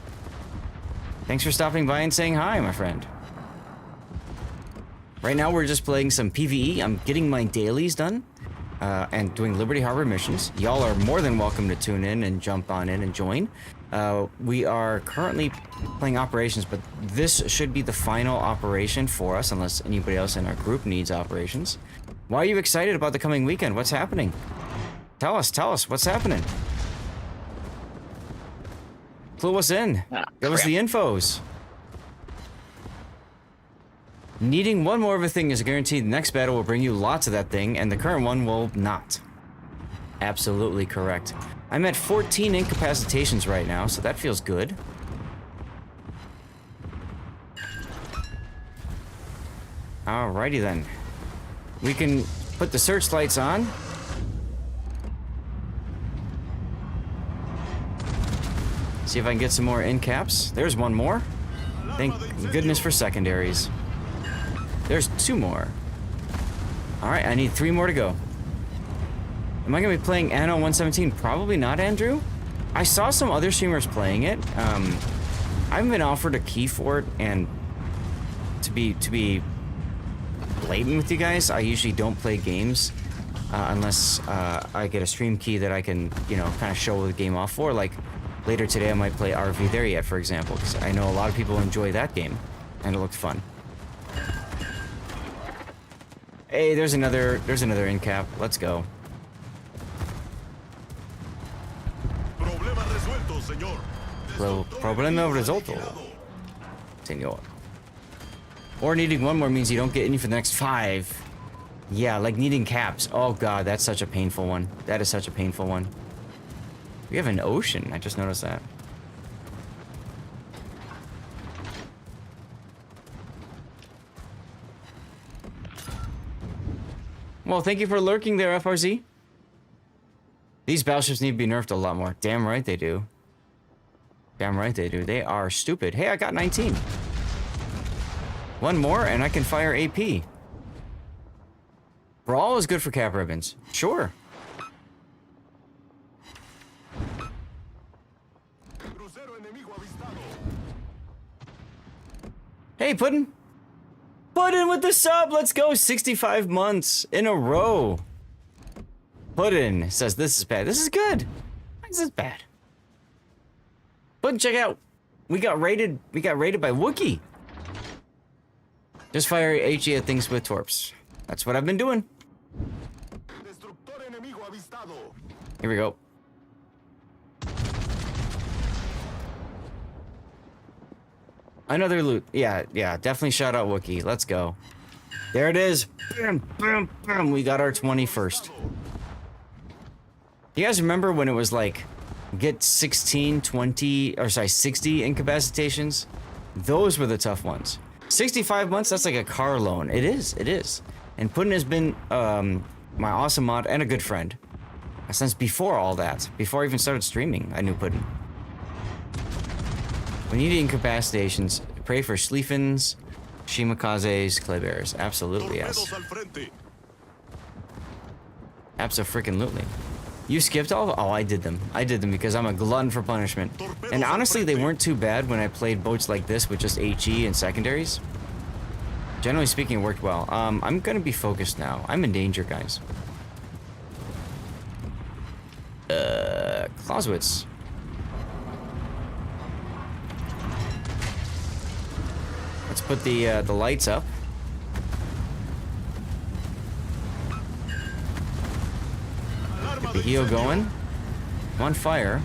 Thanks for stopping by and saying hi, my friend. Right now we're just playing some PvE. I'm getting my dailies done and doing Liberty Harbor missions. Y'all are more than welcome to tune in and jump on in and join. We are currently playing operations, but this should be the final operation for us unless anybody else in our group needs operations. Why are you excited about the coming weekend? What's happening? Tell us what's happening. Clue us in. Give us the infos. Needing one more of a thing is guaranteed the next battle will bring you lots of that thing, and the current one will not. Absolutely correct. I'm at 14 incapacitations right now, so that feels good. Alrighty then. We can put the searchlights on. See if I can get some more incaps. There's one more. Thank goodness for secondaries. There's 2 more. Alright, I need 3 more to go. Am I going to be playing Anno 117? Probably not, Andrew. I saw some other streamers playing it. I haven't been offered a key for it, and to be blatant with you guys, I usually don't play games unless I get a stream key that I can, you know, kind of show the game off for. Like later today, I might play RV There Yet, for example, because I know a lot of people enjoy that game, and it looked fun. Hey, there's another in cap. Let's go. Problema resolto, senor. Or needing one more means you don't get any for the next 5. Yeah, like needing caps. Oh god, that's such a painful one. That is such a painful one. We have an ocean. I just noticed that. Well, thank you for lurking there, FRZ. These battleships need to be nerfed a lot more. Damn right they do. Damn right they do. They are stupid. Hey, I got 19. One more and I can fire AP. Brawl is good for cap ribbons. Sure. Hey, Puddin'. Puddin' with the sub. Let's go. 65 months in a row. Puddin' says this is bad. This is good. This is bad. Puddin', check out. We got raided by Wookiee. Just fire HE at things with torps. That's what I've been doing. Here we go. Another loot. Yeah, definitely shout out Wookiee. Let's go. There it is. Bam, bam, bam. We got our 21st. You guys remember when it was like, get 16, 20, or sorry, 60 incapacitations? Those were the tough ones. 65 months, that's like a car loan. It is. And Puddin' has been my awesome mod and a good friend. Since before all that. Before I even started streaming, I knew Puddin'. We need incapacitations. Pray for Schlieffens, Shimikazes, Klebears. Absolutely, yes. Abso-freaking-lutely. You skipped all? Oh, I did them. I did them because I'm a glutton for punishment. And honestly, they weren't too bad when I played boats like this with just HE and secondaries. Generally speaking, it worked well. I'm gonna be focused now. I'm in danger, guys. Clausewitz. Let's put the lights up. Get the heel going. I'm on fire.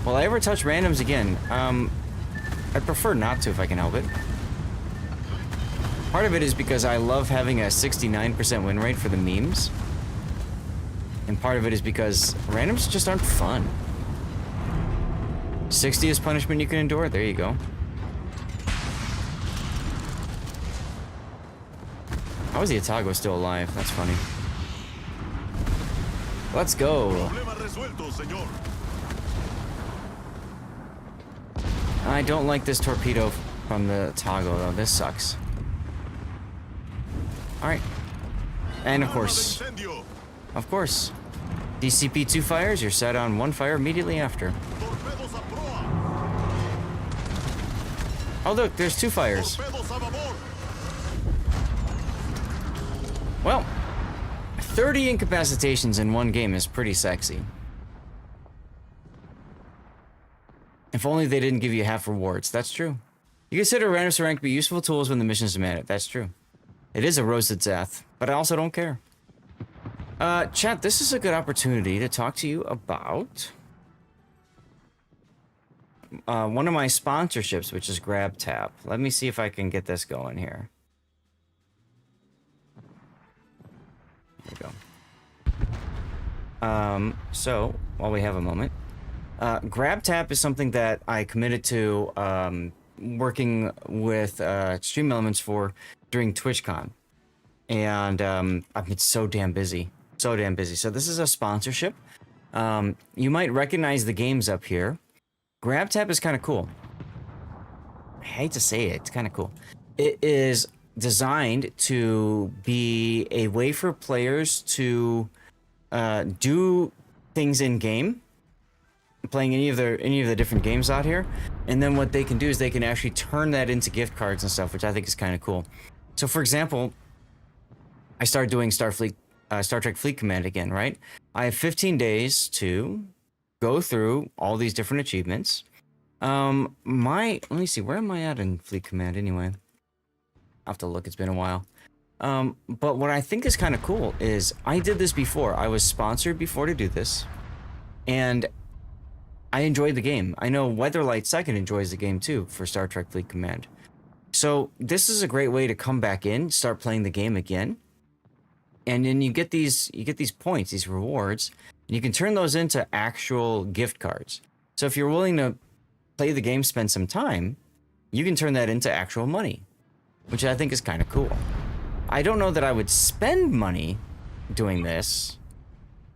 Will I ever touch randoms again? I'd prefer not to if I can help it. Part of it is because I love having a 69% win rate for the memes. And part of it is because randoms just aren't fun. 60 is punishment you can endure. There you go. How is the Otago still alive? That's funny. Let's go. I don't like this torpedo from the Otago, though. This sucks. Alright. And of course, DCP-2 fires, you're set on 1 fire immediately after. Oh look, there's 2 fires. Well, 30 incapacitations in 1 game is pretty sexy. If only they didn't give you half rewards. That's true. You consider randoms to rank to be useful tools when the missions demand it. That's true. It is a roasted death, but I also don't care. Chat, this is a good opportunity to talk to you about one of my sponsorships, which is GrabTap. Let me see if I can get this going here. There we go. So, while we have a moment, GrabTap is something that I committed to working with Stream Elements for during TwitchCon. And I've been so damn busy. So damn busy. So this is a sponsorship. You might recognize the games up here. GrabTap is kind of cool. I hate to say it, it's kind of cool. It is designed to be a way for players to do things in game, playing any of the different games out here. And then what they can do is they can actually turn that into gift cards and stuff, which I think is kind of cool. So for example, I started doing Star Trek Fleet Command again, right? I have 15 days to go through all these different achievements. Let me see, where am I at in Fleet Command anyway? I'll have to look, it's been a while. But what I think is kind of cool is I did this before. I was sponsored before to do this, and I enjoyed the game. I know Weatherlight Second enjoys the game too for Star Trek Fleet Command. So this is a great way to come back in, start playing the game again, and then you get these points, these rewards, and you can turn those into actual gift cards. So if you're willing to play the game, spend some time, you can turn that into actual money, which I think is kind of cool. I don't know that I would spend money doing this,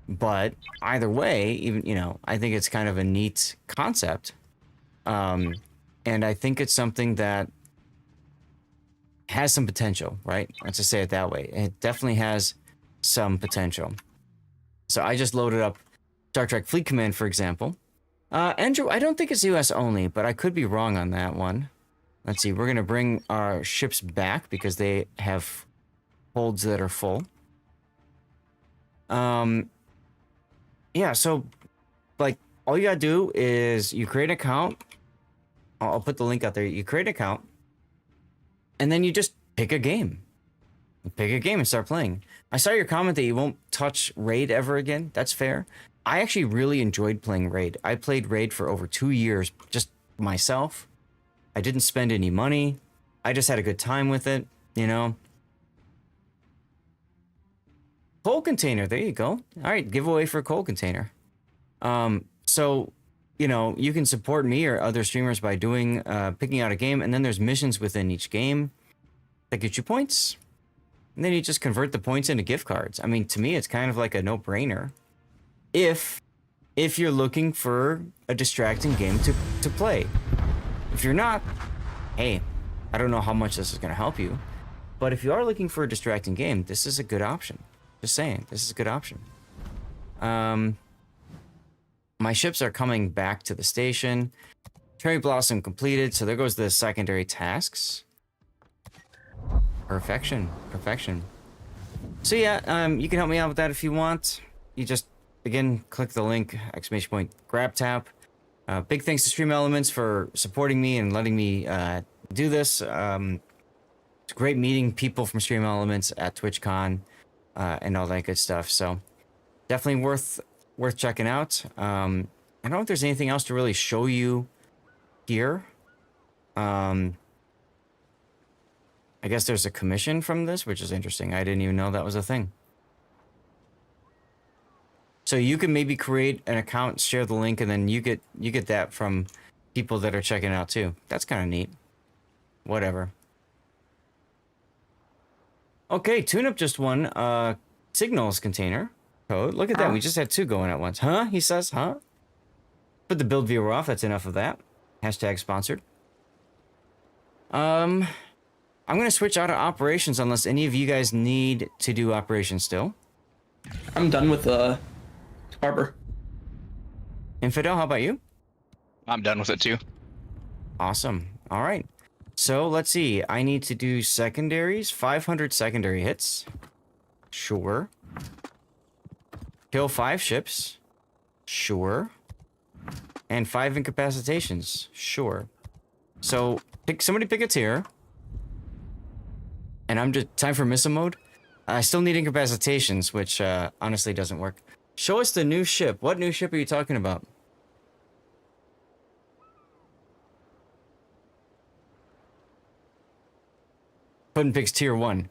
but either way, even, you know, I think it's kind of a neat concept. And I think it's something that has some potential, right? Let's just say it that way. It definitely has some potential. So I just loaded up Star Trek Fleet Command, for example. Andrew, I don't think it's US only, but I could be wrong on that one. Let's see, we're going to bring our ships back because they have holds that are full. Yeah, so, like, all you gotta do is you create an account. I'll put the link out there. You create an account, and then you just pick a game. Pick a game and start playing. I saw your comment that you won't touch Raid ever again. That's fair. I actually really enjoyed playing Raid. I played Raid for over 2 years, just myself. I didn't spend any money. I just had a good time with it, you know. Coal container, there you go. All right, giveaway for a coal container. So, you know, you can support me or other streamers by doing, picking out a game, and then there's missions within each game that get you points. And then you just convert the points into gift cards. I mean, to me, it's kind of like a no-brainer. If you're looking for a distracting game to play. If you're not, hey, I don't know how much this is going to help you. But if you are looking for a distracting game, this is a good option. Just saying, this is a good option. My ships are coming back to the station. Cherry Blossom completed, so there goes the secondary tasks. Perfection, perfection. So yeah, you can help me out with that if you want. You just, again, click the link, ! Grab tap. Big thanks to Stream Elements for supporting me and letting me do this. It's great meeting people from Stream Elements at TwitchCon and all that good stuff. So definitely worth checking out. I don't know if there's anything else to really show you here. I guess there's a commission from this, which is interesting. I didn't even know that was a thing. So you can maybe create an account, share the link, and then you get that from people that are checking out too. That's kind of neat. Whatever. Okay, TuneUp just won Signals container code. Look at that. We just had 2 going at once. Huh? He says, huh? Put the build viewer off. That's enough of that. Hashtag sponsored. I'm going to switch out of operations unless any of you guys need to do operations still. I'm done with Harbor. Infidel, how about you? I'm done with it too. Awesome. All right. So let's see. I need to do secondaries. 500 secondary hits. Sure. Kill 5 ships. Sure. And 5 incapacitations. Sure. So somebody pick a tier. And I'm just time for missile mode. I still need incapacitations, which honestly doesn't work. Show us the new ship. What new ship are you talking about? Puddin' Pig's tier 1.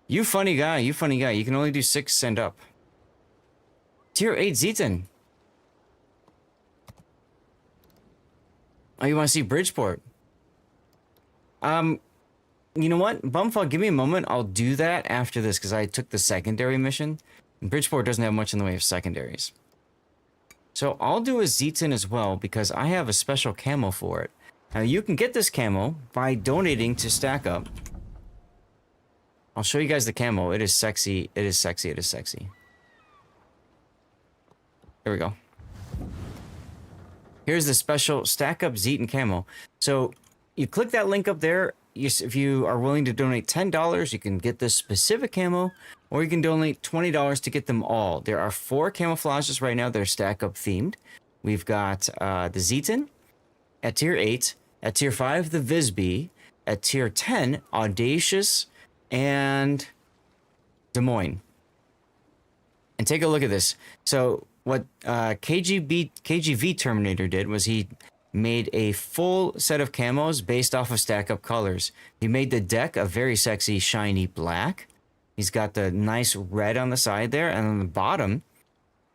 You funny guy, you funny guy. You can only do 6 send up. Tier 8 Zeton. Oh, you want to see Bridgeport? You know what? Bumfall, give me a moment. I'll do that after this because I took the secondary mission. Bridgeport doesn't have much in the way of secondaries. So I'll do a Zeton as well because I have a special camo for it. Now you can get this camo by donating to Stack Up. I'll show you guys the camo. It is sexy. It is sexy. It is sexy. Here we go. Here's the special stack up Zeton camo. So you click that link up there. If you are willing to donate $10, you can get this specific camo, or you can donate $20 to get them all. There are 4 camouflages right now that are stack up themed. We've got the Zeton at tier 8, at tier 5, the Visby, at tier 10, Audacious, and Des Moines. And take a look at this. So what KGV Terminator did was he made a full set of camos based off of stack up colors. He made the deck a very sexy shiny black. He's got the nice red on the side there, and on the bottom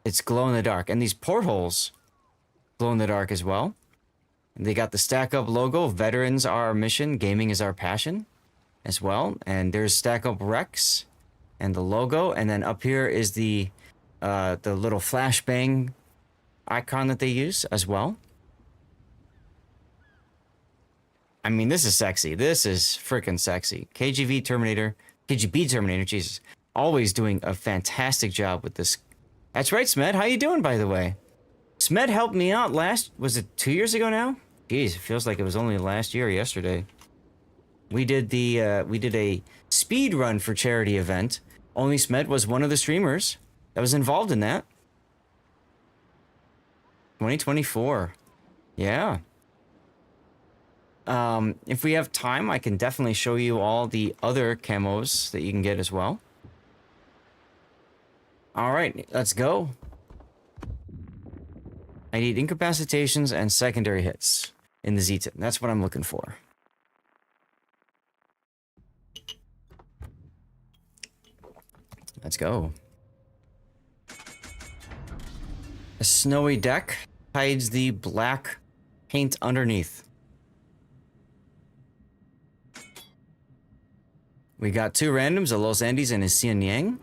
it's glow in the dark. And these portholes glow in the dark as well. And they got the stack up logo, veterans are our mission, gaming is our passion as well. And there's stack up Rex and the logo, and then up here is the little flashbang icon that they use as well. I mean, this is sexy. This is freaking sexy. KGB Terminator, Jesus, always doing a fantastic job with this. That's right, Smed. How you doing, by the way? Smed helped me out was it 2 years ago now? Jeez, it feels like it was only last year, yesterday. We did a speed run for charity event. Only Smed was one of the streamers that was involved in that. 2024. Yeah. If we have time, I can definitely show you all the other camos that you can get as well. All right, let's go. I need incapacitations and secondary hits in the Zeton. That's what I'm looking for. Let's go. A snowy deck hides the black paint underneath. We got 2 randoms, a Los Andes and a Xianyang.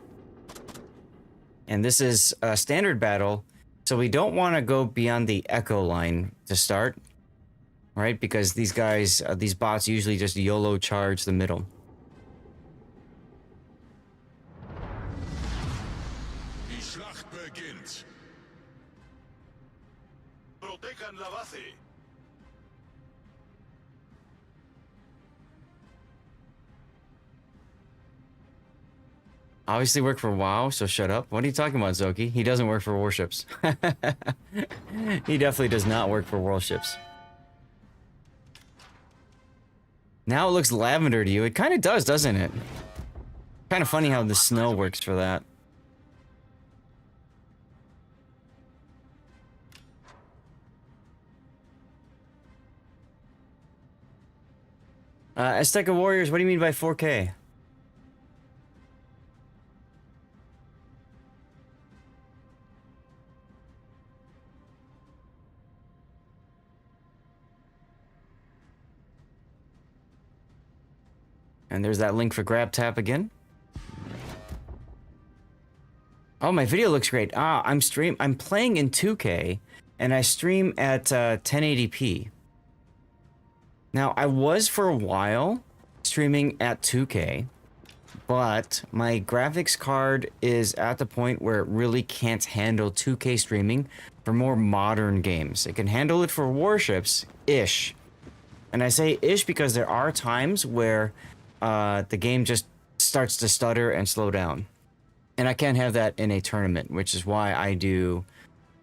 And this is a standard battle, so we don't want to go beyond the echo line to start, right? Because these guys, these bots usually just YOLO charge the middle. Die Schlacht beginnt. Protejan la base. Obviously work for WoW, so shut up. What are you talking about, Zoki? He doesn't work for warships. He definitely does not work for warships. Now it looks lavender to you. It kind of does, doesn't it? Kind of funny how the snow works for that. Azteca Warriors, what do you mean by 4K? And there's that link for grab tap again. Oh, my video looks great. I'm playing in 2K, and I stream at 1080p. Now, I was for a while streaming at 2K, but my graphics card is at the point where it really can't handle 2K streaming for more modern games. It can handle it for warships-ish. And I say ish because there are times where the game just starts to stutter and slow down. And I can't have that in a tournament, which is why I do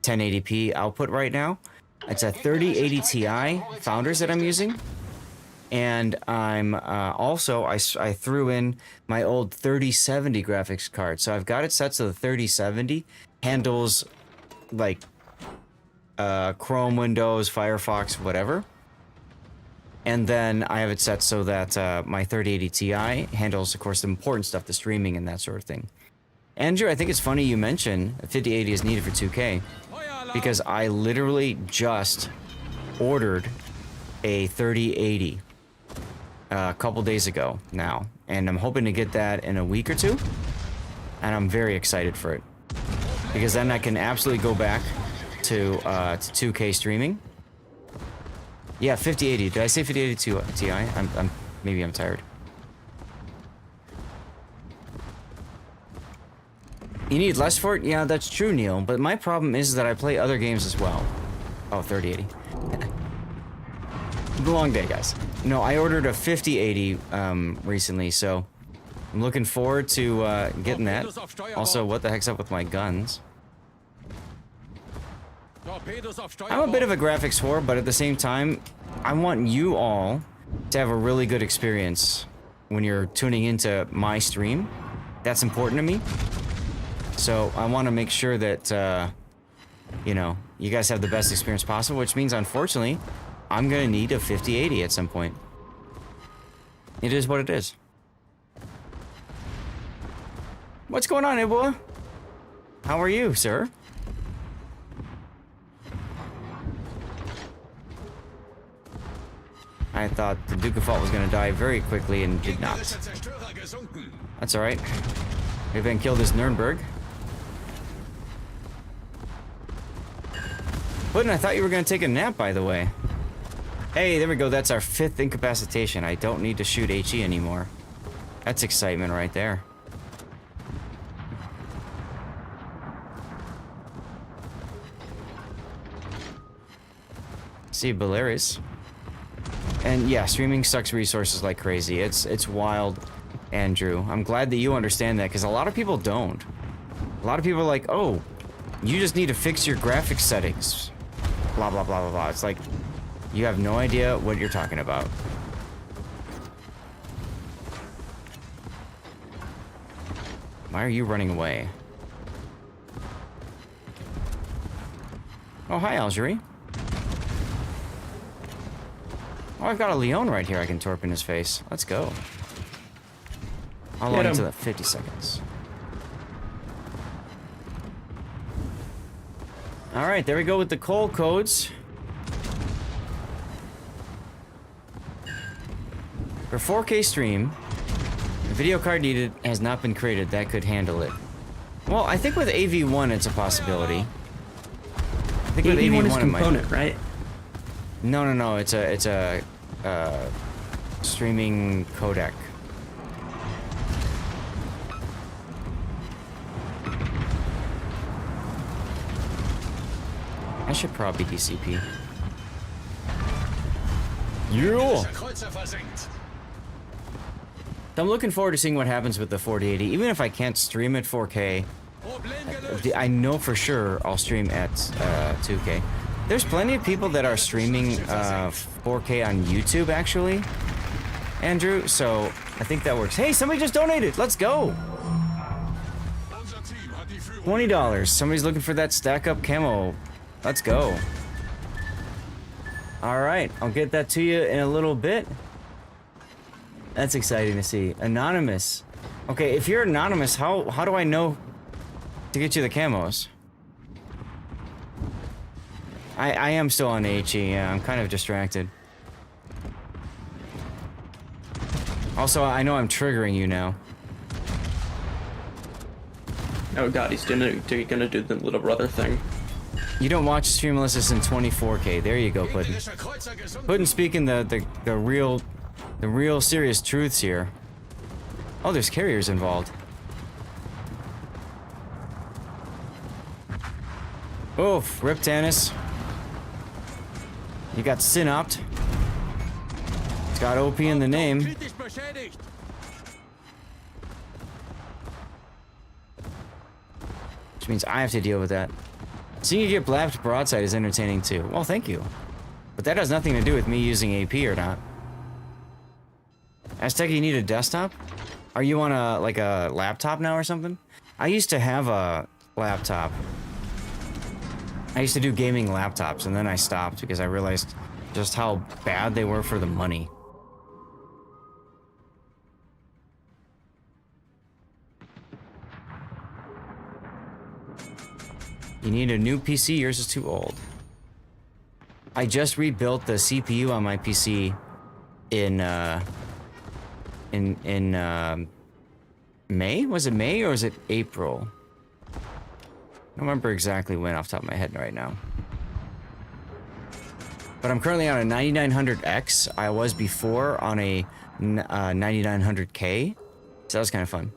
1080p output right now. It's a 3080 Ti Founders that I'm using. And I'm also, I threw in my old 3070 graphics card. So I've got it set so the 3070 handles like Chrome, Windows, Firefox, whatever. And then I have it set so that my 3080 Ti handles, of course, the important stuff, the streaming and that sort of thing. Andrew, I think it's funny you mentioned 5080 is needed for 2K, because I literally just ordered a 3080 a couple days ago now, and I'm hoping to get that in a week or two, and I'm very excited for it, because then I can absolutely go back to 2K streaming. Yeah, 5080. Did I say 5080 Ti? Maybe I'm tired. You need less for it? Yeah, that's true, Neil. But my problem is that I play other games as well. Oh, 3080. The long day, guys. No, I ordered a 5080 recently, so I'm looking forward to getting that. Also, what the heck's up with my guns? I'm a bit of a graphics whore, but at the same time, I want you all to have a really good experience when you're tuning into my stream. That's important to me. So I want to make sure that, you know, you guys have the best experience possible, which means, unfortunately, I'm going to need a 5080 at some point. It is what it is. What's going on, Iboa? How are you, sir? I thought the Duke of Fault was going to die very quickly and did not. That's alright. We've been killed as Nuremberg. Puddin', I thought you were going to take a nap, by the way. Hey, there we go. That's our 5th incapacitation. I don't need to shoot HE anymore. That's excitement right there. See, Belarus. And yeah, streaming sucks resources like crazy. It's wild, Andrew. I'm glad that you understand that, because a lot of people don't. A lot of people are like, oh, you just need to fix your graphics settings. Blah, blah, blah, blah, blah. It's like, you have no idea what you're talking about. Why are you running away? Oh, hi, Algerie. Oh, I've got a Leon right here I can torp in his face. Let's go. How long into that? 50 seconds. Alright, there we go with the coal codes. For 4K stream, the video card needed has not been created that could handle it. Well, I think with AV1 it's a possibility. I think with AV1 is AV1 component, right? No, it's a streaming codec. I should probably DCP. Yeah. I'm looking forward to seeing what happens with the 4080. Even if I can't stream at 4K, I know for sure I'll stream at 2K. There's plenty of people that are streaming 4K on YouTube, actually, Andrew, so I think that works. Hey, somebody just donated! Let's go! $20. Somebody's looking for that stack-up camo. Let's go. Alright, I'll get that to you in a little bit. That's exciting to see. Anonymous. Okay, if you're anonymous, how do I know to get you the camos? I am still on HE, yeah, I'm kind of distracted. Also, I know I'm triggering you now. Oh god, he's gonna do the little brother thing. You don't watch stream unless it's in 24K. There you go, Puddin'. Puddin' speaking the real serious truths here. Oh, there's carriers involved. Oof, rip Tannis. You got Synopt. It's got OP in the name. Which means I have to deal with that. Seeing you get blapped broadside is entertaining too. Well, thank you. But that has nothing to do with me using AP or not. Aztec, you need a desktop? Are you on a laptop now or something? I used to have a laptop. I used to do gaming laptops, and then I stopped because I realized just how bad they were for the money. You need a new PC, yours is too old. I just rebuilt the CPU on my PC in May? Was it May or was it April? I don't remember exactly when off the top of my head right now. But I'm currently on a 9900X. I was before on a 9900K. So that was kind of fun.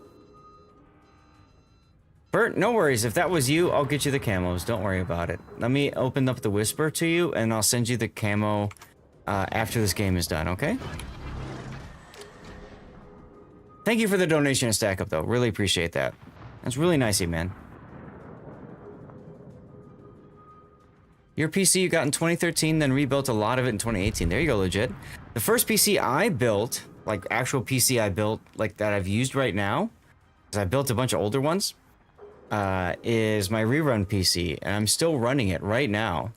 Bert, no worries. If that was you, I'll get you the camos. Don't worry about it. Let me open up the Whisper to you, and I'll send you the camo after this game is done, okay? Thank you for the donation and stack up, though. Really appreciate that. That's really nice of you, man. Your PC you got in 2013, then rebuilt a lot of it in 2018. There you go, legit. The first PC I built, like actual PC I built, like that I've used right now, because I built a bunch of older ones, is my rerun PC, and I'm still running it right now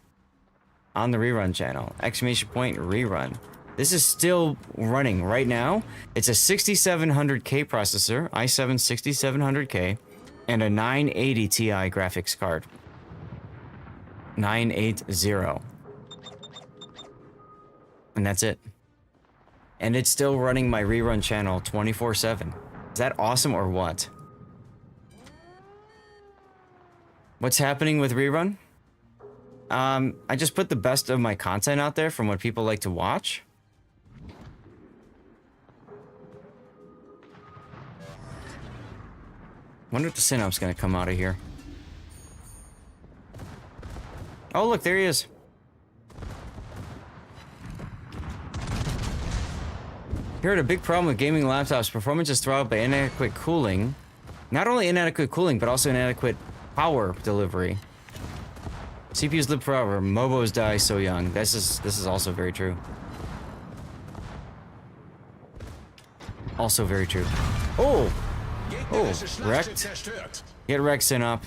on the rerun channel. Exclamation point rerun. This is still running right now. It's a 6700K processor, i7 6700K, and a 980 Ti graphics card. 980. And that's it. And it's still running my rerun channel 24/7. Is that awesome or what? What's happening with rerun? I just put the best of my content out there from what people like to watch. Wonder if the Synop's gonna come out of here. Oh, look, there he is. Here, a big problem with gaming laptops. Performance is throttled by inadequate cooling. Not only inadequate cooling, but also inadequate power delivery. CPUs live forever. Mobos die so young. This is also very true. Also very true. Oh! Oh, wrecked. Get wrecked, Synop.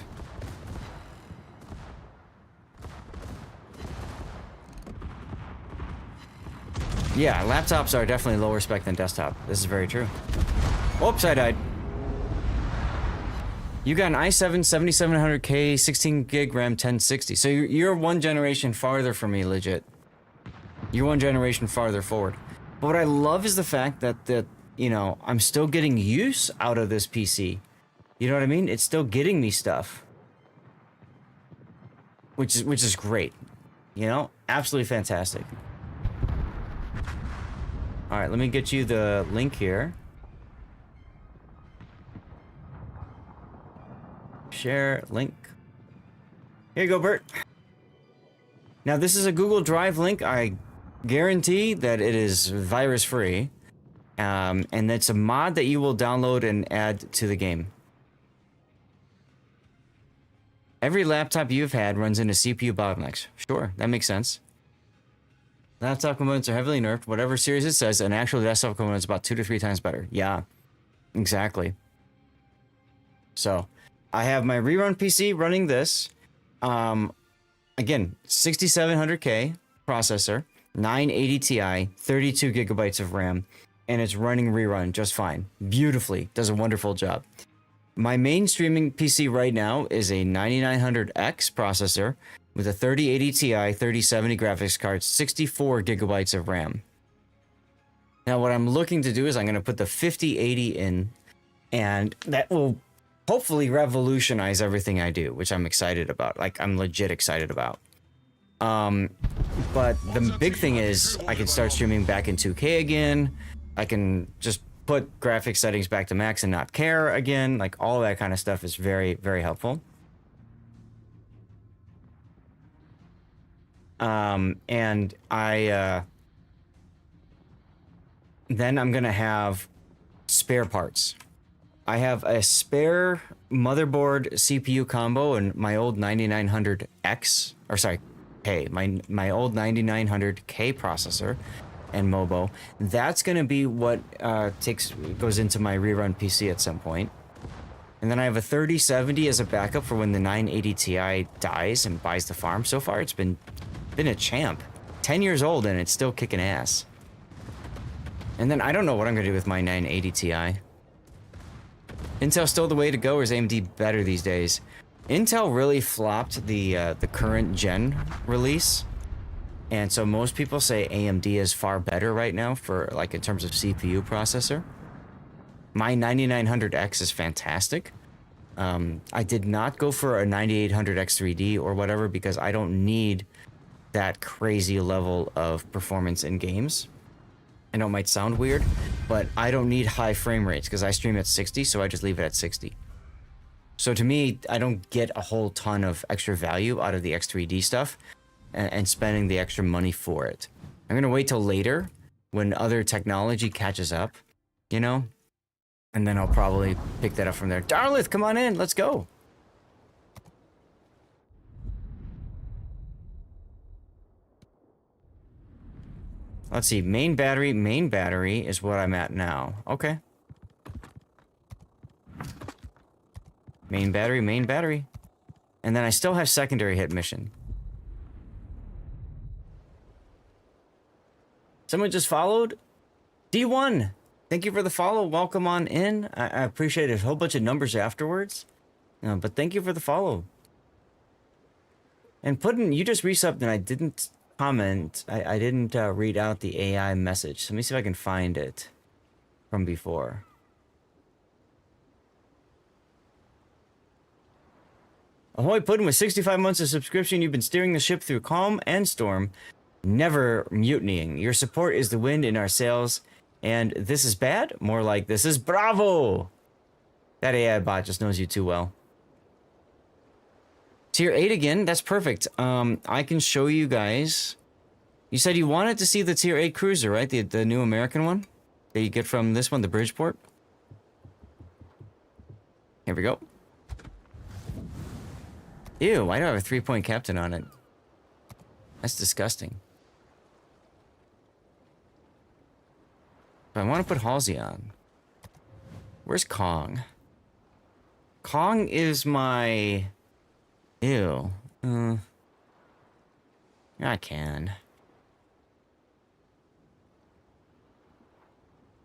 Yeah, laptops are definitely lower spec than desktop. This is very true. Oops, I died. You got an i7 7700K, 16 gig RAM, 1060. So you're one generation farther from me, legit. You're one generation farther forward. But what I love is the fact that you know, I'm still getting use out of this PC. You know what I mean? It's still getting me stuff. Which is great. You know? Absolutely fantastic. Alright, let me get you the link here. Share link. Here you go, Bert. Now, this is a Google Drive link. I guarantee that it is virus-free. And that's a mod that you will download and add to the game. Every laptop you've had runs into CPU bottlenecks. Sure, that makes sense. Laptop components are heavily nerfed. Whatever series it says, an actual desktop component is about 2 to 3 times better. Yeah, exactly. So, I have my rerun PC running this. Again, 6700K processor, 980 Ti, 32 gigabytes of RAM. And it's running rerun just fine. Beautifully. Does a wonderful job. My main streaming PC right now is a 9900X processor with a 3080 Ti, 3070 graphics card, 64 gigabytes of RAM. Now what I'm looking to do is I'm going to put the 5080 in, and that will hopefully revolutionize everything I do, which I'm excited about. Like, I'm legit excited about. But the big thing is I can start streaming back in 2K again. I can just put graphics settings back to max and not care again. Like, all that kind of stuff is very, very helpful. And then I'm gonna have spare parts. I have a spare motherboard CPU combo and my old 9900X, or sorry, K, my old 9900K processor and Mobo. That's gonna be what goes into my rerun PC at some point. And then I have a 3070 as a backup for when the 980 Ti dies and buys the farm. So far, it's been a champ. 10 years old and it's still kicking ass. And then I don't know what I'm gonna do with my 980 Ti. Intel's still the way to go, or is AMD better these days? Intel really flopped the current gen release. And so most people say AMD is far better right now for, like, in terms of CPU processor. My 9900X is fantastic. I did not go for a 9800X3D or whatever because I don't need that crazy level of performance in games. I know it might sound weird, but I don't need high frame rates because I stream at 60, so I just leave it at 60. So to me, I don't get a whole ton of extra value out of the X3D stuff and spending the extra money for it. I'm gonna wait till later when other technology catches up, you know? And then I'll probably pick that up from there. Darlith, come on in, let's go. Let's see, main battery is what I'm at now. Okay. Main battery. And then I still have secondary hit mission. Someone just followed? D1! Thank you for the follow. Welcome on in. I appreciate it. A whole bunch of numbers afterwards. But thank you for the follow. And Puddin', you just resubbed and I didn't comment. I didn't read out the AI message. Let me see if I can find it from before. Ahoy Puddin', with 65 months of subscription, you've been steering the ship through calm and storm, never mutinying. Your support is the wind in our sails, and this is bad? More like this is bravo! That AI bot just knows you too well. Tier 8 again, that's perfect. I can show you guys. You said you wanted to see the Tier 8 cruiser, right? The new American one that you get from this one, the Bridgeport. Here we go. Ew, why do I have a 3-point captain on it? That's disgusting. But I want to put Halsey on. Where's Kong? Kong is my... Ew. I can.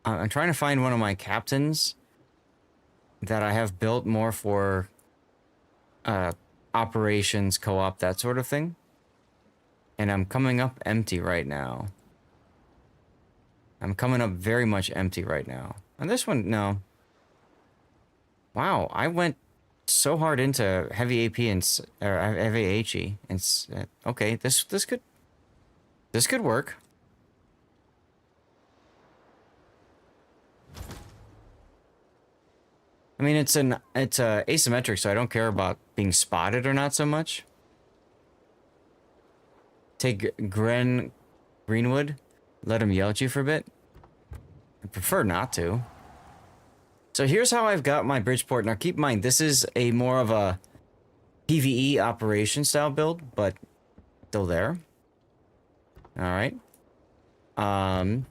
I'm trying to find one of my captains that I have built more for operations, co-op, that sort of thing. And I'm coming up empty right now. I'm coming up very much empty right now. And this one, no. Wow, I went so hard into heavy AP and heavy HE and okay, this could work. I mean, it's asymmetric, so I don't care about being spotted or not so much. Take Greenwood, let him yell at you for a bit. I prefer not to. So here's how I've got my Bridgeport. Now keep in mind, this is a more of a PvE operation style build, but still there. All right. And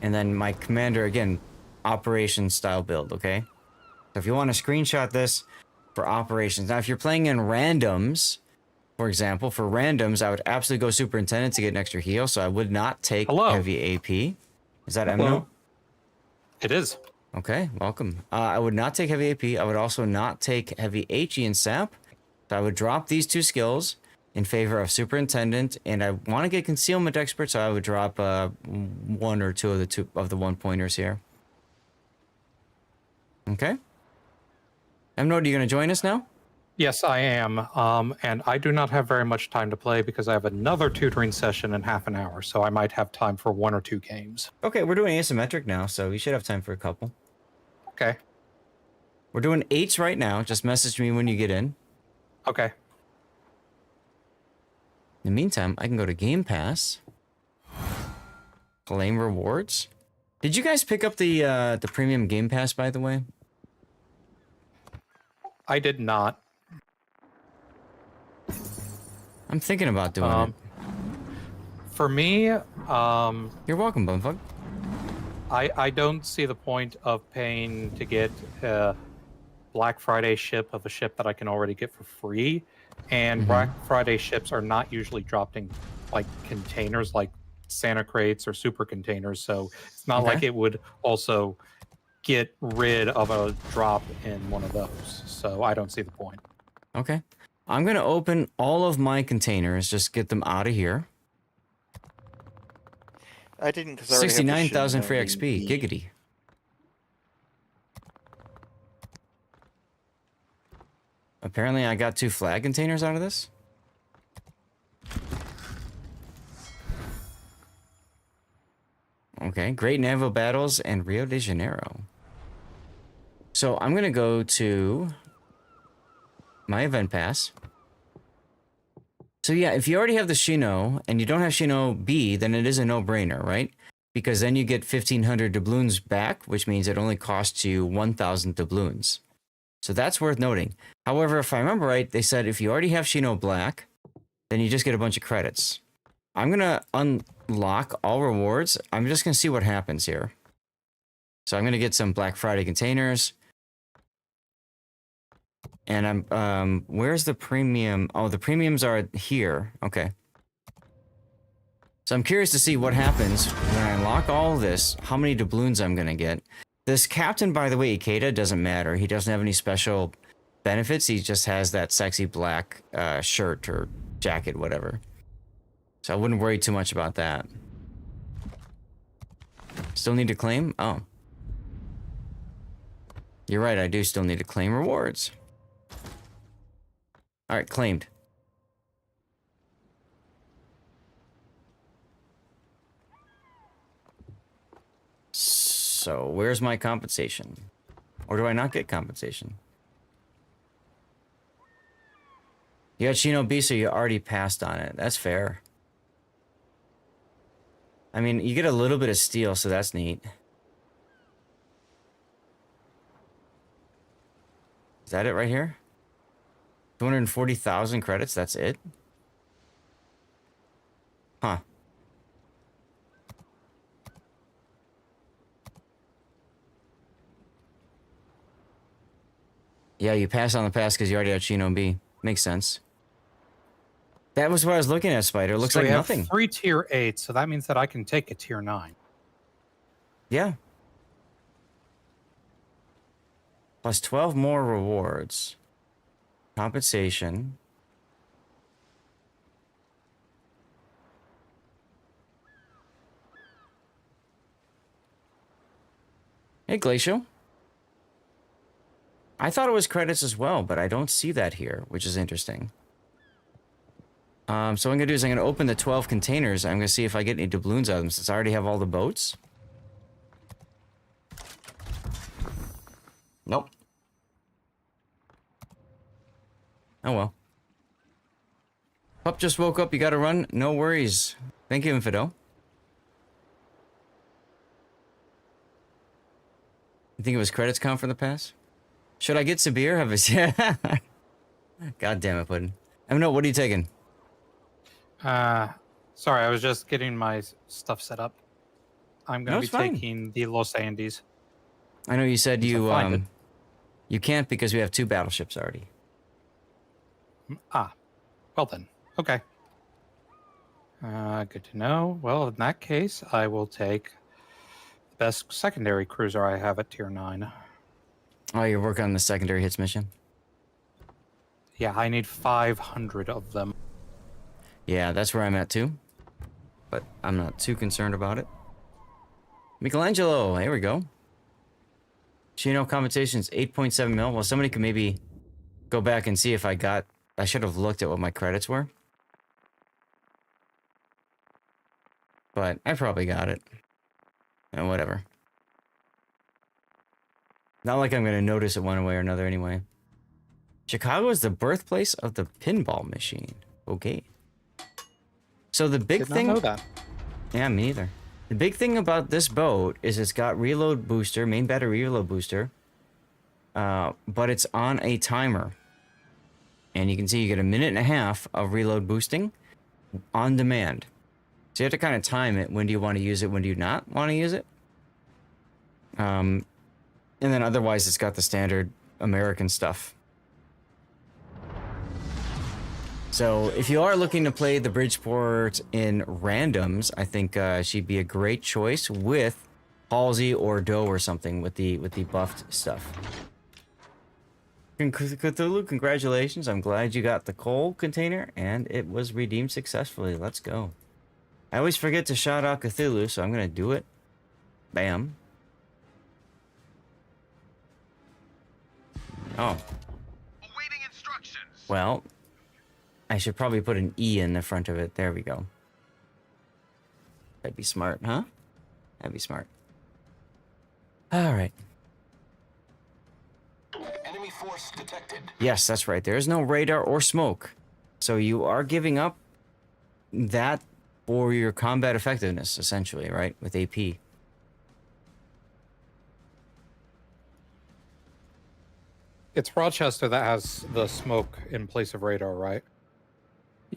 then my commander, again, operation style build, okay? So if you want to screenshot this for operations. Now, if you're playing in randoms, for example, for randoms, I would absolutely go superintendent to get an extra heal, so I would not take heavy AP. Is that Emno? It is. Okay, welcome. I would not take heavy AP. I would also not take heavy HE and SAP. So I would drop these two skills in favor of superintendent, and I want to get concealment expert, so I would drop one or two of the 1-pointers here. Okay. Emno, are you going to join us now? Yes, I am. And I do not have very much time to play because I have another tutoring session in half an hour, so I might have time for 1 or 2 games. Okay, we're doing asymmetric now, so we should have time for a couple. Okay. We're doing 8s right now. Just message me when you get in. Okay. In the meantime, I can go to Game Pass. Claim rewards. Did you guys pick up the premium Game Pass, by the way? I did not. I'm thinking about doing it. For me, You're welcome, Bumfuck. I don't see the point of paying to get a Black Friday ship of a ship that I can already get for free. And Black Friday ships are not usually dropped in like containers like Santa crates or super containers. So it's not like it would also get rid of a drop in one of those. So I don't see the point. Okay. I'm going to open all of my containers, just get them out of here. I didn't because 69,000 free XP. Giggity. Apparently I got 2 flag containers out of this. Okay, Great Naval Battles and Rio de Janeiro. So I'm gonna go to my event pass. So yeah, if you already have the Shino and you don't have Shino B, then it is a no-brainer, right? Because then you get 1,500 doubloons back, which means it only costs you 1,000 doubloons. So that's worth noting. However, if I remember right, they said if you already have Shino Black, then you just get a bunch of credits. I'm gonna unlock all rewards. I'm just gonna see what happens here. So I'm gonna get some Black Friday containers. And I'm, where's the premium? Oh, the premiums are here. Okay. So I'm curious to see what happens when I unlock all this, how many doubloons I'm gonna get. This captain, by the way, Ikeda, doesn't matter. He doesn't have any special benefits. He just has that sexy black shirt or jacket, whatever. So I wouldn't worry too much about that. Still need to claim? Oh. You're right, I do still need to claim rewards. Alright, claimed. So, where's my compensation? Or do I not get compensation? You got Shino B, so you already passed on it. That's fair. I mean, you get a little bit of steel, so that's neat. Is that it right here? 240,000 credits, that's it? Huh. Yeah, you pass on the pass because you already have Shino B. Makes sense. That was what I was looking at, Spider. Looks so like we have nothing. 3 tier 8, so that means that I can take a tier 9. Yeah. Plus 12 more rewards. Compensation. Hey, Glacial. I thought it was credits as well, but I don't see that here, which is interesting. So what I'm going to do is I'm going to open the 12 containers. I'm going to see if I get any doubloons out of them, since I already have all the boats. Nope. Oh well. Pup just woke up, you gotta run? No worries. Thank you, Infidel. You think it was credits count for the pass? Should I get Sabir? Have a... God damn it, Puddin. No, what are you taking? Sorry, I was just getting my stuff set up. I'm going to be fine. taking the Los Andes. I know you said Once I find it. you can't because we have 2 battleships already. Well then. Okay. Good to know. Well, in that case, I will take the best secondary cruiser I have at tier 9. Oh, you're working on the secondary hits mission? Yeah, I need 500 of them. Yeah, that's where I'm at too. But I'm not too concerned about it. Michelangelo, here we go. Chino compensation is 8.7 mil. Well, somebody could maybe go back and see if I should have looked at what my credits were. But I probably got it. And whatever. Not like I'm going to notice it one way or another anyway. Chicago is the birthplace of the pinball machine. Okay. So the big Did thing... not know that. Yeah, me neither. The big thing about this boat is it's got reload booster, main battery reload booster. But it's on a timer. And you can see you get 1.5 minutes of reload boosting on demand. So you have to kind of time it. When do you want to use it? When do you not want to use it? And then otherwise it's got the standard American stuff. So if you are looking to play the Bridgeport in randoms, I think she'd be a great choice with Halsey or Doe or something with the buffed stuff. Cthulhu, congratulations. I'm glad you got the coal container and it was redeemed successfully. Let's go. I always forget to shout out Cthulhu, so I'm going to do it. Bam. Oh. Awaiting instructions. Well, I should probably put an E in the front of it. There we go. That'd be smart, huh? That'd be smart. All right. Enemy force detected. Yes, that's right. There is no radar or smoke. So you are giving up that for your combat effectiveness, essentially, right? With AP. It's Rochester that has the smoke in place of radar, right?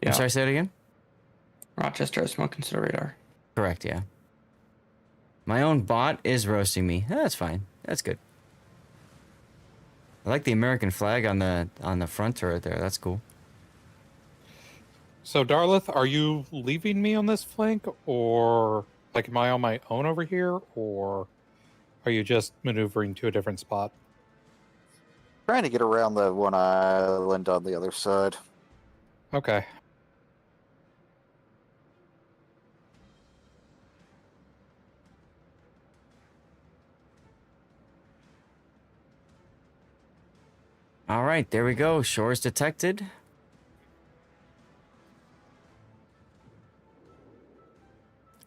Yeah. I'm sorry, say it again? Rochester has smoke instead of radar. Correct, yeah. My own bot is roasting me. That's fine. That's good. I like the American flag on the front turret there. That's cool. So, Darlith, are you leaving me on this flank, or like am I on my own over here, or are you just maneuvering to a different spot? Trying to get around the one island on the other side. Okay. All right, there we go. Shores detected.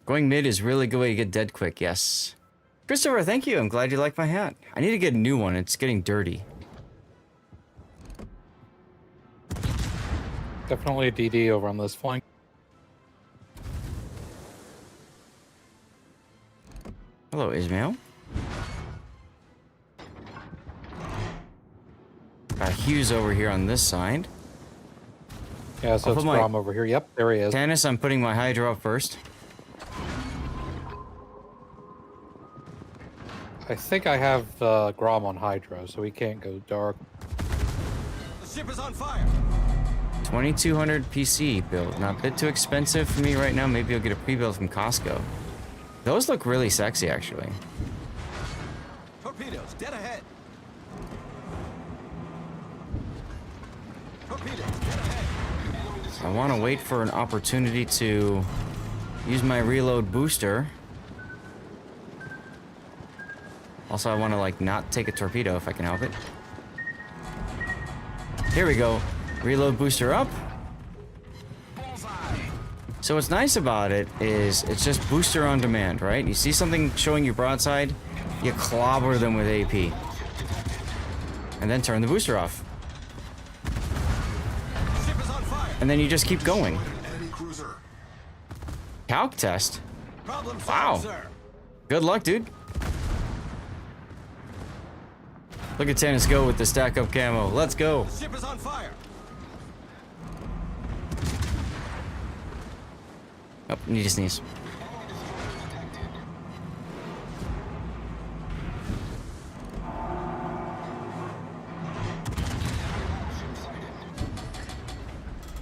Going mid is really a good way to get dead quick, yes. Christopher, thank you. I'm glad you like my hat. I need to get a new one. It's getting dirty. Definitely a DD over on this flank. Hello, Ismail. Got Hughes over here on this side. Yeah, so I'll it's put my- Grom over here. Yep, there he is. Tannis, I'm putting my Hydra up first. I think I have Grom on Hydro, so he can't go dark. The ship is on fire. 2200 PC build. Not a bit too expensive for me right now. Maybe I'll get a pre-build from Costco. Those look really sexy, actually. Torpedoes dead ahead. Torpedoes dead ahead. I want to wait for an opportunity to use my reload booster. Also, I want to, like, not take a torpedo if I can help it. Here we go. Reload booster up. So what's nice about it is it's just booster on demand, right? You see something showing you broadside, you clobber them with AP. And then turn the booster off. Ship is on fire. And then you just keep going. Enemy cruiser. Calc test. Problem solved, Wow. sir. Good luck, dude. Look at Tannis go with the stack up camo. Let's go. Ship is on fire. Oh, need to sneeze.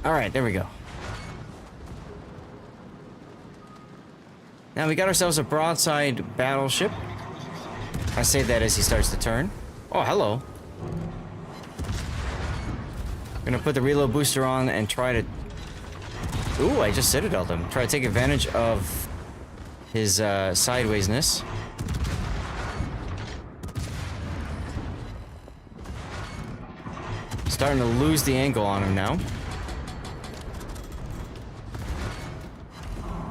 All right, there we go. Now we got ourselves a broadside battleship. I say that as he starts to turn. Oh, hello. Gonna put the reload booster on and try to... Ooh, I just citadeled him. Try to take advantage of his sidewaysness. Starting to lose the angle on him now.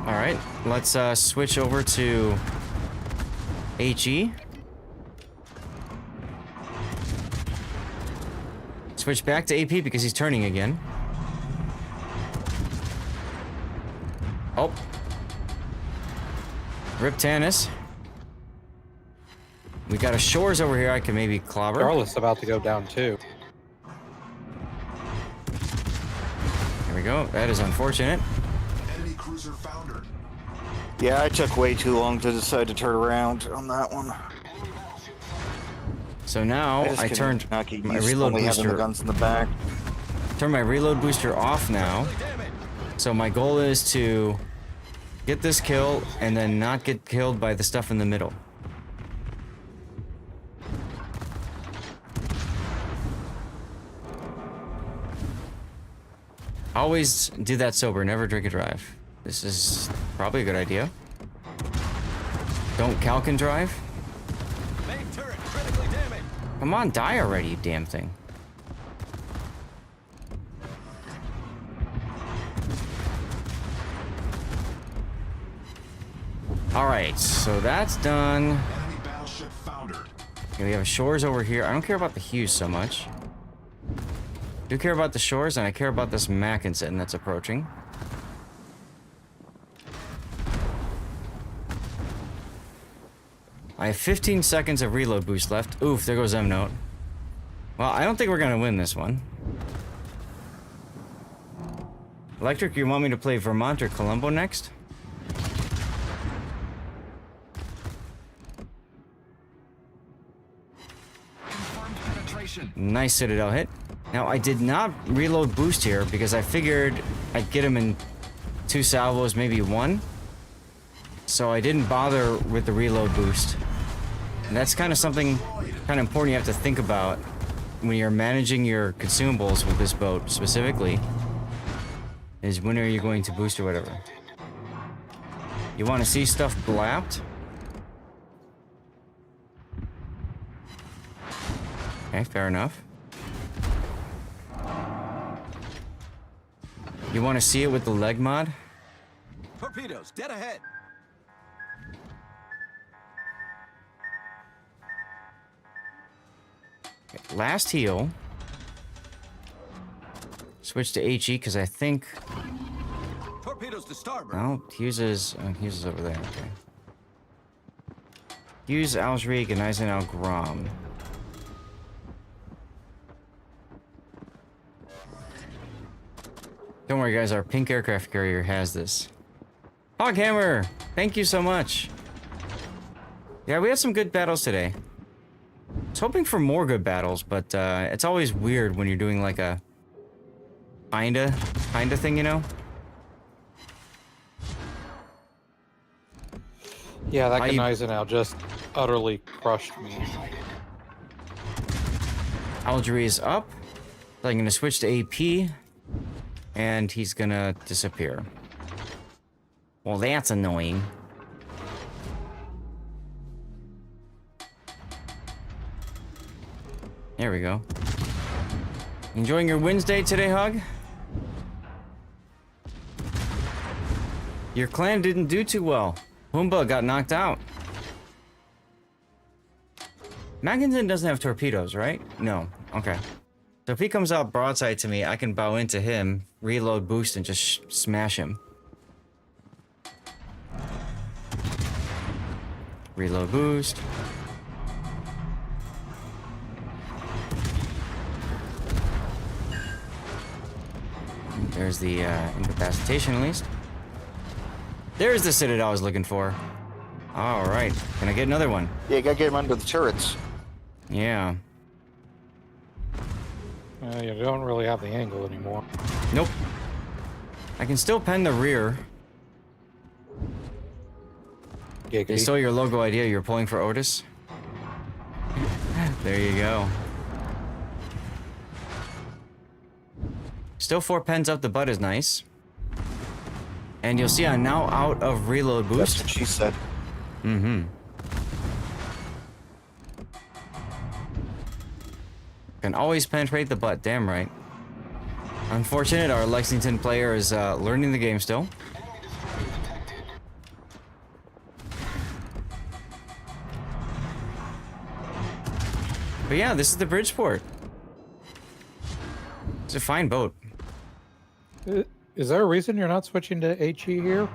Alright, let's switch over to HE. Switch back to AP because he's turning again. Oh. Rip Tannis. We got a Shores over here I can maybe clobber. Darlith's about to go down too. There we go. That is unfortunate. Enemy cruiser foundered. Yeah, I took way too long to decide to turn around on that one. So now just I couldn't turned not get my used to reload only having the booster. guns in the back. Turn my reload booster off now. So my goal is to get this kill and then not get killed by the stuff in the middle. Always do that sober, never drink and drive. This is probably a good idea. Don't calc and drive. Main turret critically damaged. Come on, die already, you damn thing. Alright, so that's done. Enemy battleship foundered. Okay, we have shores over here. I don't care about the Hughes so much. I do care about the shores, and I care about this Mackinson that's approaching. I have 15 seconds of reload boost left. Oof, there goes M-Note. Well, I don't think we're gonna win this one. Electric, you want me to play Vermont or Colombo next? Confirmed penetration. Nice Citadel hit. Now, I did not reload boost here because I figured I'd get him in 2 salvos, maybe 1. So I didn't bother with the reload boost. And that's kind of something kind of important you have to think about when you're managing your consumables with this boat specifically. Is when are you going to boost or whatever. You want to see stuff blapped? Okay, fair enough. You want to see it with the leg mod? Torpedoes, dead ahead. Okay, last heal. Switch to HE because I think. Torpedoes to starboard. No, Hughes is over there. Okay. Hughes, Algerie, and Eisenhower, Grom. Don't worry, guys. Our pink aircraft carrier has this. Hoghammer, thank you so much. Yeah, we had some good battles today. I was hoping for more good battles, but it's always weird when you're doing like a kinda thing, you know? Yeah, that Eisenhower just utterly crushed me. Algerie is up. So I'm gonna switch to AP. And he's gonna disappear. Well, that's annoying. There we go. Enjoying your Wednesday today, Hug? Your clan didn't do too well. PUMBA got knocked out. Mackinson doesn't have torpedoes, right? No. Okay. So if he comes out broadside to me, I can bow into him, reload boost, and just smash him. Reload boost. There's the incapacitation at least. There's the Citadel I was looking for. Alright, can I get another one? Yeah, you gotta get him under the turrets. Yeah. You don't really have the angle anymore. Nope. I can still pen the rear. They Giggity. stole your logo idea. You're pulling for ORTUS. There you go. Still 4 pens up the butt is nice. And you'll see I'm now out of reload That's boost. what she said. Mm-hmm. Can always penetrate the butt, damn right. Unfortunate, our Lexington player is learning the game still. But yeah, this is the Bridgeport. It's a fine boat. Is there a reason you're not switching to HE here?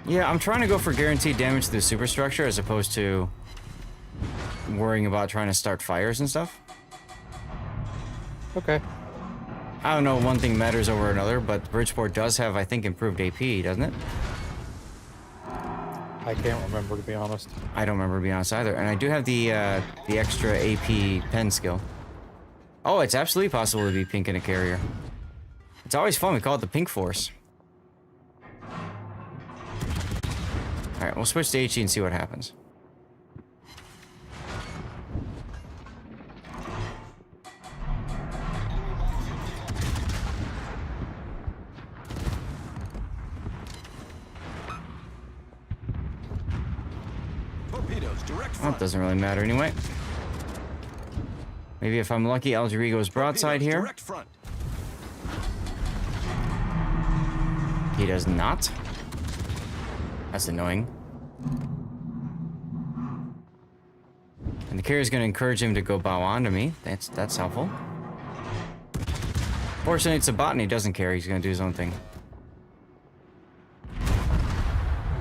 Yeah, I'm trying to go for guaranteed damage to the superstructure as opposed to worrying about trying to start fires and stuff. Okay. I don't know one thing matters over another, but Bridgeport does have, I think, improved AP, doesn't it? I can't remember, to be honest. I don't remember, to be honest, either. And I do have the extra AP pen skill. Oh, it's absolutely possible to be pink in a carrier. It's always fun. We call it the Pink Force. Alright, we'll switch to HE and see what happens. Torpedoes, direct Well, front. it doesn't really matter anyway. Maybe if I'm lucky, Algerie goes broadside Torpedoes, here. Direct front. He does not. That's annoying. And The carrier's going to encourage him to go bow onto me. That's helpful. Fortunately, it's a bot and he doesn't care. He's going to do his own thing.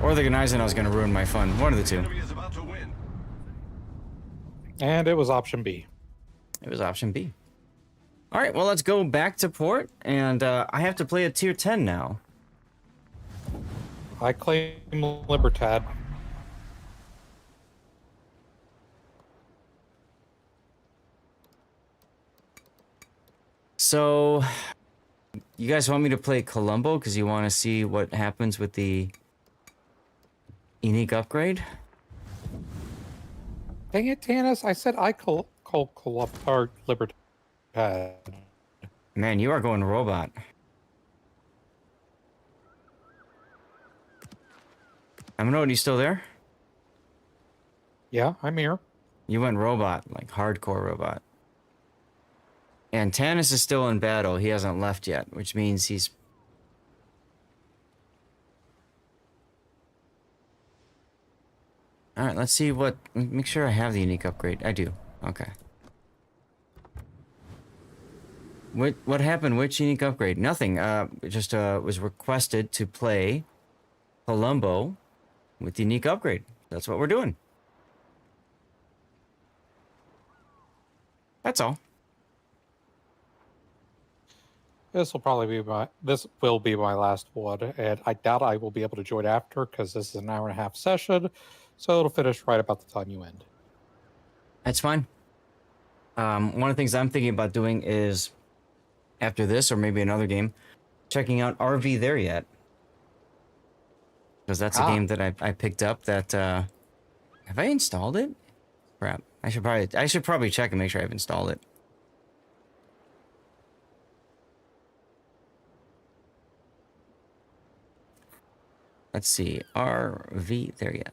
Or the Gneisenau is going to ruin my fun. One of the two. Enemy is about to win. And it was option B. It was option B. All right, well, let's go back to port. And I have to play a tier 10 now. I claim Libertad. So, you guys want me to play Colombo because you want to see what happens with the unique upgrade? Dang it, Tannis. I said I call Libertad. Man, you are going robot. I'm know, you still there? Yeah, I'm here. You went robot, like hardcore robot. And Tannis is still in battle. He hasn't left yet, which means he's... Alright, let's see what... Make sure I have the unique upgrade. I do. Okay. What happened? Which unique upgrade? Nothing. It just was requested to play Colombo with the unique upgrade. That's what we're doing. That's all. This will be my last one, and I doubt I will be able to join after because this is an hour and a half session, so it'll finish right about the time you end. That's fine. One of the things I'm thinking about doing is, after this or maybe another game, checking out RV There Yet, because that's a game that I picked up. That have I installed it? Crap. I should probably check and make sure I've installed it. Let's see. RV There Yet.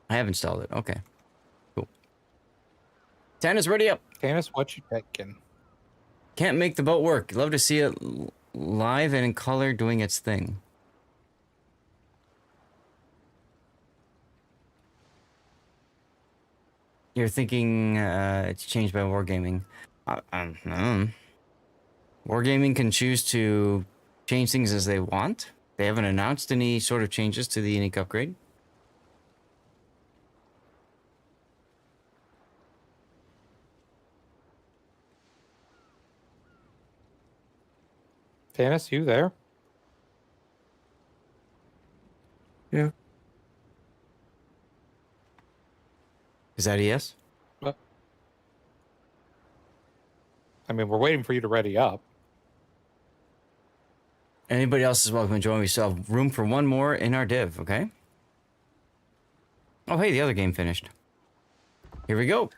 I have installed it. Okay. Cool. Tannis, ready up. Tannis, what you taking? Can't make the boat work. Love to see it live and in color doing its thing. You're thinking it's changed by Wargaming. Wargaming can choose to change things as they want. They haven't announced any sort of changes to the unique upgrade. Tannis, you there? Yeah. Is that a yes? I mean, we're waiting for you to ready up. Anybody else is welcome to join. We still have room for one more in our div, okay? Oh, hey, the other game finished. Here we go.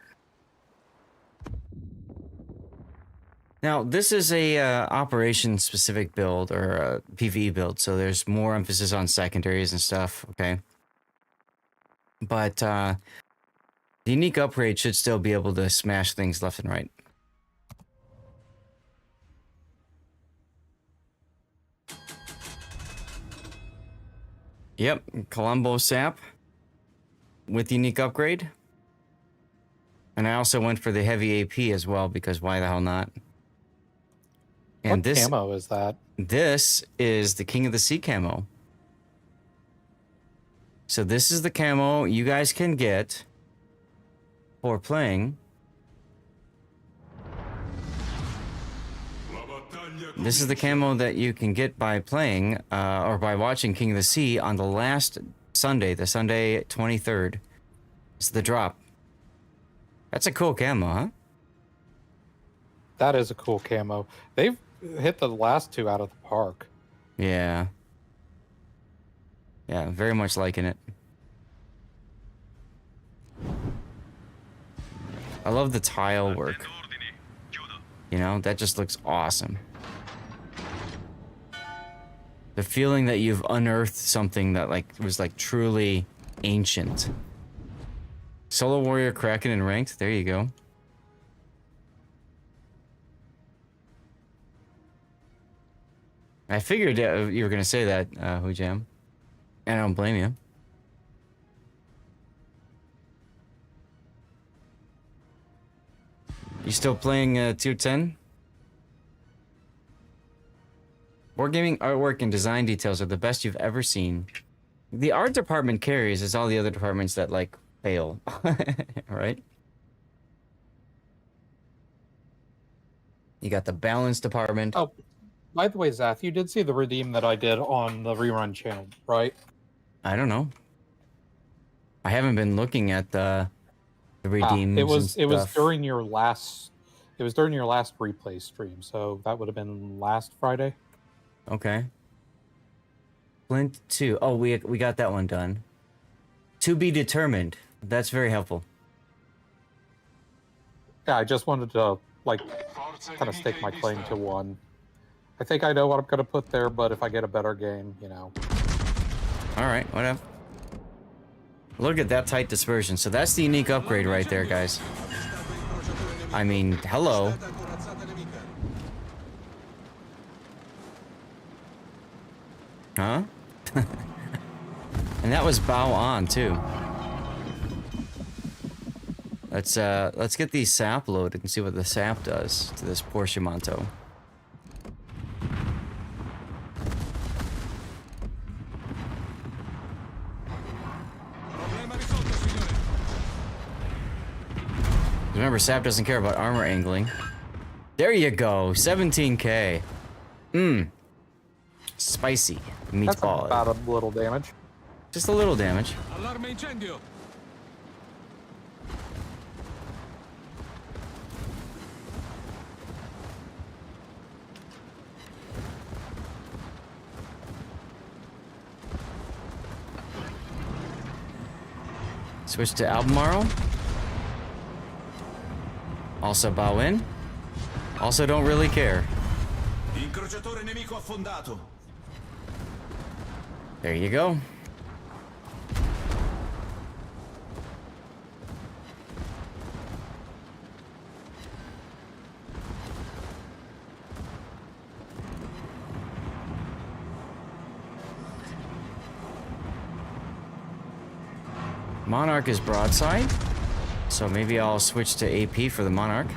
Now, this is a operation-specific build, or a PvE build, so there's more emphasis on secondaries and stuff, okay? But the unique upgrade should still be able to smash things left and right. Yep, Colombo Sap with the unique upgrade. And I also went for the heavy AP as well, because why the hell not? And What camo is that? This is the King of the Sea camo. So this is the camo you guys can get for playing. This is the camo that you can get by playing or by watching King of the Sea on the last Sunday, the Sunday 23rd. It's the drop. That's a cool camo, huh? That is a cool camo. They've hit the last two out of the park. Yeah. Yeah, very much liking it. I love the tile work. You know, that just looks awesome. The feeling that you've unearthed something that was truly ancient. Solo Warrior Kraken and ranked. There you go. I figured you were going to say that, Hujam. And I don't blame you. You still playing 210? Wargaming artwork and design details are the best you've ever seen. The art department carries as all the other departments that, like, fail. Right? You got the balance department. Oh, by the way, Zath, you did see the redeem that I did on the rerun channel, right? I don't know. I haven't been looking at the redeems. It was stuff. during your last replay stream, so that would have been last Friday. Okay. Flint 2. Oh, we got that one done. To be determined. That's very helpful. Yeah, I just wanted to like kind of stake my claim to one. I think I know what I'm gonna put there, but if I get a better game, you know. All right, whatever. Look at that tight dispersion. So that's the unique upgrade right there, guys. I mean, hello. Huh? And that was bow on too. Let's get these sap loaded and see what the sap does to this poor Shimanto. Remember, sap doesn't care about armor angling. There you go, 17k. Spicy meatball. That's about a little damage. Just a little damage. Allarme incendio. Switch to Albemarle. Also bow in. Also don't really care. Incrociatore nemico affondato. There you go. Monarch is broadside, so maybe I'll switch to AP for the Monarch.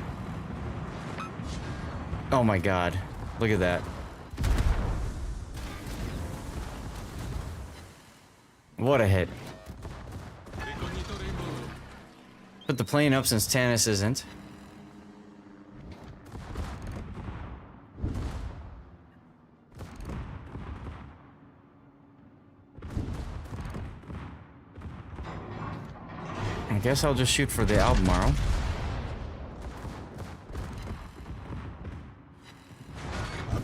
Oh my god, look at that. What a hit. Put the plane up since Tanis isn't. I guess I'll just shoot for the Albemarle.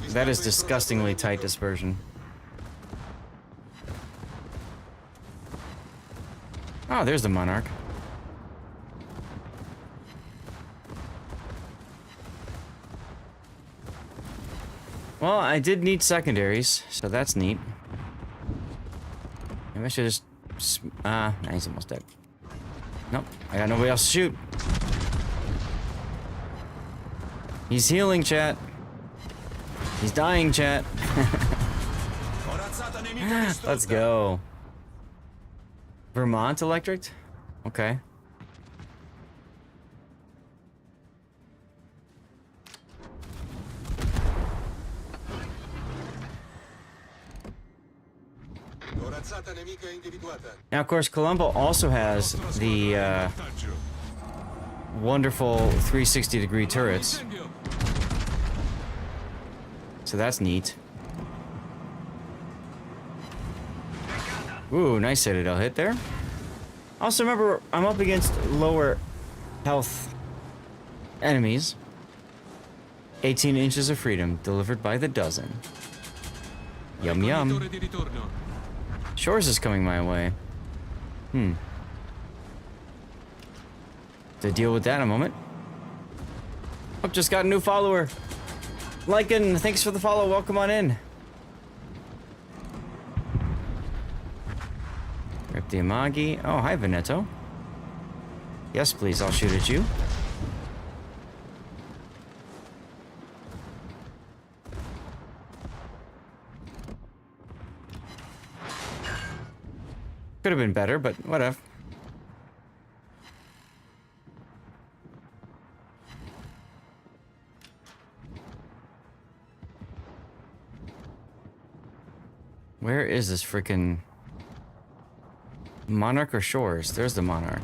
That is disgustingly tight dispersion. Oh, there's the Monarch. Well, I did need secondaries, so that's neat. Maybe I should just... nah, he's almost dead. Nope, I got nobody else to shoot. He's healing, chat. He's dying, chat. Let's go. Vermont Electric? Okay. Now, of course, Colombo also has the wonderful 360-degree turrets. So that's neat. Ooh, nice Citadel hit there. Also, remember, I'm up against lower health enemies. 18 inches of freedom, delivered by the dozen. Yum yum. Shores is coming my way. To deal with that in a moment. Oh, just got a new follower. Lycan, thanks for the follow. Welcome on in. Rip the Amagi. Oh, hi, Veneto. Yes, please, I'll shoot at you. Could have been better, but whatever. Where is this freaking Monarch or Shores? There's the Monarch.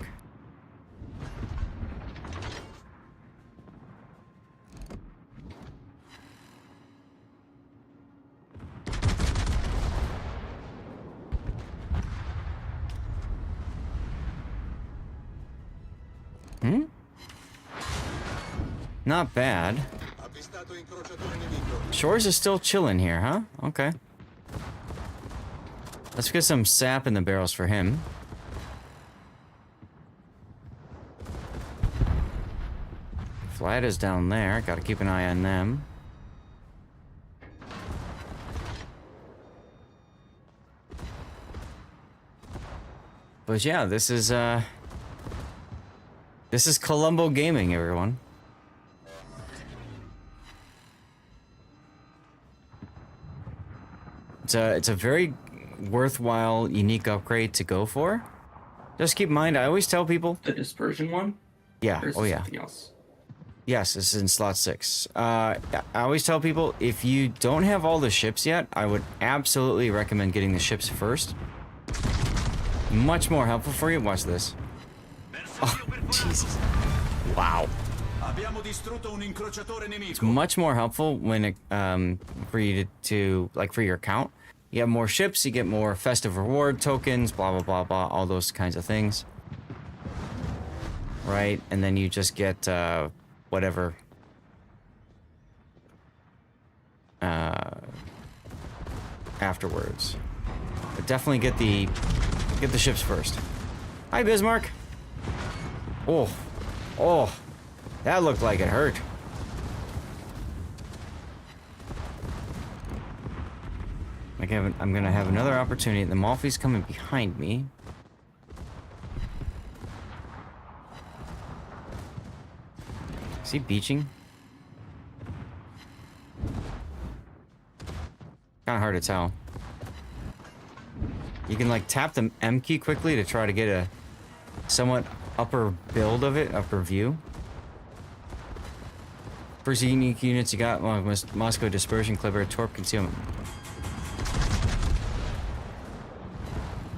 Hmm? Not bad. Shores is still chilling here, huh? Okay. Let's get some sap in the barrels for him. Flat is down there. Gotta keep an eye on them. But yeah, this is Colombo Gaming, everyone. It's a very worthwhile, unique upgrade to go for. Just keep in mind, I always tell people... The dispersion one? Yeah, Or is oh it yeah. something else? Yes, it's in slot 6. I always tell people, if you don't have all the ships yet, I would absolutely recommend getting the ships first. Much more helpful for you. Watch this. Oh, Jesus. Wow. It's much more helpful when it, for you to like, for your account. You have more ships, you get more festive reward tokens, blah, blah, blah, blah, all those kinds of things. Right? And then you just get, whatever. Afterwards. But definitely get the ships first. Hi, Bismarck. Oh. Oh. That looked like it hurt. Like I'm gonna have another opportunity. The Malfi's coming behind me. Is he beaching? Kinda hard to tell. You can like tap the M key quickly to try to get a somewhat upper build of it, upper view. First unique units you got, Moscow Dispersion, Kleber, Torp, Concealment.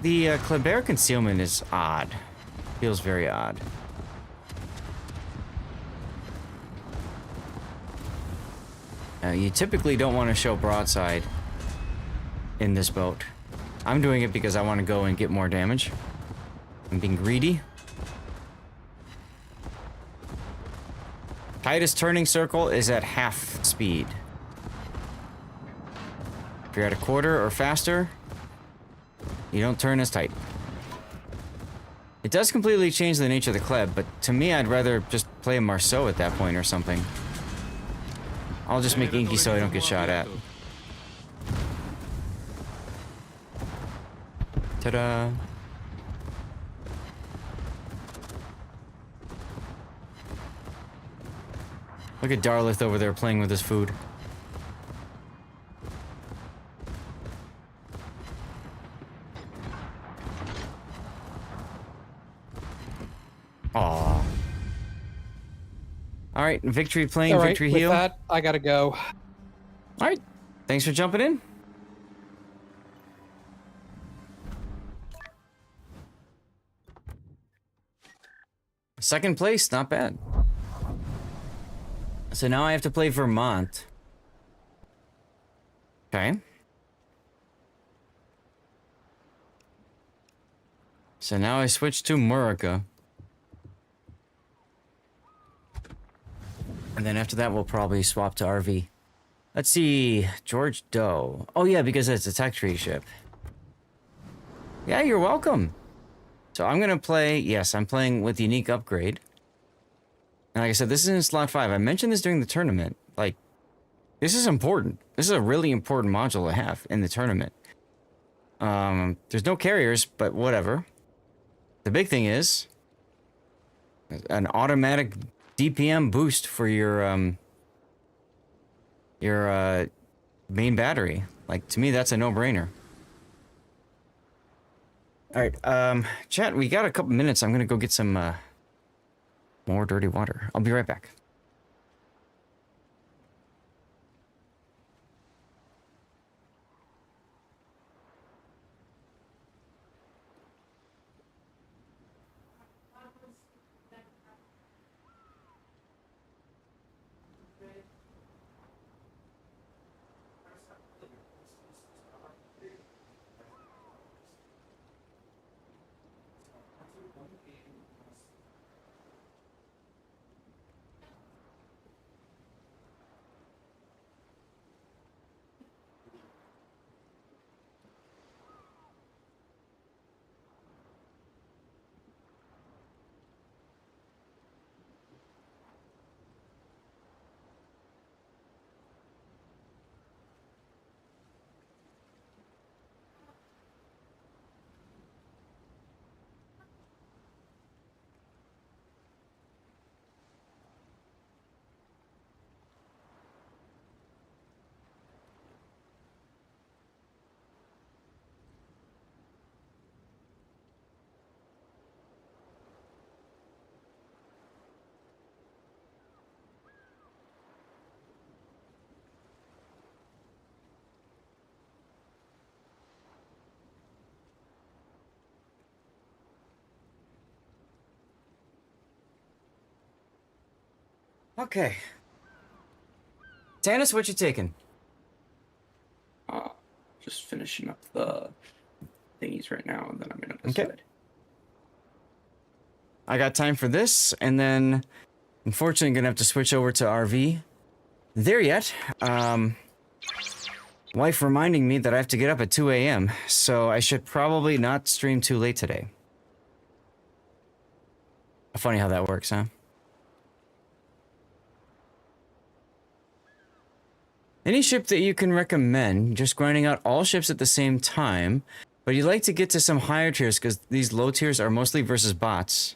The Kleber Concealment is odd. Feels very odd. You typically don't want to show broadside in this boat. I'm doing it because I want to go and get more damage. I'm being greedy. Tightest turning circle is at half speed. If you're at a quarter or faster, you don't turn as tight. It does completely change the nature of the Kleb, but to me, I'd rather just play a Marceau at that point or something. I'll just make Inky so I don't get shot at. Ta-da! Look at Darlith over there playing with his food. Aww. Alright, victory playing, All right, victory with heal. that, I gotta go. Alright, thanks for jumping in. Second place, not bad. So now I have to play Vermont. Okay. So now I switch to Murica. And then after that, we'll probably swap to RV. Let's see. George Doe. Oh, yeah, because it's a tech tree ship. Yeah, you're welcome. So I'm going to play... Yes, I'm playing with the unique upgrade. And like I said, this is in slot 5. I mentioned this during the tournament. Like, this is important. This is a really important module to have in the tournament. There's no carriers, but whatever. The big thing is... an automatic DPM boost for your main battery. Like, to me, that's a no-brainer. Alright, chat, we got a couple minutes. I'm gonna go get some, more dirty water. I'll be right back. Okay. Tannis, what you taking? Just finishing up the thingies right now, and then I'm gonna Okay. decide. I got time for this, and then unfortunately gonna have to switch over to RV. There yet. Wife reminding me that I have to get up at 2 a.m., so I should probably not stream too late today. Funny how that works, huh? Any ship that you can recommend, just grinding out all ships at the same time, but you'd like to get to some higher tiers because these low tiers are mostly versus bots.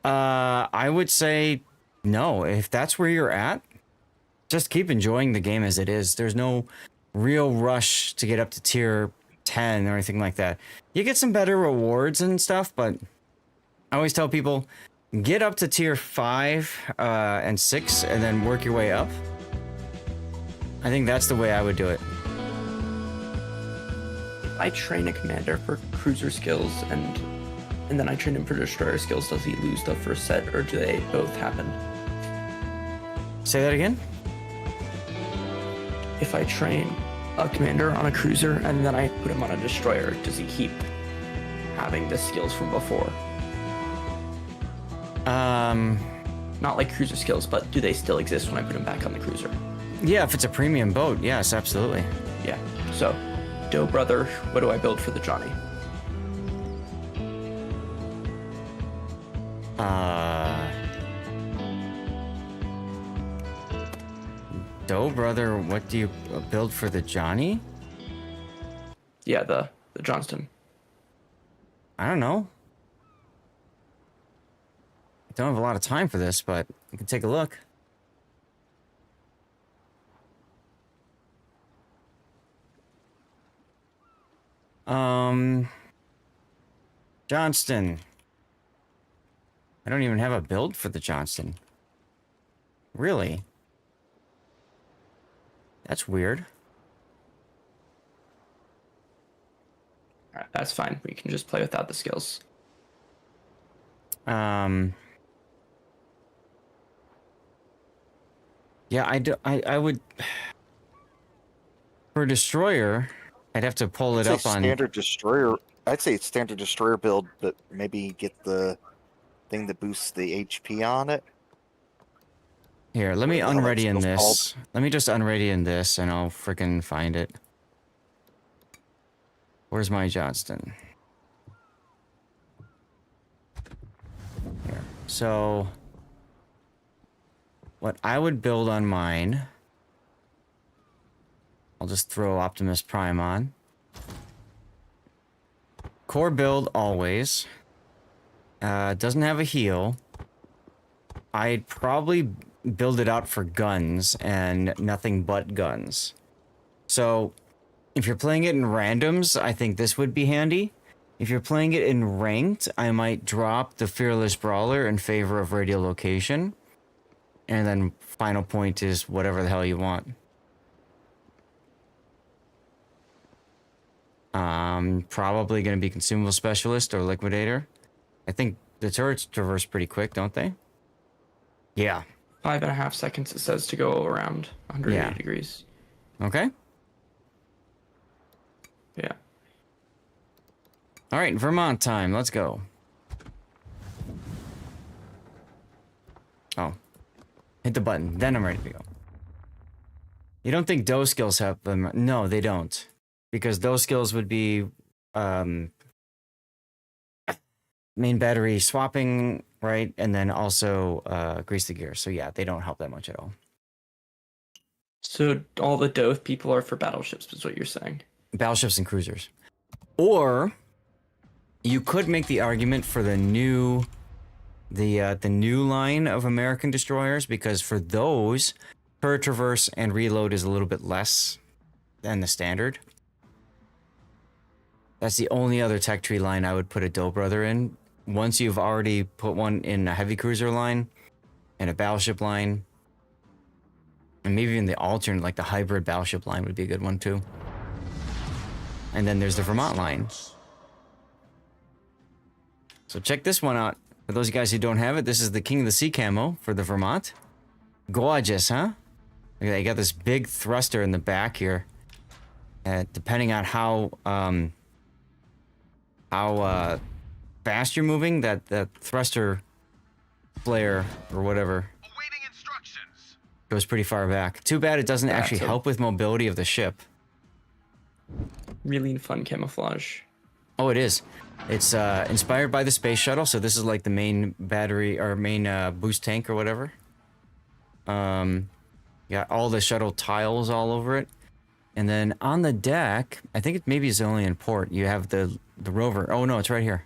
I would say no. If that's where you're at, just keep enjoying the game as it is. There's no real rush to get up to tier 10 or anything like that. You get some better rewards and stuff, but I always tell people, get up to tier 5 and 6 and then work your way up. I think that's the way I would do it. If I train a commander for cruiser skills and then I train him for destroyer skills, does he lose the first set, or do they both happen? Say that again? If I train a commander on a cruiser and then I put him on a destroyer, does he keep having the skills from before? Not like cruiser skills, but do they still exist when I put him back on the cruiser? Yeah, if it's a premium boat, yes, absolutely. Yeah. So, Doe Brother, what do I build for the Johnny? Doe Brother, what do you build for the Johnny? Yeah, the Johnston. I don't know. I don't have a lot of time for this, but we can take a look. Johnston. I don't even have a build for the Johnston. Really? That's weird. Alright, that's fine. We can just play without the skills. Yeah, I would... For Destroyer, I'd have to pull it up on... standard destroyer. I'd say it's standard destroyer build, but maybe get the thing that boosts the HP on it. Here, let me Whatever the hell that unready in skill's this. Let me just unready in this, and I'll frickin' find it. Where's my Johnston? Here. So, what I would build on mine... I'll just throw Optimus Prime on. Core build, always. Doesn't have a heal. I'd probably build it out for guns and nothing but guns. So, if you're playing it in randoms, I think this would be handy. If you're playing it in ranked, I might drop the Fearless Brawler in favor of Radiolocation. And then final point is whatever the hell you want. Probably going to be Consumable Specialist or Liquidator. I think the turrets traverse pretty quick, don't they? Yeah. 5.5 seconds it says to go around 180 degrees. Okay. Yeah. All right, Vermont time. Let's go. Oh. Hit the button. Then I'm ready to go. You don't think those skills have them? No, they don't. Because those skills would be main battery swapping, right? And then also grease the gear. So yeah, they don't help that much at all. So all the Dove people are for battleships, is what you're saying? Battleships and cruisers. Or you could make the argument for the new line of American destroyers, because for those, per traverse and reload is a little bit less than the standard. That's the only other tech tree line I would put a Doe Brother in. Once you've already put one in a heavy cruiser line and a battleship line, and maybe even the alternate, like the hybrid battleship line would be a good one too. And then there's the Vermont line. So check this one out. For those guys who don't have it, this is the King of the Sea camo for the Vermont. Gorgeous, huh? Look at that, you got this big thruster in the back here. Depending on how fast you're moving, that thruster flare or whatever goes pretty far back. Too bad it doesn't actually help with mobility of the ship. Really fun camouflage. Oh, it is. It's inspired by the space shuttle, so this is like the main battery or main boost tank or whatever. Got all the shuttle tiles all over it. And then on the deck, I think it maybe is only in port, you have the rover. Oh no, it's right here.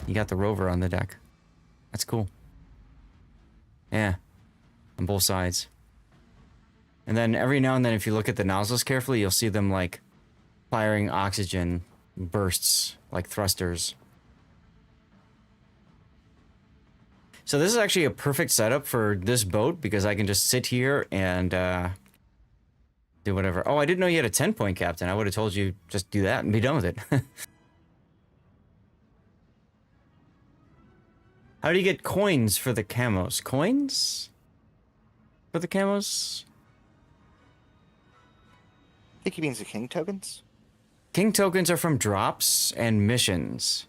You got the rover on the deck. That's cool. Yeah. On both sides. And then every now and then, if you look at the nozzles carefully, you'll see them like firing oxygen bursts, like thrusters. So this is actually a perfect setup for this boat because I can just sit here and do whatever. Oh, I didn't know you had a 10-point captain. I would have told you just do that and be done with it. How do you get coins for the camos? Coins? For the camos? I think he means the king tokens. King tokens are from drops and missions.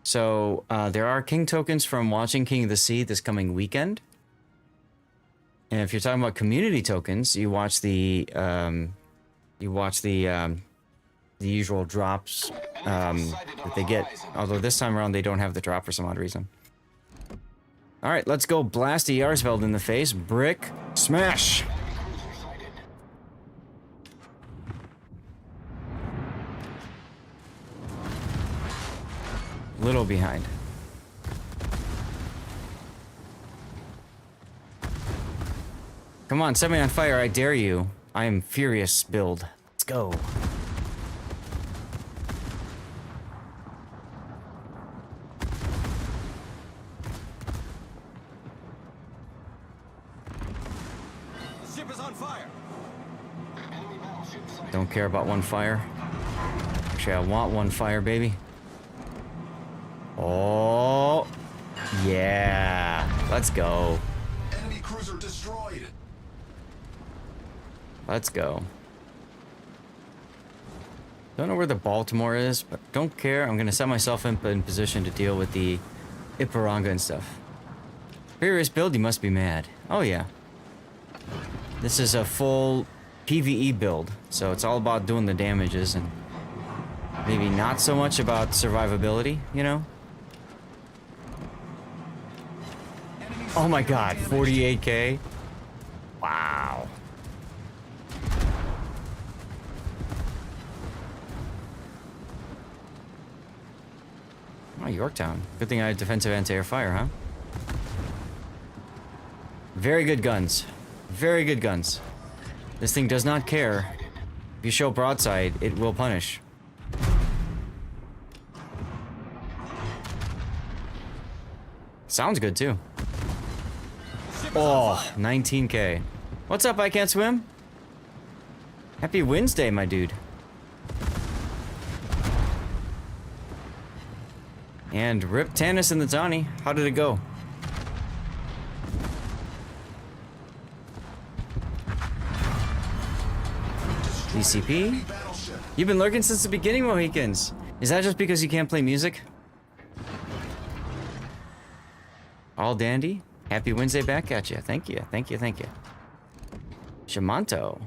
So there are king tokens from watching King of the Sea this coming weekend. And if you're talking about community tokens, you watch the usual drops that they get. Although this time around they don't have the drop for some odd reason. All right, let's go blast a Yarsveld in the face. Brick smash. Little behind. Come on, set me on fire, I dare you. I am furious build. Let's go. Ship is on fire. Don't care about one fire. Actually, I want one fire, baby. Oh, yeah. Let's go. Enemy cruiser destroyed. Let's go. Don't know where the Baltimore is, but don't care. I'm gonna set myself in position to deal with the Iparanga and stuff. Furious build, you must be mad. Oh yeah. This is a full PvE build, so it's all about doing the damages and maybe not so much about survivability, you know? Oh my god, 48k? Wow. Oh, Yorktown. Good thing I had defensive anti-air fire, huh? Very good guns. Very good guns. This thing does not care. If you show broadside, it will punish. Sounds good, too. Oh, 19k. What's up, I can't swim? Happy Wednesday, my dude. And rip Tannis and the Tawny. How did it go? DCP? You've been lurking since the beginning, Mohicans. Is that just because you can't play music? All dandy? Happy Wednesday back at you. Thank you, thank you, thank you. Shamanto.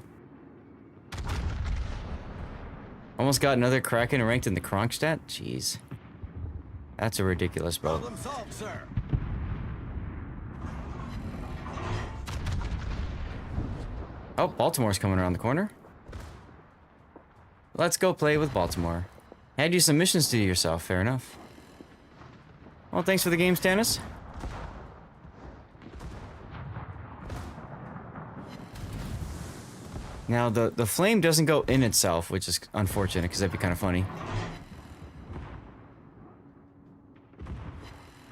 Almost got another Kraken ranked in the Kronkstadt? Jeez. That's a ridiculous boat. Problem solved, sir. Oh, Baltimore's coming around the corner. Let's go play with Baltimore. Had you some missions to do yourself, fair enough. Well, thanks for the game, Stannis. Now, the flame doesn't go in itself, which is unfortunate, because that'd be kind of funny.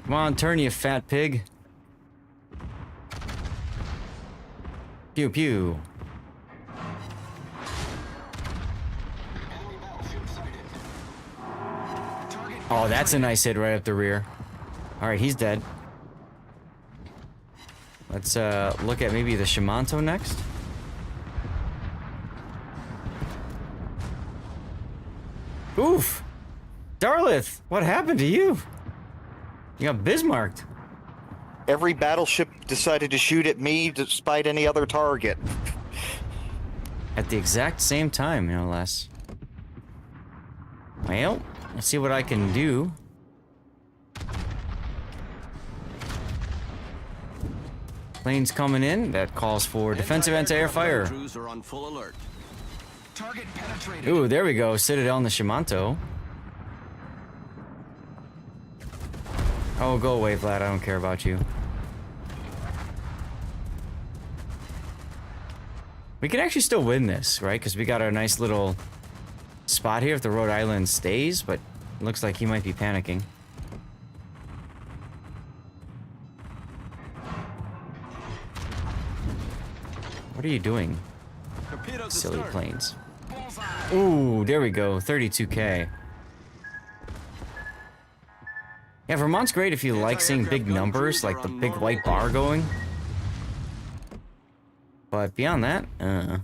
Come on, turn, you fat pig. Pew pew. Oh, that's a nice hit right up the rear. Alright, he's dead. Let's look at maybe the Shimanto next. Oof! Darlith, what happened to you? You got Bismarcked. Every battleship decided to shoot at me despite any other target. At the exact same time, no less. Well, let's see what I can do. Planes coming in. That calls for defensive anti-air fire. Crews are on full alert. Target penetrated. Ooh, there we go. Citadel and the Shimanto. Oh, go away, Vlad. I don't care about you. We can actually still win this, right? Because we got our nice little spot here if the Rhode Island stays, but it looks like he might be panicking. What are you doing? Torpedoes Silly astern. planes. Bullseye. Ooh, there we go. 32K. Yeah, Vermont's great if you like seeing big numbers, like the big white bar going. But beyond that, Ooh,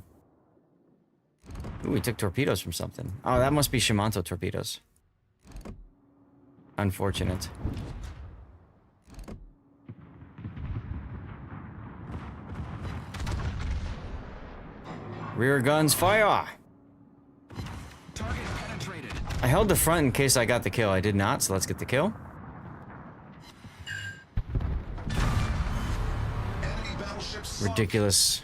we took torpedoes from something. Oh, that must be Shimanto torpedoes. Unfortunate. Rear guns fire! Target penetrated. I held the front in case I got the kill. I did not, so let's get the kill. Enemy battleships. Ridiculous.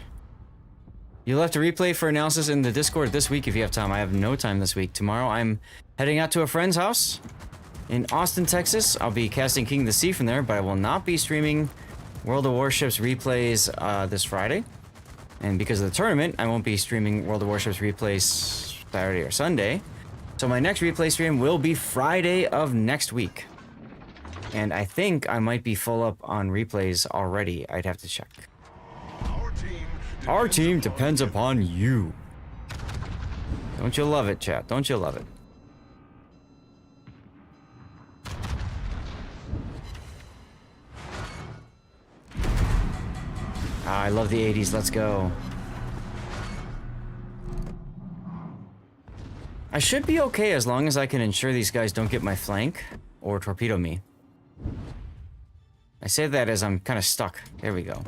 You'll have to replay for analysis in the Discord this week if you have time. I have no time this week. Tomorrow I'm heading out to a friend's house in Austin, Texas. I'll be casting King of the Sea from there, but I will not be streaming World of Warships replays this Friday. And because of the tournament, I won't be streaming World of Warships replays Saturday or Sunday. So my next replay stream will be Friday of next week. And I think I might be full up on replays already. I'd have to check. Our team depends upon you. Don't you love it, chat? Don't you love it? Ah, I love the 80s. Let's go. I should be okay as long as I can ensure these guys don't get my flank or torpedo me. I say that as I'm kind of stuck. There we go.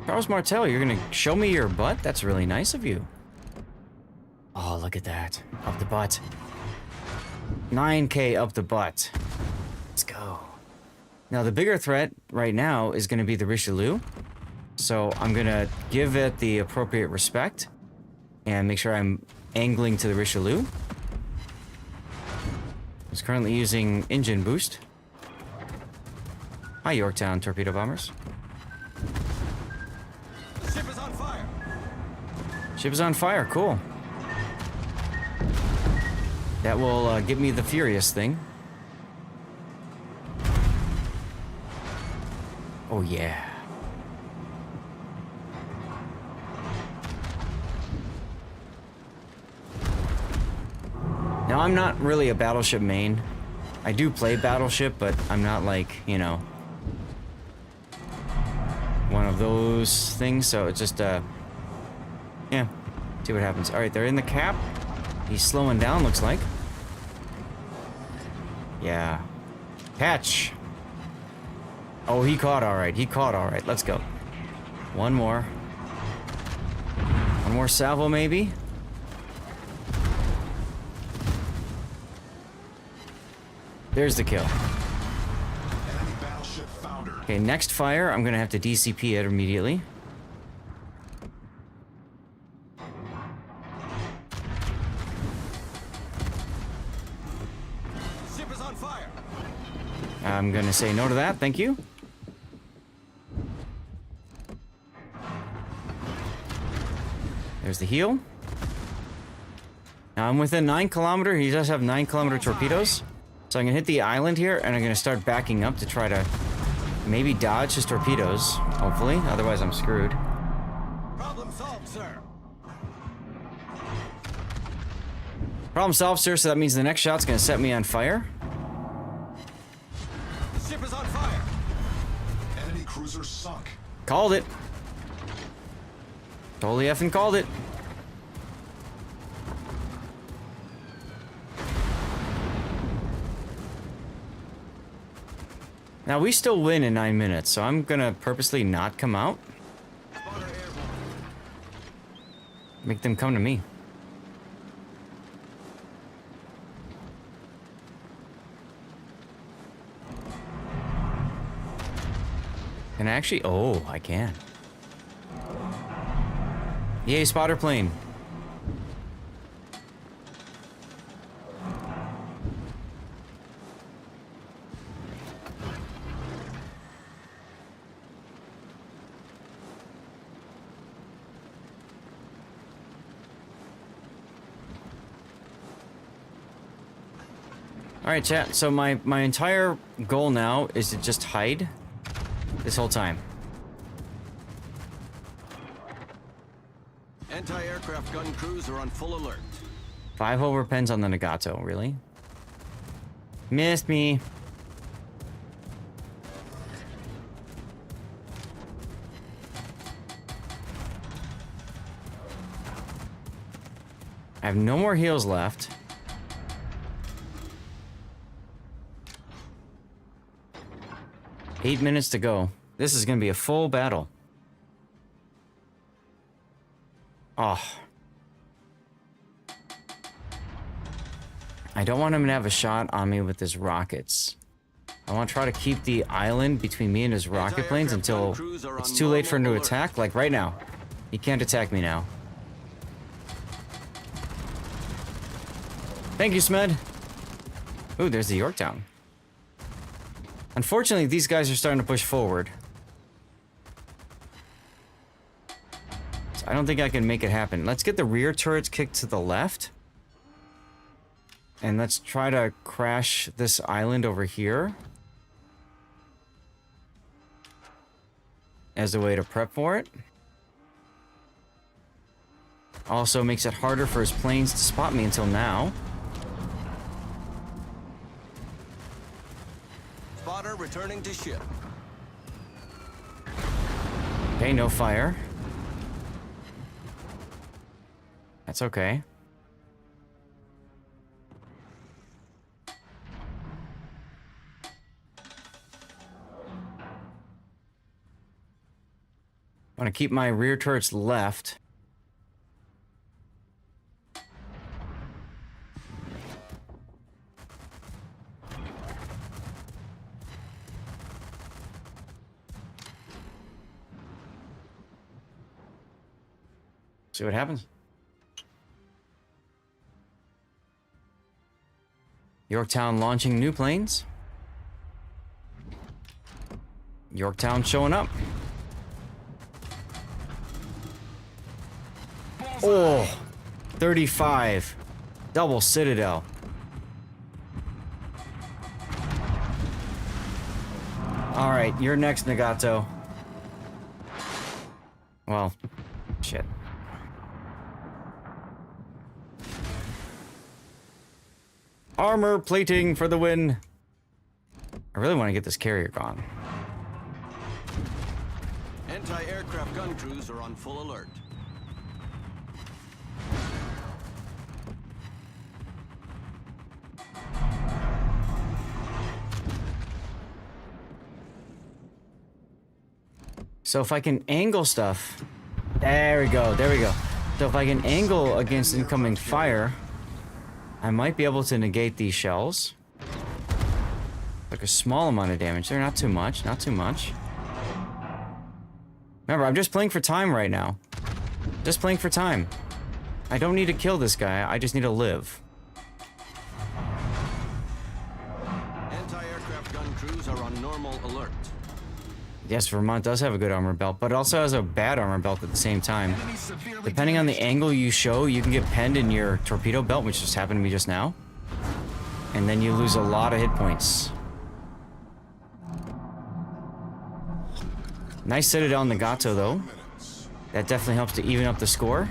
Charles Martel, you're gonna show me your butt? That's really nice of you. Oh, look at that. Up the butt. 9K up the butt. Let's go. Now, the bigger threat right now is going to be the Richelieu. So I'm going to give it the appropriate respect and make sure I'm angling to the Richelieu. It's currently using engine boost. Hi, Yorktown torpedo bombers. Ship is on fire. Ship is on fire. Cool. That will give me the Furious thing. Oh, yeah. Now, I'm not really a Battleship main. I do play Battleship, but I'm not like, you know, one of those things. So it's just, yeah, see what happens. All right, they're in the cap. He's slowing down, looks like. Yeah. Catch. Oh, he caught all right. He caught all right. Let's go. One more. One more salvo, maybe? There's the kill. Enemy battleship foundered. Okay, next fire, I'm gonna have to DCP it immediately. Ship is on fire. I'm gonna say no to that, thank you. There's the heel. Now I'm within 9 kilometer. He does have 9 kilometer torpedoes. So I'm gonna hit the island here and I'm gonna start backing up to try to maybe dodge his torpedoes, hopefully. Otherwise I'm screwed. Problem solved, sir. Problem solved, sir, so that means the next shot's gonna set me on fire. The ship is on fire. Enemy cruiser sunk. Called it. Totally effing called it. Now, we still win in 9 minutes, so I'm gonna purposely not come out. Make them come to me. Can I actually? Oh, I can. Yay, spotter plane. All right, chat. So my entire goal now is to just hide this whole time. Anti-aircraft gun crews are on full alert. 5 overpens on the Nagato, really? Missed me. I have no more heals left. Eight minutes to go. This is gonna be a full battle. Oh. I don't want him to have a shot on me with his rockets. I want to try to keep the island between me and his rocket planes until it's too late for him to attack, like right now. He can't attack me now. Thank you, Smed. Ooh, there's the Yorktown. Unfortunately, these guys are starting to push forward. So I don't think I can make it happen. Let's get the rear turrets kicked to the left. And let's try to crash this island over here as a way to prep for it. Also makes it harder for his planes to spot me until now. Spotter returning to ship. Okay, no fire. That's okay. I want to keep my rear turrets left. See what happens. Yorktown launching new planes. Yorktown showing up. Oh, 35. Double Citadel. All right, you're next, Nagato. Well, shit. Armor plating for the win. I really want to get this carrier gone. Anti-aircraft gun crews are on full alert. So if I can angle stuff, there we go, there we go. So if I can angle against incoming fire, I might be able to negate these shells. Like a small amount of damage there, not too much, not too much. Remember, I'm just playing for time right now. Just playing for time. I don't need to kill this guy, I just need to live. Anti-aircraft gun crews are on normal alert. Yes, Vermont does have a good armor belt, but it also has a bad armor belt at the same time. Depending on the angle you show, you can get penned in your torpedo belt, which just happened to me just now. And then you lose a lot of hit points. Nice Citadel Nagato, though. That definitely helps to even up the score.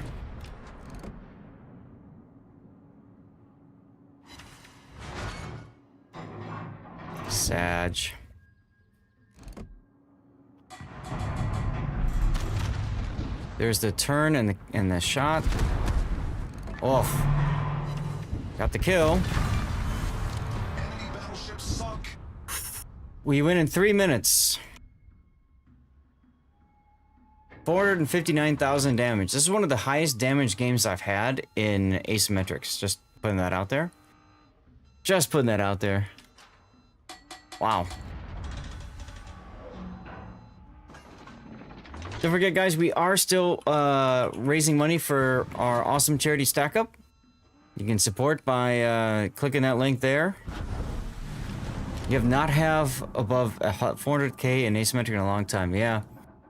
Sag. There's the turn and the shot. Off. Got the kill. Enemy battleship sunk. We win in 3 minutes. 459,000 damage. This is one of the highest damage games I've had in asymmetrics. Just putting that out there. Just putting that out there. Wow. Don't forget, guys, we are still raising money for our awesome charity stack up. You can support by clicking that link there. You have not have above 400k in asymmetric in a long time. Yeah.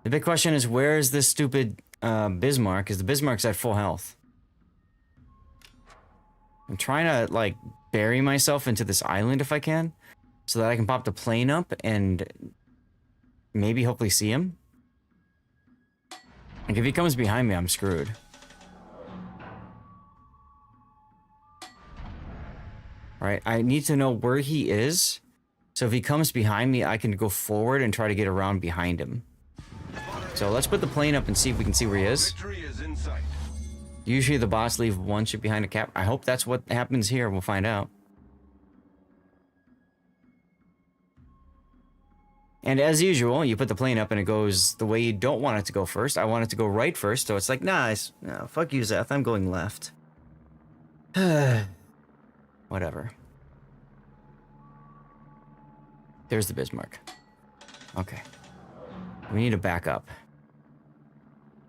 The big question is, where is this stupid Bismarck? Because the Bismarck's at full health. I'm trying to, like, bury myself into this island if I can, so that I can pop the plane up and maybe hopefully see him. Like, if he comes behind me, I'm screwed. Alright, I need to know where he is. So if he comes behind me, I can go forward and try to get around behind him. So let's put the plane up and see if we can see where he is. Victory is in sight. Usually the bots leave one ship behind a cap. I hope that's what happens here. We'll find out. And as usual, you put the plane up and it goes the way you don't want it to go first. I want it to go right first, so it's like, nah, no, fuck you, Zeth. I'm going left. Whatever. There's the Bismarck. Okay. We need to back up.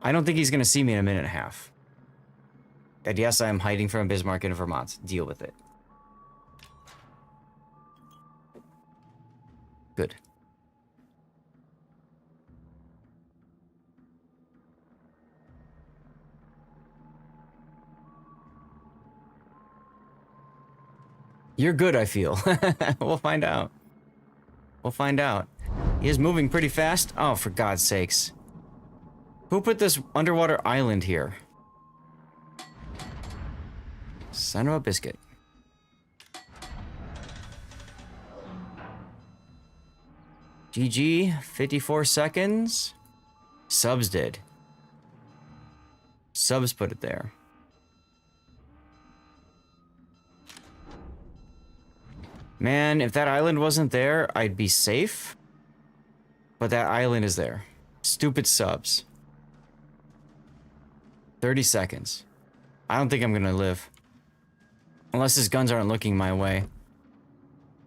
I don't think he's going to see me in a minute and a half. And yes, I am hiding from a Bismarck in Vermont. Deal with it. Good. You're good, I feel. We'll find out. We'll find out. He is moving pretty fast. Oh, for God's sakes. Who put this underwater island here? Son of a biscuit. GG, 54 seconds. Subs did. Subs put it there. Man, if that island wasn't there, I'd be safe. But that island is there. Stupid subs. 30 seconds. I don't think I'm gonna live. Unless his guns aren't looking my way.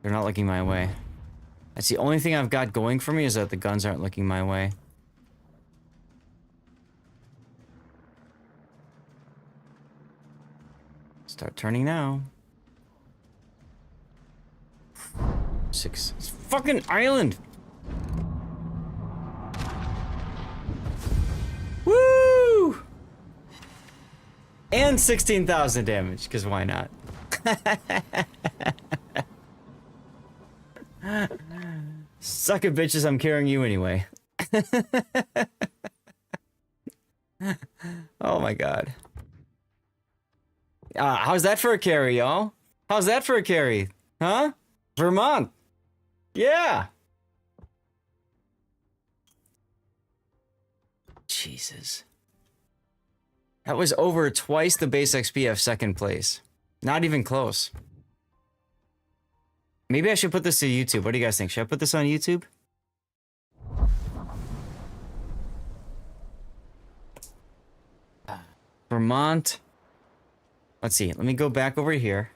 They're not looking my way. That's the only thing I've got going for me, is that the guns aren't looking my way. Start turning now. 6. It's fucking island! Woo! And 16,000 damage, because why not? Suck it, bitches, I'm carrying you anyway. Oh my god. How's that for a carry, y'all? How's that for a carry? Huh? Vermont! Yeah! Jesus. That was over twice the base XP of second place. Not even close. Maybe I should put this to YouTube. What do you guys think? Should I put this on YouTube? Vermont. Let's see. Let me go back over here.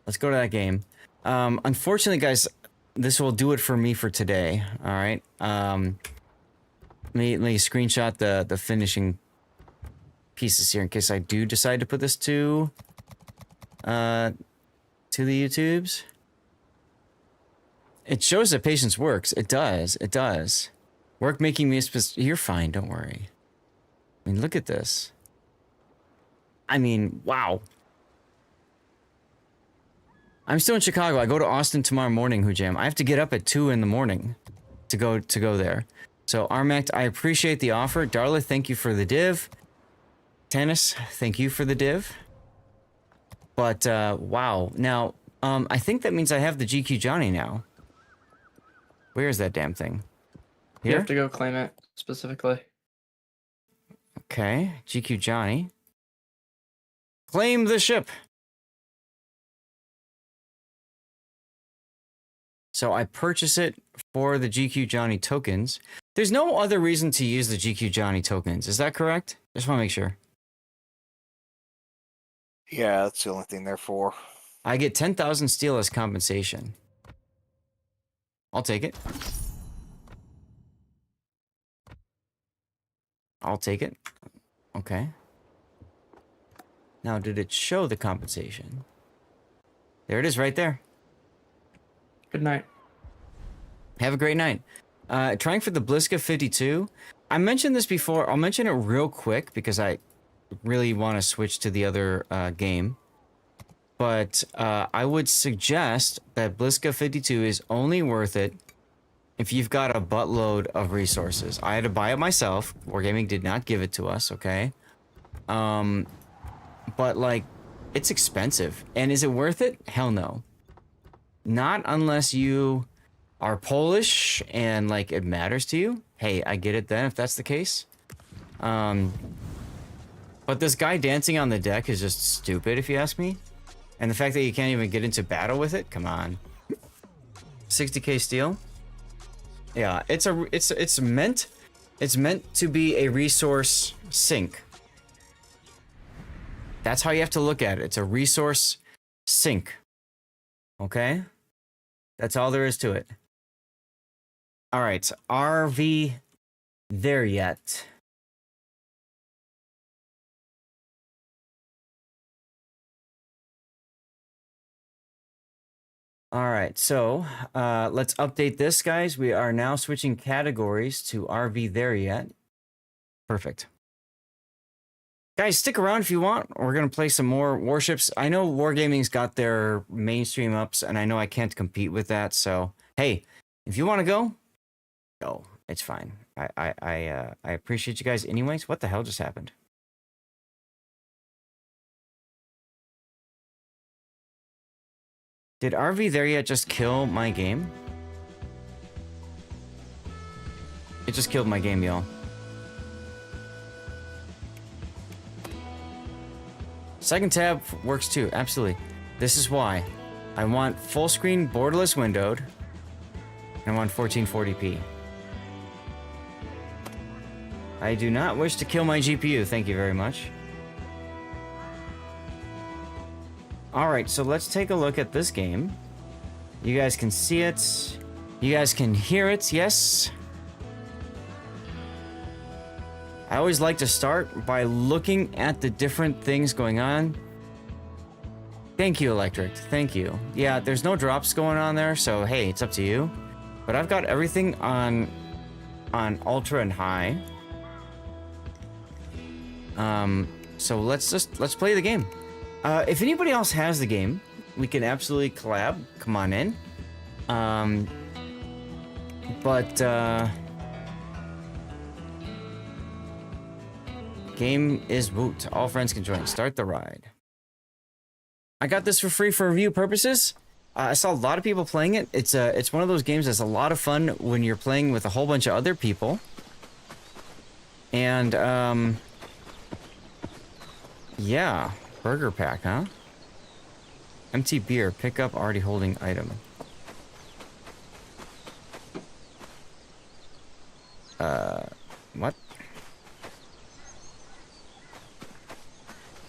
Let's go to that game. Unfortunately, guys, this will do it for me for today. All right. Let me screenshot the finishing pieces here in case I do decide to put this to the YouTubes. It shows that patience works. It does. It does. Work making me you're fine. Don't worry. I mean, look at this. I mean, wow. I'm still in Chicago. I go to Austin tomorrow morning, Hujam. I have to get up at 2 in the morning to go there. So, Armact, I appreciate the offer. Darla, thank you for the div. Tennis, thank you for the div. But, wow. Now, I think that means I have the GQ Johnny now. Where is that damn thing? You Here? have to go claim it specifically. Okay, GQ Johnny. Claim the ship. So I purchase it for the GQ Johnny tokens. There's no other reason to use the GQ Johnny tokens. Is that correct? Just want to make sure. Yeah, that's the only thing they're for. I get 10,000 steel as compensation. I'll take it. I'll take it. Okay. Now, did it show the compensation? There it is right there. Good night. Have a great night. Trying for the Bliska 52. I mentioned this before. I'll mention it real quick because I really want to switch to the other game. But I would suggest that Bliska 52 is only worth it if you've got a buttload of resources. I had to buy it myself. Wargaming did not give it to us, okay? But, like, it's expensive. And is it worth it? Hell no. Not unless you are Polish and, like, it matters to you. Hey, I get it then if that's the case. But this guy dancing on the deck is just stupid, if you ask me. And the fact that you can't even get into battle with it, come on. 60k steel. Yeah, it's meant to be a resource sink. That's how you have to look at it. It's a resource sink. Okay? That's all there is to it. All right, RV there yet? All right, so let's update this, guys. We are now switching categories to RV there yet. Perfect. Guys, stick around if you want. We're going to play some more warships. I know Wargaming's got their mainstream ups, and I know I can't compete with that. So, hey, if you want to go, go. It's fine. I appreciate you guys anyways. What the hell just happened? Did RV there yet just kill my game? It just killed my game, y'all. Second tab works too, absolutely. This is why. I want full screen borderless windowed. And I want 1440p. I do not wish to kill my GPU, thank you very much. Alright, so let's take a look at this game. You guys can see it. You guys can hear it, yes? I always like to start by looking at the different things going on. Thank you, Electric. Thank you. Yeah, there's no drops going on there, so hey, it's up to you. But I've got everything on ultra and high. So let's play the game. If anybody else has the game, we can absolutely collab. Come on in. Game is woot. All friends can join. Start the ride. I got this for free for review purposes. I saw a lot of people playing it. It's one of those games that's a lot of fun when you're playing with a whole bunch of other people. And yeah, burger pack, huh? Empty beer. Pick up already holding item. What?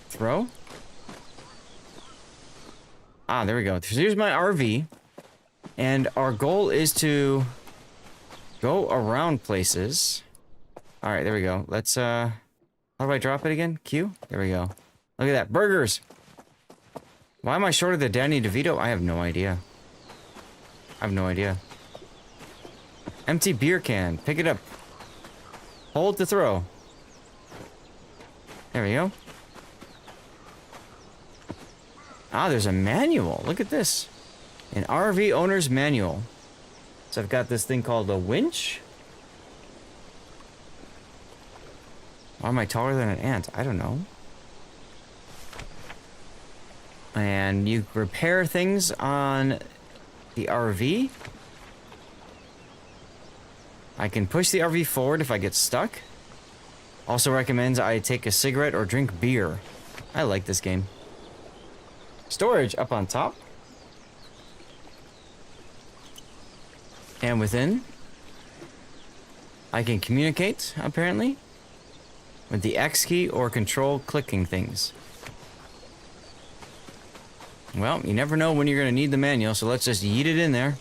Throw? Ah, there we go. So here's my RV. And our goal is to go around places. Alright, there we go. Let's, how do I drop it again? Q? There we go. Look at that. Burgers! Why am I short of the Danny DeVito? I have no idea. I have no idea. Empty beer can. Pick it up. Hold to throw. There we go. Ah, there's a manual. Look at this. An RV owner's manual. So I've got this thing called a winch. Why am I taller than an ant? I don't know. And you repair things on the RV. I can push the RV forward if I get stuck. Also recommends I take a cigarette or drink beer. I like this game. Storage up on top. And within, I can communicate, apparently, with the X key or control clicking things. Well, you never know when you're going to need the manual, so let's just yeet it in there.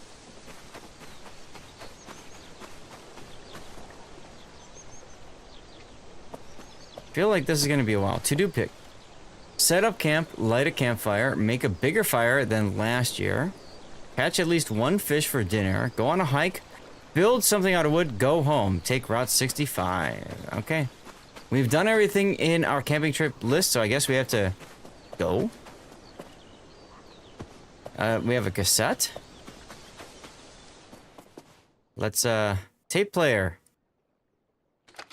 Feel like this is going to be a while. To-do pick. Set up camp, light a campfire, make a bigger fire than last year, catch at least one fish for dinner, go on a hike, build something out of wood, go home, take Route 65. Okay. We've done everything in our camping trip list, so I guess we have to go. We have a cassette. Let's, tape player.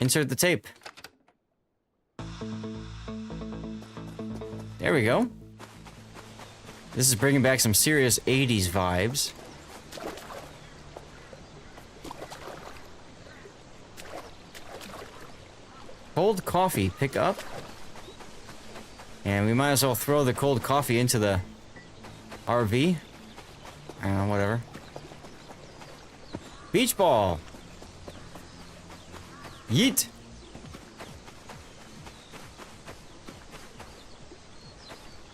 Insert the tape. There we go. This is bringing back some serious 80s vibes. Cold coffee, pick up. And we might as well throw the cold coffee into the RV. I don't know, whatever. Beach ball. Yeet.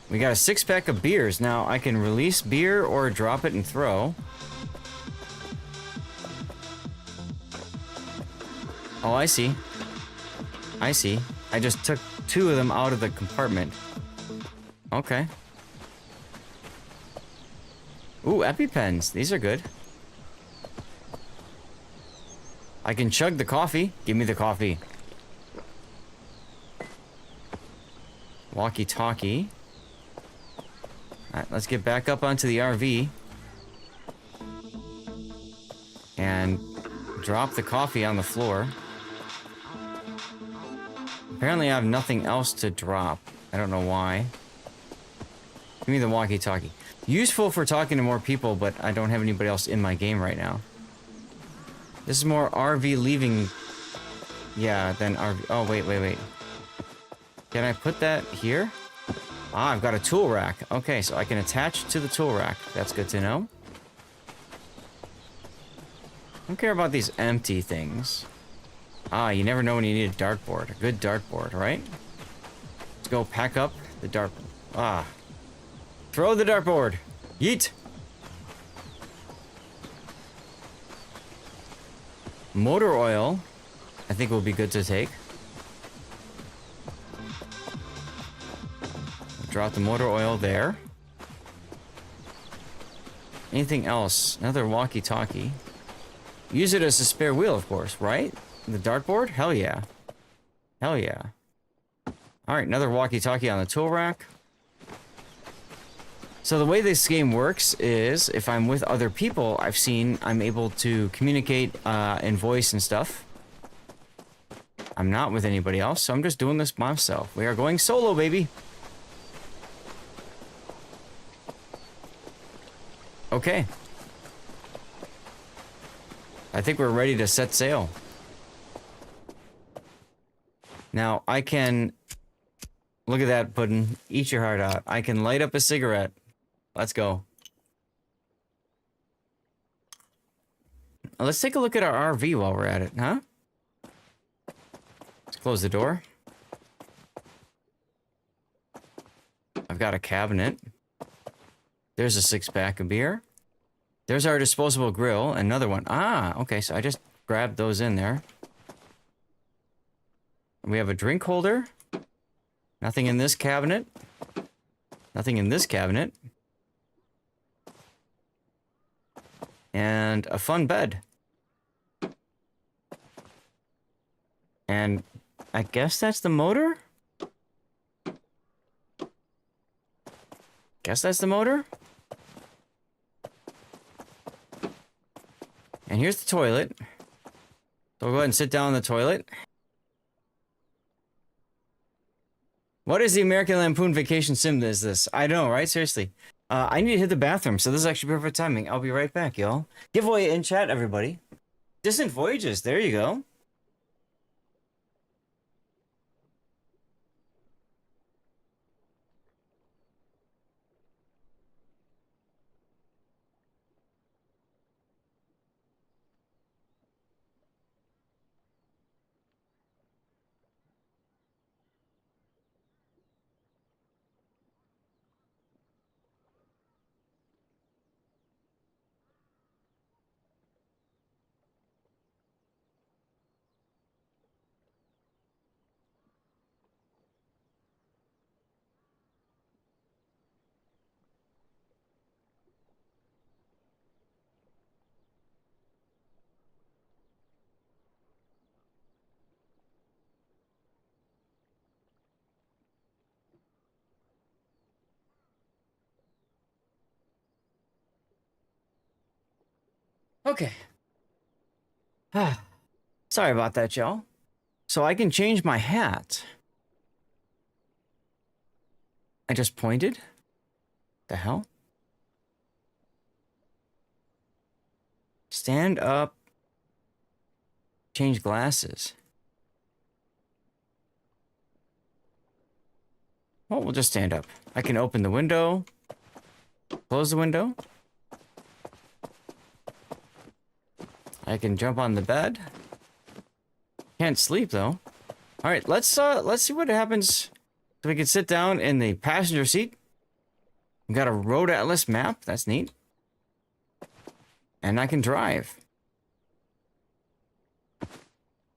We got a 6-pack of beers. Now, I can release beer or drop it and throw. Oh, I see. I see. I just took 2 of them out of the compartment. Okay. Ooh, EpiPens. These are good. I can chug the coffee. Give me the coffee. Walkie-talkie. Alright, let's get back up onto the RV. And drop the coffee on the floor. Apparently I have nothing else to drop. I don't know why. Give me the walkie-talkie. Useful for talking to more people, but I don't have anybody else in my game right now. This is more RV leaving... Yeah, than RV... Oh, wait. Can I put that here? Ah, I've got a tool rack. Okay, so I can attach to the tool rack. That's good to know. I don't care about these empty things. Ah, you never know when you need a dartboard. A good dartboard, right? Let's go pack up the dartboard. Ah. Throw the dartboard. Yeet. Motor oil, I think will be good to take. Drop the motor oil there. Anything else? Another walkie-talkie. Use it as a spare wheel, of course, right? The dartboard? Hell yeah. Hell yeah. Alright, another walkie-talkie on the tool rack. So the way this game works is, if I'm with other people, I've seen I'm able to communicate in voice and stuff. I'm not with anybody else, so I'm just doing this myself. We are going solo, baby. Okay. I think we're ready to set sail. Now, I can... Look at that, Puddin'. Eat your heart out. I can light up a cigarette. Let's go. Let's take a look at our RV while we're at it, huh? Let's close the door. I've got a cabinet. There's a 6-pack of beer. There's our disposable grill. Another one. Ah, okay, so I just grabbed those in there. We have a drink holder. Nothing in this cabinet. Nothing in this cabinet. And a fun bed. And I guess that's the motor? Guess that's the motor? And here's the toilet. So we'll go ahead and sit down in the toilet. What is the American Lampoon Vacation Sim is this? I know, right? Seriously. I need to hit the bathroom, so this is actually perfect timing. I'll be right back, y'all. Giveaway in chat, everybody. Distant Voyages. There you go. Okay. Sorry about that, y'all. So I can change my hat. I just pointed? The hell? Stand up. Change glasses. Well, we'll just stand up. I can open the window. Close the window. I can jump on the bed. Can't sleep though. All right, let's see what happens. So we can sit down in the passenger seat. We got a road atlas map. That's neat. And I can drive.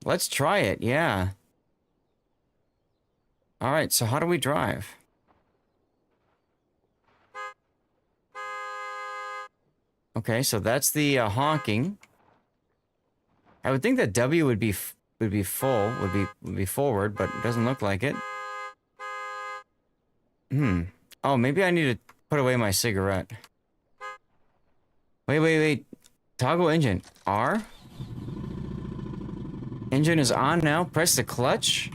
Let's try it. Yeah. All right. So how do we drive? Okay, so that's the honking. I would think that W would be full, would be forward, but it doesn't look like it. Oh, maybe I need to put away my cigarette. Wait. Toggle engine. R. Engine is on now. Press the clutch.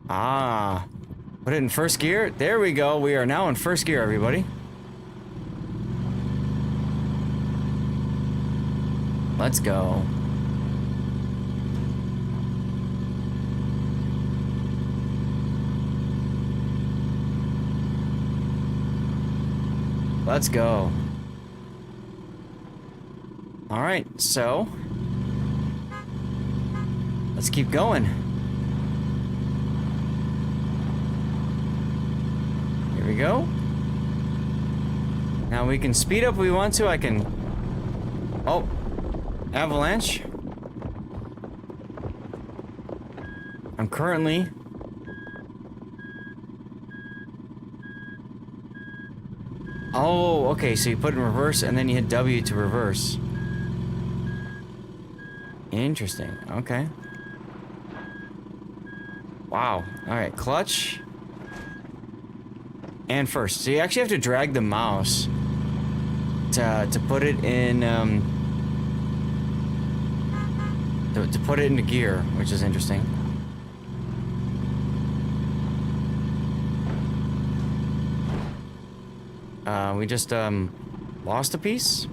Ah. Put it in first gear. There we go. We are now in first gear, everybody. Let's go. Let's go. All right, so let's keep going. Here we go. Now we can speed up if we want to. I can... Oh. Avalanche. I'm currently... Oh, okay, so you put it in reverse and then you hit W to reverse. Interesting, okay. Wow, alright, clutch. And first. So you actually have to drag the mouse to put it in, to put it into gear, which is interesting. We just lost a piece.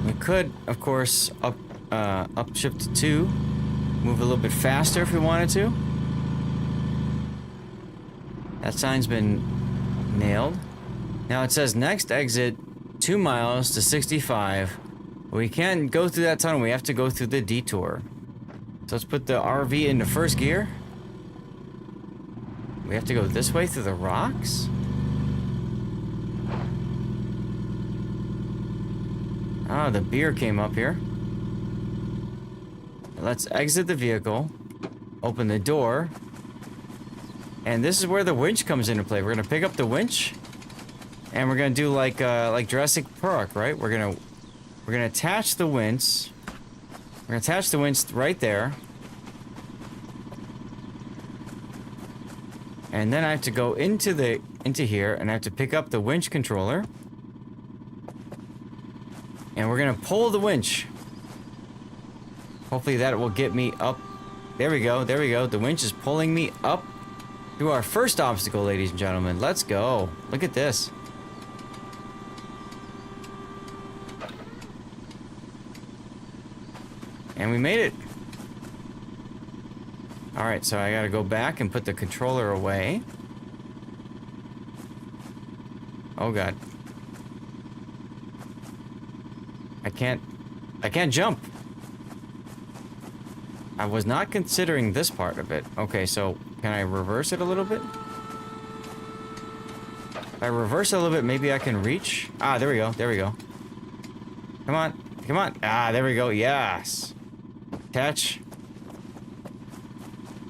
We could, of course, upshift to 2, move a little bit faster if we wanted to. That sign's been nailed. Now it says next exit 2 miles to 65. We can't go through that tunnel. We have to go through the detour. So let's put the RV into first gear. We have to go this way through the rocks? Oh, the beer came up here. Let's exit the vehicle. Open the door. And this is where the winch comes into play. We're gonna pick up the winch. And we're gonna do like Jurassic Park, right? We're gonna attach the winch. We're gonna attach the winch right there. And then I have to go into here and I have to pick up the winch controller. And we're gonna pull the winch. Hopefully that will get me up. There we go, there we go. The winch is pulling me up through our first obstacle, ladies and gentlemen. Let's go. Look at this. And we made it. Alright, so I gotta go back and put the controller away. Oh god. I can't jump. I was not considering this part of it. Okay, so can I reverse it a little bit? If I reverse it a little bit, maybe I can reach. Ah, there we go. There we go. Come on. Come on. Ah, there we go. Yes. Attach.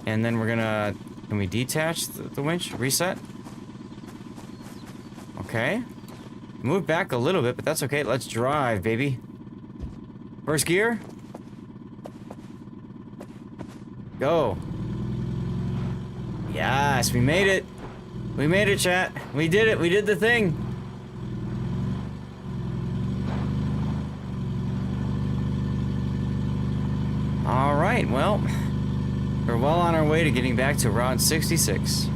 And then we're gonna... Can we detach the winch? Reset. Okay. Move back a little bit, but that's okay. Let's drive, baby. First gear. Go. Yes, we made it. We made it, chat. We did it. We did the thing. All right, well, we're well on our way to getting back to Route 66.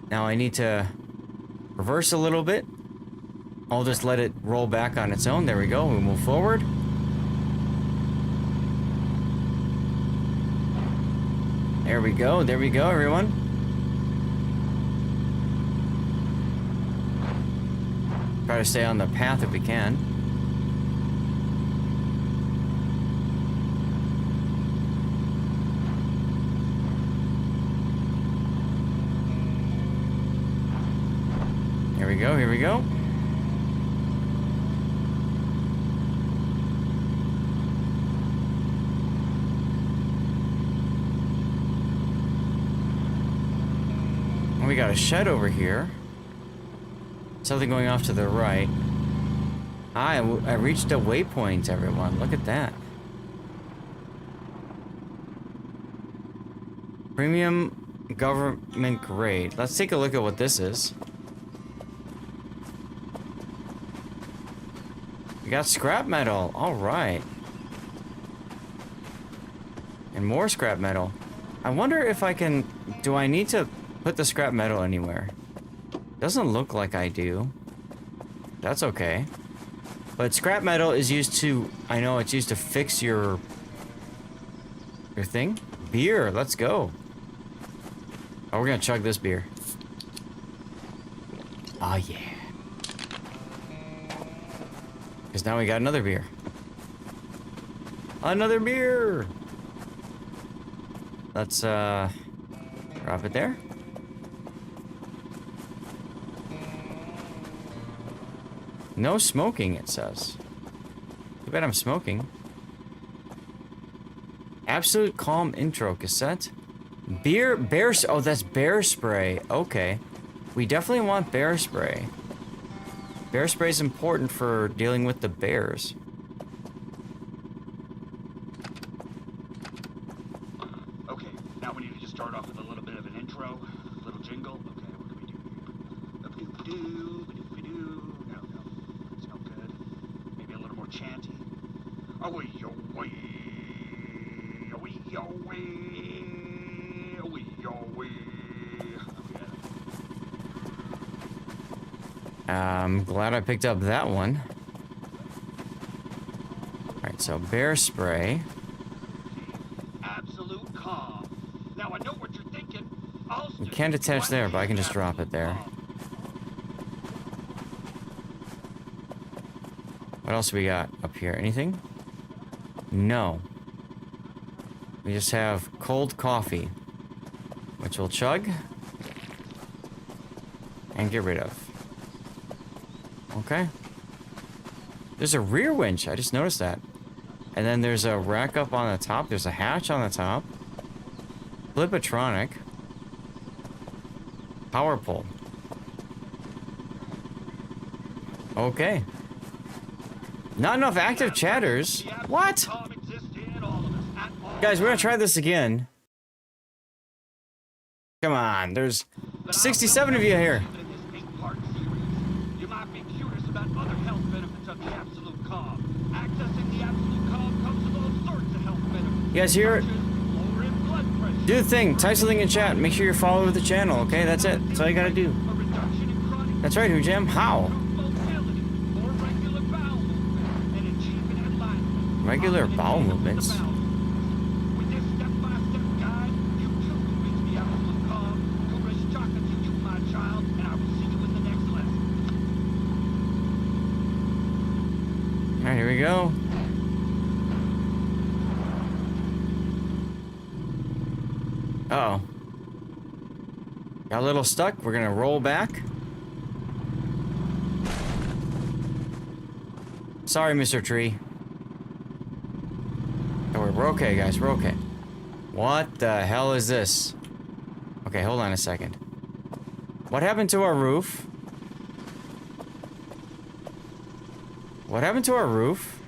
Now I need to reverse a little bit. I'll just let it roll back on its own. There we go. We move forward. There we go. There we go, everyone. Try to stay on the path if we can. Here we go. Here we go. We got a shed over here. Something going off to the right. I reached a waypoint, everyone. Look at that. Premium government grade. Let's take a look at what this is. We got scrap metal. All right. And more scrap metal. I wonder if I can... Do I need to put the scrap metal anywhere? Doesn't look like I do. That's okay. But scrap metal is used to... I know it's used to fix your thing. Beer, let's go. Oh, we're gonna chug this beer. Oh, yeah. Because now we got another beer. Another beer! Let's, drop it there. No smoking, it says. Too bad I'm smoking. Absolute calm intro cassette. Bear, oh, that's bear spray. Okay. We definitely want bear spray. Bear spray is important for dealing with the bears. Okay, now we need to just start off with a little bit of an intro, a little jingle. Okay, what can we do here? Ba-doo-ba-doo, no, that's no good. Maybe a little more chanty. Away, away, away, away, away, away. Okay. I'm glad I picked up that one. Alright, so bear spray. Absolute calm. Now I know what you're thinking. We can't attach there, but I can just drop it there. What else we got up here? Anything? No. We just have cold coffee, which we'll chug and get rid of. Okay. There's a rear winch. I just noticed that. And then there's a rack up on the top. There's a hatch on the top. Flipatronic. Power pole. Okay. Not enough active chatters. What? Guys, we're gonna try this again. Come on, there's 67 of you here. You might be curious about other health benefits of the absolute calm. Accessing the absolute calm comes with You guys hear it? Do the thing. Type something in chat. Make sure you're following the channel, okay? That's it. That's all you gotta do. That's right, Hujam. How? Regular bowel movements? With this step-by-step guide, you too can reach the apples of calm, Coolidge chocolate to you, my child, and I will see you in the next lesson. Alright, here we go. Uh-oh. Got a little stuck. We're gonna roll back. Sorry, Mr. Tree. We're okay, guys. We're okay. What the hell is this? Okay, hold on a second. What happened to our roof? What happened to our roof?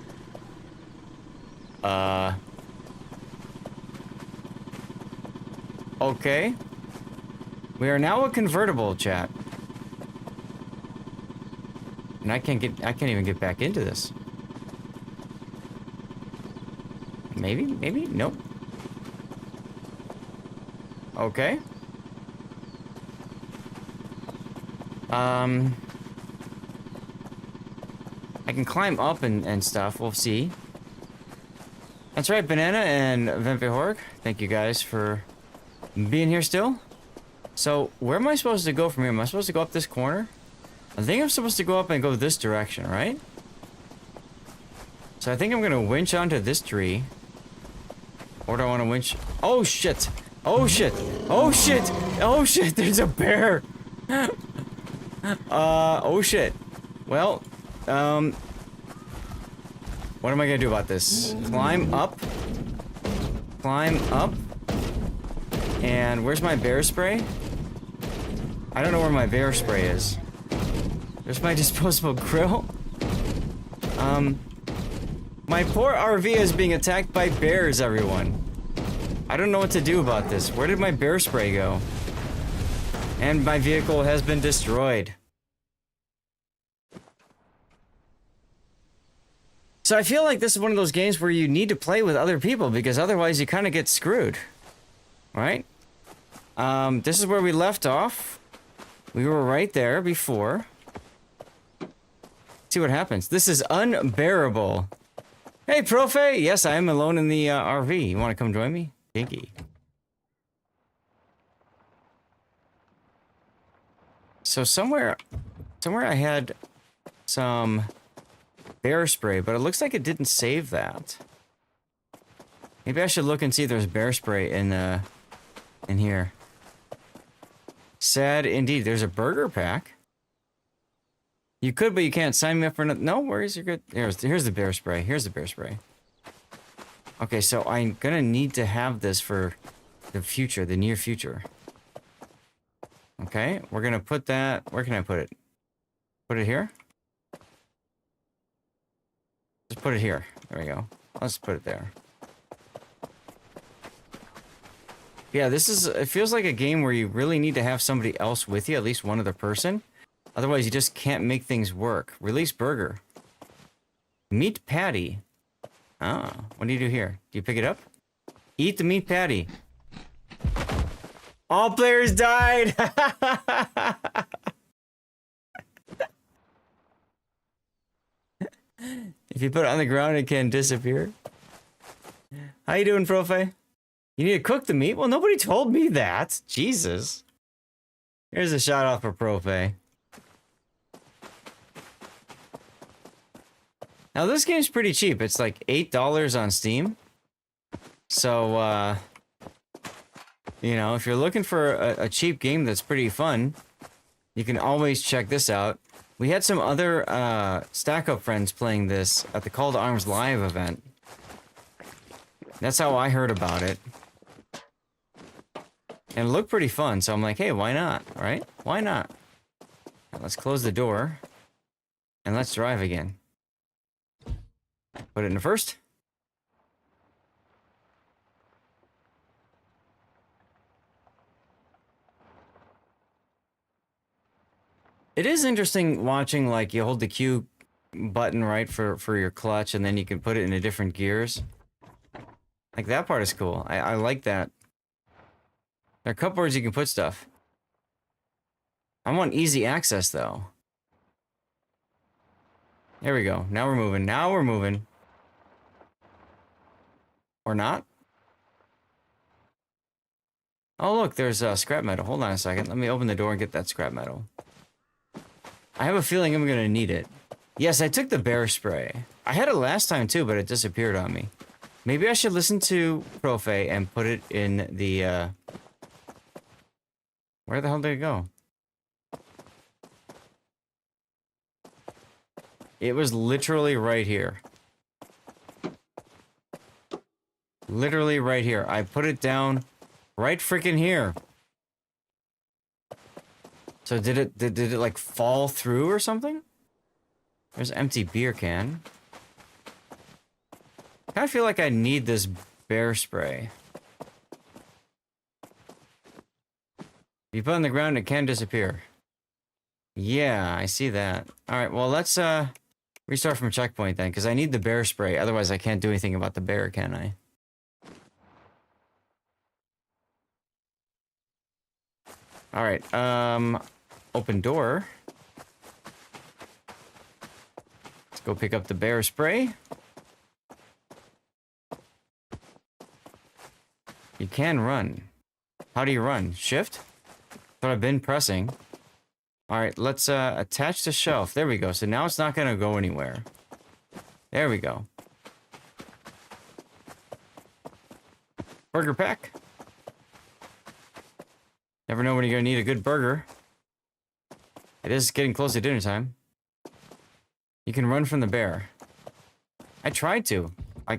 Okay. We are now a convertible, chat. And I can't even get back into this. Maybe? Nope. Okay. I can climb up and stuff. We'll see. That's right, Banana and Vempihorg. Thank you guys for being here still. So, where am I supposed to go from here? Am I supposed to go up this corner? I think I'm supposed to go up and go this direction, right? So I think I'm gonna winch onto this tree. Or do I want to winch? Oh shit! Oh shit! Oh shit! Oh shit! There's a bear! Oh shit. Well, what am I gonna do about this? Climb up. Climb up. And where's my bear spray? I don't know where my bear spray is. There's my disposable grill. My poor RV is being attacked by bears, everyone. I don't know what to do about this. Where did my bear spray go? And my vehicle has been destroyed. So I feel like this is one of those games where you need to play with other people because otherwise you kind of get screwed. Right? This is where we left off. We were right there before. See what happens. This is unbearable. Hey, Profe! Yes, I am alone in the RV. You want to come join me? Dinky. So somewhere I had some bear spray, but it looks like it didn't save that. Maybe I should look and see if there's bear spray in here. Sad indeed. There's a burger pack. You could, but you can't. Sign me up for another. No worries, you're good. Here's the bear spray. Here's the bear spray. Okay, so I'm gonna need to have this for the future, the near future. Okay, we're gonna put that. Where can I put it? Put it here? Just put it here. There we go. Let's put it there. Yeah, this is. It feels like a game where you really need to have somebody else with you, at least one other person. Otherwise, you just can't make things work. Release burger. Meat patty. Ah, what do you do here? Do you pick it up? Eat the meat patty. All players died! If you put it on the ground, it can disappear. How you doing, Profe? You need to cook the meat? Well, nobody told me that. Jesus. Here's a shout out for Profe. Now, this game's pretty cheap. It's like $8 on Steam. So, you know, if you're looking for a cheap game that's pretty fun, you can always check this out. We had some other Stack Up friends playing this at the Call to Arms Live event. That's how I heard about it. And it looked pretty fun, so I'm like, hey, why not, right? Why not? Now, let's close the door, and let's drive again. Put it in the first. It is interesting watching, like, you hold the Q button, right, for your clutch, and then you can put it into different gears. Like, that part is cool. I like that. There are cupboards you can put stuff. I want easy access, though. There we go. Now we're moving. Now we're moving. Or not? Oh, look, there's scrap metal. Hold on a second. Let me open the door and get that scrap metal. I have a feeling I'm going to need it. Yes, I took the bear spray. I had it last time, too, but it disappeared on me. Maybe I should listen to Profe and put it in the, Where the hell did it go? It was literally right here. Literally right here. I put it down right freaking here. So did it like fall through or something? There's an empty beer can. I kind of feel like I need this bear spray. If you put it on the ground, it can disappear. Yeah, I see that. Alright, well, let's restart from checkpoint then, because I need the bear spray. Otherwise, I can't do anything about the bear, can I? Alright, open door. Let's go pick up the bear spray. You can run. How do you run? Shift? But I've been pressing. Alright, let's attach the shelf. There we go. So now it's not gonna go anywhere. There we go. Burger pack. Never know when you're gonna need a good burger. It is getting close to dinner time. You can run from the bear. I tried to. I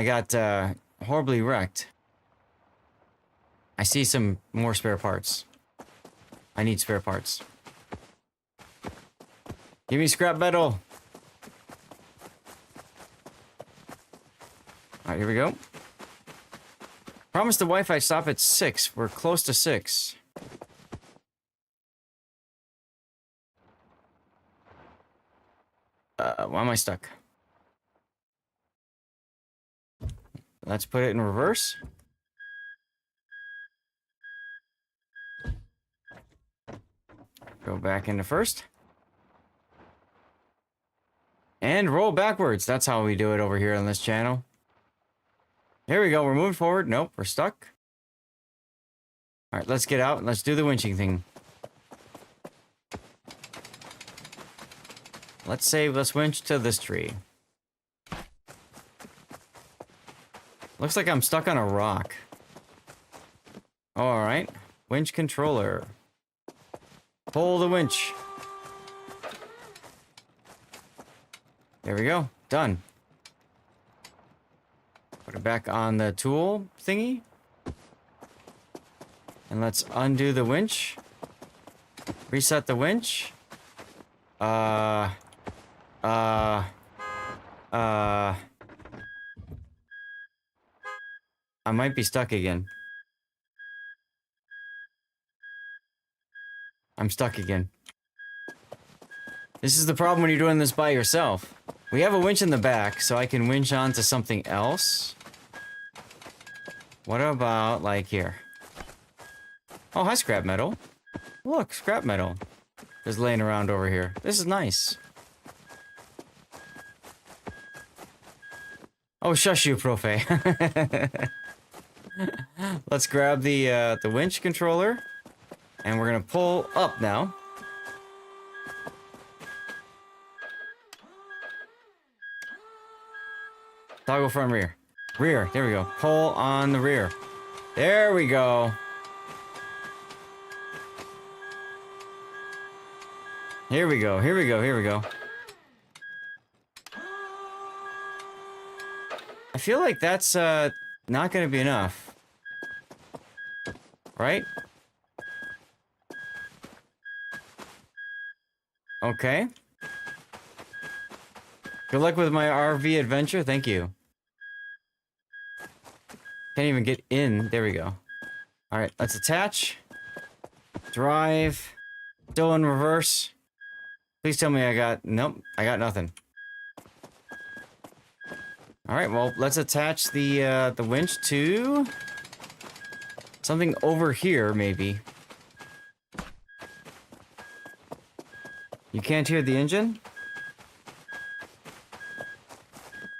got horribly wrecked. I see some more spare parts. I need spare parts. Give me scrap metal. Alright, here we go. Promise the Wi-Fi stop at 6. We're close to 6. Why am I stuck? Let's put it in reverse. Go back into first. And roll backwards. That's how we do it over here on this channel. Here we go. We're moving forward. Nope, we're stuck. Alright, let's get out. Let's do the winching thing. Let's save. Let's winch to this tree. Looks like I'm stuck on a rock. Alright. Winch controller. Pull the winch. There we go. Done. Put it back on the tool thingy. And let's undo the winch. Reset the winch. I might be stuck again. I'm stuck again. This is the problem when you're doing this by yourself. We have a winch in the back, so I can winch onto something else. What about, like, here? Oh, hi, scrap metal. Look, scrap metal is laying around over here. This is nice. Oh, shush you, Profe. Let's grab the winch controller. And we're gonna pull up now. Toggle front rear. Rear, there we go. Pull on the rear. There we go. Here we go, here we go, here we go. I feel like that's not gonna be enough. Right? Okay. Good luck with my RV adventure. Thank you. Can't even get in. There we go. Alright, let's attach. Drive. Still in reverse. Please tell me I got... Nope, I got nothing. All right, well, let's attach the winch to something over here, maybe. You can't hear the engine?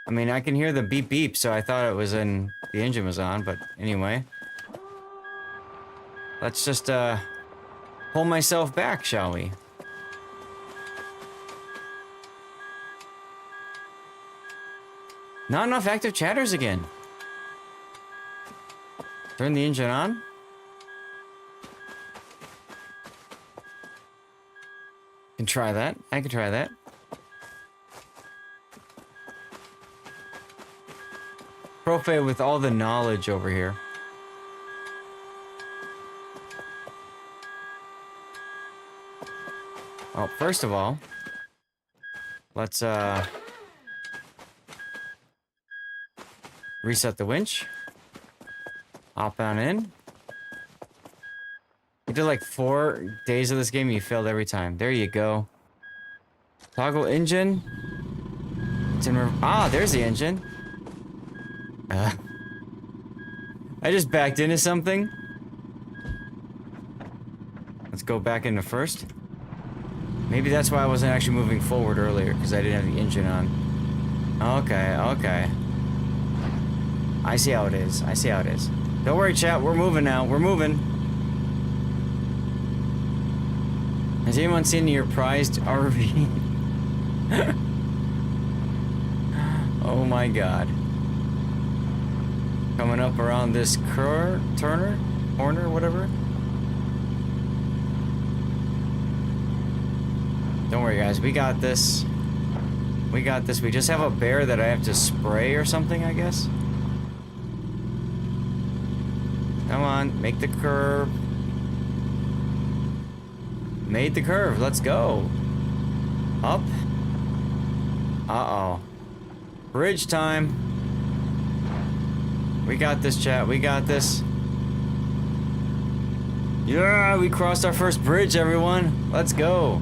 I mean, I can hear the beep beep, so I thought the engine was on, but anyway. Let's just, pull myself back, shall we? Not enough active chatters again. Turn the engine on. Can try that. I can try that. Profe with all the knowledge over here. Well, first of all, let's reset the winch. Hop on in. You did like 4 days of this game and you failed every time. There you go. Toggle engine. It's in there's the engine. I just backed into something. Let's go back into first. Maybe that's why I wasn't actually moving forward earlier, because I didn't have the engine on. Okay, okay. I see how it is. I see how it is. Don't worry, chat. We're moving now. We're moving. Has anyone seen your prized RV? Oh my god. Coming up around this corner, whatever. Don't worry, guys. We got this. We got this. We just have a bear that I have to spray or something, I guess. Come on, make the curve. Made the curve. Let's go. Up. Uh-oh. Bridge time. We got this, chat. We got this. Yeah, we crossed our first bridge, everyone. Let's go.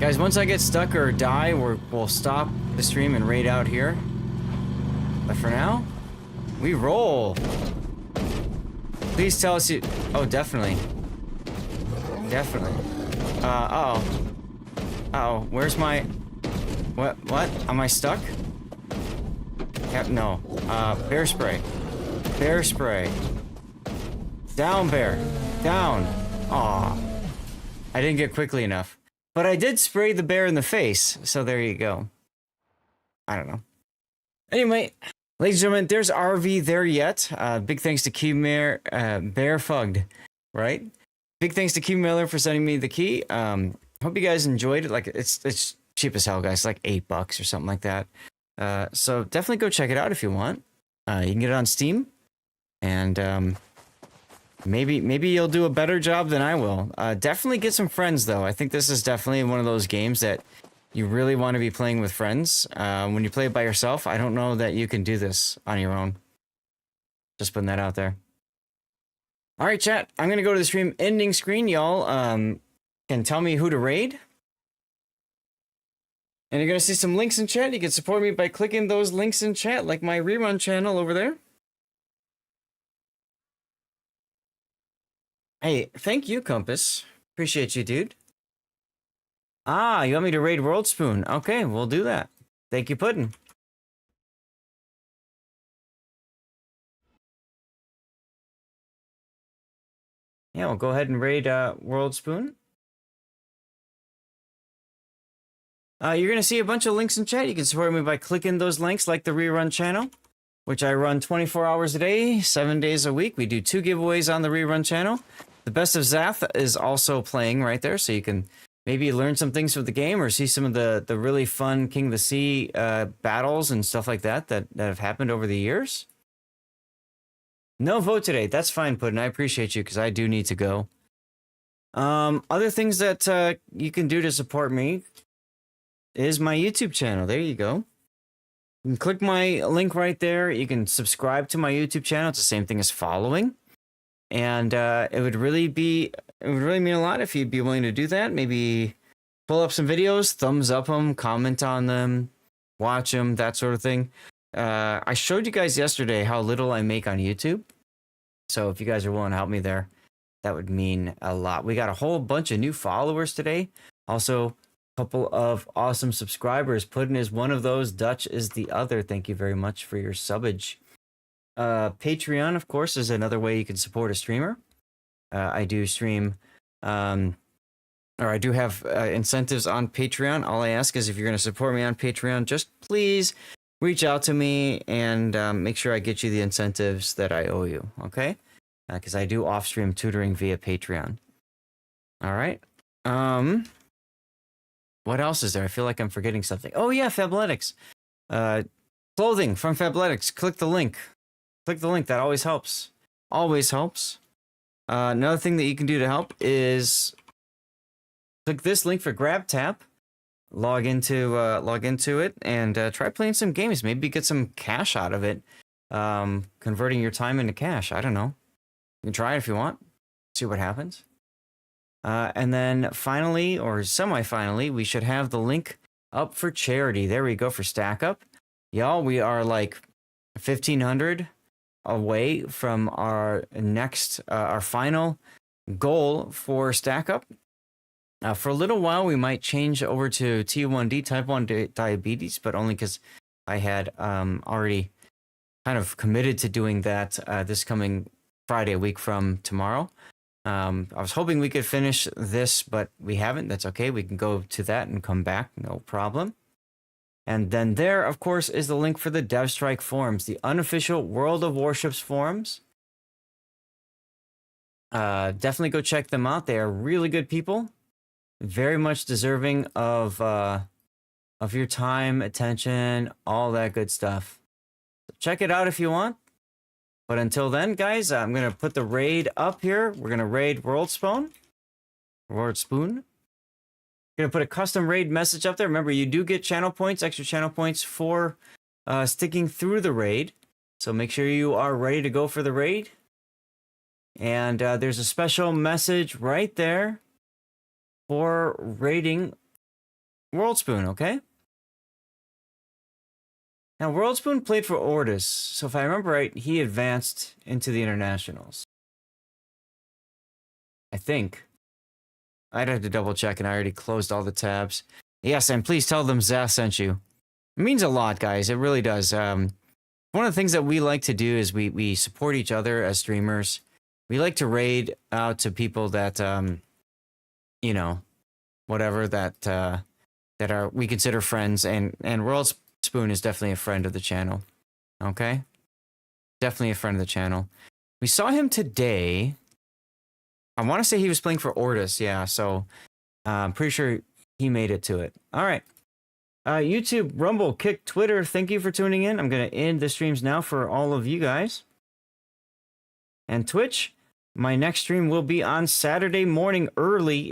Guys, once I get stuck or die, we'll stop the stream and raid out here. But for now, we roll. Please tell us you... Oh, definitely. Definitely. Uh-oh. Uh-oh. Where's my... What? Am I stuck? Yep, no. Bear spray. Bear spray. Down, bear. Down. Aw. I didn't get quickly enough. But I did spray the bear in the face, so there you go. I don't know. Anyway, ladies and gentlemen, there's RV there yet. Big thanks to Bear Fugged, right? Big thanks to Q Miller for sending me the key. Hope you guys enjoyed it. Like, it's cheap as hell, guys. It's like $8 or something like that. So definitely go check it out if you want. You can get it on Steam, and maybe you'll do a better job than I will. Definitely get some friends, though. I think this is definitely one of those games that you really want to be playing with friends. When you play it by yourself, I don't know that you can do this on your own. Just putting that out there. All right, chat. I'm going to go to the stream ending screen. Y'all can tell me who to raid. And you're going to see some links in chat. You can support me by clicking those links in chat, like my rerun channel over there. Hey, thank you, Compass. Appreciate you, dude. Ah, you want me to raid World Spoon? Okay, we'll do that. Thank you, Puddin'. Yeah, we'll go ahead and raid World Spoon. You're going to see a bunch of links in chat. You can support me by clicking those links, like the rerun channel, which I run 24 hours a day, 7 days a week. We do 2 giveaways on the rerun channel. The Best of Zath is also playing right there, so you can maybe learn some things from the game or see some of the really fun King of the Sea battles and stuff like that have happened over the years. No vote today. That's fine, Puddin'. I appreciate you because I do need to go. Other things that you can do to support me is my YouTube channel. There you go. You can click my link right there. You can subscribe to my YouTube channel. It's the same thing as following. And it would really mean a lot if you'd be willing to do that. Maybe pull up some videos, thumbs up them, comment on them, watch them, that sort of thing. I showed you guys yesterday how little I make on YouTube. So if you guys are willing to help me there, that would mean a lot. We got a whole bunch of new followers today. Also, a couple of awesome subscribers. Puddin is one of those. Dutch is the other. Thank you very much for your subbage. Patreon, of course, is another way you can support a streamer. I do stream, or I do have incentives on Patreon. All I ask is if you're going to support me on Patreon, just please reach out to me and make sure I get you the incentives that I owe you, okay? Because I do off-stream tutoring via Patreon. All right. What else is there? I feel like I'm forgetting something. Oh, yeah, Fabletics. Clothing from Fabletics. Click the link. Click the link. That always helps. Always helps. Another thing that you can do to help is click this link for GrabTap. Log into it and try playing some games. Maybe get some cash out of it. Converting your time into cash. I don't know. You can try it if you want. See what happens. And then finally, or semi-finally, we should have the link up for charity. There we go for Stack Up. Y'all, we are like 1,500 away from our next, our final goal for Stack Up. For a little while, we might change over to T1D, type 1 diabetes, but only because I had already kind of committed to doing that this coming Friday, a week from tomorrow. I was hoping we could finish this, but we haven't. That's okay. We can go to that and come back. No problem. And then there, of course, is the link for the DevStrike forums, the unofficial World of Warships forums. Definitely go check them out. They are really good people. Very much deserving of your time, attention, all that good stuff. So check it out if you want. But until then, guys, I'm going to put the raid up here. We're going to raid World Spoon. Going to put a custom raid message up there. Remember, you do get channel points, extra channel points for sticking through the raid. So make sure you are ready to go for the raid. And there's a special message right there for raiding World Spoon, okay? Now, World Spoon played for ORTUS, so if I remember right, he advanced into the internationals. I think. I'd have to double check, and I already closed all the tabs. Yes, and please tell them Zaf sent you. It means a lot, guys. It really does. One of the things that we like to do is we support each other as streamers. We like to raid out to people that, you know, whatever, that are we consider friends, and World Spoon is definitely a friend of the channel. Okay? Definitely a friend of the channel. We saw him today. I want to say he was playing for ORTUS, yeah, so I'm pretty sure he made it to it. All right. YouTube, Rumble, Kick, Twitter, thank you for tuning in. I'm going to end the streams now for all of you guys. And Twitch, my next stream will be on Saturday morning early.